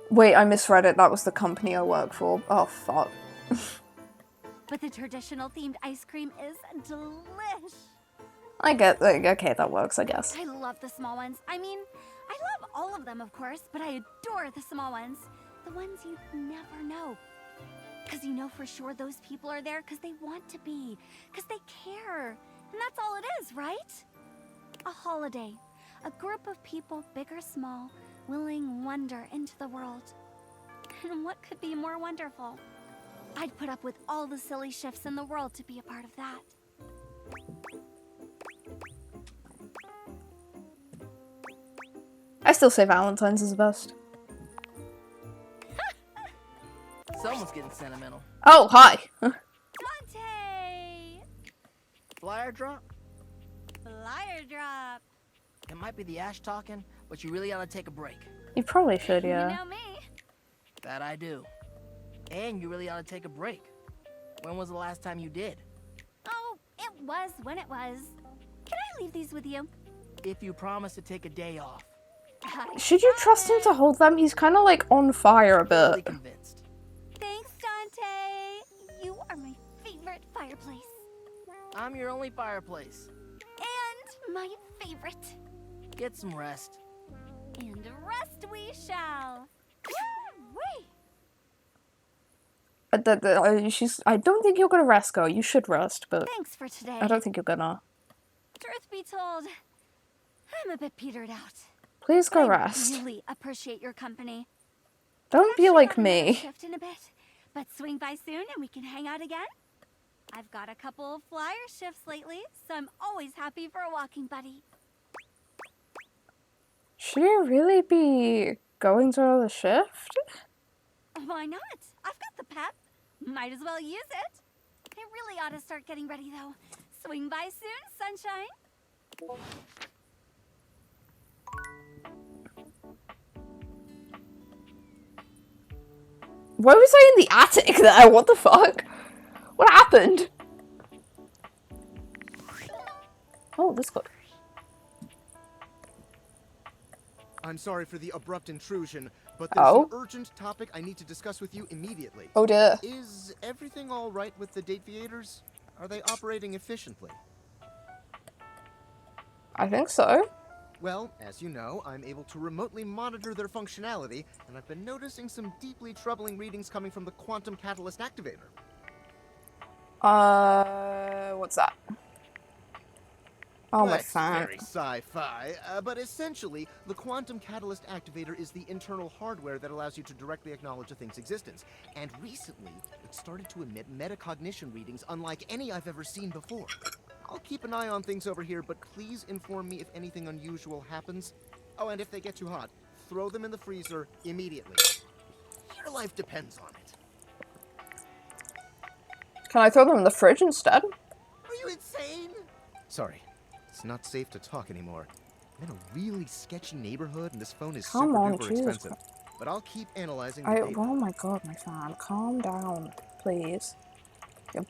Wait, I misread it. That was the company I work for. Oh, fuck. But the traditional themed ice cream is delish. I get, like, okay, that works, I guess. I love the small ones. I mean, I love all of them, of course, but I adore the small ones. The ones you never know. Because you know for sure those people are there because they want to be. Because they care. And that's all it is, right? A holiday. A group of people, big or small, willing wonder into the world. And what could be more wonderful? I'd put up with all the silly shifts in the world to be a part of that. I still say Valentine's is the best. Someone's getting sentimental. Oh, hi! Dante! Flyer drop? Flyer drop. It might be the Ash talking, but you really ought to take a break. You probably should, yeah. You know me. That I do. And you really ought to take a break. When was the last time you did? Oh, it was when it was. Can I leave these with you? If you promise to take a day off. Should you trust him to hold them? He's kind of like on fire a bit. Thanks, Dante. You are my favorite fireplace. I'm your only fireplace. And my favorite. Get some rest. And rest we shall. Woo-wee. I don't think you're gonna rest, girl. You should rest, but Thanks for today. I don't think you're gonna. Truth be told, I'm a bit petered out. Please go I rest. really appreciate your company. Don't be like Another me. shift in a bit, but swing by soon and we can hang out again. I've got a couple of flyer shifts lately, so I'm always happy for a walking buddy. Should you really be going to another shift? Why not? I've got the pep. Might as well use it. I really ought to start getting ready though. Swing by soon, sunshine. Why was I in the attic there? What the fuck? What happened? Oh, this good. – I'm sorry for the abrupt intrusion, but there's an urgent topic I need to discuss with you immediately. Oh dear. Is everything all right with the Date Theaters? Are they operating efficiently? I think so. Well, as you know, I'm able to remotely monitor their functionality, and I've been noticing some deeply troubling readings coming from the Quantum Catalyst Activator. What's that? Oh, my That's phone. very sci-fi, but essentially, the Quantum Catalyst Activator is the internal hardware that allows you to directly acknowledge a thing's existence. And recently, it started to emit metacognition readings unlike any I've ever seen before. I'll keep an eye on things over here, but please inform me if anything unusual happens. Oh, and if they get too hot, throw them in the freezer immediately. Your life depends on it. Can I throw them in the fridge instead? Are you insane? Sorry, it's not safe to talk anymore. I'm in a really sketchy neighborhood, and this phone is Come on, super duper Jesus expensive. But I'll keep analyzing the data. Oh my god, my fan. Calm down, please. You're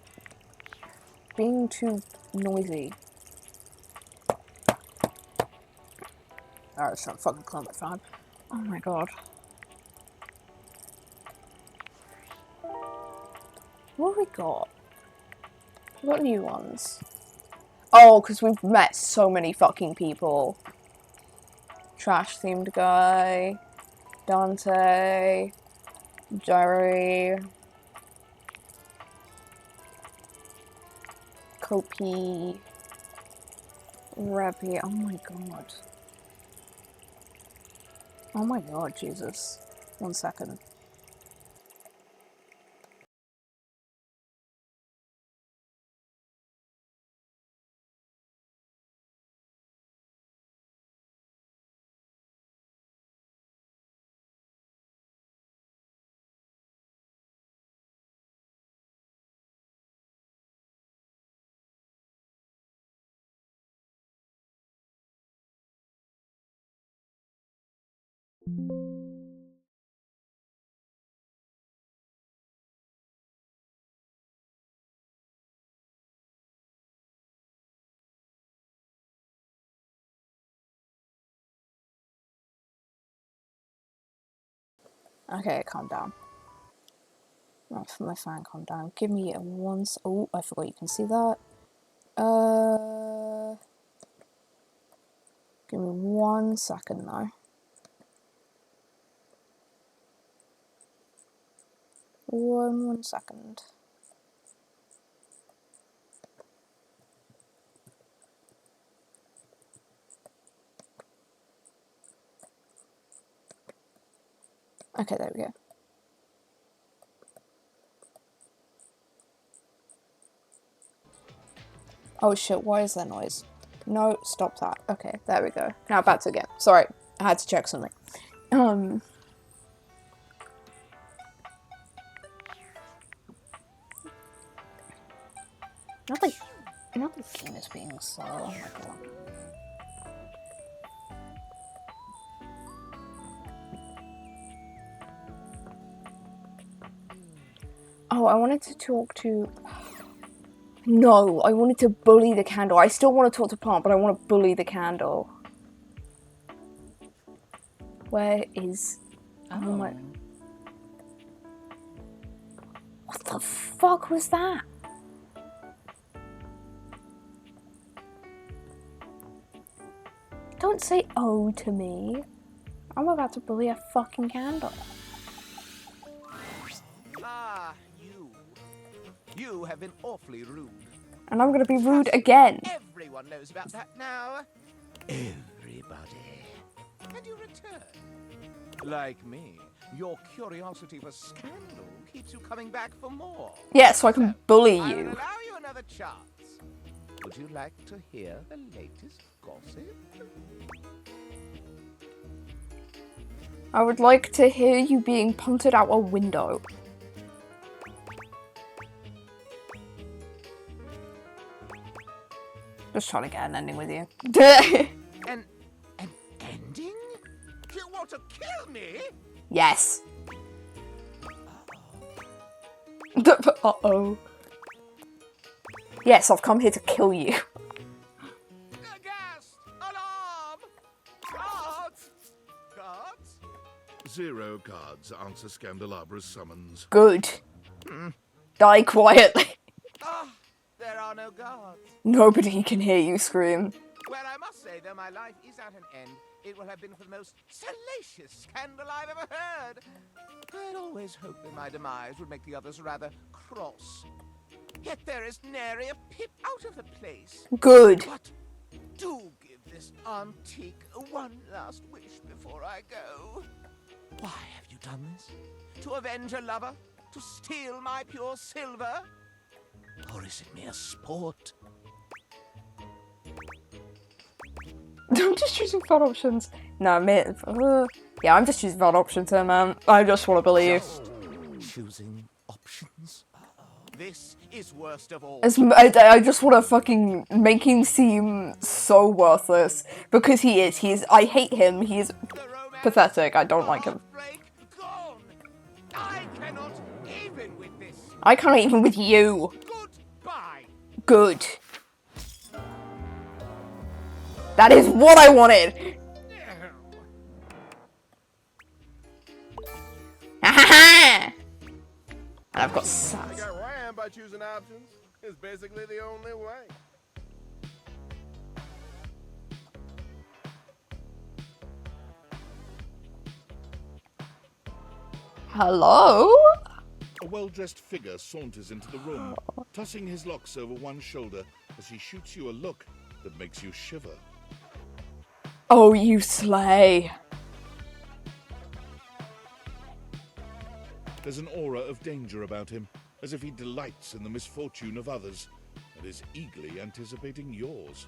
being too noisy. Alright, it's trying to fucking calm my fan. Oh my god. What have we got? We got new ones. Oh, because we've met so many fucking people. Trash themed guy. Dante. Jerry. Kopi. Rebby. Oh my god. Oh my god, Jesus. 1 second. Okay, calm down. Right, for my fan, calm down. Give me a once. Oh, I forgot you can see that. Give me 1 second now. One second. Okay, there we go. Oh shit, why is there noise? No, stop that. Okay, there we go. Now back to again. Sorry, I had to check something. Not the game is being slow. Oh my god. Oh, I wanted to talk to... No, I wanted to bully the candle. I still want to talk to Plant, but I want to bully the candle. Where is... Oh my... What the fuck was that? Don't say oh to me. I'm about to bully a fucking candle. Ah, you have been awfully rude. And I'm gonna be rude again. Everyone knows about that now. Everybody. And you return. Like me, your curiosity for scandal keeps you coming back for more. Yeah, so I can bully I will you. allow you another chance. Would you like to hear the latest gossip? I would like to hear you being punted out a window. Just trying to get an ending with you. An ending? You want to kill me? Yes. Uh-oh. Yes, I've come here to kill you. Gas! Alarm! Guards! Guards? 0 guards answer Scandalabra's summons. Good. Die quietly. There are no guards. Nobody can hear you scream. Well, I must say, though my life is at an end, it will have been for the most salacious scandal I've ever heard. I'd always hoped that my demise would make the others rather cross. Yet there is nary a pip out of the place. Good. But do give this antique one last wish before I go. Why have you done this? To avenge a lover? To steal my pure silver? Or is it mere sport? I'm just choosing fun options. No, mate. Yeah, I'm just choosing fun options here, man. I just want to bully you. Choosing options? This is worst of all. I just want to fucking make him seem so worthless. Because he is. I hate him. He is pathetic. I don't like him. I cannot even with this. I can't even with you. Goodbye. Good. That is what I wanted. And I've got I sass. got ran by choosing options. It's basically the only way. Hello? A well-dressed figure saunters into the room, tossing his locks over one shoulder as he shoots you a look that makes you shiver. Oh, you slay. There's an aura of danger about him, as if he delights in the misfortune of others, and is eagerly anticipating yours.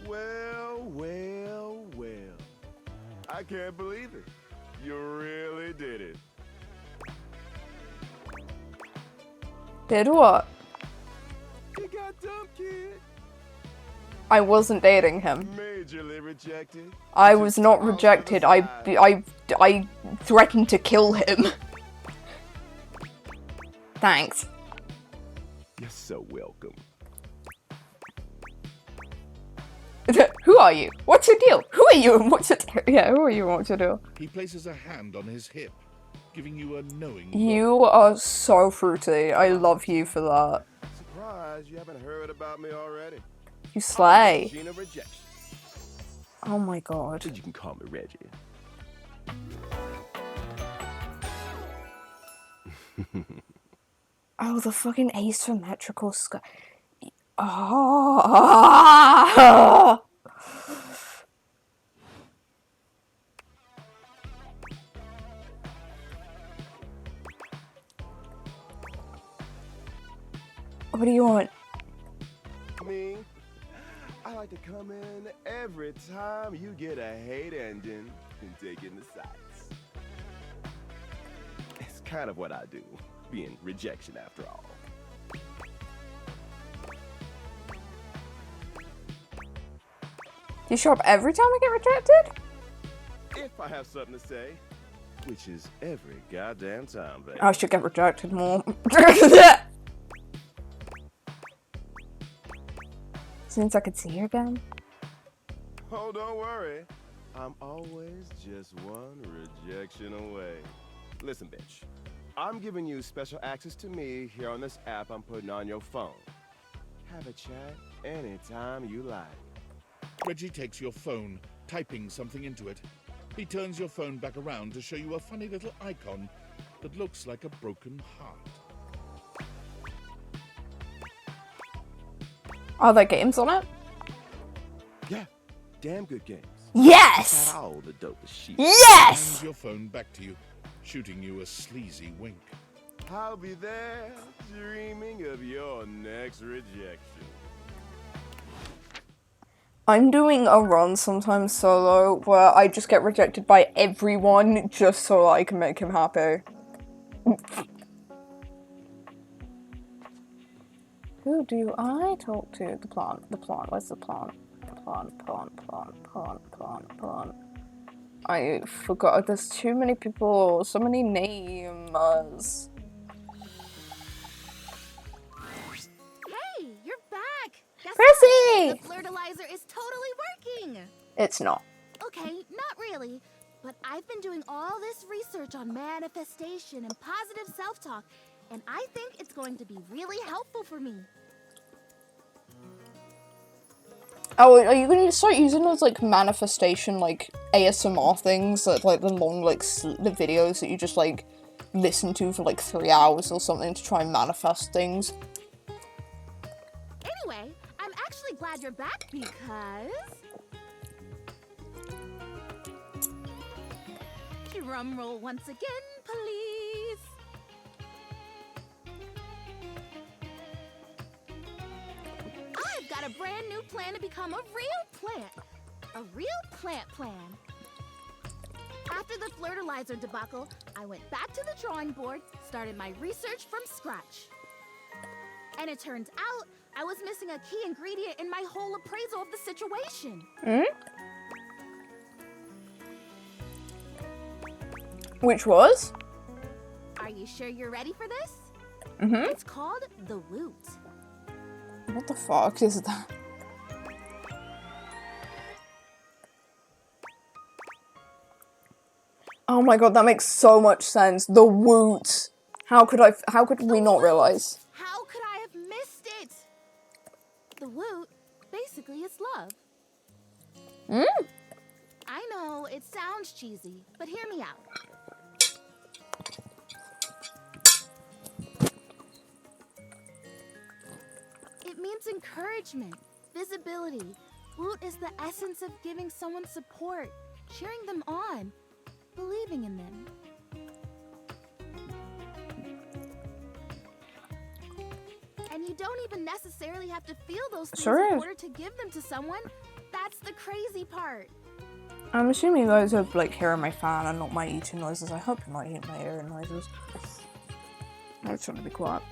Well, well, well. I can't believe it. You really did it. Did what? You got dumped, kid. I wasn't dating him. Majorly rejected. I was not rejected. I threatened to kill him. Thanks. You're so welcome. Who are you? What's your deal? Who are you and what's your deal? Yeah, who are you and what's your deal? He places a hand on his hip, giving you a knowing look. You are so fruity. I love you for that. Surprised you haven't heard about me already. You slay. Gina rejection. Oh my god. You can call me Reggie. Oh, the fucking asymmetrical sky. Oh. What do you want? Me? I like to come in every time you get a hate engine and take in the sights. It's kind of what I do, being rejection after all. Do you show up every time I get rejected? If I have something to say, which is every goddamn time, baby. I should get rejected more. Since I could see her again. Oh, don't worry. I'm always just one rejection away. Listen, bitch. I'm giving you special access to me here on this app I'm putting on your phone. Have a chat anytime you like. Reggie takes your phone, typing something into it. He turns your phone back around to show you a funny little icon that looks like a broken heart. Are there games on it? Yeah, damn good games. Yes! Got all the dopest shit. Yes! Hands your phone back to you, shooting you a sleazy wink. I'll be there, dreaming of your next rejection. I'm doing a run sometimes solo where I just get rejected by everyone just so I can make him happy. Who do I talk to? The plant. The plant. Where's the plant? Plant. I forgot. There's too many people. So many names. Hey, you're back! Guess Percy! what? The Flirtalizer is totally working! It's not. Okay, not really. But I've been doing all this research on manifestation and positive self-talk, and I think it's going to be really helpful for me. Oh, are you going to start using those, like, manifestation, like, ASMR things? That, like, the long, like, the videos that you just, like, listen to for, like, 3 hours or something to try and manifest things? Anyway, I'm actually glad you're back because... Drum roll once again, please. I've got a brand new plan to become a real plant. A real plant plan. After the Flirtalizer debacle, I went back to the drawing board, started my research from scratch. And it turns out I was missing a key ingredient in my whole appraisal of the situation. Which was? Are you sure you're ready for this? Mm-hmm. It's called the Woot. What the fuck is that? Oh my god, that makes so much sense. The Woot. How could we not realize? How could I have missed it? The Woot basically is love. I know, it sounds cheesy, but hear me out. It means encouragement, visibility. Woot is the essence of giving someone support, cheering them on, believing in them. And you don't even necessarily have to feel those things Sure. in order to give them to someone. That's the crazy part. I'm assuming you guys are, like, hearing my fan and not my eating noises. I hope you're not hearing my eating noises. I'm just trying to be quiet.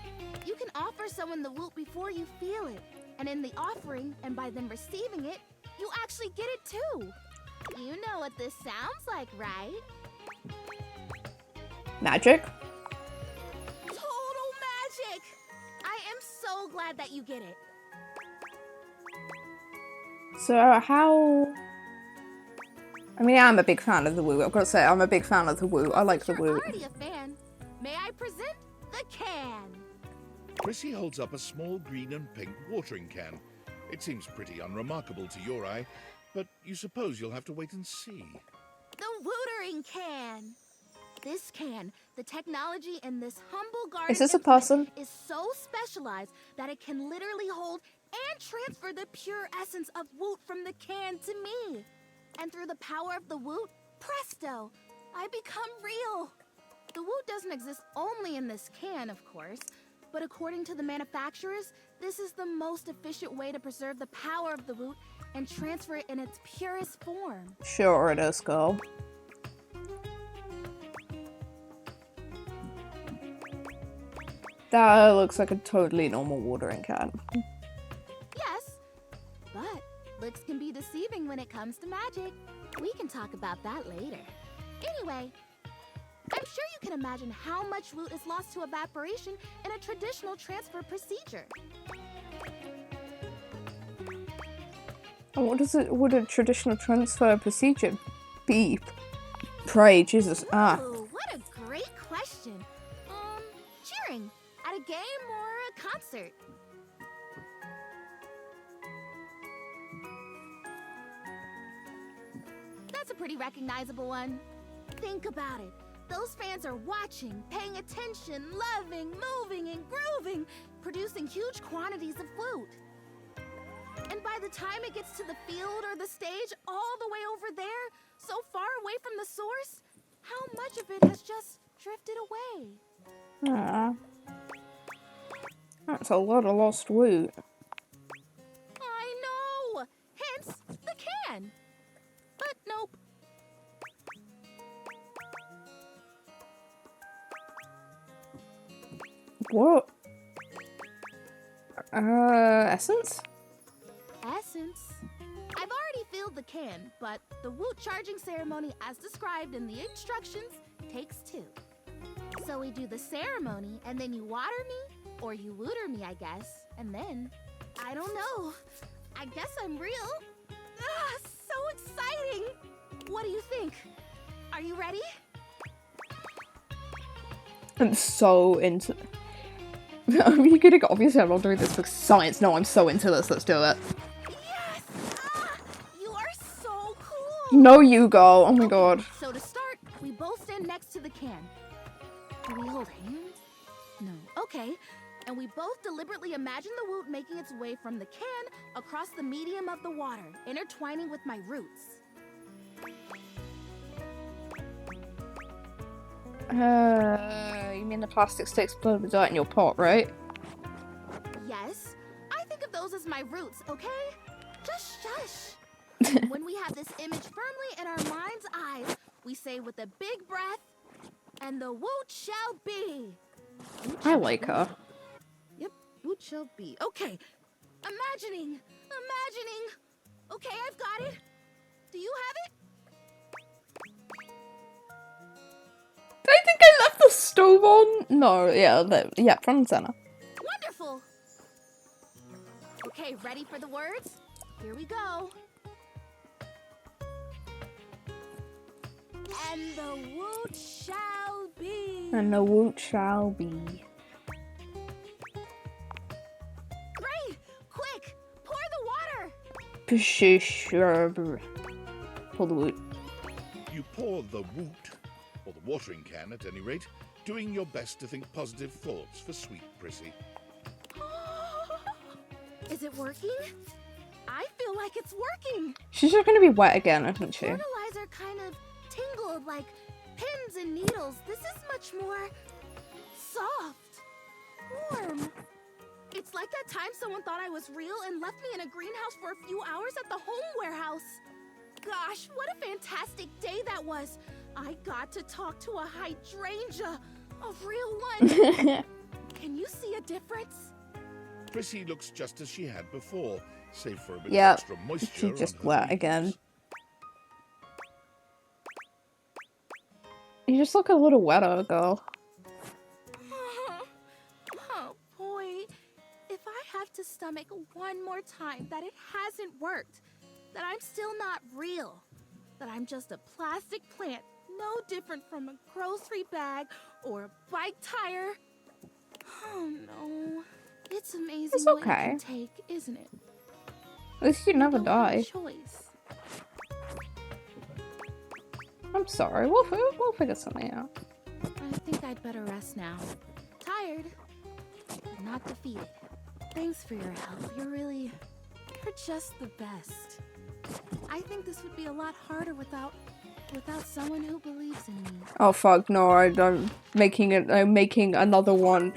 You can offer someone the Woot before you feel it. And in the offering, and by them receiving it, you actually get it too. You know what this sounds like, right? Magic? Total magic! I am so glad that you get it. So how... I mean, I'm a big fan of the Woot. I've got to say, I'm a big fan of the Woot. I like the You're Woot. already a fan. May I present the can? Chrissy holds up a small green and pink watering can. It seems pretty unremarkable to your eye, but you suppose you'll have to wait and see. The Wootering can. This can, the technology in this humble garden Is this a person? is so specialized that it can literally hold and transfer the pure essence of Woot from the can to me. And through the power of the Woot, presto, I become real. The Woot doesn't exist only in this can, of course, but according to the manufacturers, this is the most efficient way to preserve the power of the Woot and transfer it in its purest form. Sure it is, girl. That looks like a totally normal watering can. Yes, but looks can be deceiving when it comes to magic. We can talk about that later. Anyway, I'm sure you can imagine how much Woot is lost to evaporation in a traditional transfer procedure. And what is it? Would a traditional transfer procedure Beep. Pray, Jesus. Ah. Ooh, what a great question. Cheering. At a game or a concert? That's a pretty recognizable one. Think about it. Those fans are watching, paying attention, loving, moving, and grooving, producing huge quantities of flute. And by the time it gets to the field or the stage, all the way over there, so far away from the source, how much of it has just drifted away? Aww. That's a lot of lost loot. I know! Hence, the can! But nope. What? Essence? Essence? I've already filled the can, but the woot charging ceremony as described in the instructions takes 2. So we do the ceremony, and then you water me, or you wooter me, I guess, and then, I don't know. I guess I'm real. Ah, so exciting! What do you think? Are you ready? I'm so into... you could have obviously I'm not doing this for science. No, I'm so into this. Let's do it. Yes! Ah, you are so cool! No, you go. Oh my god. So to start, we both stand next to the can. Do we hold hands? No. Okay. And we both deliberately imagine the woot making its way from the can across the medium of the water, intertwining with my roots. You mean the plastic sticks blow the dirt in your pot, right? Yes. I think of those as my roots, okay? Just shush. When we have this image firmly in our mind's eyes, we say with a big breath, and the woot shall be. I like her. Yep, woot shall be. Okay, imagining. Okay, I've got it. Do you have it? I think I left the stove on. No, yeah, front and center. Wonderful. Okay, ready for the words? Here we go. And the woot shall be. And the woot shall be. Great! Quick! Pour the water! Pull the woot. You pour the woot, or the watering can at any rate, doing your best to think positive thoughts for sweet Prissy. Is it working? I feel like it's working. She's just gonna be wet again, isn't she? Fertilizer kind of tingled like pins and needles. This is much more soft, warm. It's like that time someone thought I was real and left me in a greenhouse for a few hours at the home warehouse. Gosh, what a fantastic day that was. I got to talk to a hydrangea, a real one. Can you see a difference? Prissy looks just as she had before, save for a bit of Yep, extra moisture. she's just on her wet leaves. again. You just look a little wetter, girl. Oh boy, if I have to stomach one more time that it hasn't worked, that I'm still not real, that I'm just a plastic plant, no different from a grocery bag or a bike tire. Oh no, it's amazing It's what okay. you can take, isn't it? At least you never Don't have a die. choice. I'm sorry, we'll figure something out. I think I'd better rest now. Tired, but not defeated. Thanks for your help. You're just the best. I think this would be a lot harder without someone who believes in me. Oh fuck, no, I'm making another one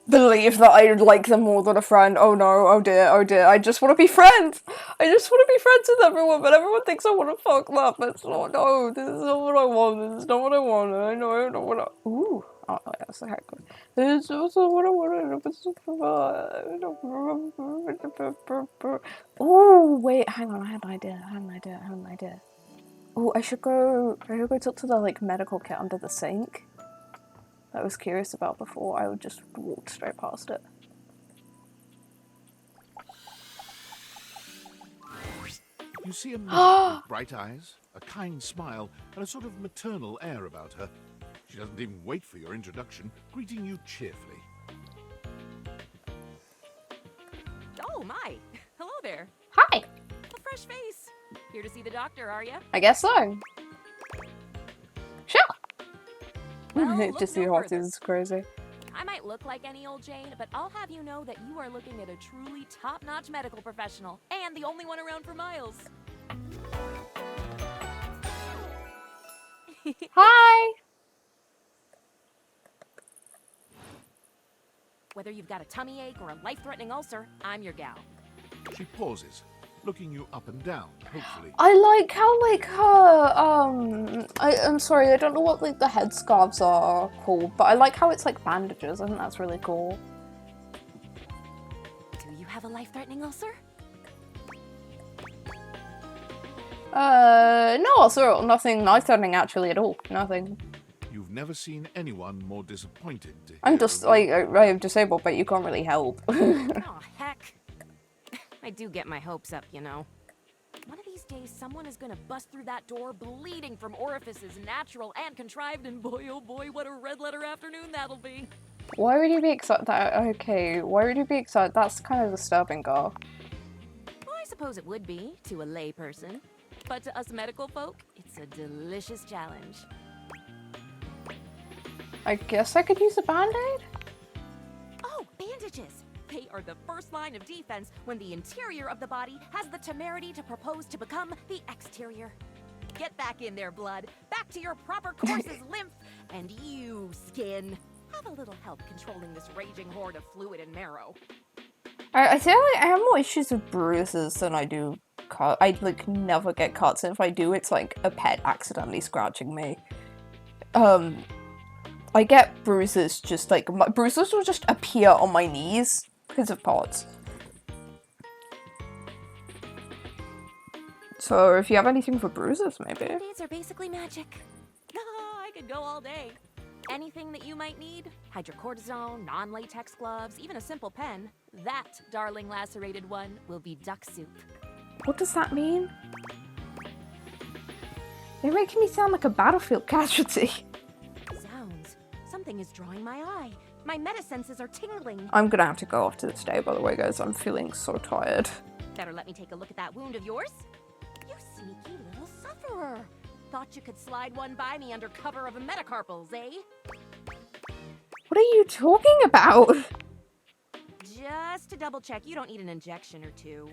believe that I like them more than a friend. Oh no, oh dear, I just want to be friends! I just want to be friends with everyone, but everyone thinks I want to fuck them. It's not, no, this is not what I want, this is not what I want, I know I don't want to, ooh, oh yeah, that's okay, good. This is also what I wanted, oh, wait, hang on, I had an idea. Oh, I should go talk to the, like, medical kit under the sink that I was curious about before. I would just walk straight past it. You see a midget with bright eyes, a kind smile, and a sort of maternal air about her. She doesn't even wait for your introduction, greeting you cheerfully. Oh my! Hello there. Hi. A fresh face. Here to see the doctor, are you? I guess so. Sure. Well, Just see horses is crazy. I might look like any old Jane, but I'll have you know that you are looking at a truly top-notch medical professional, and the only one around for miles. Hi! Whether you've got a tummy ache or a life-threatening ulcer, I'm your gal. She pauses, looking you up and down, hopefully. I like how, like, her, I'm sorry, I don't know what, like, the headscarves are called, but I like how it's, like, bandages. I think that's really cool. Do you have a life-threatening ulcer? No, also nothing life-threatening, actually, at all. Nothing. You've never seen anyone more disappointed to hear I'm just, like, I'm disabled, but you can't really help. Oh, heck. I do get my hopes up, you know. One of these days, someone is gonna bust through that door bleeding from orifices natural and contrived, and boy, oh boy, what a red-letter afternoon that'll be. Why would you be excited? Okay, why would you be excited? That's kind of disturbing, girl. Well, I suppose it would be, to a lay person. But to us medical folk, it's a delicious challenge. I guess I could use a band-aid? Oh, bandages! They are the first line of defense when the interior of the body has the temerity to propose to become the exterior. Get back in there, blood. Back to your proper course's lymph. And you, skin, have a little help controlling this raging horde of fluid and marrow. I feel like I have more issues with bruises than I do cuts. I, like, never get cuts, and if I do, it's like a pet accidentally scratching me. I get bruises just, like, bruises will just appear on my knees because of pots. So if you have anything for bruises, maybe. Band-aids are basically magic. I could go all day. Anything that you might need, hydrocortisone, non-latex gloves, even a simple pen, that, darling lacerated one, will be duck soup. What does that mean? You're making me sound like a battlefield casualty. Zounds, something is drawing my eye. My meta-senses are tingling. I'm gonna have to go off to this day, by the way, guys. I'm feeling so tired. Better let me take a look at that wound of yours. You sneaky little sufferer. Thought you could slide one by me under cover of a metacarpals, eh? What are you talking about? Just to double check, you don't need an injection or two.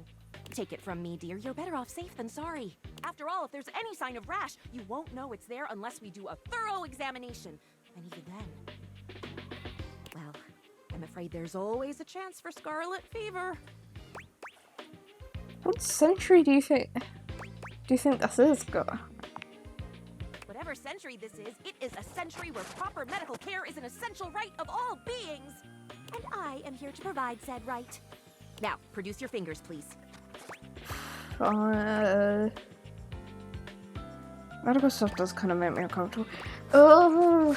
Take it from me, dear, you're better off safe than sorry. After all, if there's any sign of rash, you won't know it's there unless we do a thorough examination. And even then, well, I'm afraid there's always a chance for scarlet fever. What century do you think this is, girl? Whatever century this is, it is a century where proper medical care is an essential right of all beings. And I am here to provide said right. Now, produce your fingers, please. Medical stuff does kind of make me uncomfortable. Oh.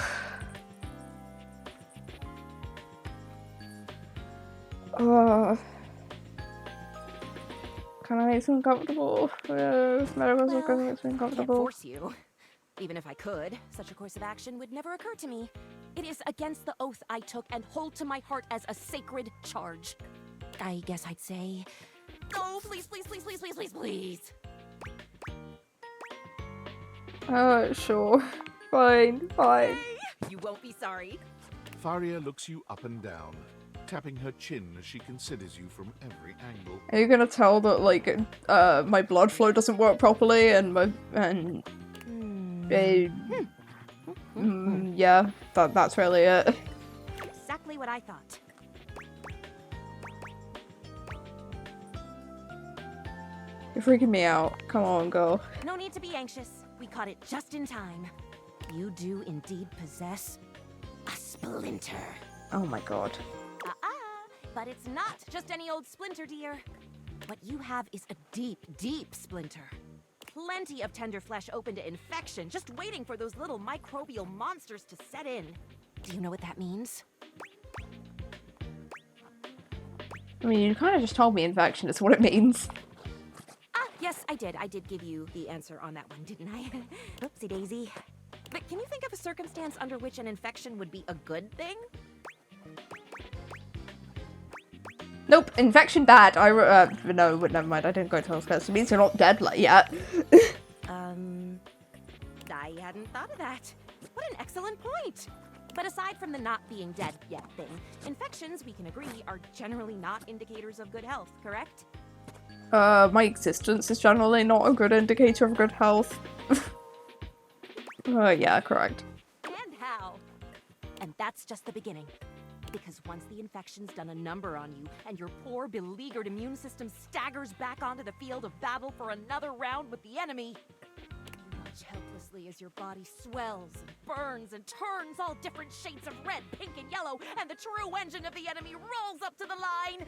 Kind of makes me uncomfortable. Medical stuff kind of makes me I can't uncomfortable. force you. Even if I could, such a course of action would never occur to me. It is against the oath I took and hold to my heart as a sacred charge. I guess I'd say, oh, please, please, please, please, please, please, please. Sure. Fine. You won't be sorry. Faria looks you up and down, tapping her chin as she considers you from every angle. Are you gonna tell that, like, my blood flow doesn't work properly yeah, that's really it. Exactly what I thought. You're freaking me out. Come on, girl. No need to be anxious. We caught it just in time. You do indeed possess a splinter. Oh my god. But it's not just any old splinter, dear. What you have is a deep, deep splinter. Plenty of tender flesh open to infection, just waiting for those little microbial monsters to set in. Do you know what that means? I mean, you kind of just told me infection is what it means. Yeah, yes, I did. I did give you the answer on that one, didn't I? Oopsie daisy. But can you think of a circumstance under which an infection would be a good thing? Nope, infection bad. No, never mind. I didn't go to healthcare. So it means you're not dead yet. I hadn't thought of that. What an excellent point. But aside from the not being dead yet thing, infections, we can agree, are generally not indicators of good health, correct? My existence is generally not a good indicator of good health. Yeah, correct. And how? And that's just the beginning. Because once the infection's done a number on you, and your poor, beleaguered immune system staggers back onto the field of battle for another round with the enemy, you watch helplessly as your body swells and burns and turns all different shades of red, pink, and yellow, and the true engine of the enemy rolls up to the line.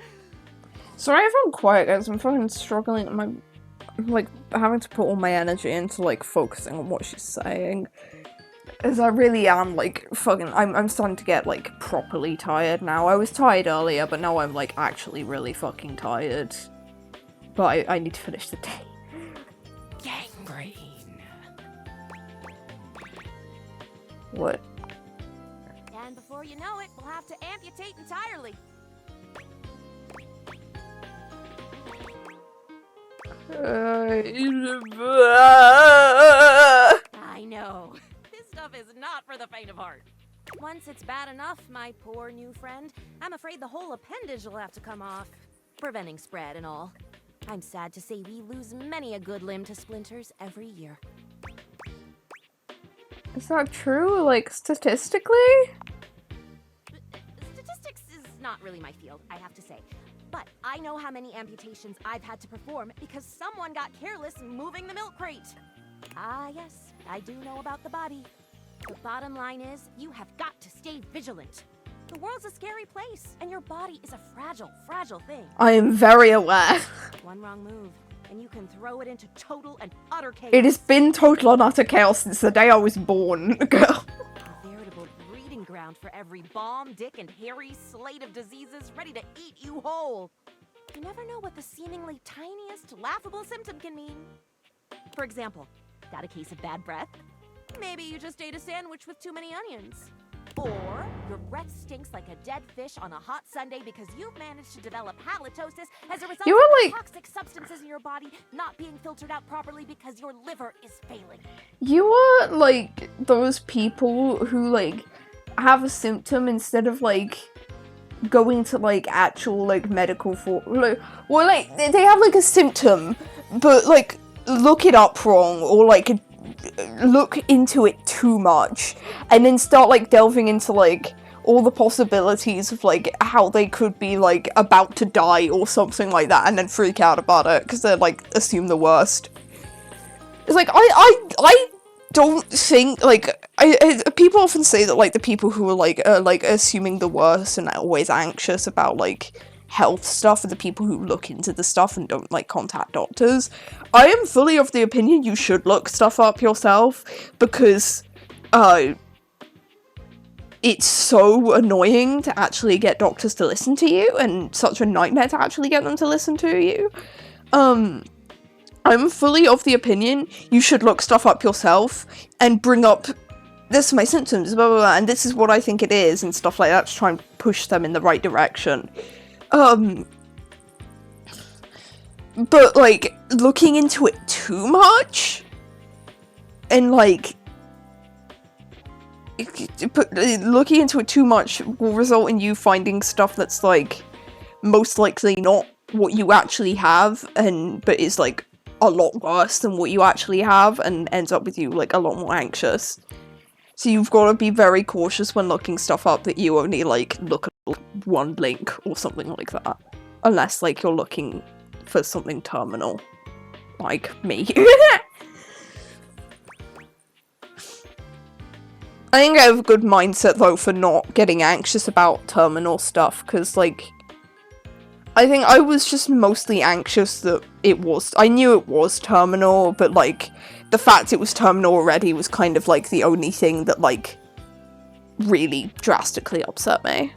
Sorry if I'm quiet, guys. I'm fucking struggling. I'm like having to put all my energy into like focusing on what she's saying. As I really am like fucking. I'm starting to get like properly tired now. I was tired earlier, but now I'm like actually really fucking tired. But I need to finish the day. Gangrene. What? And before you know it, we'll have to amputate entirely. I know. This stuff is not for the faint of heart. Once it's bad enough, my poor new friend, I'm afraid the whole appendage will have to come off. Preventing spread and all. I'm sad to say we lose many a good limb to splinters every year. Is that true? Like, statistically? Statistics is not really my field, I have to say. But I know how many amputations I've had to perform because someone got careless moving the milk crate. Ah, yes, I do know about the body. The bottom line is, you have got to stay vigilant. The world's a scary place, and your body is a fragile, fragile thing. I am very aware. One wrong move, and you can throw it into total and utter chaos. It has been total and utter chaos since the day I was born, girl. A veritable breeding ground for every bomb, dick, and hairy slate of diseases ready to eat you whole. You never know what the seemingly tiniest, laughable symptom can mean. For example, got a case of bad breath? Maybe you just ate a sandwich with too many onions. Or your breath stinks like a dead fish on a hot Sunday because you've managed to develop halitosis as a result You of were the like- toxic substances in your body not being filtered out properly because your liver is failing. You are like those people who like have a symptom instead of like going to like actual like medical they have like a symptom but like look it up wrong or like look into it too much and then start like delving into like all the possibilities of like how they could be like about to die or something like that and then freak out about it because they're like assume the worst. It's like I don't think like people often say that like the people who are like assuming the worst and are always anxious about like health stuff are the people who look into the stuff and don't like contact doctors. I am fully of the opinion you should look stuff up yourself because it's so annoying to actually get doctors to listen to you and such a nightmare to actually get them to listen to you. I'm fully of the opinion you should look stuff up yourself and bring up, this are my symptoms, blah, blah, blah, and this is what I think it is, and stuff like that to try and push them in the right direction. But, like, looking into it too much, and, like, looking into it too much will result in you finding stuff that's, like, most likely not what you actually have, but is, like, a lot worse than what you actually have, and ends up with you, like, a lot more anxious. So you've got to be very cautious when looking stuff up that you only, like, look at one link or something like that. Unless, like, you're looking for something terminal. Like me. I think I have a good mindset, though, for not getting anxious about terminal stuff, because, like, I think I was just mostly anxious that I knew it was terminal, but, like, the fact it was terminal already was kind of, like, the only thing that, like, really drastically upset me.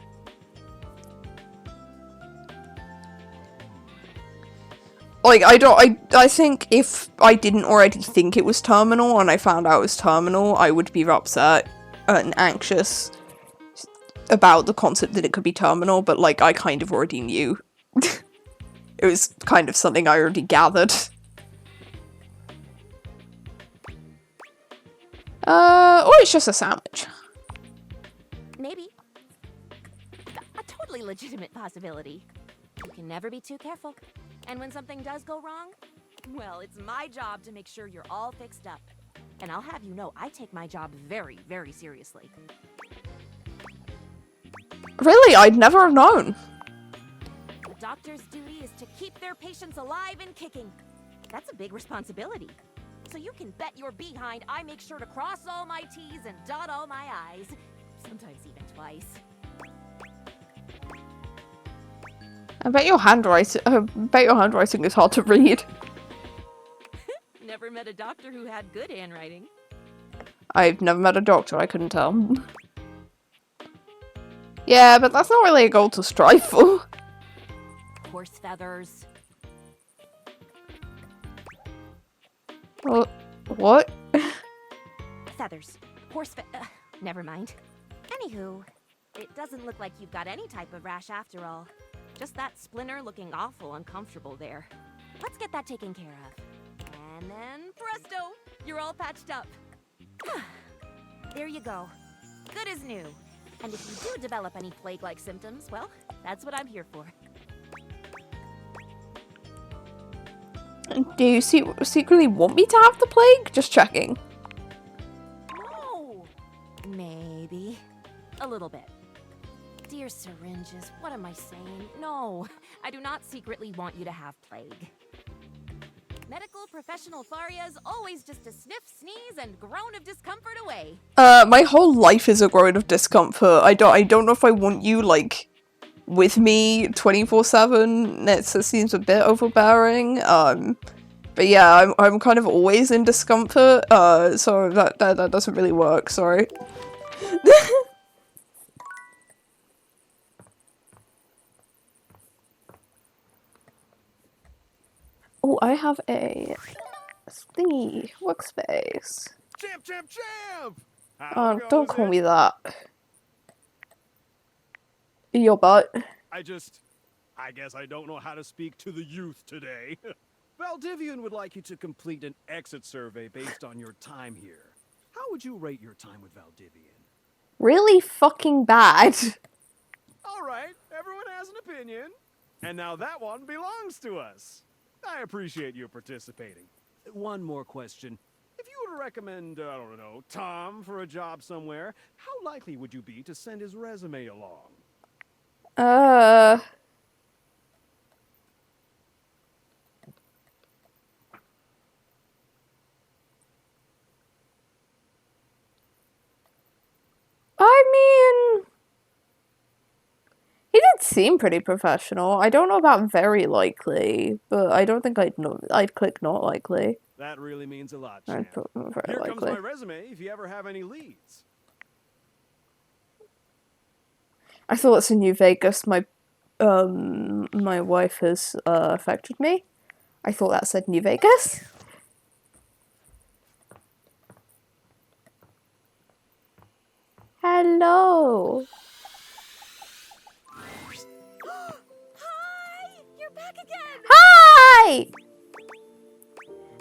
Like, I think if I didn't already think it was terminal and I found out it was terminal, I would be upset and anxious about the concept that it could be terminal, but, like, I kind of already knew. It was kind of something I already gathered. Or it's just a sandwich. Maybe. A totally legitimate possibility. You can never be too careful. And when something does go wrong, well, it's my job to make sure you're all fixed up. And I'll have you know, I take my job very, very seriously. Really? I'd never have known. The doctor's duty is to keep their patients alive and kicking. That's a big responsibility. So you can bet your behind I make sure to cross all my T's and dot all my I's. Sometimes even twice. I bet your handwriting is hard to read. Never met a doctor who had good handwriting. I've never met a doctor, I couldn't tell. Yeah, but that's not really a goal to strive for. Horse feathers. Well, what? Feathers. Never mind. Anywho, it doesn't look like you've got any type of rash after all. Just that splinter looking awful uncomfortable there. Let's get that taken care of. And then presto, you're all patched up. There you go. Good as new. And if you do develop any plague-like symptoms, well, that's what I'm here for. Do you secretly want me to have the plague? Just checking. No! Maybe. A little bit. Dear syringes, what am I saying? No, I do not secretly want you to have plague. Medical professional Tharia's always just a sniff, sneeze, and groan of discomfort away. My whole life is a groan of discomfort. I don't know if I want you, like, with me 24/7. It seems a bit overbearing. But yeah, I'm kind of always in discomfort. So that doesn't really work. Sorry. Oh, I have a thingy workspace. Champ! Don't call me that. Your butt. I guess I don't know how to speak to the youth today. Valdivian would like you to complete an exit survey based on your time here. How would you rate your time with Valdivian? Really fucking bad. All right, everyone has an opinion. And now that one belongs to us. I appreciate you participating. One more question. If you were to recommend, I don't know, Tom for a job somewhere, how likely would you be to send his resume along? I mean, he did seem pretty professional. I don't know about very likely, but I don't think I'd click not likely. That really means a lot, I'd champ. put very Here likely. comes my resume if you ever have any leads. I thought it's in New Vegas. My wife has affected me. I thought that said New Vegas. Hello. Hi! You're back again! Hi!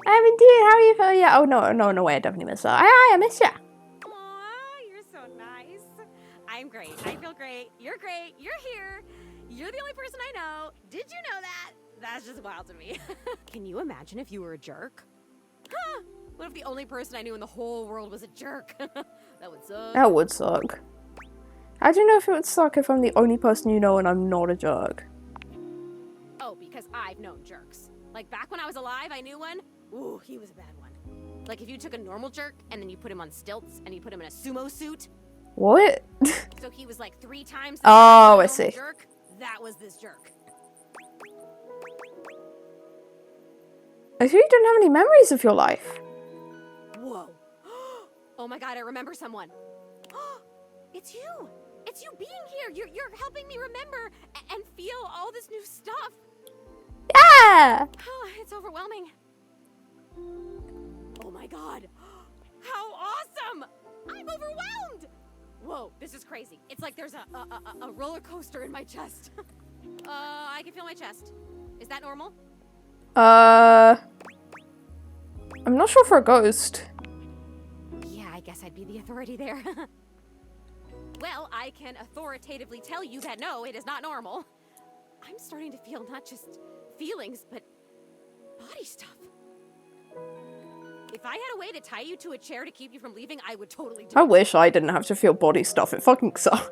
I'm indeed. How are you? Yeah. Oh no way. I definitely missed that. Hi, I missed ya. Aw, you're so nice. I'm great. I feel great. You're great. You're here. You're the only person I know. Did you know that? That's just wild to me. Can you imagine if you were a jerk? Huh? What if the only person I knew in the whole world was a jerk? That would suck. That would suck. How do you know if it would suck if I'm the only person you know and I'm not a jerk? Oh, because I've known jerks. Like back when I was alive, I knew one. Ooh, he was a bad one. Like if you took a normal jerk and then you put him on stilts and you put him in a sumo suit. What? So he was like 3 times the Oh, I size of a see. normal jerk. That was this jerk. I think you don't have any memories of your life. Whoa. Oh my god, I remember someone. It's you. It's you being here. You're helping me remember and feel all this new stuff. Yeah! Oh, it's overwhelming. Oh my god. How awesome! I'm overwhelmed! Whoa, this is crazy. It's like there's a roller coaster in my chest. I can feel my chest. Is that normal? I'm not sure for a ghost. Yeah, I guess I'd be the authority there. Well, I can authoritatively tell you that no, it is not normal. I'm starting to feel not just feelings, but body stuff. If I had a way to tie you to a chair to keep you from leaving, I would totally do I it. wish I didn't have to feel body stuff. It fucking sucks.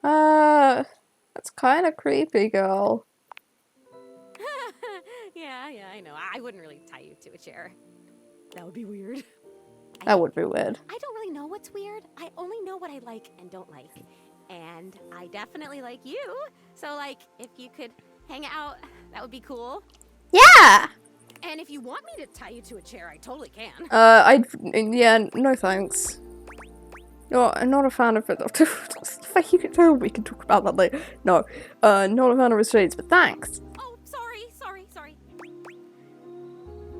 That's kind of creepy, girl. Yeah, I know. I wouldn't really tie you to a chair. That would be weird. That would be weird. I don't really know what's weird. I only know what I like and don't like. And I definitely like you. So, like, if you could hang out, that would be cool. Yeah! And if you want me to tie you to a chair, I totally can. Yeah, no thanks. No, I'm not a fan of it. You can tell we can talk about that later. No, not a fan of restraints, but thanks. Oh, sorry.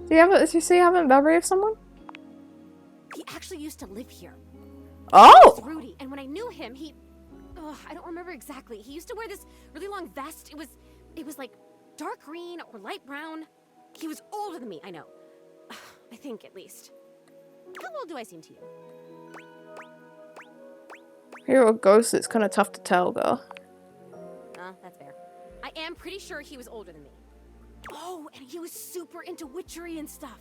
Do you have a memory of someone? He actually used to live here. Oh! His name was Rudy, and when I knew him, I don't remember exactly. He used to wear this really long vest. It was like dark green or light brown. He was older than me, I know. I think, at least. How old do I seem to you? You're a ghost, it's kind of tough to tell, though. That's fair. I am pretty sure he was older than me. Oh, and he was super into witchery and stuff.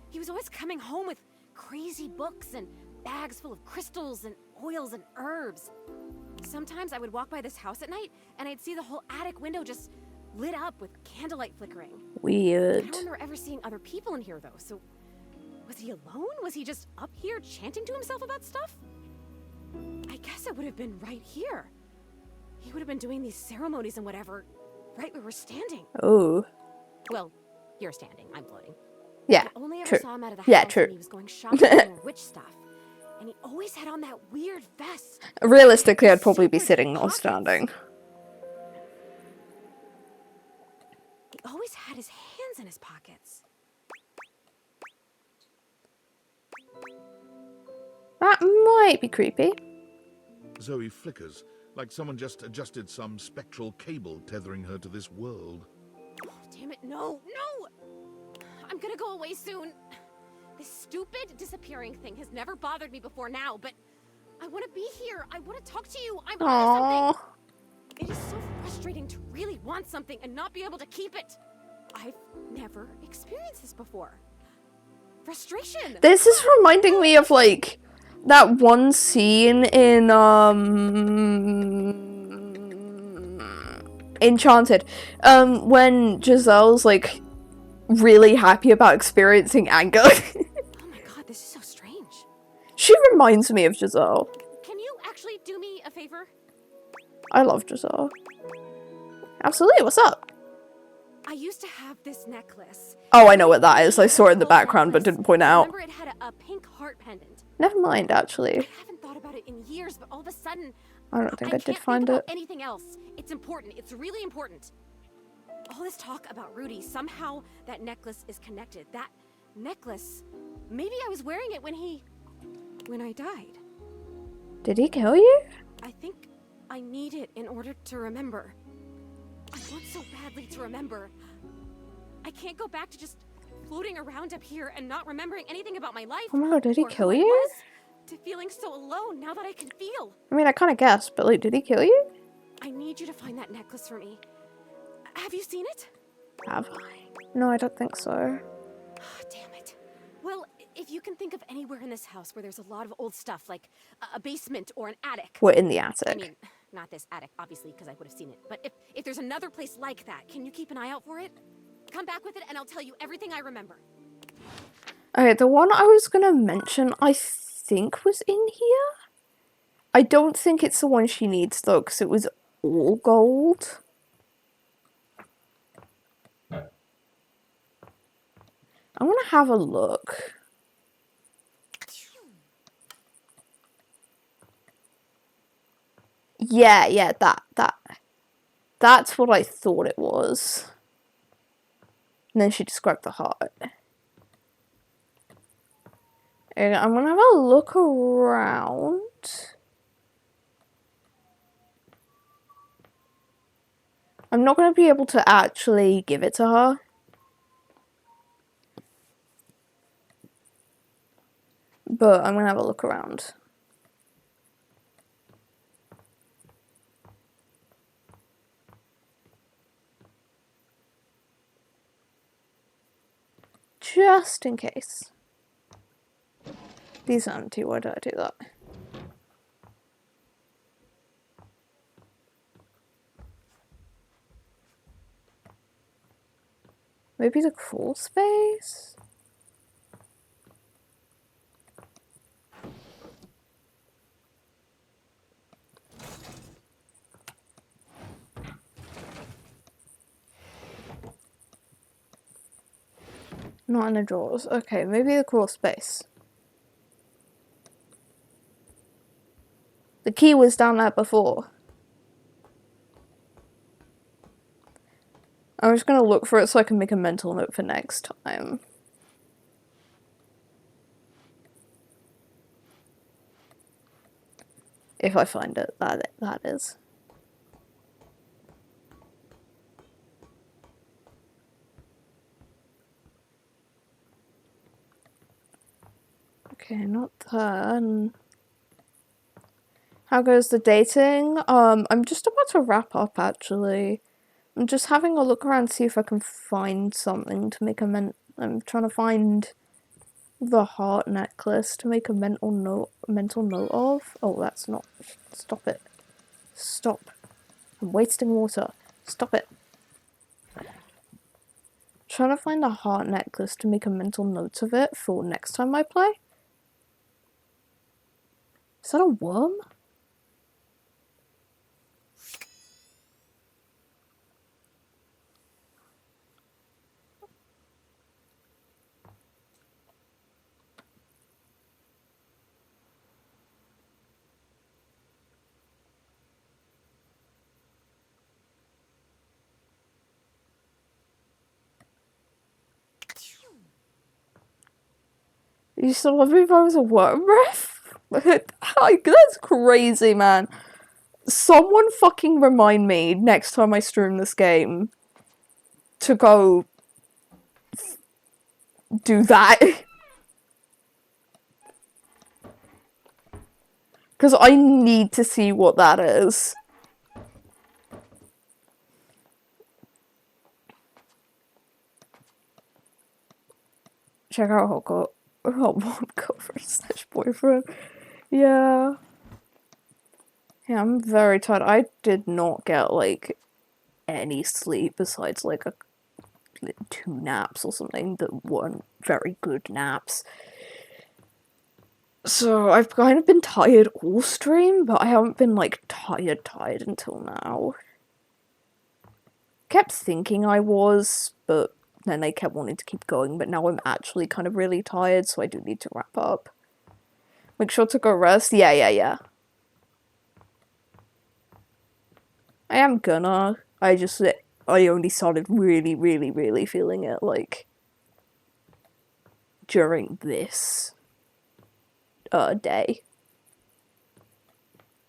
He was always coming home with crazy books and bags full of crystals and oils and herbs. Sometimes I would walk by this house at night and I'd see the whole attic window just lit up with candlelight flickering. Weird. I don't remember ever seeing other people in here though, so was he alone? Was he just up here chanting to himself about stuff? I guess it would have been right here. He would have been doing these ceremonies and whatever, right where we're standing. Oh. Well, you're standing, I'm floating. Yeah, I only ever true. saw him out of the Yeah, house true. when he was going shopping for witch stuff. And he always had on that weird vest. Realistically, I'd probably be sitting, not standing. He always had his hands in his pockets. That might be creepy. Zoe flickers, like someone just adjusted some spectral cable tethering her to this world. Oh, damn it, no! I'm gonna go away soon. This stupid disappearing thing has never bothered me before now, but I want to be here. I want to talk to you. I'm onto something. It is so frustrating to really want something and not be able to keep it. I've never experienced this before. Frustration. This is reminding me of, like, that one scene in, Enchanted, when Giselle's, like, really happy about experiencing anger. Oh my god, this is so strange. She reminds me of Giselle. Can you actually do me a favor? I love Giselle. Absolutely, what's up? I used to have this necklace. Oh, I know what that is. I saw it in the background but didn't point I out. remember it had a pink heart pendant. Never mind, actually. I haven't thought about it in years, but all of a sudden, I don't think I did can't find think it. about anything else. It's important. It's really important. All this talk about Rudy, somehow that necklace is connected. That necklace, maybe I was wearing it when I died. Did he kill you? I think I need it in order to remember. I want so badly to remember. I can't go back to just floating around up here and not remembering anything about my life. Oh my god, did he or kill who I you? was, to feeling so alone now that I can feel. I mean, I kind of guessed, but like, did he kill you? I need you to find that necklace for me. Have you seen it? Have I? No, I don't think so. Damn it. Well, if you can think of anywhere in this house where there's a lot of old stuff, like a basement or an attic. We're in the attic. I mean, not this attic, obviously, because I would have seen it. But if there's another place like that, can you keep an eye out for it? Come back with it and I'll tell you everything I remember. Okay, the one I was gonna mention, I think was in here. I don't think it's the one she needs though, because it was all gold. I want to have a look. Yeah, that. That's what I thought it was. And then she described the heart. And I'm gonna have a look around. I'm not gonna be able to actually give it to her. But I'm gonna have a look around. Just in case. These are empty, why did I do that? Maybe the crawl space? Not in the drawers. Okay, maybe the crawl space. The key was down there before. I'm just gonna look for it so I can make a mental note for next time. If I find it, that is. Okay, not that. How goes the dating? I'm just about to wrap up actually. I'm just having a look around to see if I can find something to make a I'm trying to find the heart necklace to make a mental note of. Oh, that's not. Stop it. Stop. I'm wasting water. Stop it. Trying to find a heart necklace to make a mental note of it for next time I play. Is that a worm? You still love me if I was a worm ref? Like, that's crazy, man. Someone fucking remind me next time I stream this game to go do that. Because I need to see what that is. Check out Hot One / boyfriend. Yeah. Yeah, I'm very tired. I did not get, like, any sleep besides, like, 2 naps or something that weren't very good naps. So, I've kind of been tired all stream, but I haven't been, like, tired until now. Kept thinking I was, but then I kept wanting to keep going, but now I'm actually kind of really tired, so I do need to wrap up. Make sure to go rest. Yeah. I am gonna. I only started really feeling it, like, during this day.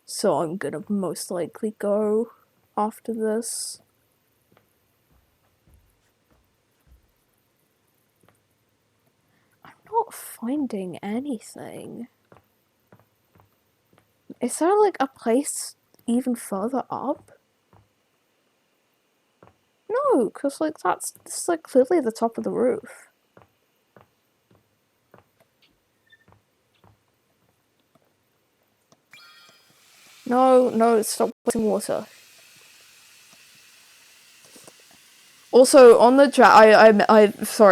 So I'm gonna most likely go after this. I'm not finding anything. Is there, like, a place even further up? No, because, like, this is, like, clearly the top of the roof. No, stop wasting water. Also, on the sorry,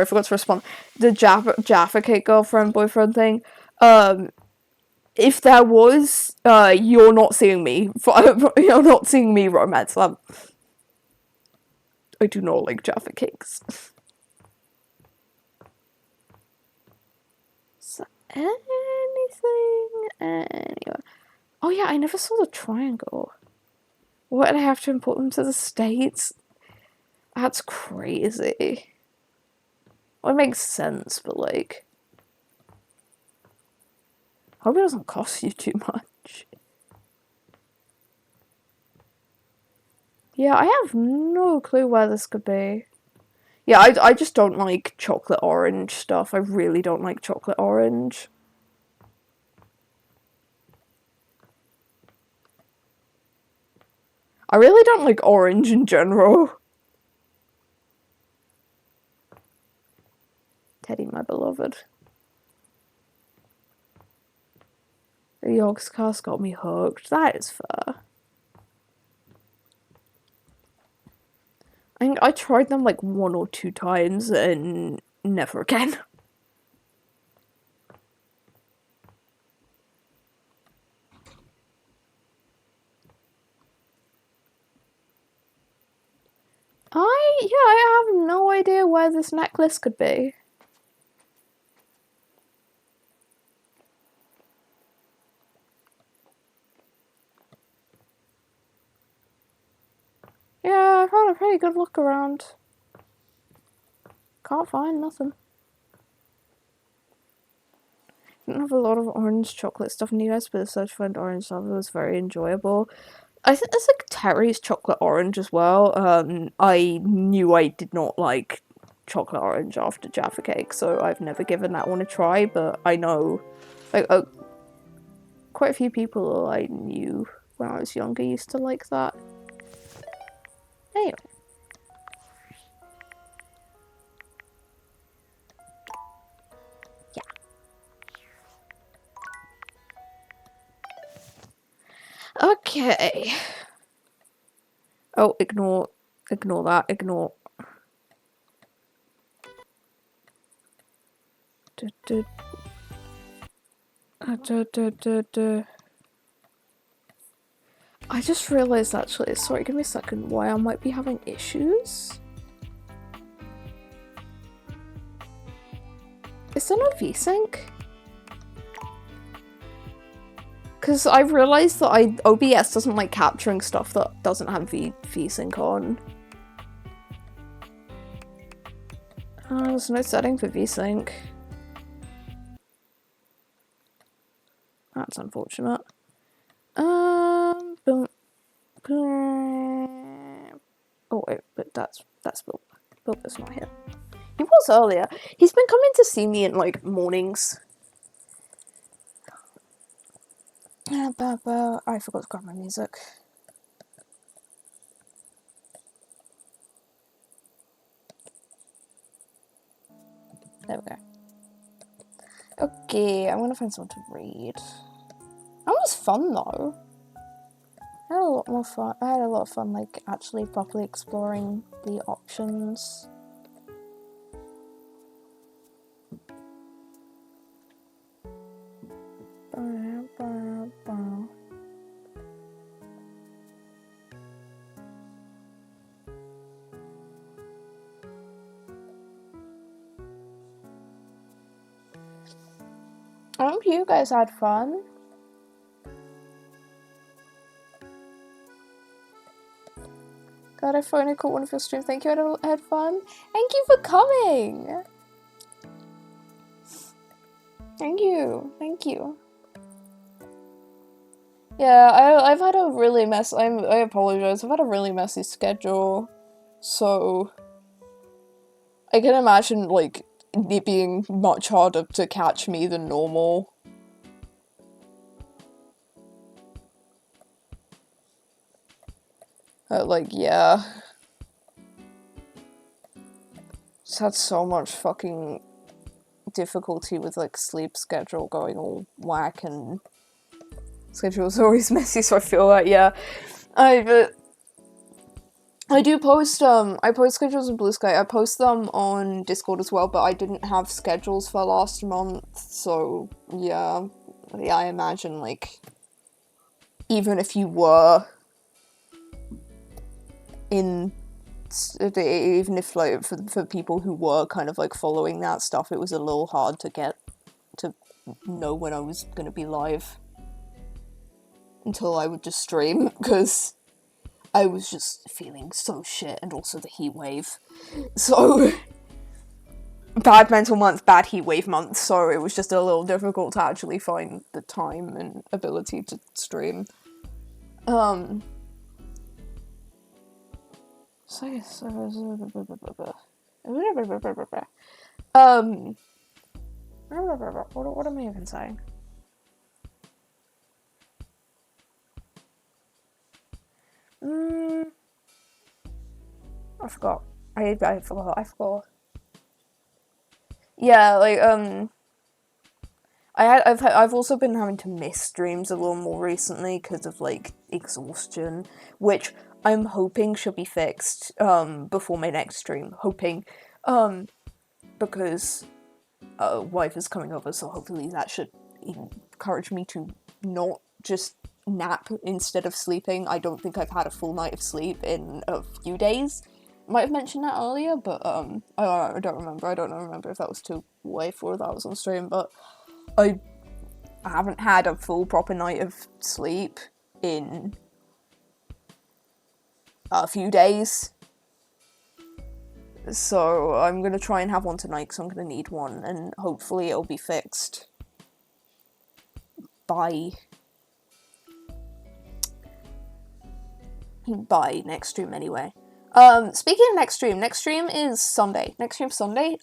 I forgot to respond. The Jaffa Cake girlfriend boyfriend thing. If there was, you're not seeing me. You're not seeing me romance them. I do not like Jaffa Cakes. Is there anything? Anyway. Oh yeah, I never saw the triangle. What, and I have to import them to the States? That's crazy. Well, it makes sense, but like... I hope it doesn't cost you too much. Yeah, I have no clue where this could be. Yeah, I just don't like chocolate orange stuff. I really don't like chocolate orange. I really don't like orange in general. Teddy, my beloved. The Yogs cast got me hooked. That is fair. I think I tried them like 1 or 2 times and never again. I have no idea where this necklace could be. Yeah, I've had a pretty good look around. Can't find nothing. Didn't have a lot of orange chocolate stuff in the US, but the search for orange stuff was very enjoyable. I think there's like Terry's chocolate orange as well. I knew I did not like chocolate orange after Jaffa Cake, so I've never given that one a try, but I know like quite a few people I knew when I was younger used to like that. Anyway. Okay. Oh, ignore that, ignore. I just realized actually, sorry, give me a second, why I might be having issues. Is there no VSync? Because I've realised that OBS doesn't like capturing stuff that doesn't have VSync on. There's no setting for VSync. That's unfortunate. Oh wait, but that's Bill. Bilbo's not here. He was earlier. He's been coming to see me in like mornings. I forgot to grab my music. There we go. Okay, I'm gonna find something to read. That was fun though. I had a lot more fun. I had a lot of fun, like actually properly exploring the options. I hope you guys had fun. Glad I finally caught one of your streams. Thank you, I had fun. Thank you for coming! Thank you, thank you. Yeah, I've had a really I apologize, I've had a really messy schedule, so I can imagine, like, it being much harder to catch me than normal. Like, yeah. Just had so much fucking difficulty with, like, sleep schedule going all whack, and schedule's always messy, so I feel like, yeah. I do post, I post schedules in Blue Sky. I post them on Discord as well, but I didn't have schedules for last month, so, yeah. Yeah, I imagine, like, even if you were in, even if, like, for people who were kind of, like, following that stuff, it was a little hard to get to know when I was gonna be live. Until I would just stream, because I was just feeling so shit, and also the heat wave. So, bad mental month, bad heat wave month, so it was just a little difficult to actually find the time and ability to stream. What am I even saying? I forgot. I forgot. Yeah, like, I've also been having to miss streams a little more recently because of, like, exhaustion, which I'm hoping should be fixed, before my next stream. Hoping, because, wife is coming over, so hopefully that should encourage me to not just nap instead of sleeping. I don't think I've had a full night of sleep in a few days. Might have mentioned that earlier, but I don't remember. I don't remember if that was to wife or that was on stream, but I haven't had a full proper night of sleep in a few days. So I'm gonna try and have one tonight because I'm gonna need one, and hopefully it'll be fixed by next stream anyway. Speaking of next stream is Sunday. Next stream Sunday,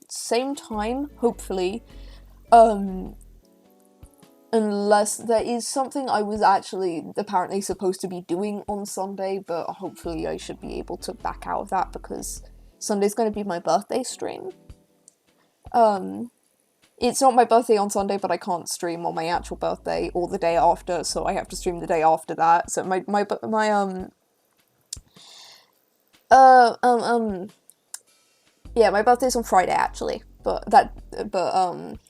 same time, hopefully, unless there is something I was actually apparently supposed to be doing on Sunday, but hopefully I should be able to back out of that because Sunday's going to be my birthday stream. It's not my birthday on Sunday, but I can't stream on my actual birthday or the day after, so I have to stream the day after that. So yeah, my birthday's on Friday actually, yeah,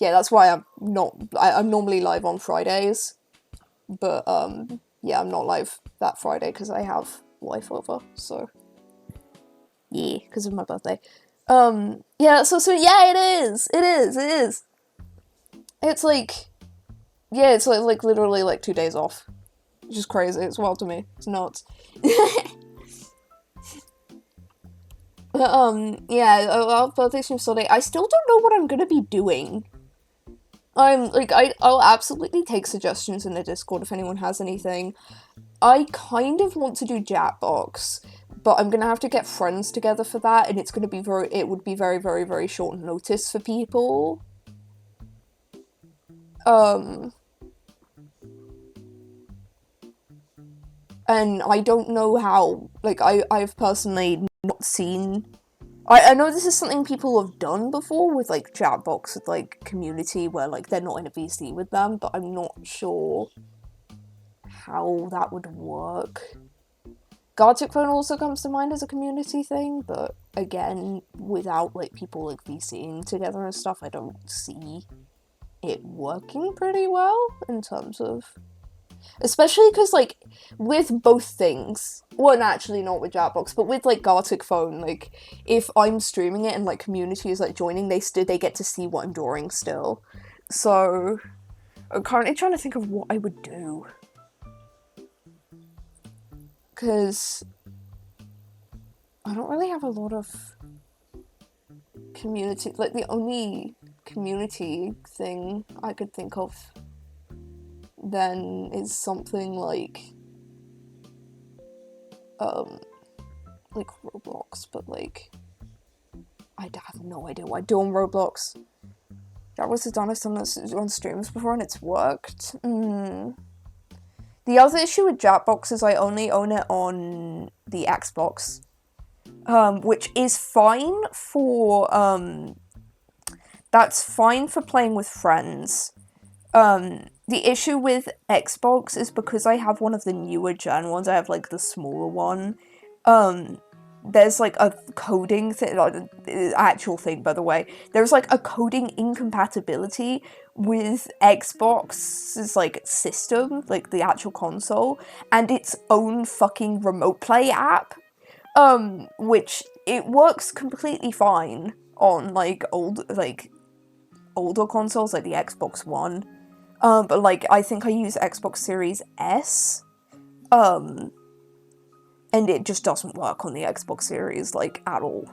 that's why I'm normally live on Fridays, but yeah, I'm not live that Friday because I have wife over, so yeah, because of my birthday. Yeah, so yeah, it is. It's like, yeah, it's like literally like 2 days off, which is crazy. It's wild to me. It's nuts. Yeah, I'll birthday stream Sunday. I still don't know what I'm gonna be doing. I'll absolutely take suggestions in the Discord if anyone has anything. I kind of want to do Jackbox, but I'm gonna have to get friends together for that, and it would be very, very, very short notice for people. And I don't know how, like, I've personally not seen... I know this is something people have done before with, like, Jackbox with, like, community where, like, they're not in a VC with them, but I'm not sure how that would work. Gartic Phone also comes to mind as a community thing, but, again, without, like, people, like, VCing together and stuff, I don't see it working pretty well in terms of... Especially because, like, with both things, well, actually not with Jackbox, but with, like, Gartic Phone, like, if I'm streaming it and, like, community is, like, joining, they get to see what I'm drawing still. So, I'm currently trying to think of what I would do. Because I don't really have a lot of community, like, the only community thing I could think of then is something like Roblox, but like I have no idea what I do on Roblox. That was done on streams before and it's worked. The other issue with Jackbox is I only own it on the Xbox, which is fine for that's fine for playing with friends. The issue with Xbox is because I have one of the newer gen ones, I have like the smaller one, there's like a coding thing, actual thing by the way, there's like a coding incompatibility with Xbox's like system, like the actual console, and its own fucking remote play app, which it works completely fine on like older consoles like the Xbox One. But like I think I use Xbox Series S. And it just doesn't work on the Xbox Series, like, at all.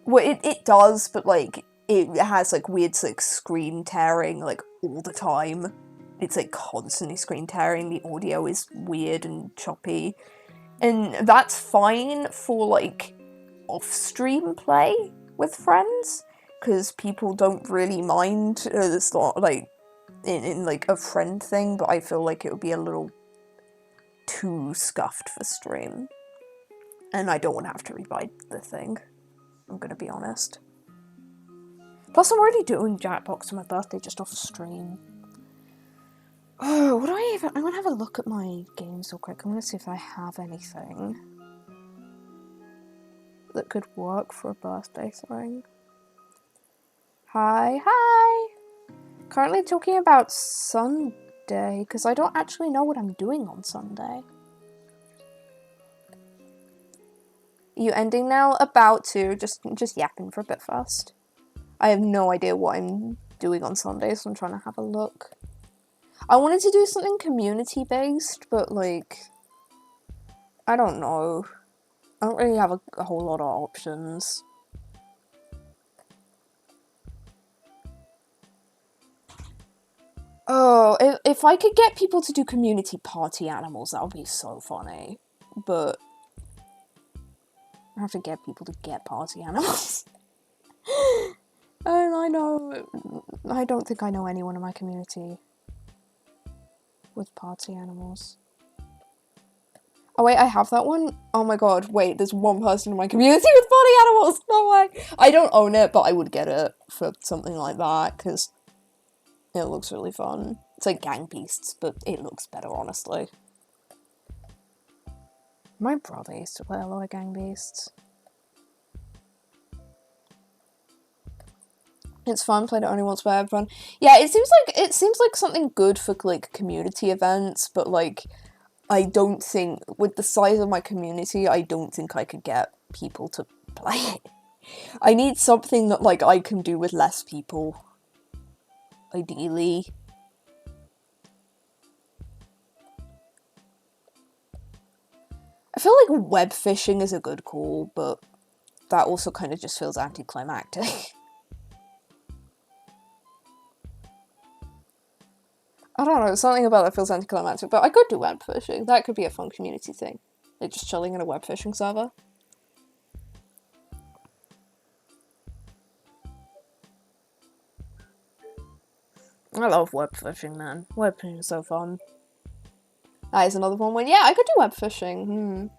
Well, it does, but, like, it has, like, weird, like, screen tearing, like, all the time. It's, like, constantly screen tearing. The audio is weird and choppy. And that's fine for, like, off-stream play with friends, because people don't really mind. It's not, like, in, like, a friend thing, but I feel like it would be a little too scuffed for stream. And I don't want to have to rebuy the thing. I'm gonna be honest. Plus, I'm already doing Jackbox for my birthday just off stream. Oh, what do I even... I'm gonna have a look at my games real quick. I'm gonna see if I have anything that could work for a birthday thing. Hi. Currently talking about Sunday, because I don't actually know what I'm doing on Sunday. You ending now? About to. Just yapping for a bit first. I have no idea what I'm doing on Sunday, so I'm trying to have a look. I wanted to do something community-based, but, like, I don't know. I don't really have a whole lot of options. Oh, if I could get people to do community party animals, that would be so funny. But I have to get people to get party animals. And I don't think I know anyone in my community with party animals. Oh wait, I have that one? Oh my god, wait, there's one person in my community with party animals! No way! I don't own it, but I would get it for something like that, because it looks really fun. It's like Gang Beasts, but it looks better, honestly. My brother used to play a lot of Gang Beasts. It's fun, played it only once, but I had fun. Yeah, it seems like something good for, like, community events, but, like, I don't think, with the size of my community, I don't think I could get people to play it. I need something that, like, I can do with less people. Ideally. I feel like web fishing is a good call, but that also kind of just feels anticlimactic. I don't know, something about that feels anticlimactic, but I could do web fishing. That could be a fun community thing. Like just chilling in a web fishing server. I love web fishing, man. Web fishing is so fun. That is another one where, yeah, I could do web fishing.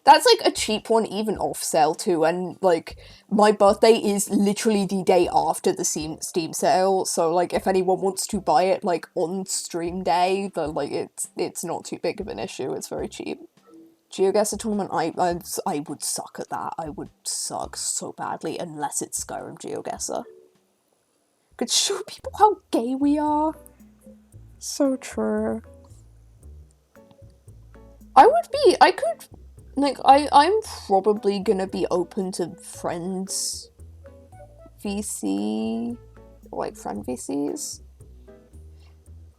That's like a cheap one, even off sale too, and like my birthday is literally the day after the Steam sale, so like if anyone wants to buy it like on stream day, then like it's not too big of an issue. It's very cheap. GeoGuessr tournament, I would suck at that. I would suck so badly unless it's Skyrim GeoGuessr. Could show people how gay we are. So true. I'm probably gonna be open to friends VC, like friend VCs.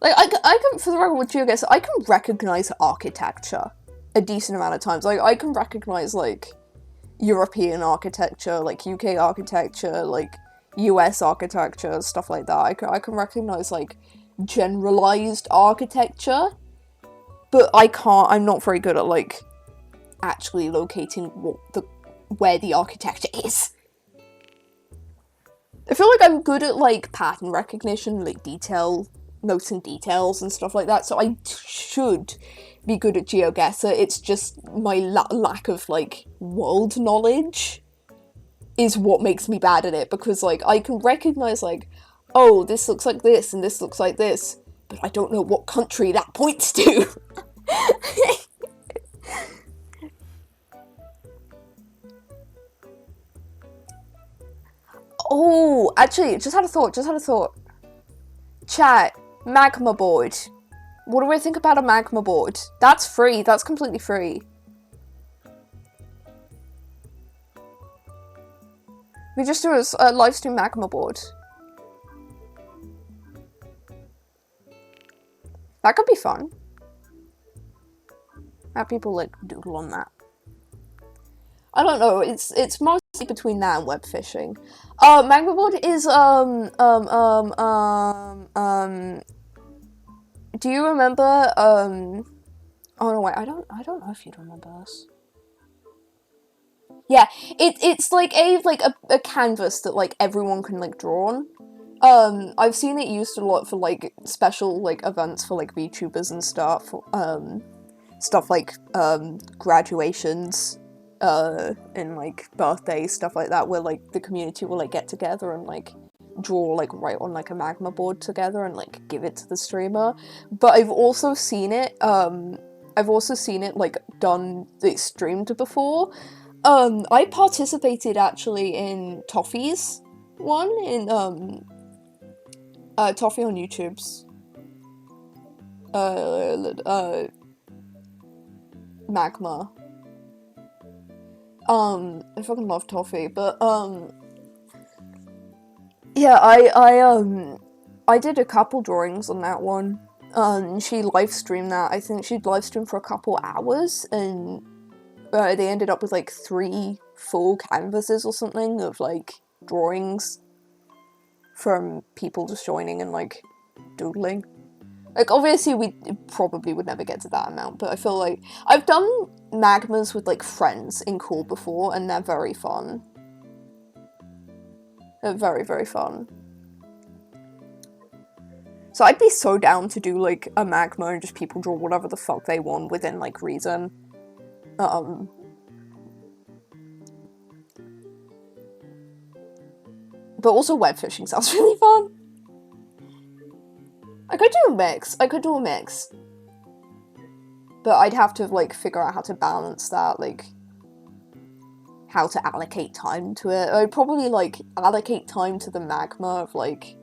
Like I can, for the record with GeoGuessr, I can recognize architecture a decent amount of times. Like I can recognize like European architecture, like UK architecture, like US architecture, stuff like that. I can recognize like generalized architecture, but I'm not very good at like actually locating where the architecture is. I feel like I'm good at like pattern recognition, like noting details and stuff like that, so I should be good at GeoGuessr. It's just my lack of like world knowledge is what makes me bad at it, because like I can recognize like, oh, this looks like this and this looks like this, but I don't know what country that points to. Oh, actually, just had a thought. Chat, magma board. What do I think about a magma board? That's free, that's completely free. We just do a live stream magma board. That could be fun. Have people like doodle on that. I don't know. It's mostly between that and web fishing. Magma board is do you remember oh no wait, I don't know if you'd remember this. Yeah, it's like a canvas that like everyone can like draw on. I've seen it used a lot for like special like events for like VTubers and stuff. Stuff like graduations, and like birthdays, stuff like that, where like the community will like get together and like draw like right on like a magma board together and like give it to the streamer. But I've also seen it like done, like streamed before. I participated actually in Toffee's one, in Toffee on YouTube's magma. I fucking love Toffee, but yeah, I did a couple drawings on that one. She live streamed that. I think she'd live streamed for a couple hours, and they ended up with like 3 full canvases or something of like drawings from people just joining and like doodling. Like, obviously we probably would never get to that amount, but I feel like I've done magmas with like friends in call before, and they're very fun. They're very, very fun. So I'd be so down to do like a magma and just people draw whatever the fuck they want within like reason. But also web fishing sounds really fun. I could do a mix. But I'd have to like figure out how to balance that, like how to allocate time to it. I'd probably like allocate time to the magma of like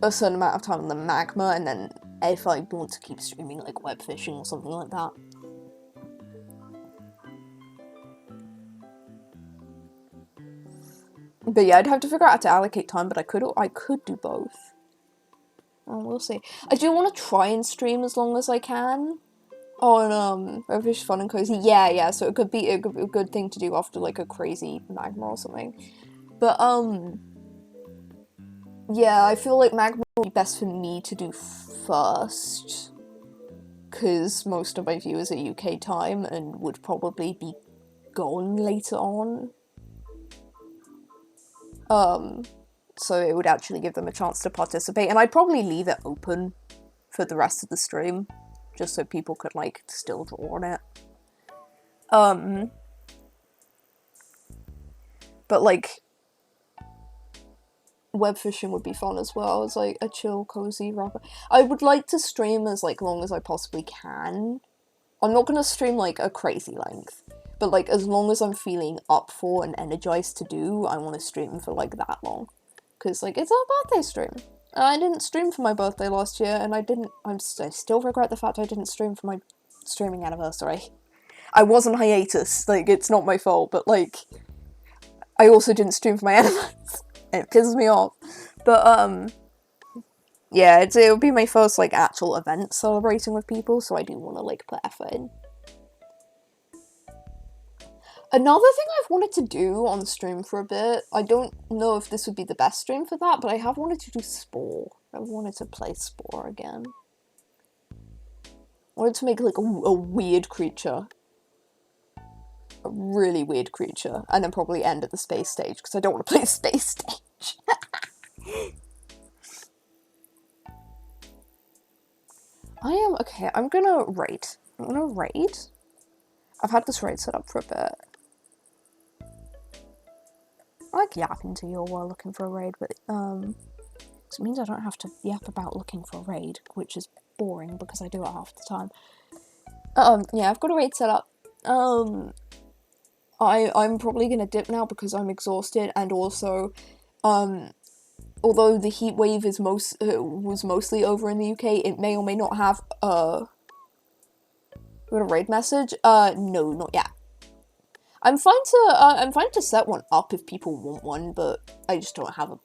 a certain amount of time on the magma, and then if I want to keep streaming like web fishing or something like that. But yeah, I'd have to figure out how to allocate time, but I could do both. Oh, we'll see. I do want to try and stream as long as I can on Overfish Fun and Cozy. Yeah, so it could be a good thing to do after like a crazy magma or something. But yeah, I feel like magma would be best for me to do first, because most of my viewers are UK time and would probably be gone later on. So it would actually give them a chance to participate, and I'd probably leave it open for the rest of the stream, just so people could, like, still draw on it. But, like, web fishing would be fun as well, as, like, a chill, cozy wrapper. I would like to stream as, like, long as I possibly can. I'm not gonna stream, like, a crazy length. But, like, as long as I'm feeling up for and energized to do, I want to stream for, like, that long. Because, like, it's our birthday stream. I didn't stream for my birthday last year, and I still regret the fact I didn't stream for my streaming anniversary. I was on hiatus, like, it's not my fault, but, like, I also didn't stream for my anniversary. It pisses me off. But, yeah, it'll be my first, like, actual event celebrating with people, so I do want to, like, put effort in. Another thing I've wanted to do on stream for a bit, I don't know if this would be the best stream for that, but I have wanted to do Spore. I wanted to play Spore again. I wanted to make, like, a weird creature. A really weird creature. And then probably end at the space stage, because I don't want to play the space stage. Okay, I'm gonna raid. I've had this raid set up for a bit. I like yapping to you while looking for a raid, but it means I don't have to yap about looking for a raid, which is boring because I do it half the time. Yeah, I've got a raid set up. I'm probably gonna dip now because I'm exhausted, and also, although the heat wave is was mostly over in the UK, it may or may not have got a raid message. No, not yet. I'm fine to set one up if people want one, but I just don't have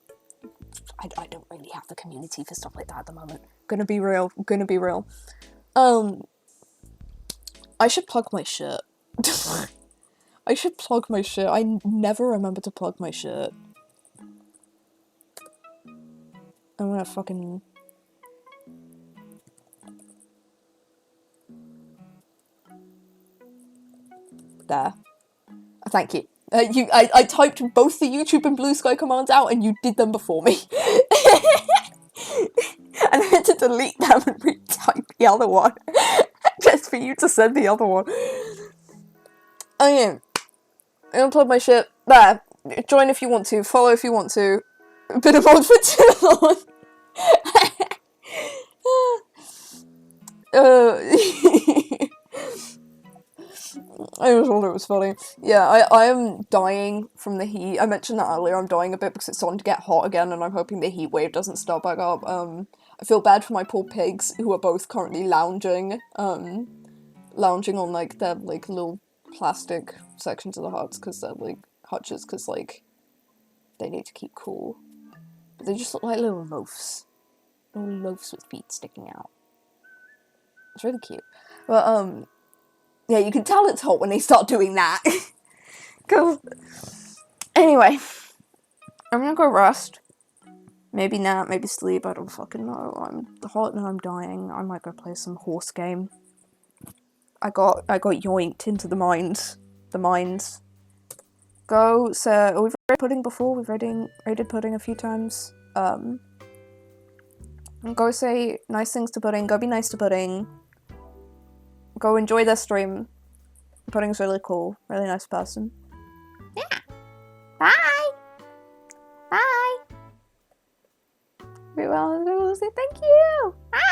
I don't really have the community for stuff like that at the moment. Gonna be real. I should plug my shirt. I should plug my shirt. I never remember to plug my shirt. I'm gonna fucking... There. Thank you. I typed both the YouTube and Blue Sky commands out and you did them before me. And I had to delete them and retype the other one. Just for you to send the other one. Oh yeah. I'm gonna plug my shit. There. Join if you want to. Follow if you want to. A bit of mod for too long. I just thought it was funny. Yeah, I am dying from the heat. I mentioned that earlier, I'm dying a bit because it's starting to get hot again and I'm hoping the heat wave doesn't start back up. I feel bad for my poor pigs who are both currently lounging on like their like little plastic sections of the huts because they're like hutches because like they need to keep cool. But they just look like little loafs. Little loafs with feet sticking out. It's really cute. But yeah, you can tell it's hot when they start doing that. Cool. Anyway, I'm gonna go rest. Maybe nap, maybe sleep, I don't fucking know. I'm hot and I'm dying. I might go play some horse game. I got yoinked into the mines. The mines. Go, so we've raided pudding before, we've raided pudding a few times. Go say nice things to pudding, go be nice to pudding. Go enjoy their stream. Pudding's really cool, really nice person. Yeah. Bye. Bye. Very well, I will say thank you. Bye.